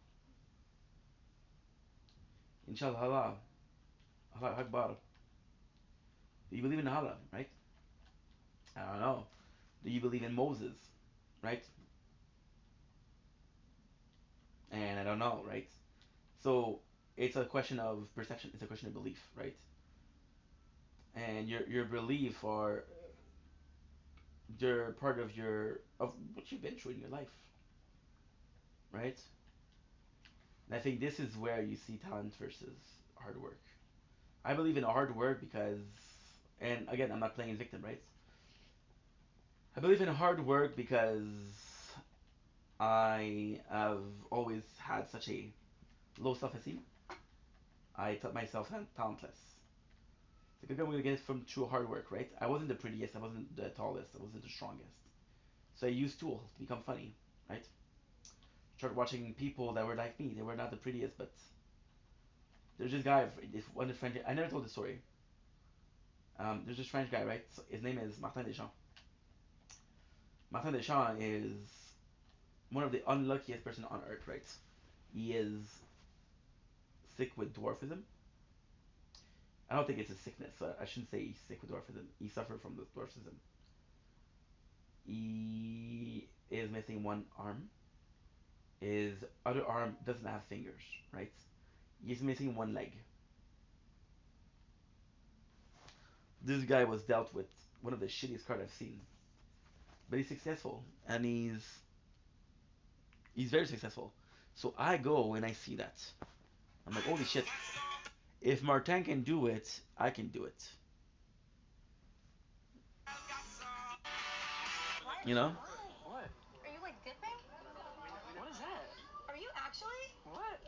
Inshallah, Allah Akbar. Do you believe in Allah, right? I don't know. Do you believe in Moses, right? And I don't know, right? So it's a question of perception. It's a question of belief, right? And your belief are they're part of what you've been through in your life, right? And I think this is where you see talent versus hard work. I believe in hard work because, and again, I'm not playing victim, right? I believe in hard work because I have always had such a low self-esteem. I thought myself talentless. It's like, okay, I'm gonna get it from true hard work, right? I wasn't the prettiest, I wasn't the tallest, I wasn't the strongest. So I used tools to become funny, right? Started watching people that were like me. They were not the prettiest, but there's this guy, this one French. I never told the story. There's this French guy, right? So his name is Martin Deschamps. Martin Deschamps is one of the unluckiest person on earth, right? He is sick with dwarfism. I don't think it's a sickness. So I shouldn't say he's sick with dwarfism. He suffered from the dwarfism. He is missing one arm. His other arm doesn't have fingers, right? He's missing one leg. This guy was dealt with one of the shittiest cards I've seen. But he's successful, and he's very successful. So I go and I see that. I'm like, holy shit! If Martin can do it, I can do it. What? You know? What? Are you like dipping? What is that? Are you actually? What?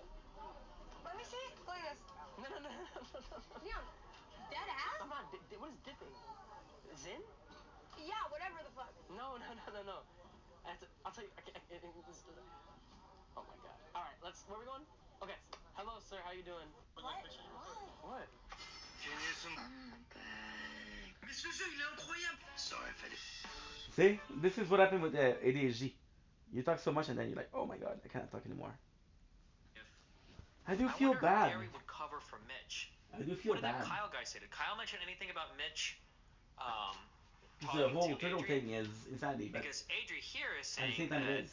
Let me see. Look at this. No, no, no, no, no. Leon, dead ass? I'm not. What is dipping? Zin? Yeah, whatever the fuck. No, no, no, no, no. I'll tell you. Oh my god. All right, let's. Where are we going? Okay. Hello, sir. How you doing? What? What? Mais ce jeu, il est incroyable. Sorry, fallait. See, this is what happened with ADHD. You talk so much, and then you're like, oh my god, I can't talk anymore. I do feel bad. Gary would cover for Mitch. I do feel What did bad. that Kyle guy say? Did Kyle mention anything about Mitch? The whole turtle thing is insanity. Because Adri here is saying at the same time, that it is.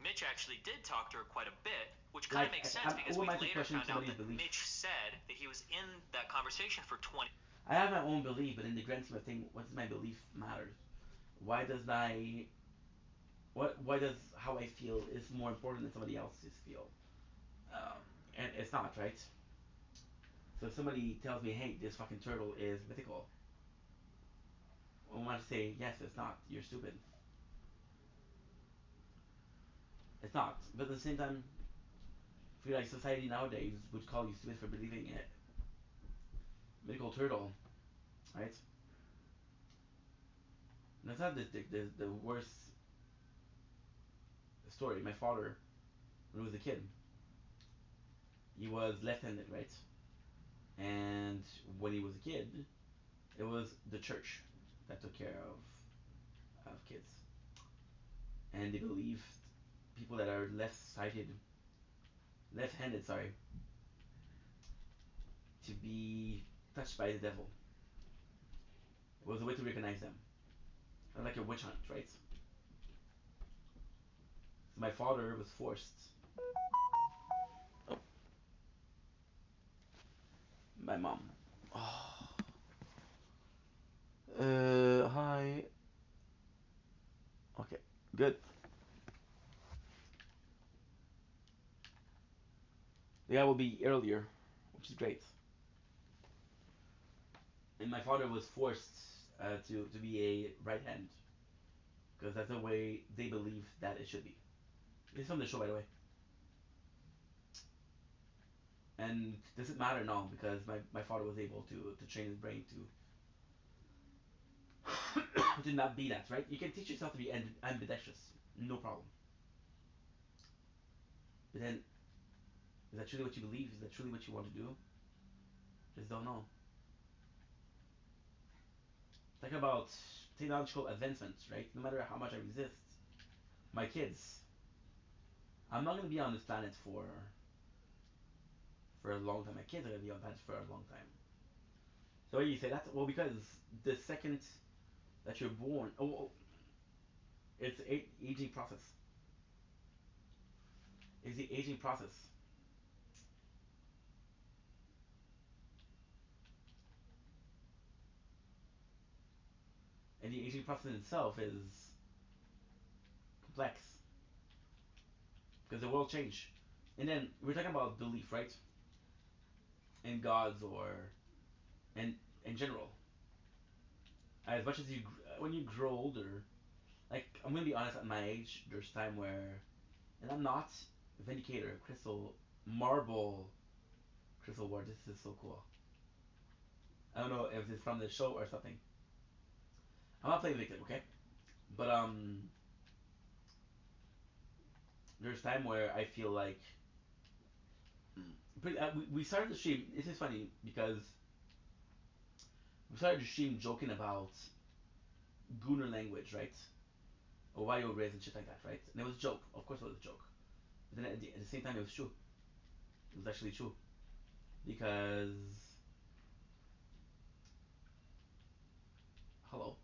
Mitch actually did talk to her quite a bit, which kind of makes sense because we later found out that Mitch said that he was in that conversation for 20. I have my own belief, but in the grand scheme of things, what does my belief matter? Why does why does how I feel is more important than somebody else's feel? And it's not, right? So if somebody tells me, hey, this fucking turtle is mythical, I want to say, yes, it's not. You're stupid. It's not. But at the same time, I feel like society nowadays would call you stupid for believing it. Mythical turtle, right? And that's not the worst story. My father, when he was a kid, he was left-handed, right? And when he was a kid, it was the church that took care of kids, and they believed people that are left-handed, sorry, to be touched by the devil. It was a way to recognize them, like a witch hunt, right? So my father was forced. Oh, my mom. Oh. Hi. Okay, good. The guy will be earlier, which is great. And my father was forced to be a right hand because that's the way they believe that it should be. It's from the show, by the way. And does it matter? No, because my father was able to train his brain to not be that, right? You can teach yourself to be ambidextrous, no problem. But then, is that truly what you believe? Is that truly what you want to do? Just don't know. Talk about technological advancements, right? No matter how much I resist, my kids, I'm not gonna be on this planet for a long time. My kids are gonna be on planet for a long time. So why do you say that? Well, because the second that you're born, oh, it's aging process. It's the aging process. And the aging process in itself is complex because the world changed. And then we're talking about belief, right? In gods or in general. As much as when you grow older, like I'm gonna be honest, at my age, there's time where, and I'm not Vindicator, Crystal, Marble, Crystal Ward. This is so cool. I don't know if it's from the show or something. I'm not playing victim, okay? But there's time where I feel like, we started the stream. This is funny because we started the stream joking about Gooner language, right? Ohio Riz and shit like that, right? And it was a joke. Of course, it was a joke. But then at the same time, it was true. It was actually true because hello,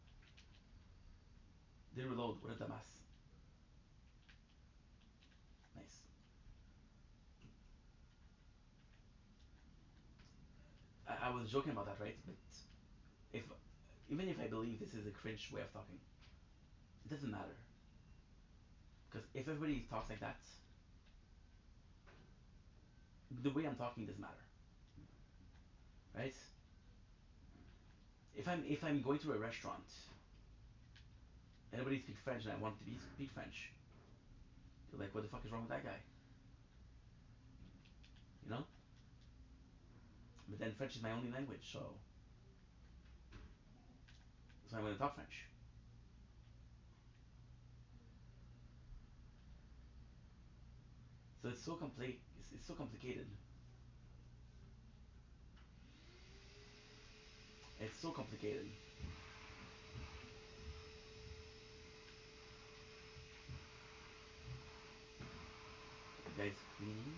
didn't reload. What a dumbass. Nice. I was joking about that, right? But if even if I believe this is a cringe way of talking, it doesn't matter because if everybody talks like that, the way I'm talking doesn't matter, right? If I'm going to a restaurant and everybody speaks French and I want to speak French, they're like, what the fuck is wrong with that guy? You know? But then French is my only language, so I'm gonna talk French. So it's so complex. It's so complicated. It's so complicated. The guy's cleaning.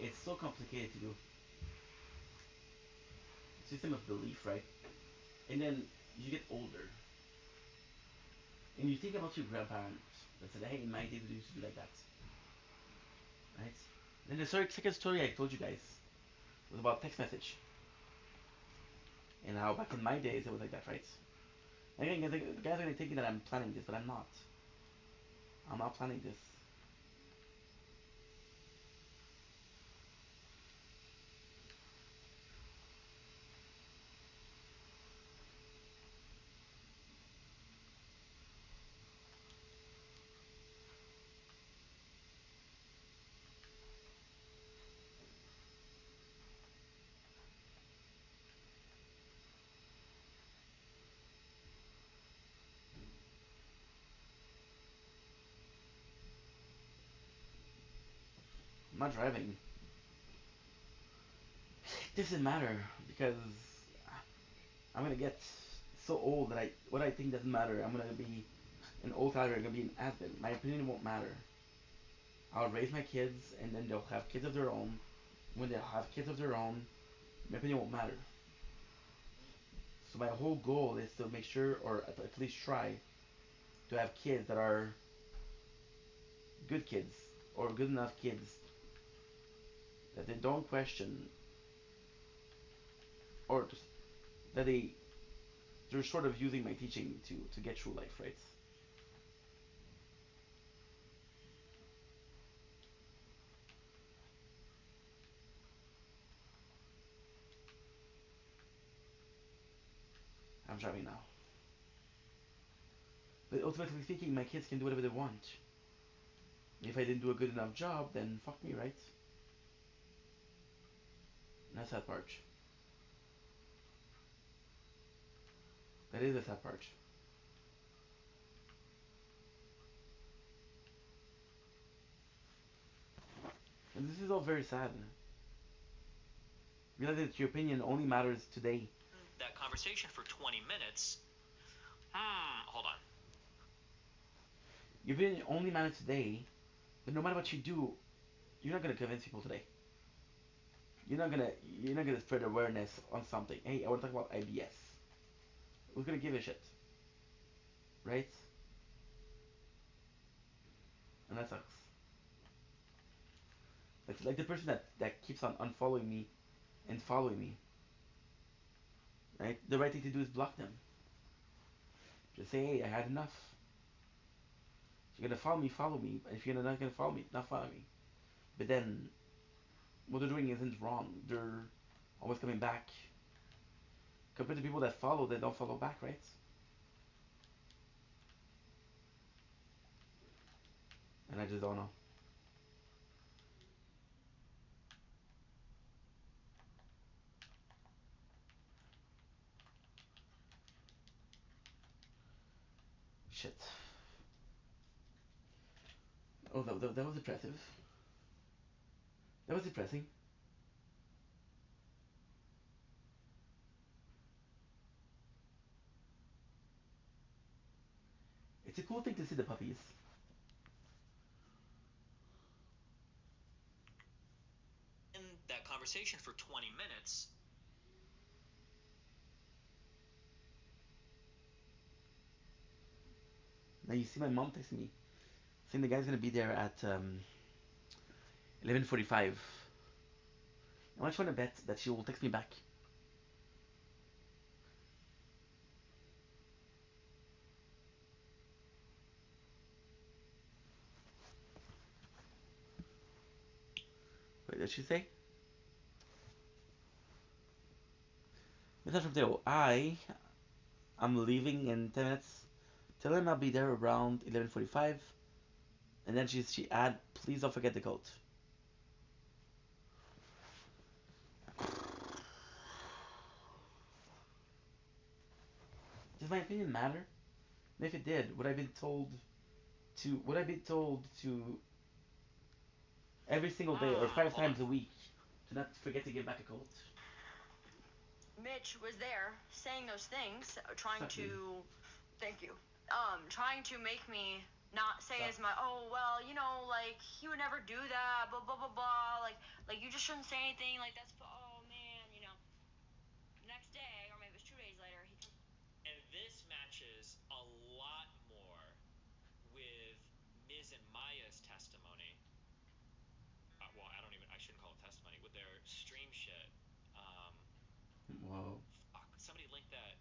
It's so complicated to do. System of belief, right? And then you get older, and you think about your grandparents that said, "Hey, in my day we used to do like that," right? And then the second story I told you guys was about text message and how back in my days it was like that, right? And again, the guys are gonna think that I'm planning this, but I'm not. I'm not planning this. I'm not driving. It doesn't matter because I'm gonna get so old that what I think doesn't matter. I'm gonna be an old timer. I'm gonna be an admin. My opinion won't matter. I'll raise my kids, and then they'll have kids of their own. When they'll have kids of their own, my opinion won't matter. So my whole goal is to make sure, or at least try, to have kids that are good kids, or good enough kids that they don't question, or just that they're sort of using my teaching to get through life, right? I'm driving now. But ultimately speaking, my kids can do whatever they want. If I didn't do a good enough job, then fuck me, right? And that's that part. That is the sad part. And this is all very sad. Realize that your opinion only matters today. That conversation for 20 minutes. Hold on. Your opinion only matters today, but no matter what you do, you're not gonna convince people today. You're not gonna spread awareness on something. Hey, I want to talk about IBS. Who's gonna give a shit, right? And that sucks. Like the person that keeps on unfollowing me and following me, right? The right thing to do is block them. Just say, hey, I had enough. If you're gonna follow me, follow me. If you're not gonna follow me, not follow me. But then what they're doing isn't wrong. They're always coming back. Compared to people that follow, that don't follow back, right? And I just don't know. Shit. Oh, that was impressive. That was depressing. It's a cool thing to see the puppies. In that conversation for 20 minutes. Now you see my mom texting me, saying the guy's gonna be there at 11:45. I'm actually gonna bet that she will text me back. What did she say? Message from Theo. I'm leaving in 10 minutes. Tell him I'll be there around 11:45. And then she add, please don't forget the coat. Does my opinion matter? And if it did, would I be told to every single day or 5 times a week to not forget to give back a coat? Mitch was there saying those things, trying Suck me. to, thank you, trying to make me not say as much. Oh well, like he would never do that. Blah blah blah blah. Like you just shouldn't say anything. Like that's oh man. The next day, or maybe it was 2 days later, he comes. And this matches a lot more with Miz and Maya's testimony. Well, I shouldn't call it testimony, with their stream shit. Whoa. Fuck, somebody link that.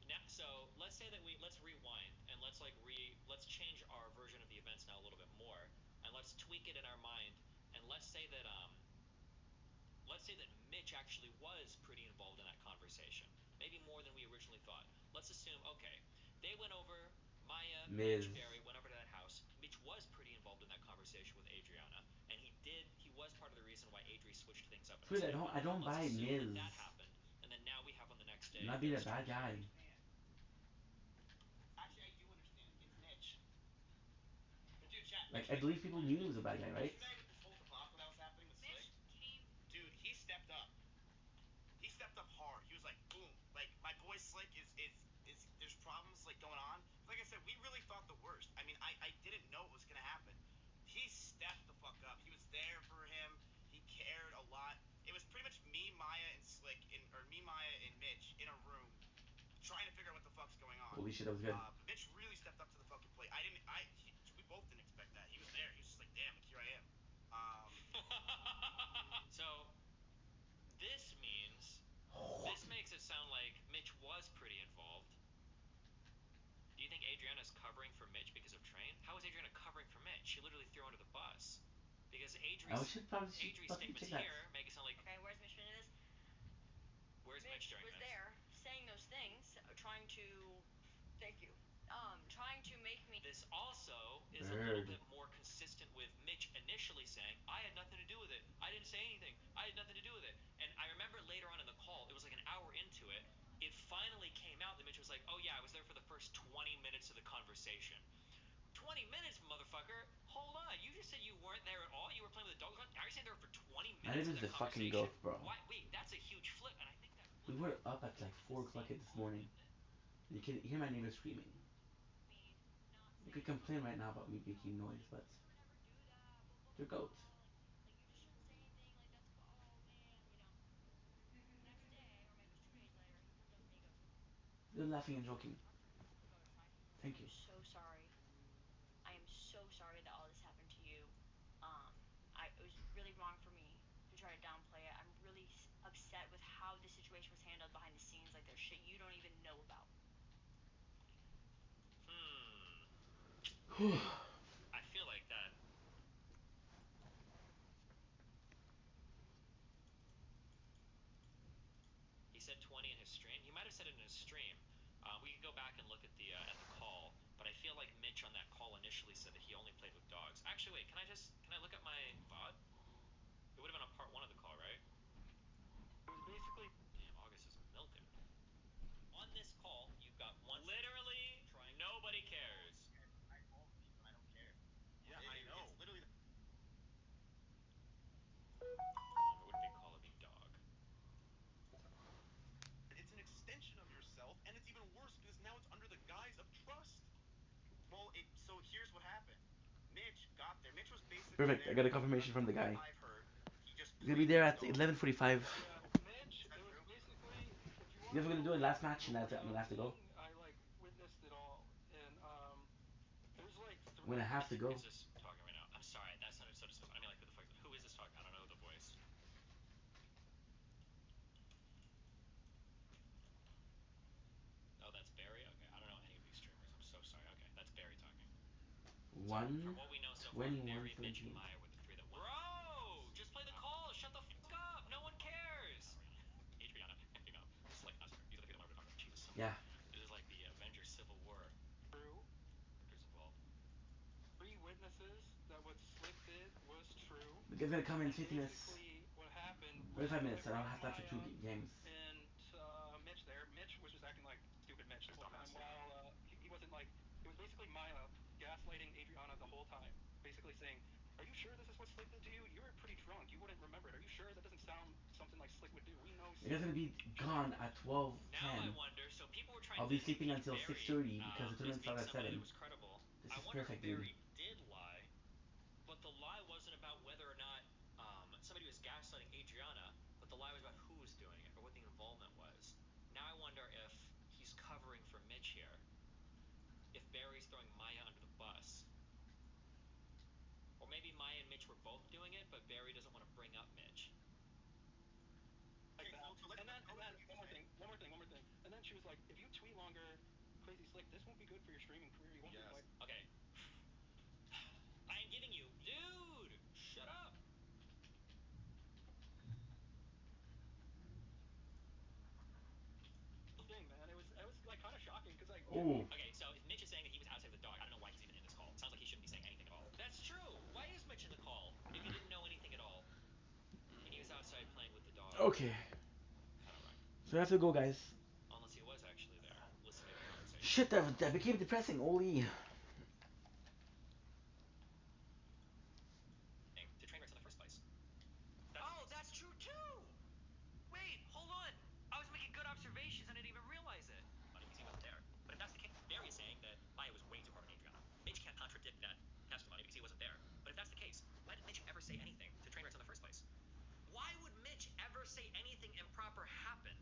Now, so let's say that let's rewind and let's change our version of the events now a little bit more, and let's tweak it in our mind, and let's say that Mitch actually was pretty involved in that conversation, maybe more than we originally thought. Let's assume, okay, they went over, Maya, Miz. Mitch, Barry went over to that house. Mitch was pretty involved in that conversation with Adriana, and he was part of the reason why Adri switched things up. Dude, I don't Let's buy assume Miz. that happened, and then now we have on the next day. Not being a bad guy. Actually, I do understand. It's Mitch. But dude, chat. Like, I believe people knew he was a bad guy, right? Yesterday with this whole debacle that was happening with Slick, Came. dude, he stepped up. He stepped up hard. He was like, boom. Like, my boy Slick is there's problems like going on. Like I said, we really thought the worst. I mean, I didn't know it was gonna happen. He stepped the fuck up. He was there for him. He cared a lot. It was pretty much me, Maya, and Slick or me, Maya, and Mitch in a room trying to figure out what the fuck's going on. Holy shit, that was good. But Mitch really stepped up to the fucking plate. We both didn't expect that. He was there. He was just like, damn, like here I am. So this makes it sound like Mitch was pretty involved. Do you think Adriana's covering for Mitch because of Train? How is Adriana covering for Mitch? She literally threw under the bus. Because Adri's statements here make it sound like. Okay, where's Mitch in this? Where's Mitch during was this? there saying those things, trying to, thank you, trying to make me. This also is a little bit more consistent with Mitch initially saying, I had nothing to do with it. I didn't say anything. I had nothing to do with it. And I remember later on in the call, it was like an hour into it, it finally came out that Mitch was like, oh yeah, I was there for the first 20 minutes of the conversation. 20 minutes, motherfucker. Hold on. You just said you weren't there at all. You were playing with the dog. Now you're saying there for 20 minutes of that fucking conversation. goat, bro. Why? Wait, that's a huge flip, and I think that. We were up at like 4 o'clock this morning. You can hear my neighbors screaming. You could complain right now about me making noise, but they're goats. They're laughing and joking. Thank you. So sorry. I am so sorry that all this happened to you. It was really wrong for me to try to downplay it. I'm really upset with how the situation was handled behind the scenes. Like there's shit you don't even know about. said it in his stream. We could go back and look at the call, but I feel like Mitch on that call initially said that he only played with dogs. Actually, wait, can I look at my VOD? It would have been on part 1 of the call, right? It was basically. Damn, August is milking. On this call, you've got one. Literally, nobody cares. I follow the people and I don't care. Yeah, I know. It's literally. It wouldn't be call, it'd be dog. It's an extension of yourself, and it's even worse because now it's under the guise of trust. Well, so here's what happened. Mitch got there. Mitch was basically Perfect. I there. got a confirmation from the guy. I've heard. He just He's gonna be there at 11:45. Yeah, Mitch. It was basically. If you want You guys to are gonna know do a last the match and story I'm of gonna have to go. King, I like witnessed it all, and there's like I'm gonna have to go. Who's this talking right now? I'm sorry, that sounded so dismissive. I mean, like, who is this talking? I don't know the voice. Oh, that's Barry? Okay, I don't know any of these streamers. I'm so sorry. Okay, that's Barry talking. So, from what we know so far, Barry, Mitch, and Maya were the 3 that won. Bro! Just play the call! Shut the fuck up! No one cares! Adriana, you know, Slick, not These are the 3 that wanted to talk about. Jesus. Yeah. This is like the Avengers Civil War. true. Characters involved. 3 witnesses that what Slick did was true. The guy's gonna come in And 50 minutes. basically, what happened was 45 I minutes. I don't brought have that for 2 Maya games. and Mitch there. Mitch was just acting like stupid Mitch the whole time. While he wasn't like. It was basically Maya gaslighting Adriana the whole time, basically saying, "Are you sure this is what Slick did to you? You were pretty drunk. You wouldn't remember it. Are you sure that doesn't sound something like Slick would do? We know." You guys are gonna be gone at 12:10. Now I wonder. So people were trying I'll to be sleeping impeach until Barry, 6:30 because the as tournament being starts at somebody 7. that was credible. This I is wonder perfect, if dude. Barry did lie, but the lie wasn't about whether or not somebody was gaslighting Adriana, but the lie was about who was doing it or what the involvement was. Now I wonder if he's covering for Mitch here. If Barry's throwing Maya under the bus. Or maybe Maya and Mitch were both doing it, but Barry doesn't want to bring up Mitch. Like that. And then one more thing. And then she was like, "If you tweet longer, Crazy Slick, this won't be good for your streaming career. You won't be like." Okay. I am giving you, dude. Shut up. Thing, man. It was like kind of shocking because like. Oh. Okay, so if Mitch is saying that he was outside with the dog, I don't know why he's even in this call. It sounds like he shouldn't be saying anything at all. That's true. Why is Mitch in the call if he didn't know anything at all? And he was outside playing with the dog. Okay. Kind of right. So I have to go, guys. Unless he was actually there, listening to the conversation. Shit, that became depressing. Holy. To train wrecks in the first place. Oh, that's true too. Wait, hold on. I was making good observations and I didn't even realize it. Money because he wasn't there. But if that's the case, Barry is saying that Maya was way too hard on Adriana. Mitch can't contradict that testimony because he wasn't there. But if that's the case, why did Mitch ever say anything to train wrecks in the first place? Why would Mitch ever say anything improper happened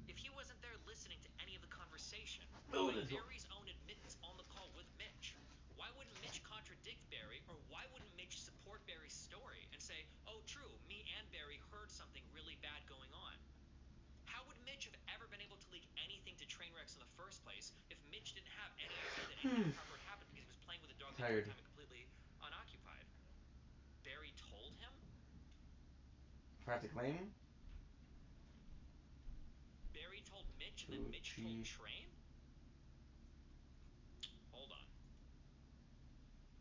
if he wasn't there listening to any of the conversation? By Barry's own admittance on the call with Mitch. Why wouldn't Mitch contradict Barry, or why wouldn't Mitch support Barry's story and say, "Oh, true, me and Barry heard something really bad going on"? How would Mitch have ever been able to leak anything to Trainwrecks in the first place if Mitch didn't have any idea that anything improper happened because he was playing with a dog the entire time and completely unoccupied? Barry told him? Practic claim? Barry told Mitch and then Mitch told Train? Hold on.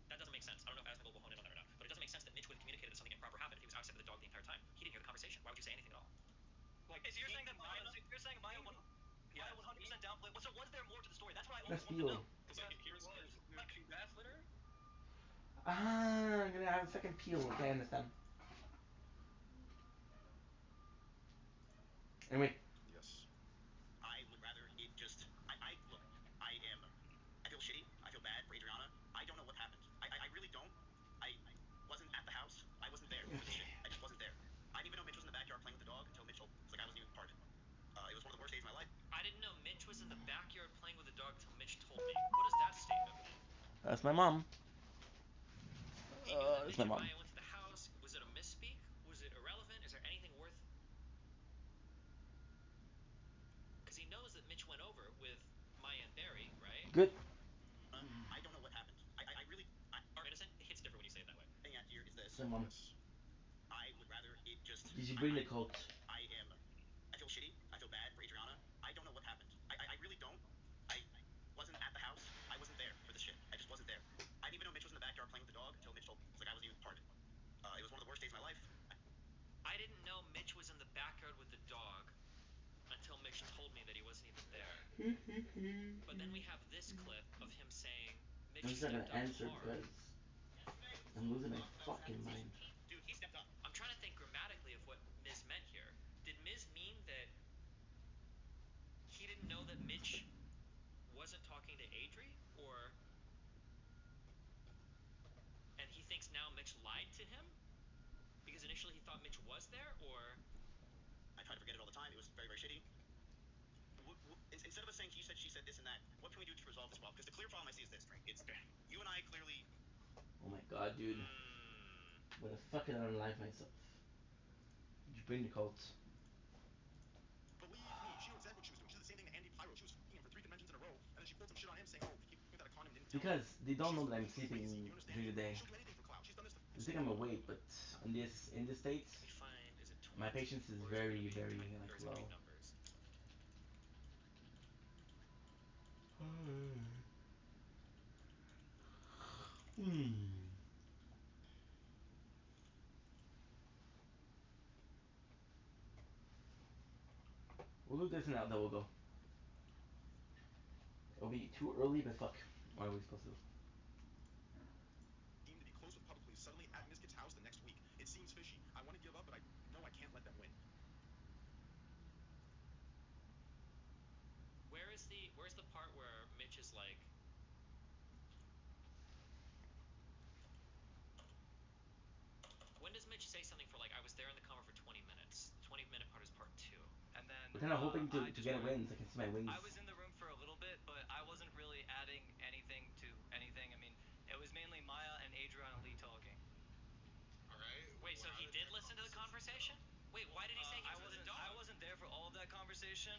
That doesn't make sense. I don't know if Asmongold will hone in on that or not, but it doesn't make sense that Mitch would have communicated that something improper happened if he was outside with the dog the entire time. He didn't hear the conversation. Why would you say anything at all? Like, so you're saying that Maya 100% downplay. So was there more to the story? That's what I always want to know. Here's she gaslit her. Ah, I'm gonna have a second peel. Okay, I understand. Anyway. Yes. I would rather it just. Look. I feel shitty. I feel bad for Adriana. I don't know what happened. I really don't. I wasn't at the house. I wasn't there for the shit. I just wasn't there. I didn't even know Mitch was in the backyard playing with the dog until Mitch told me. It's like I wasn't even part of it. It was one of the worst days of my life. I didn't know Mitch was in the backyard playing with the dog until Mitch told me. What does that statement mean? That's my mom. He knew that That's Mitch my and mom. Maya went to the house. Was it a misspeak? Was it irrelevant? Is there anything worth? Because he knows that Mitch went over with Maya and Barry, right? Good. I don't know what happened. I really. Are innocent? It hits different when you say it that way. The thing at here is this. My mom. I would rather it just. Did you bring the coat? I feel shitty. I feel bad for Adriana. I don't know what happened. didn't know Mitch was in the backyard with the dog until Mitch told me that he wasn't even there. But then we have this clip of him saying Mitch I'm just not stepped gonna up answer hard. because I'm losing my fucking mind. Dude, he stepped up. I'm trying to think grammatically of what Miz meant here. Did Miz mean that he didn't know that Mitch wasn't talking to Adri, or and he thinks now Mitch lied to him because initially he thought Mitch was there, or I try to forget it all the time. It was very, very shitty. Instead of us saying he said, she said, this and that, what can we do to resolve this problem? Because the clear problem I see is this, right? It's you and I clearly. Oh my god, dude. I'm gonna fucking unalive myself. Did you bring the coats? Believe me, she knew exactly what she was doing. She did the same thing to Andy Pyro. She was f***ing him for 3 conventions in a row, and then she pulled some shit on him saying, oh, he without a condom didn't tell Because me. they don't know that I'm She's sleeping crazy, you understand during me? the day. She'll do anything for clout. She's done this to They think I'm awake, but in this state, let me find, is it 20 my patience is or is it very, gonna be very type, like or is it gonna low. be numbers? We'll do this and then we'll go. It'll be too early, but fuck. What are we supposed to do? Deemed to be close with public police suddenly at Miskit's house the next week. It seems fishy. I want to give up, but I know I can't let them win. Where's the part where Mitch is like, when does Mitch say something for like, I was there in the cover for 20 minutes? The 20-minute part is part 2. And then We're kind of hoping to I just get wanted, wins. I can see my wins. I was in the room for a little bit, but I wasn't really adding anything to anything. I mean, it was mainly Maya and Adriana Lee talking. Alright. Wait, so he did listen to the conversation? Wait, why did he say he was with the dog? I wasn't there for all of that conversation.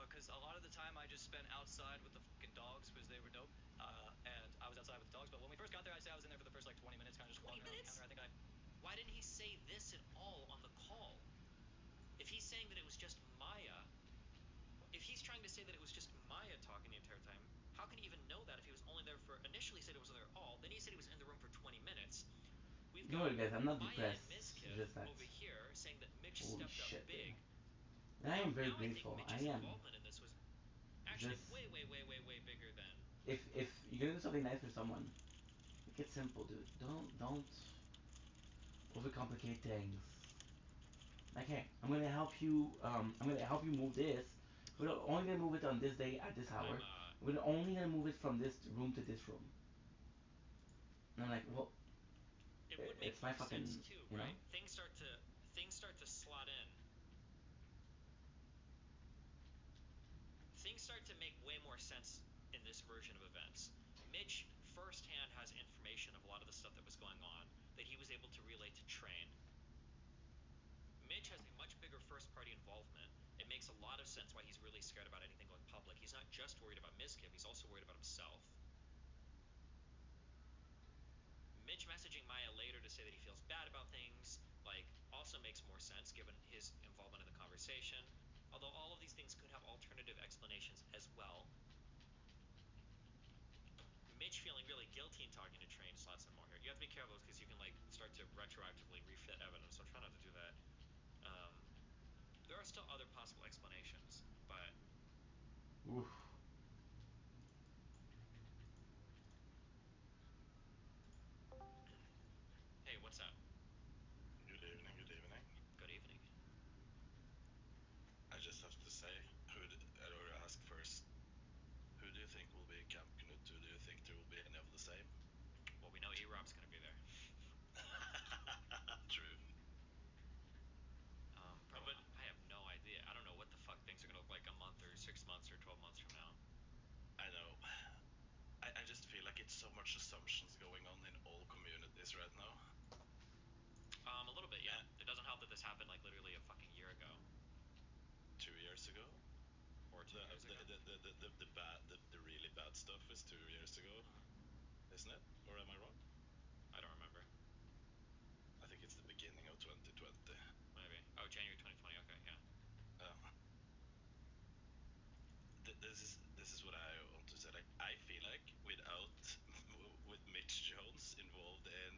Because a lot of the time I just spent outside with the fucking dogs because they were dope. And I was outside with the dogs. But when we first got there, I'd say I was in there for the first like 20 minutes, kind of just 20 walking around the minutes? counter. Why didn't he say this at all on the call? If he's saying that it was just Maya, if he's trying to say that it was just Maya talking the entire time, how can he even know that if he was only there for, initially he said it wasn't there at all, then he said he was in the room for 20 minutes. We've got guys, I'm not Maya depressed. and Mizkif Just that. over here saying that Mitch Holy stepped shit, up big. And I am very Now grateful. I think Mitch's I am. involvement in this was actually Just way bigger than. if you're gonna do something nice for someone, make it simple, dude. Don't overcomplicate things. Like, hey, I'm gonna help you. I'm gonna help you move this. We're only gonna move it on this day at this hour. We're only gonna move it from this room to this room. And I'm like, well, It would make it's my more fucking, sense too, you know. right? Things start to slot in. Things start to make way more sense in this version of events. Mitch firsthand has information of a lot of the stuff that was going on that he was able to relay to Train. Mitch has a much bigger first-party involvement. It makes a lot of sense why he's really scared about anything going public. He's not just worried about Mizkif, he's also worried about himself. Mitch messaging Maya later to say that he feels bad about things, like, also makes more sense given his involvement in the conversation. Although all of these things could have alternative explanations as well. Mitch feeling really guilty and talking to Train slots in more here. You have to be careful because you can like start to retroactively refit evidence, so try not to do that. There are still other possible explanations, but Oof. Hey, what's up? Good evening, good evening. Good evening. I just have to say, or ask first, who do you think will be in Camp Knut? Do you think there will be any of the same? Well, we know E-Rob's gonna be there. True. But I have no idea. I don't know what the fuck things are gonna look like a month or 6 months or 12 months from now. I know. I just feel like it's so much assumptions going on in all communities right now. A little bit, yeah. It doesn't help that this happened like literally a fucking year ago. 2 years ago? Or 2 years ago? The really bad stuff is 2 years ago, isn't it? Or am I wrong? I don't remember. I think it's the beginning of 2020. Maybe. Oh, January 2020. Okay, yeah. This is what I want to say. Like, I feel like without with Mitch Jones involved in,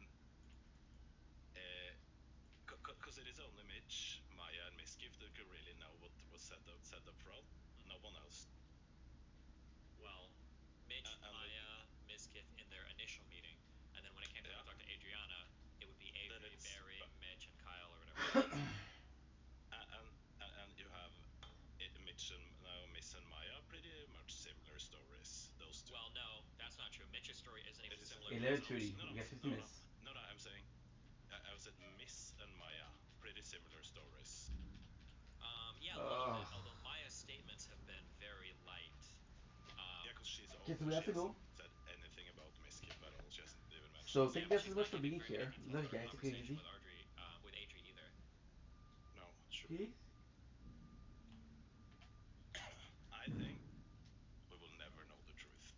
because because it is only Mitch, Maya, and Miskiff that could really know what was said up front. No one else. Well, Mitch, Maya, Miskiff in their initial meeting, and then when it came time to talk to Adriana, it would be Avery, Barry, Mitch, and Kyle or whatever. And you have Mitch and Miss and Maya, pretty much similar stories. Those two. Well, no, that's not true. Mitch's story isn't even similar. No, I'm saying, I said Miss and Maya, pretty similar stories. Yeah, a little bit. Although Maya's statements have been very light. Yeah, because she Okay, so we have to go. said anything about Miskiff at all. She hasn't even mentioned. So thank you guys so much for being here. Love you guys. Take it easy. With Adri either. No, sure. Peace. I think we will never know the truth.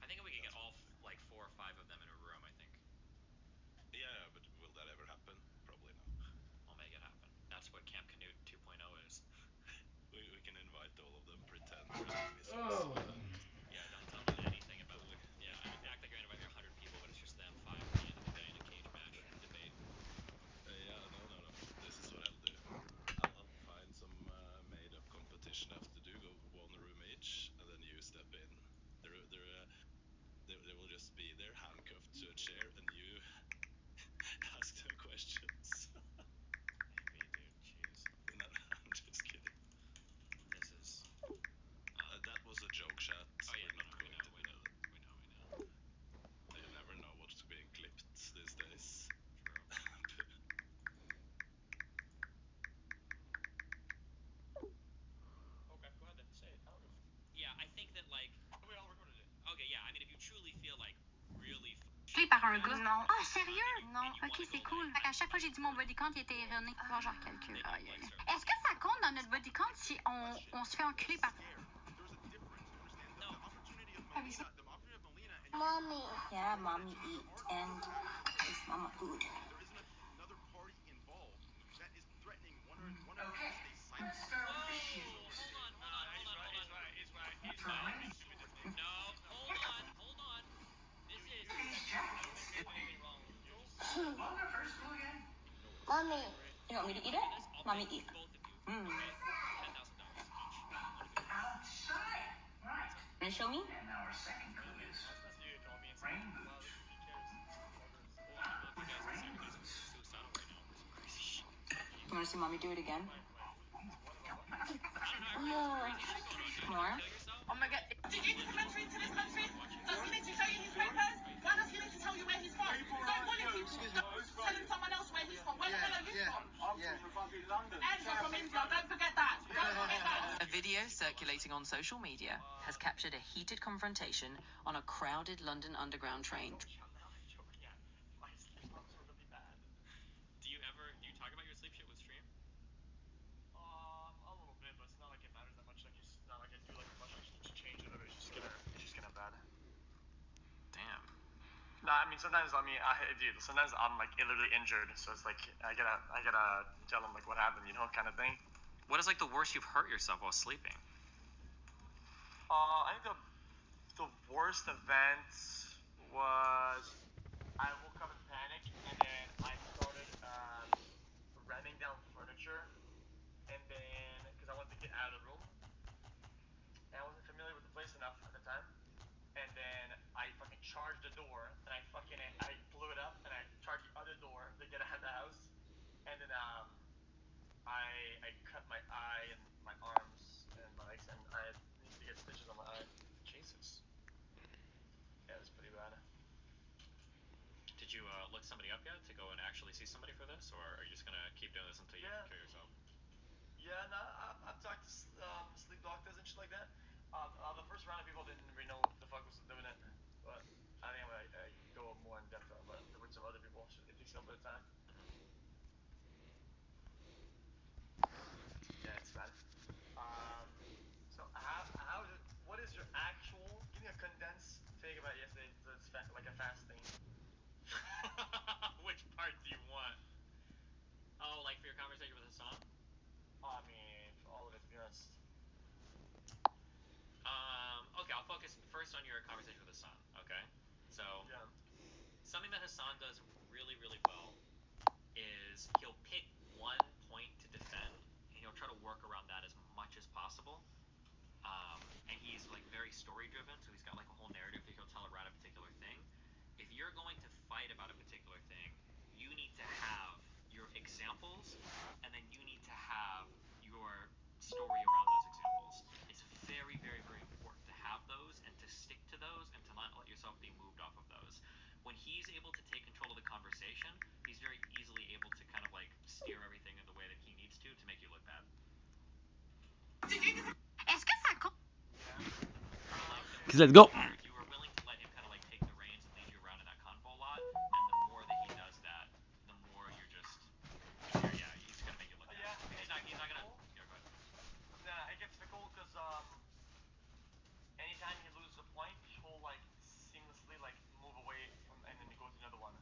I think we could get all like 4 or 5 of them in a room. I think. Yeah, but will that ever happen? Probably not. I'll make it happen. That's what Camp Canute 2.0 is. We can invite all of them, pretend we're Yeah, don't tell me anything about it. Yeah, act like you're gonna invite 100 people, but it's just them 5 at the end of the day in a cage match debate. Yeah, no. This is what I'll do. I'll find some made-up competition I have to do. Go 1 room each, and then you step in. They will just be there, handcuffed to a chair, and you ask them questions. Maybe, dude. Jeez. No, I'm just kidding. This is. That was a joke, chat. Oh yeah, we know. You never know what's being clipped these days. True. Okay, go ahead then. Say it. I don't give a Yeah, I think that like. We all recorded it. Okay, yeah. I mean, if you truly feel like really. Par un gars. Non. Ah, sérieux? Non. Ok, c'est cool. Fait qu'à chaque fois que j'ai dit mon body count, il était erroné. Bon, je recalcule. Est-ce que ça compte dans notre body count si on se fait enculer par. Mommy. Yeah, mommy eat and it's mama food. There isn't another party involved that is threatening one of us to stay silent. He's right. No, hold on. This is. Mommy. You want me to eat it? Mommy eat. Both of you. Okay. $10,000 each. Outside. Right. Wanna show me? You told me it's well, who cares? Well, I mean, if you guys can sacrifice him suicidal right now for some crazy shit. You wanna see mommy do it again? Wait, what about what? I don't know. Everybody has crazy shit going on. Do you More? want to kill yourself? Oh my god. Did you come entry into this country? Does he need to show you his papers? Why does he need to tell you where he's from? Don't bully people. Telling someone else where he's from. Where the hell are you from? I'm from fucking London. And you're from India. Don't forget that. Don't forget that. A video circulating on social media has captured a heated confrontation on a crowded London Underground train. Yeah, my sleep problems are really bad. Do you talk about your sleep shit with Stream? A little bit, but it's not like it matters that much. Like it's not like I do like a bunch to change it, or it's just gonna bad. Damn. Nah, I mean sometimes dude, sometimes I'm like literally injured, so it's like I gotta tell them like what happened, kind of thing. What is like the worst you've hurt yourself while sleeping? I think the worst event was I woke up in panic and then I started ramming down furniture, and then because I wanted to get out of the room, and I wasn't familiar with the place enough at the time, and then I fucking charged the door, and I blew it up, and I charged the other door to get out of the house, and then I cut my eye and my arms and my legs, and I need to get stitches on my eye. Jesus. Yeah, it was pretty bad. Did you look somebody up yet to go and actually see somebody for this, or are you just gonna keep doing this until you kill yourself? Yeah, no, I've talked to sleep doctors and shit like that. The first round of people didn't really know what the fuck was doing it, but I think I'm gonna go more in depth with some other people. It takes a little bit of time. Yeah, it's bad. So how is it? What is your actual? Give me a condensed take about yesterday. So it's like a fast thing. Which part do you want? Oh, like for your conversation with Hassan? I mean, for all of it, to be honest. Okay, I'll focus first on your conversation with Hassan. Okay, so. Yeah. something that Hassan does really, really well is he'll pick one point to defend, and he'll try to work around that as much as possible. And he's like very story driven, so he's got like a whole narrative that he'll tell around a particular thing. If you're going to fight about a particular thing, you need to have your examples, and then you need to have your story around those examples. It's very, very, very important to have those and to stick to those and to not let yourself be moved off of those. When he's able to take control of the conversation, he's very easily able to kind of like steer everything in the way that he needs to make you look bad. Cause let's go. You were willing to let him kind of like take the reins and lead you around in that convo a lot, and the more that he does that, the more you're just, yeah, he's gonna make you look bad. Yeah, He's not gonna. Yeah, go ahead. Nah, it gets fickle because anytime he loses a point, he'll like seamlessly like move away from, and then you go to another one.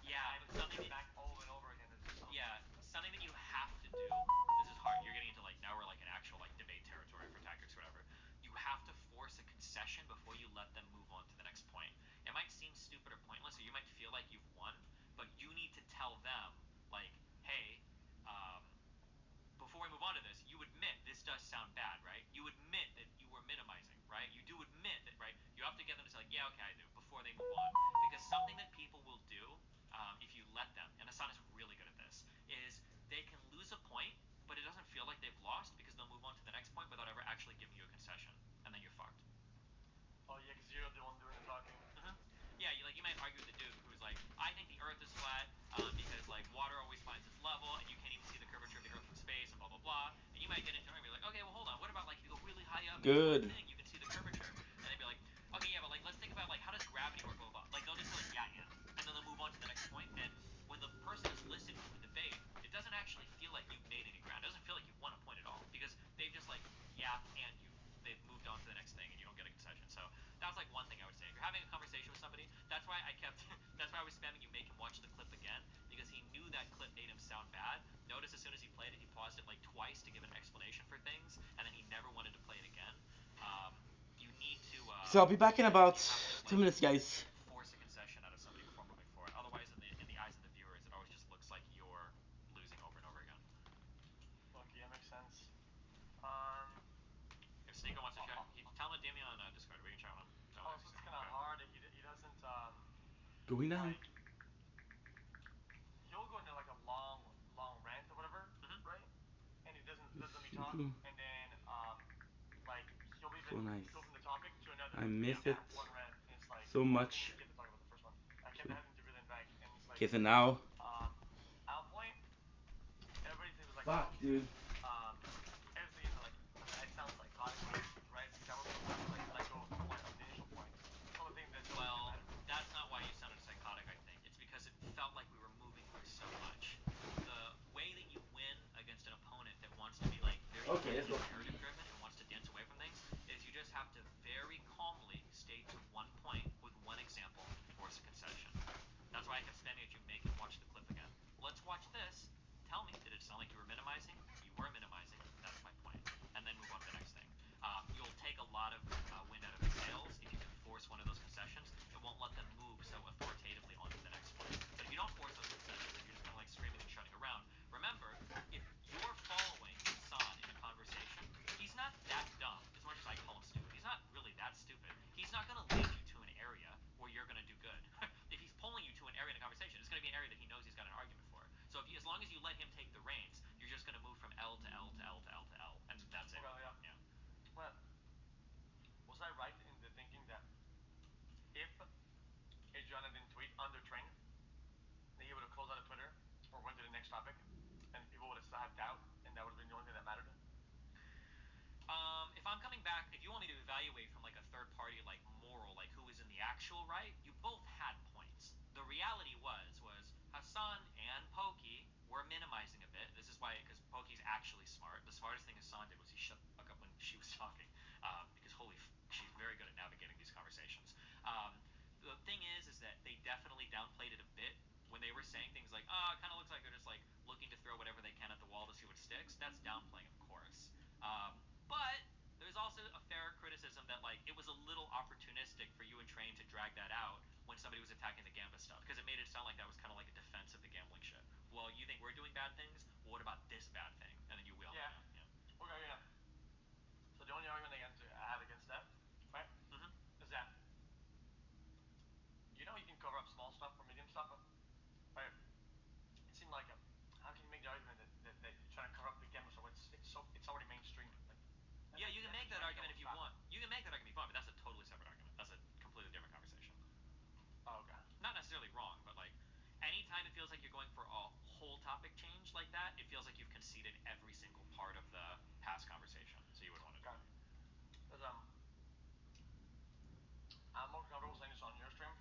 Yeah, but something that, back over and over again. yeah, something that you have to do. This is hard. You're getting into like now we're like an actual like debate territory for tactics or whatever. You have to force a concession before you let them move on to the next point. It might seem stupid or pointless, or you might feel like you've won, but you need to tell them like, hey, um, before we move on to this, you admit this does sound bad, right? You admit that you were minimizing, right? You do admit that, right? You have to get them to say, like, yeah, okay, I do, before they move on. Because something that people will do, if you let them, and Hassan is really good at this, is they can lose a point, but it doesn't feel like they've lost because they'll move on to the next point without ever actually giving you a concession, and then you're fucked. Oh yeah, because you're the one doing the talking. Yeah, you might argue with the dude who's like, I think the Earth is flat because like water always finds its level, and you can't even see the curvature of the Earth from space, and blah blah blah. And you might get into it and be like, okay, well hold on, what about like if you go really high up, Good. and thing, you can see the curvature, and they'd be like, okay, yeah, but like let's think about like how does gravity work, blah blah blah. Like they'll just be like, yeah, and then they'll move on to the next point. And when the person is listening to the debate, it doesn't actually feel like you've made any ground. It doesn't feel like you've won a point at all because they've just like, yeah, and they've moved on to the next thing, and you don't get a concession. So that's like one thing I would say. If you're having a conversation with somebody, that's why I kept, that's why I was spamming you make him watch the clip again, because he knew that clip made him sound bad. Notice as soon as he played it, he paused it like twice to give an explanation for things, and then he never wanted to play it again. You need to. So I'll be back in about to, 2 minutes, guys. Force a concession out of somebody before moving forward. Otherwise, in the eyes of the viewers, it always just looks like you're losing over and over again. Okay, that makes sense. If Sneeko wants to check, tell him to DM me on Discord. We can chat with him. Also, it's kind of hard. He doesn't. Going down. Like, he'll go into like a long rant or whatever, right? And he doesn't let me talk. And then like he'll even So nice. go from the topic to another. I miss it one rant. And it's like so much. get to talk about the first one. I kept having to reel him back, and it's like. Okay, so now. At one point, everybody was like, Fuck, oh, dude. everything is like, I sound psychotic, right? Because I was supposed to like let go of the point of the initial point. Some of the things that don't Well, matter. that's not why you sounded psychotic, I think. It's because it felt like we were moving through so much. The way that you win against an opponent that wants to be like very narrative driven and wants to dance away from things is you just have to very calmly stay to one point with one example and force a concession. That's why I kept spamming at you, make him watch the clip again. Let's watch this. Tell me, did it sound like you were minimizing? You were minimizing. That's my point. And then move on to the next thing. You'll take a lot of wind out of their sails if you can force one of those concessions. It won't let them move so authoritatively on to the next point. But if you don't force those concessions, if you're just kind of like screaming and shouting around, remember, if you're following Hassan in a conversation, he's not that dumb, as much as I call him stupid. He's not really that stupid. He's not going to lead you to an area where you're going to do good. If he's pulling you to an area in a conversation, it's going to be an area that he knows he's got an argument for. So as long as you let him take the reins, you're just going to move from L to L to L to L to L, and that's it. Okay, yeah. Well, was I right in the thinking that if Adriana didn't tweet under train, that he would have closed out of Twitter or went to the next topic, and people would have still had doubt, and that would have been the only thing that mattered? If I'm coming back, if you want me to evaluate from like a third party, like moral, like who was in the actual right, you both had points. The reality was Hassan and Pokey were minimizing a bit. This is why, because Pokey's actually smart. The smartest thing Hassan did was he shut the fuck up when she was talking, because she's very good at navigating these conversations. The thing is that they definitely downplayed it a bit when they were saying things like, "Oh, it kind of looks like they're just like looking to throw whatever they can at the wall to see what sticks." That's downplaying, of course. But there's also a fair criticism that like it was a little opportunistic for you and Train to drag that out when when somebody was attacking the Gambit stuff, because it made it sound like that was kind of like a defense of the gambling shit. Well, you think we're doing bad things? Well, what about this bad thing? And then you wheel Yeah. them out. Yeah. Okay, yeah. So the only argument I have against that, right, is that you can cover up small stuff or medium stuff, right? It seemed like how can you make the argument that you're trying to cover up the gamma so it's already mainstream? Like, yeah, you can make that argument if you want. You can make that argument if you want, but that's a totally separate argument. That's a completely different conversation. Oh, okay. Not necessarily wrong, but like anytime it feels like you're going for a whole topic change like that, it feels like you've conceded every single part of the past conversation. So you wouldn't want to do it. Because I'm more comfortable saying this on your stream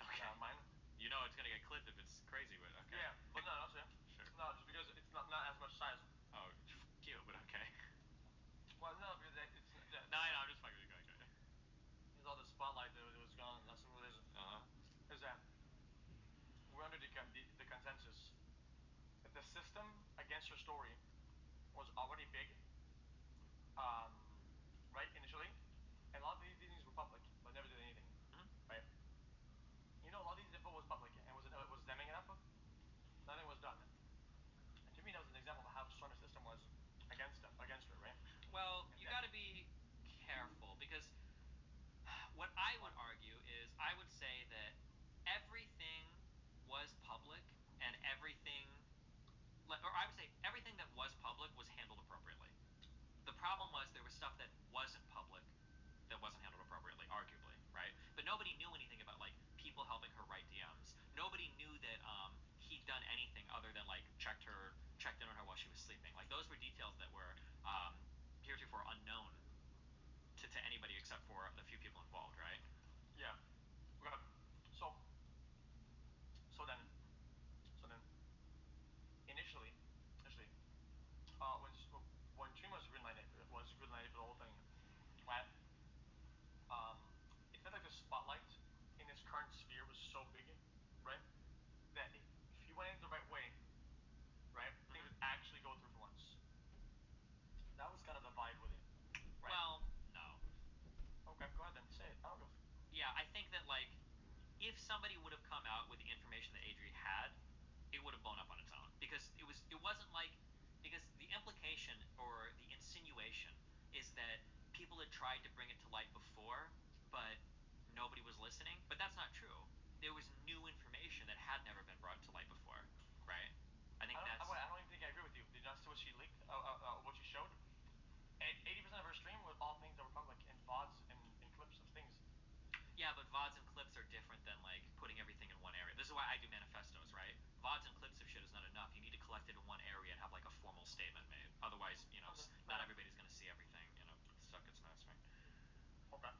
than on mine. You know it's gonna get clipped if it's crazy, but okay. Yeah, but no, that's it. Sure. No, just because it's not as much size. Oh, cute, but okay. Well, no, because it's no, I'm just fucking with you. Okay. There's all the spotlight that was gone. That's what it is. Is that we're under the consensus that the system against your story was already big, right, initially, and a lot of these things were public, but never did anything, right? A lot of these info was public and was stemming it up. Nothing was done. And to me, that was an example of how strong the system was against it, right? Well, you got to be careful because what I would argue is I would say that everything was public and everything, or I would say everything that was public was handled appropriately. The problem was there was stuff that wasn't public that wasn't handled appropriately, arguably, right? But nobody knew anything about like people helping her write DMs. Nobody knew that he'd done anything other than like checked in on her while she was sleeping. Like those were details that were heretofore unknown to anybody except for the few people involved, right? Yeah. Okay. So then, initially, when Stream was greenlighted for the whole thing, right? It felt like the spotlight in its current sphere was so big, right? That if you went in the right way, right, things would actually go through for once. That was kind of the vibe with it, right? Well, no. Okay, go ahead then. Say it. I don't know. Yeah, I think that like if somebody would have come out with the information that Adri had, it would have blown up on its own because it wasn't like because the implication or the insinuation is that people had tried to bring it to light before, but nobody was listening. But that's not true. There was new information that had never been brought to light before, right? I don't even think I agree with you. Did you not see what she leaked? What she showed? 80% of her stream was all things that were public and VODs and clips of things. Yeah, but VODs and clips are different than like putting everything in one area. This is why I do manifestos, right? VODs and clips of shit is not enough. You need to collect it in one area and have like a formal statement made. Otherwise, not everybody's gonna see everything. Stuff gets messed, right? Okay.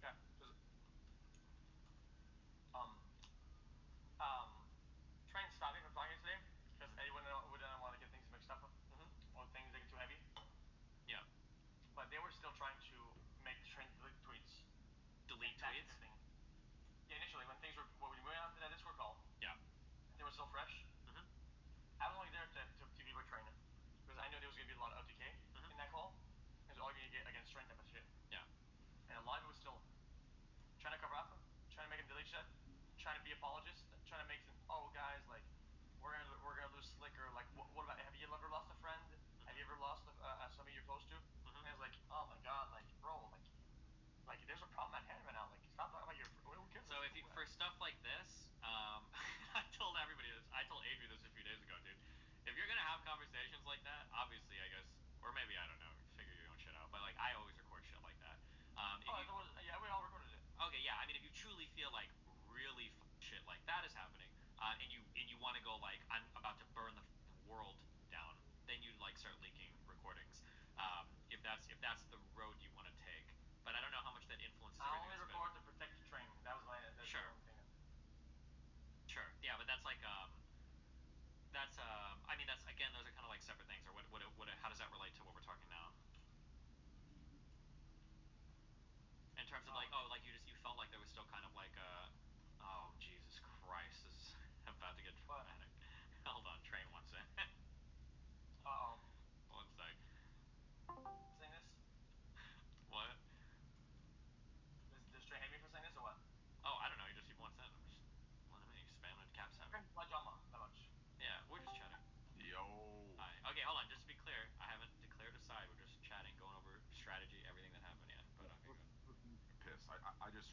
Yeah. Train stopping from talking today because anyone wouldn't want to get things mixed up or things that get too heavy. Yeah. But they were still trying to make Train delete tweets. Delete tweets? Yeah, initially when we went out to that Discord call. Yeah. They were still fresh. I was only there to be with Train because I knew there was gonna be a lot of OTK in that call. It was all gonna get against Train type of shit. Yeah. And a lot of it was still trying to cover up, trying to make him delete shit, trying to be apologist, trying to make some guys like we're gonna lose Slicker. Like what about have you ever lost a friend? Have you ever lost somebody you're close to? And I was like, oh my god, like bro, like there's a problem at hand right now. Like stop talking about your who cares? So for stuff like this, I told everybody this. I told Adri this a few days ago, dude. If you're gonna have conversations like that, obviously I guess, or maybe I don't know, figure your own shit out. But like I always record shit like that. Yeah, we all recorded it. Okay, yeah. I mean, if you truly feel like really shit like that is happening, and you want to go like I'm about to burn the world down, then you like start leaking recordings. If that's the road you want to take. But I don't know how much that influences I everything. only record to protect the Train. That was my sure. The only thing. Sure. Yeah, but that's like I mean that's again those are kind of like separate things. Or how does that relate to what we're talking now? In terms of like like you felt like there was still kind of like oh Jesus Christ, this is about to get dramatic. Oh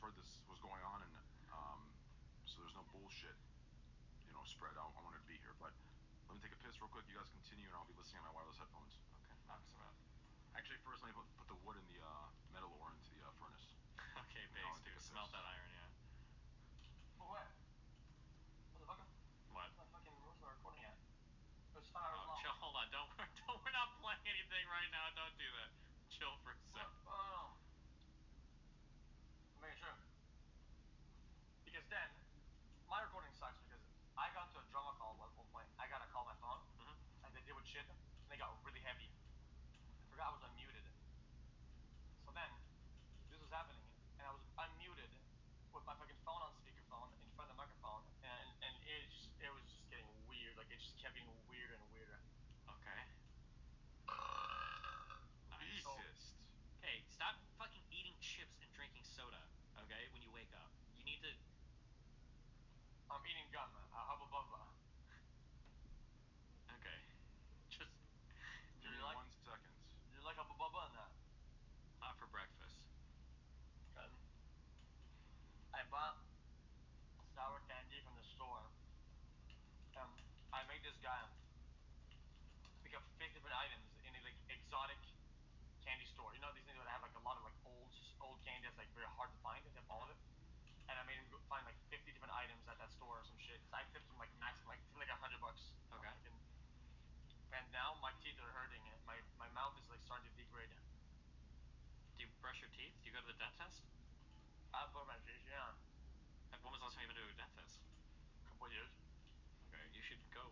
heard this was going on, and so there's no bullshit, spread. I wanted to be here, but let me take a piss real quick. You guys continue, and I'll be listening on my wireless headphones. Okay, not so bad. Actually, first let me put the wood in the metal ore into the furnace. Okay, And I'll base, take dude. a Smelt piss. that iron, yeah. For what? Motherfucker. What? Where's my recording at? It was 5 hours long. Chill, hold on. We're not playing anything right now. Don't do that. Chill for a sec. I'm making sure. Because then, my recording sucks because I got into a drama call at one point. I got a call on my phone, and they did with shit, and they got really heavy. I forgot I was unmuted. So then, this was happening, and I was unmuted with my fucking phone on speakerphone in front of the microphone, and it was just getting weird. Like, it just kept getting weirder and weirder. Okay. Nice. Beast. Hey, stop fucking eating chips and drinking soda, okay, when you wake up. You need to... I'm eating gum. Hubba bubba. Okay. Just... Give me 1 second. Do you like Hubba bubba or not? Not for breakfast. Okay. I bought sour candy from the store. I made this guy pick up 50 different items in a like exotic candy store. You know these things that have like a lot of like old candy that's like very hard to find. They have all of it. And I made him find like 50 different items at that store or some shit. So I tipped him like maximum like $100. Okay. And now my teeth are hurting. My mouth is like starting to degrade. Do you brush your teeth? Do you go to the dentist? I brush my teeth, yeah. When was the last time you went to a dentist? A couple years. Okay, you should go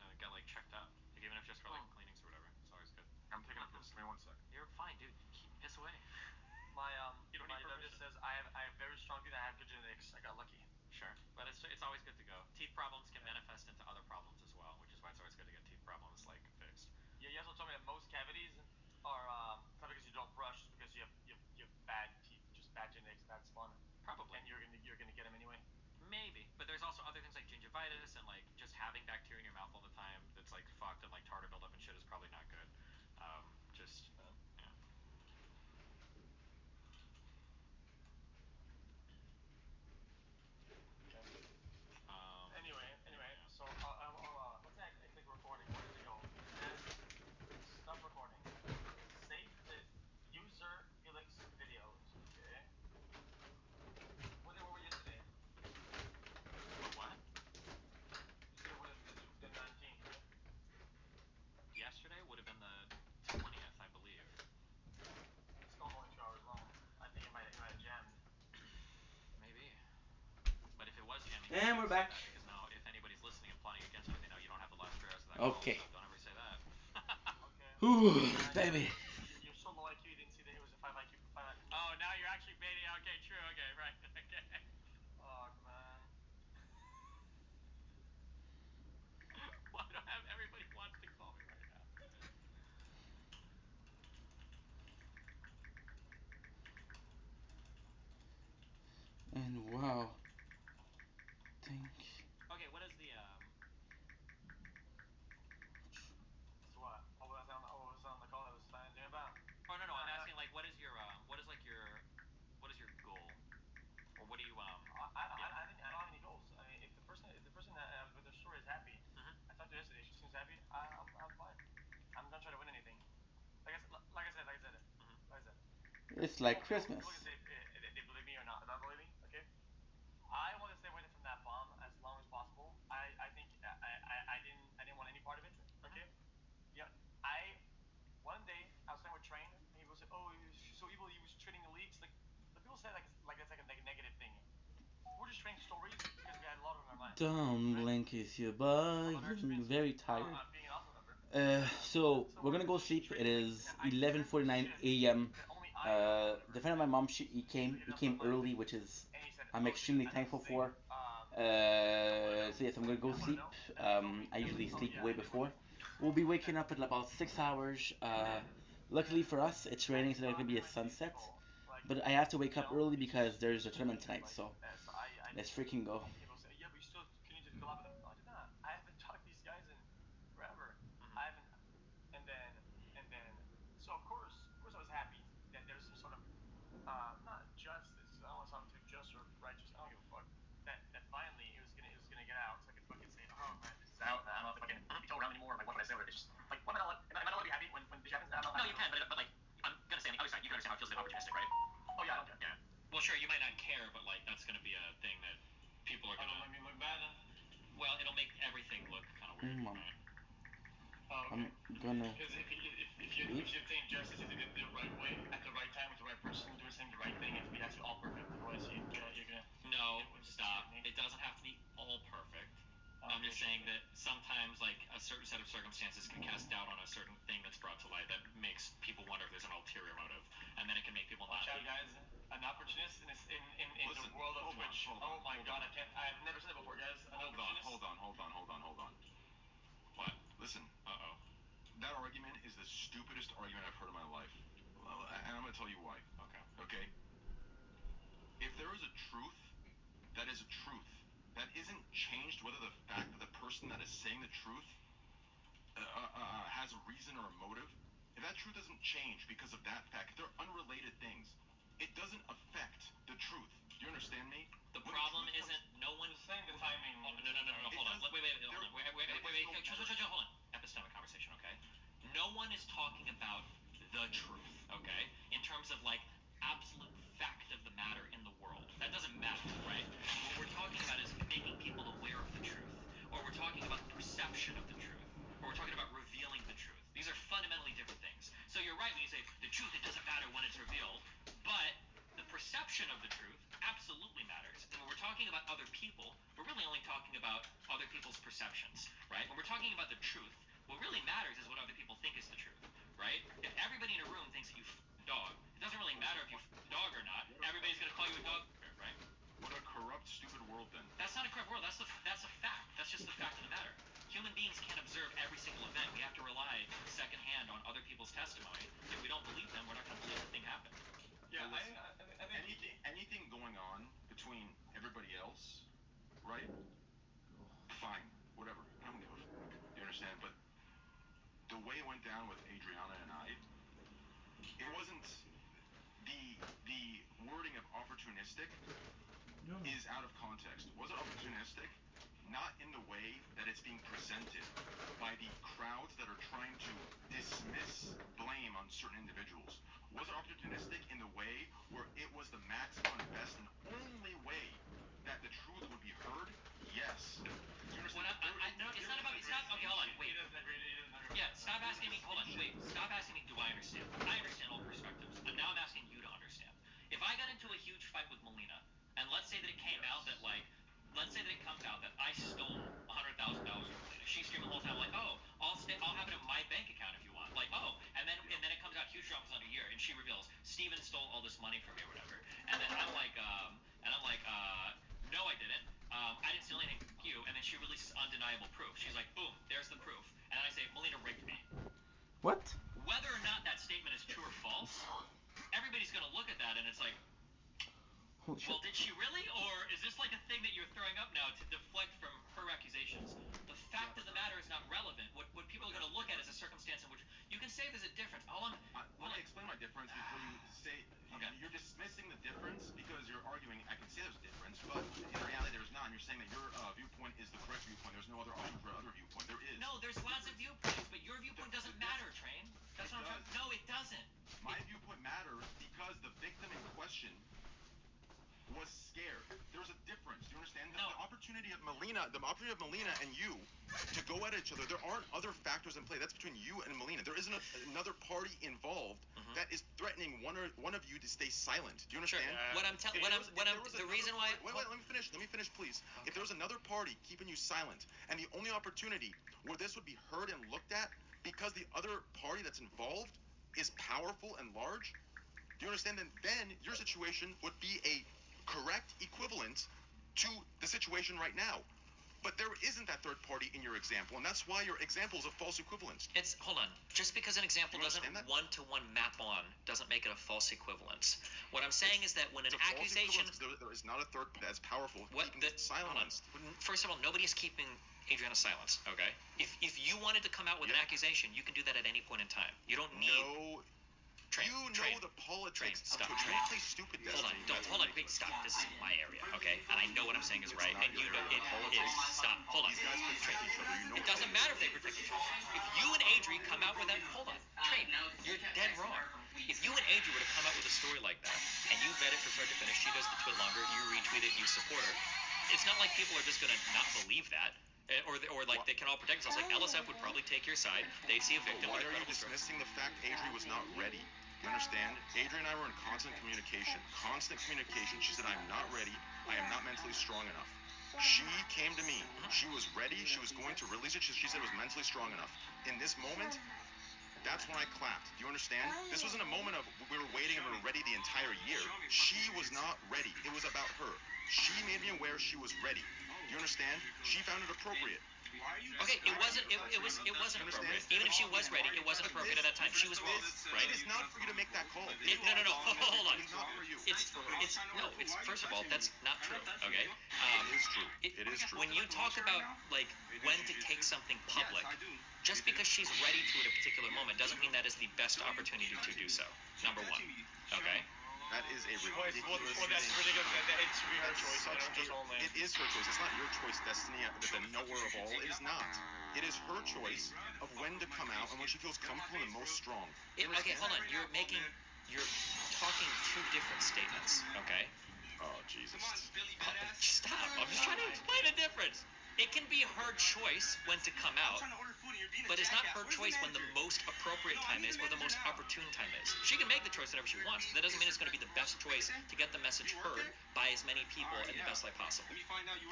and get like checked up. Like even if just for like cleanings or whatever. It's always good. I'm taking a piss. Give me 1 second. You're fine, dude. Piss away. My You don't my need doctor permission. says I have very strong teeth. I have good genetics. I got lucky. Sure, but it's always good to go. Teeth problems can manifest into other problems as well, which is why it's always good to get teeth problems like fixed. Yeah, you also told me that most cavities are not because you don't brush, it's because you have bad teeth, just bad genetics, bad spawn. Probably. And you're gonna get them anyway. Maybe, but there's also other things like gingivitis and like just having bacteria in your mouth all the time that's like fucked and like tartar buildup and shit is probably not good. Just yeah. Okay. Anyway, yeah. so let's say I click recording. Where does it go? It says stop recording. Save the user Felix videos. Okay. What were we yesterday? What? Yesterday would have been the 19th, right? Yesterday would have been the 20th, I believe. This call's only 2 hours long. I think it might have jammed. Maybe. But if it was jamming, And we're back. that because now if anybody's listening and plotting against me, they know you don't have the last 3 hours of that Okay. call, so don't ever say that. Okay. Whew, baby. You're so low IQ you didn't see that it was a 5 IQ. Oh, now you're actually baiting. Okay, true. Okay, right. Okay. Oh, man. Why do I have everybody wants to call me right now? And wow. Think. Okay, what is the So what? What was on the call that was doing about? Oh no, I'm asking like what is your what is your goal? Or what do you I think I don't have any goals. I mean, if the person with their story is happy, I talked to her yesterday. She seems happy. I'm fine. I'm not trying to win anything. Like I said. It's like People Christmas. can say if they believe me or not. Not believe me, okay? I want to stay away from that bomb as long as possible. I think I didn't want any part of it. Okay? Yeah. One day I was talking with Train, and he was like, "Oh, she's so evil. He was trading the leaks." Like, the people say like that's like a negative thing. We're just trading stories because we had a lot of them in our mind. Don't blink if you're buying. Very tired. Being an awesome member. So we're gonna go sleep. It is 11:49 a.m. The friend of my mom, he came early, which is I'm extremely thankful for. So yes, I'm gonna go sleep. I usually sleep way before. We'll be waking up in about 6 hours. Luckily for us, it's raining, so there's gonna be a sunset. But I have to wake up early because there's a tournament tonight. So let's freaking go. People say, yeah, but you still continue to collab with them. No, I did not. I haven't talked to these guys in forever. I haven't, and then, so of course I was happy that there was some sort of not justice. I don't want to sound too Mom. Oh, I'm okay. gonna Because if leave. you think justice is the right way at the right time with the right person doing the right thing, it has to be all perfect. Otherwise, you're gonna. No, stop. It doesn't have to be all perfect. I'm just saying that sometimes, like, a certain set of circumstances can cast doubt on a certain thing that's brought to light that makes people wonder if there's an ulterior motive, and then it can make people not. Watch out, guys! An opportunist in Listen, the world of hold on, Twitch. hold on, Oh my hold God, on. I've never said it before, guys. An opportunist. Hold on. What? Listen, Uh-oh. that argument is the stupidest argument I've heard in my life. And I'm gonna tell you why. Okay. Okay? If there is a truth, that is a truth. That isn't changed whether the fact that the person that is saying the truth has a reason or a motive. If that truth doesn't change because of that fact, they're unrelated things. It doesn't affect the truth. Do you understand me? The problem isn't no one. Just saying the timing. Oh, no, hold on. Wait, hold on. Wait. Hold on. Epistemic conversation, okay? No one is talking about the truth, okay? In terms of, like, absolute fact of the matter in the world. That doesn't matter, right? What we're talking about is making people aware of the truth. Or we're talking about the perception of the truth. Or we're talking about revealing the truth. These are fundamentally different things. So you're right when you say the truth, it doesn't matter when it's revealed, but the perception of the truth absolutely matters. And when we're talking about other people, we're really only talking about other people's perceptions, right? When we're talking about the truth, what really matters is what other people think is the truth, right? If everybody in a room thinks that you f***ed a dog, it doesn't really matter if you f***ed a dog or not. Everybody's going to call you a dog, right? What a corrupt, stupid world then. That's not a corrupt world. That's a fact. That's just the fact of the matter. Human beings can't observe every single event. We have to rely secondhand on other people's testimony. If we don't believe them, we're not going to believe the thing happened. Yeah, I think anything going on between everybody else, right? Fine, whatever. I don't give a fuck. You understand? But the way it went down with Adriana and I, it wasn't the wording of opportunistic is out of context. Was it opportunistic? Not in the way that it's being presented by the crowds that are trying to dismiss blame on certain individuals. Was it opportunistic in the way where it was the maximum and best and only way that the truth would be heard? Yes. Do you understand? No, it's not about. It's not. Okay, hold on. Wait. Yeah, stop asking me. Hold on. Wait. Stop asking me. Do I understand? I understand all perspectives. And now I'm asking you to understand. If I got into a huge fight with Melina, and let's say that it came out that, like, let's say that it comes out that I stole $100,000 from Melina. She's screaming the whole time like, "Oh, I'll have it in my bank account if you want." Like, "Oh," and then it comes out huge drops on a year, and she reveals Steven stole all this money from me or whatever. And then I'm like, no, I didn't. I didn't steal anything from you. And then she releases undeniable proof. She's like, boom, there's the proof. And then I say, Melina raped me. What? Whether or not that statement is true or false, everybody's going to look at that and it's like, holy shit. well, did she really? Or is this like a thing that you're throwing up now to deflect from her accusations? The fact of the matter is not relevant. What people are going to look at is a circumstance in which you can say there's a difference. Let me explain my difference before you say. Okay. You're dismissing the difference because you're arguing. I can say there's a difference, but in reality there's not. And you're saying that your viewpoint is the correct viewpoint. There's no other option for other viewpoint. There is. No, there's lots of viewpoints, but your viewpoint doesn't matter, Train. That's what I'm trying. No, it doesn't. My viewpoint matters because the victim in question was scared. There's a difference. Do you understand? No. The opportunity of Melina and you to go at each other. There aren't other factors in play. That's between you and Melina. There isn't another party involved that is threatening one of you to stay silent. Do you understand? Sure. The reason why. Wait, let me finish, please. Okay. If there was another party keeping you silent, and the only opportunity where this would be heard and looked at because the other party that's involved is powerful and large, do you understand? Then your situation would be a correct equivalent to the situation right now. But there isn't that third party in your example, and that's why your example is a false equivalence. Hold on. Just because an example doesn't one-to-one map on doesn't make it a false equivalence. What I'm saying is that when an accusation... There is not a third that's powerful. Silenced. First of all, nobody is keeping Adriana silence, okay? If you wanted to come out with an accusation, you can do that at any point in time. You don't need... The politics of totally stupid. Hold on, wait, stop. This is my area, okay? And I know what I'm saying is right, and you know it is. Stop. Hold on. These guys protect each other. You know it doesn't matter if they protect each other. If you and Adri come out with that, hold on, Train, you're dead wrong. If you and Adri were to come out with a story like that, and you vet it from start to finish, she does the twit longer, you retweet it, you support her, it's not like people are just going to not believe that. or like they can all protect themselves. Like LSF would probably take your side. They see a victim. Why are you dismissing the fact Adri was not ready? You understand? Adri and I were in constant communication. Constant communication. She said, I'm not ready. I am not mentally strong enough. She came to me. She was ready. She was going to release it. She said it was mentally strong enough. In this moment, that's when I clapped. Do you understand? This wasn't a moment of we were waiting and we were ready the entire year. She was not ready. It was about her. She made me aware she was ready. Do you understand? She found it appropriate. Okay, it wasn't appropriate. Even if she was ready, it wasn't appropriate at that time. She was wrong, right? It is not for you to make that call. No. Hold on. It is not for you. It's first of all, that's not true. Okay. It is true. It is true. When you talk about like when to take something public, just because she's ready to at a particular moment doesn't mean that is the best opportunity to do so. Number one. Okay. That is a ridiculous well, that's ridiculous. It should be her choice. It is her choice. It's not your choice, Destiny, the knower of all. It is not. It is her choice of when to come out and when she feels comfortable and most strong. Okay, hold on. You're talking two different statements. Okay. Oh, Jesus. Stop. I'm just trying to explain the difference. It can be her choice when to come out, but it's not her choice when the most appropriate time is or the most opportune time is. She can make the choice whenever she wants, but that doesn't mean it's going to be the best choice to get the message heard by as many people in the best light possible.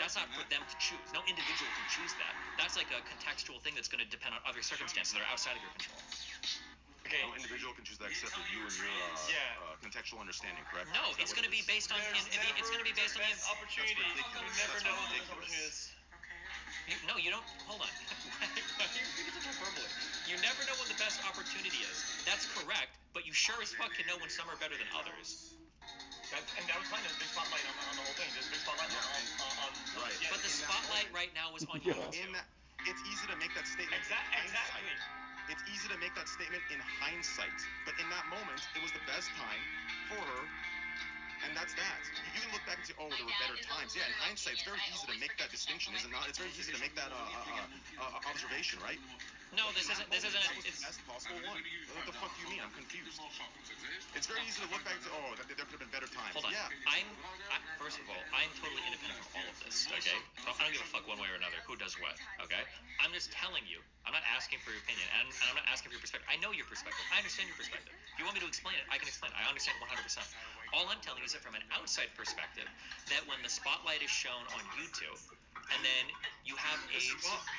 That's not for them to choose. No individual can choose that. That's like a contextual thing that's going to depend on other circumstances that are outside of your control. Okay. No individual can choose that except for you and your contextual understanding, correct? No, it's going to be based on it's going to be based on the opportunity. You never know what the opportunity is. No, you don't. Hold on. You're speaking such hyperbole. You never know when the best opportunity is. That's correct, but you sure as fuck can know when some are better than others. And that was kind of the big spotlight on the whole thing. There's a big spotlight on right. But the spotlight right now is on you. It's easy to make that statement. Exactly. It's easy to make that statement in hindsight, but in that moment, it was the best time for her. And that's that. You can look back and say, oh, there were better times. Yeah, in hindsight, it's very easy to make that distinction, is it not? It's very easy to make that observation, right? No, this isn't. It's the best possible one. What the fuck do you mean? I'm confused. It's very easy to look back and say, oh, there could have been better times. Hold on. Yeah. First of all, I'm totally independent from all of this, okay? I don't give a fuck one way or another who does what, okay? I'm just telling you. I'm not asking for your opinion, and I'm not asking for your perspective. I know your perspective. I understand your perspective. If you want me to explain it, I can explain it. I understand 100%. All I'm telling you is that from an outside perspective, that when the spotlight is shown on YouTube, and then you have a...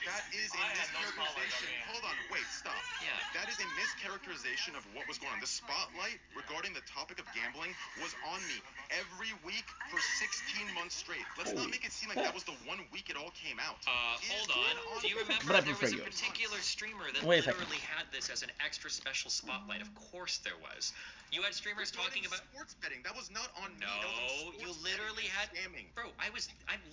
That is a mischaracterization. Hold on, wait, stop. Yeah. That is a mischaracterization of what was going on. The spotlight regarding the topic of gambling was on me every week for 16 months straight. Let's not make it seem like that was the one week it all came out. Hold on. Do you remember there was a particular streamer that literally had this as an extra special spotlight? Of course there was. You had streamers talking about sports betting. That was not on me. No, you literally had scamming. Bro, I'm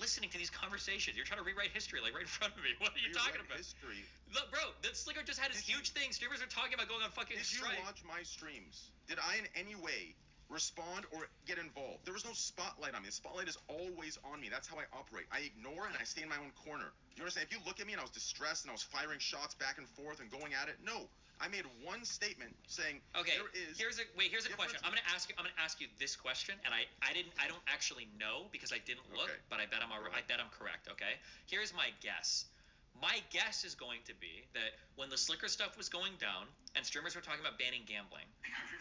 listening to these conversations. You're trying to rewrite history like right in front of me. What are you talking about? History. Look, bro, that Slicker just had his huge thing. Streamers are talking about going on fucking strike. Did you watch my streams? Did I in any way respond or get involved? There was no spotlight on me. The spotlight is always on me. That's how I operate. I ignore and I stay in my own corner. You understand? If you look at me and I was distressed and I was firing shots back and forth and going at it, no. I made one statement saying there is. Here's a question. I'm gonna ask you this question, and I don't actually know because I didn't look, but I bet I'm correct. Okay. Here's my guess. My guess is going to be that when the Slicker stuff was going down and streamers were talking about banning gambling,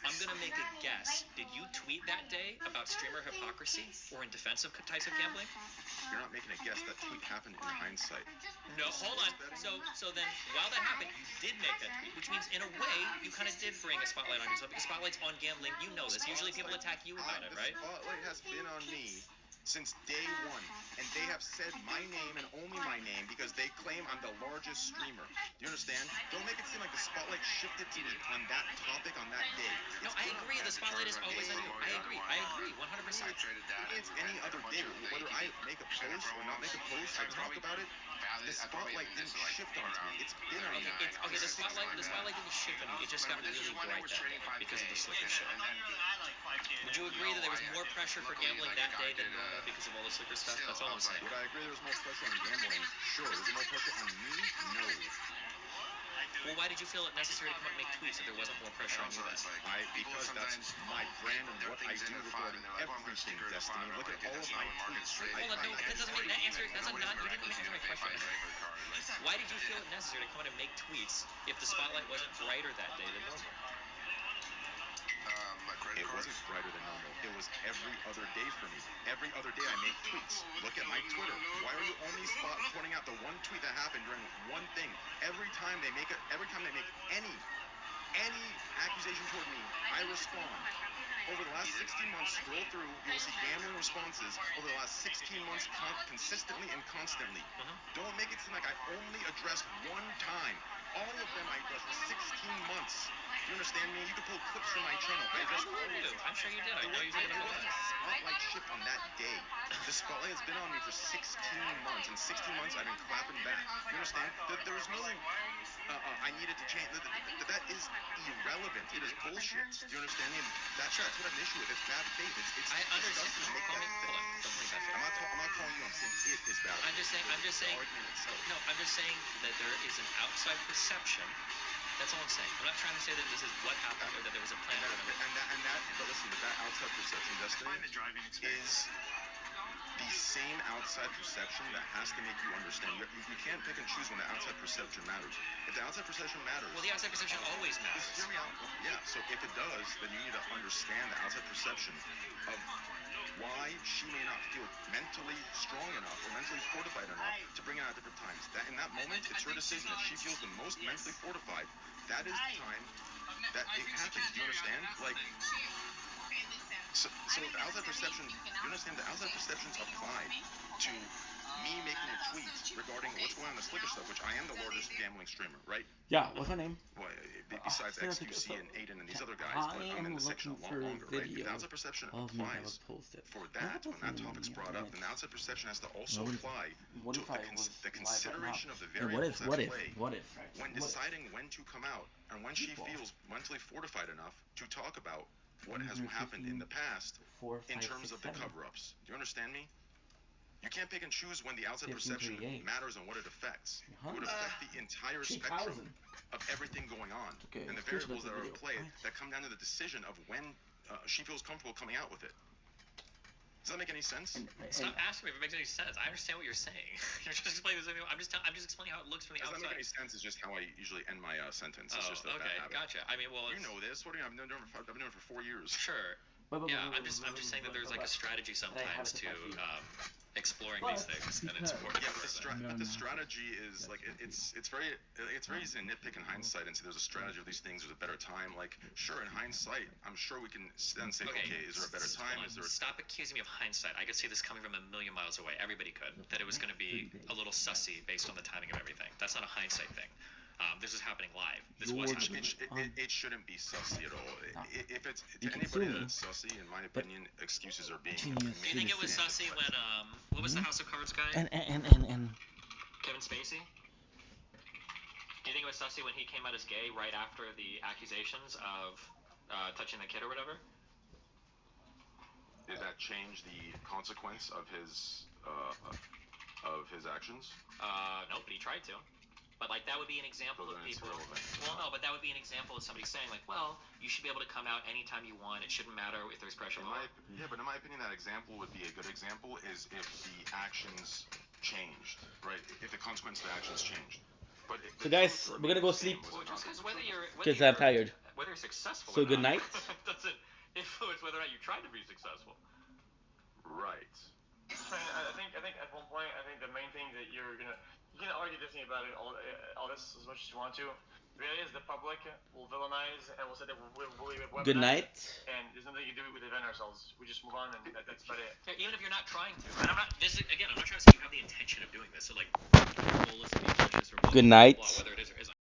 I'm going to make a guess. Did you tweet that day about streamer hypocrisy or in defense of types of gambling? You're not making a guess. That tweet happened in hindsight. No, hold on. So then while that happened, you did make that tweet, which means in a way you kind of did bring a spotlight on yourself because spotlight's on gambling. You know this. Usually people attack you about it, right? The spotlight has been on me since day one, and they have said my name and only my name because they claim I'm the largest streamer. Do you understand? Don't make it seem like the spotlight shifted to me on that topic on that day. No, I agree. The spotlight is always on you. I agree. 100%. It's any other day. Whether I make a post or not make a post, I talk about it. The spotlight didn't shift onto me. It's been on me. The spotlight didn't shift on me. It just got really bright that day because of the Slicker shit. Would you agree that there was more pressure for gambling that day than normal because of all the Slicker stuff? That's all I'm saying. Would I agree there was more pressure on gambling? Sure. Was there more pressure on me? No. Well, why did you feel it necessary to come out and make tweets if there wasn't more pressure on you then? Because that's my brand and what I do regarding everything, Destiny. Look at all of my tweets. Hold on, no, that doesn't make that answer. That's a non. You didn't answer my question. Why did you feel it necessary to come out and make tweets if the spotlight wasn't brighter that day than normal? It wasn't brighter than normal. It was every other day for me. Every other day I make tweets. Look at my Twitter. Why are you only pointing out the one tweet that happened during one thing? Every time they make any accusation toward me, I respond. Over the last 16 months, scroll through, you will see gambling responses over the last 16 months consistently and constantly. Don't make it seem like I only addressed one time. All of them I addressed for 16 months. Do you understand me? You can pull clips from my channel. I addressed all of them. I'm sure you did. I know you did. It wasn't a spotlight shift on that day. The spotlight has been on me for 16 months. In 16 months, I've been clapping back. You understand? There was no, I needed to change. That is irrelevant. It is bullshit. Do you understand me? That's what I have an issue with. It's bad faith. I understand. I'm not calling you. I'm saying it is bad. I'm just saying. No, I'm just saying that there is an outside perception. That's all I'm saying. I'm not trying to say that this is what happened or that there was a plan. But listen, that outside perception, Destiny, is the same outside perception that has to make you understand. You can't pick and choose when the outside perception matters. If the outside perception matters... Well, the outside perception always matters. Just hear me out. Yeah, so if it does, then you need to understand the outside perception of why she may not feel mentally strong enough or mentally fortified enough to bring it out at different times. That in that moment, it's her decision. If she feels the most mentally fortified, that is the time that it happens. Do you understand? So the outside perception, you understand, the outside perceptions apply to me making a tweet regarding what's going on in this liquor stuff, which I am the largest gambling streamer, right? Yeah, what's her name? Well, besides XQC and Aiden and these other guys, but I'm in the section a lot longer, right? The outside perception applies for that. When that topic's brought up, then the outside perception has to also apply to the consideration of the variables at play when deciding when to come out and when she feels mentally fortified enough to talk about what has happened in the past in terms of the cover-ups. Do you understand me? You can't pick and choose when the outside perception matters and what it affects. It would affect the entire spectrum of everything going on and the variables that are at play that come down to the decision of when she feels comfortable coming out with it. Does that make any sense? Stop asking me if it makes any sense. I understand what you're saying. You're just explaining this. I'm just explaining how it looks from the outside. Does that make any sense? Is just how I usually end my sentence. It's just a bad habit. Gotcha. I mean, well, you know this. What do you? I've been doing it for 4 years. Sure. Yeah, I'm just saying that there's like a strategy sometimes to exploring these things, and it's important. Yeah, but the strategy is like it's very easy to nitpick in hindsight and say there's a strategy of these things. There's a better time. Like sure, in hindsight, I'm sure we can then say, okay, is there a better time? Stop accusing me of hindsight. I could see this coming from a million miles away. Everybody could. That it was going to be a little sussy based on the timing of everything. That's not a hindsight thing. This is happening live. This was happening. It shouldn't be sussy at all. If it's to anybody that's sussy, in my opinion, excuses are being. Do you think it was sussy when what was the House of Cards guy? And Kevin Spacey. Do you think it was sussy when he came out as gay right after the accusations of touching the kid or whatever? Did that change the consequence of his actions? No, but he tried to. But like that would be an example of people. Well, no, but that would be an example of somebody saying like, well, you should be able to come out anytime you want. It shouldn't matter if there's pressure. But in my opinion, that example would be a good example is if the actions changed, right? If the consequence of the actions changed. But so guys, we're gonna go sleep. Well, just because I'm tired. Whether you're successful. So good night. Doesn't influence whether or not you tried to be successful. Right. I think at one point, I think the main thing that you can argue Disney about it all this as much as you want to. The reality is the public will villainize and will say that we're weaponized. Good night. And there's nothing you can do with defend ourselves. We just move on, and that's about it. Yeah, even if you're not trying to. And I'm not. This is again. I'm not trying to say you have the intention of doing this. So like, goal is to be malicious or good night. Whether it is or isn't.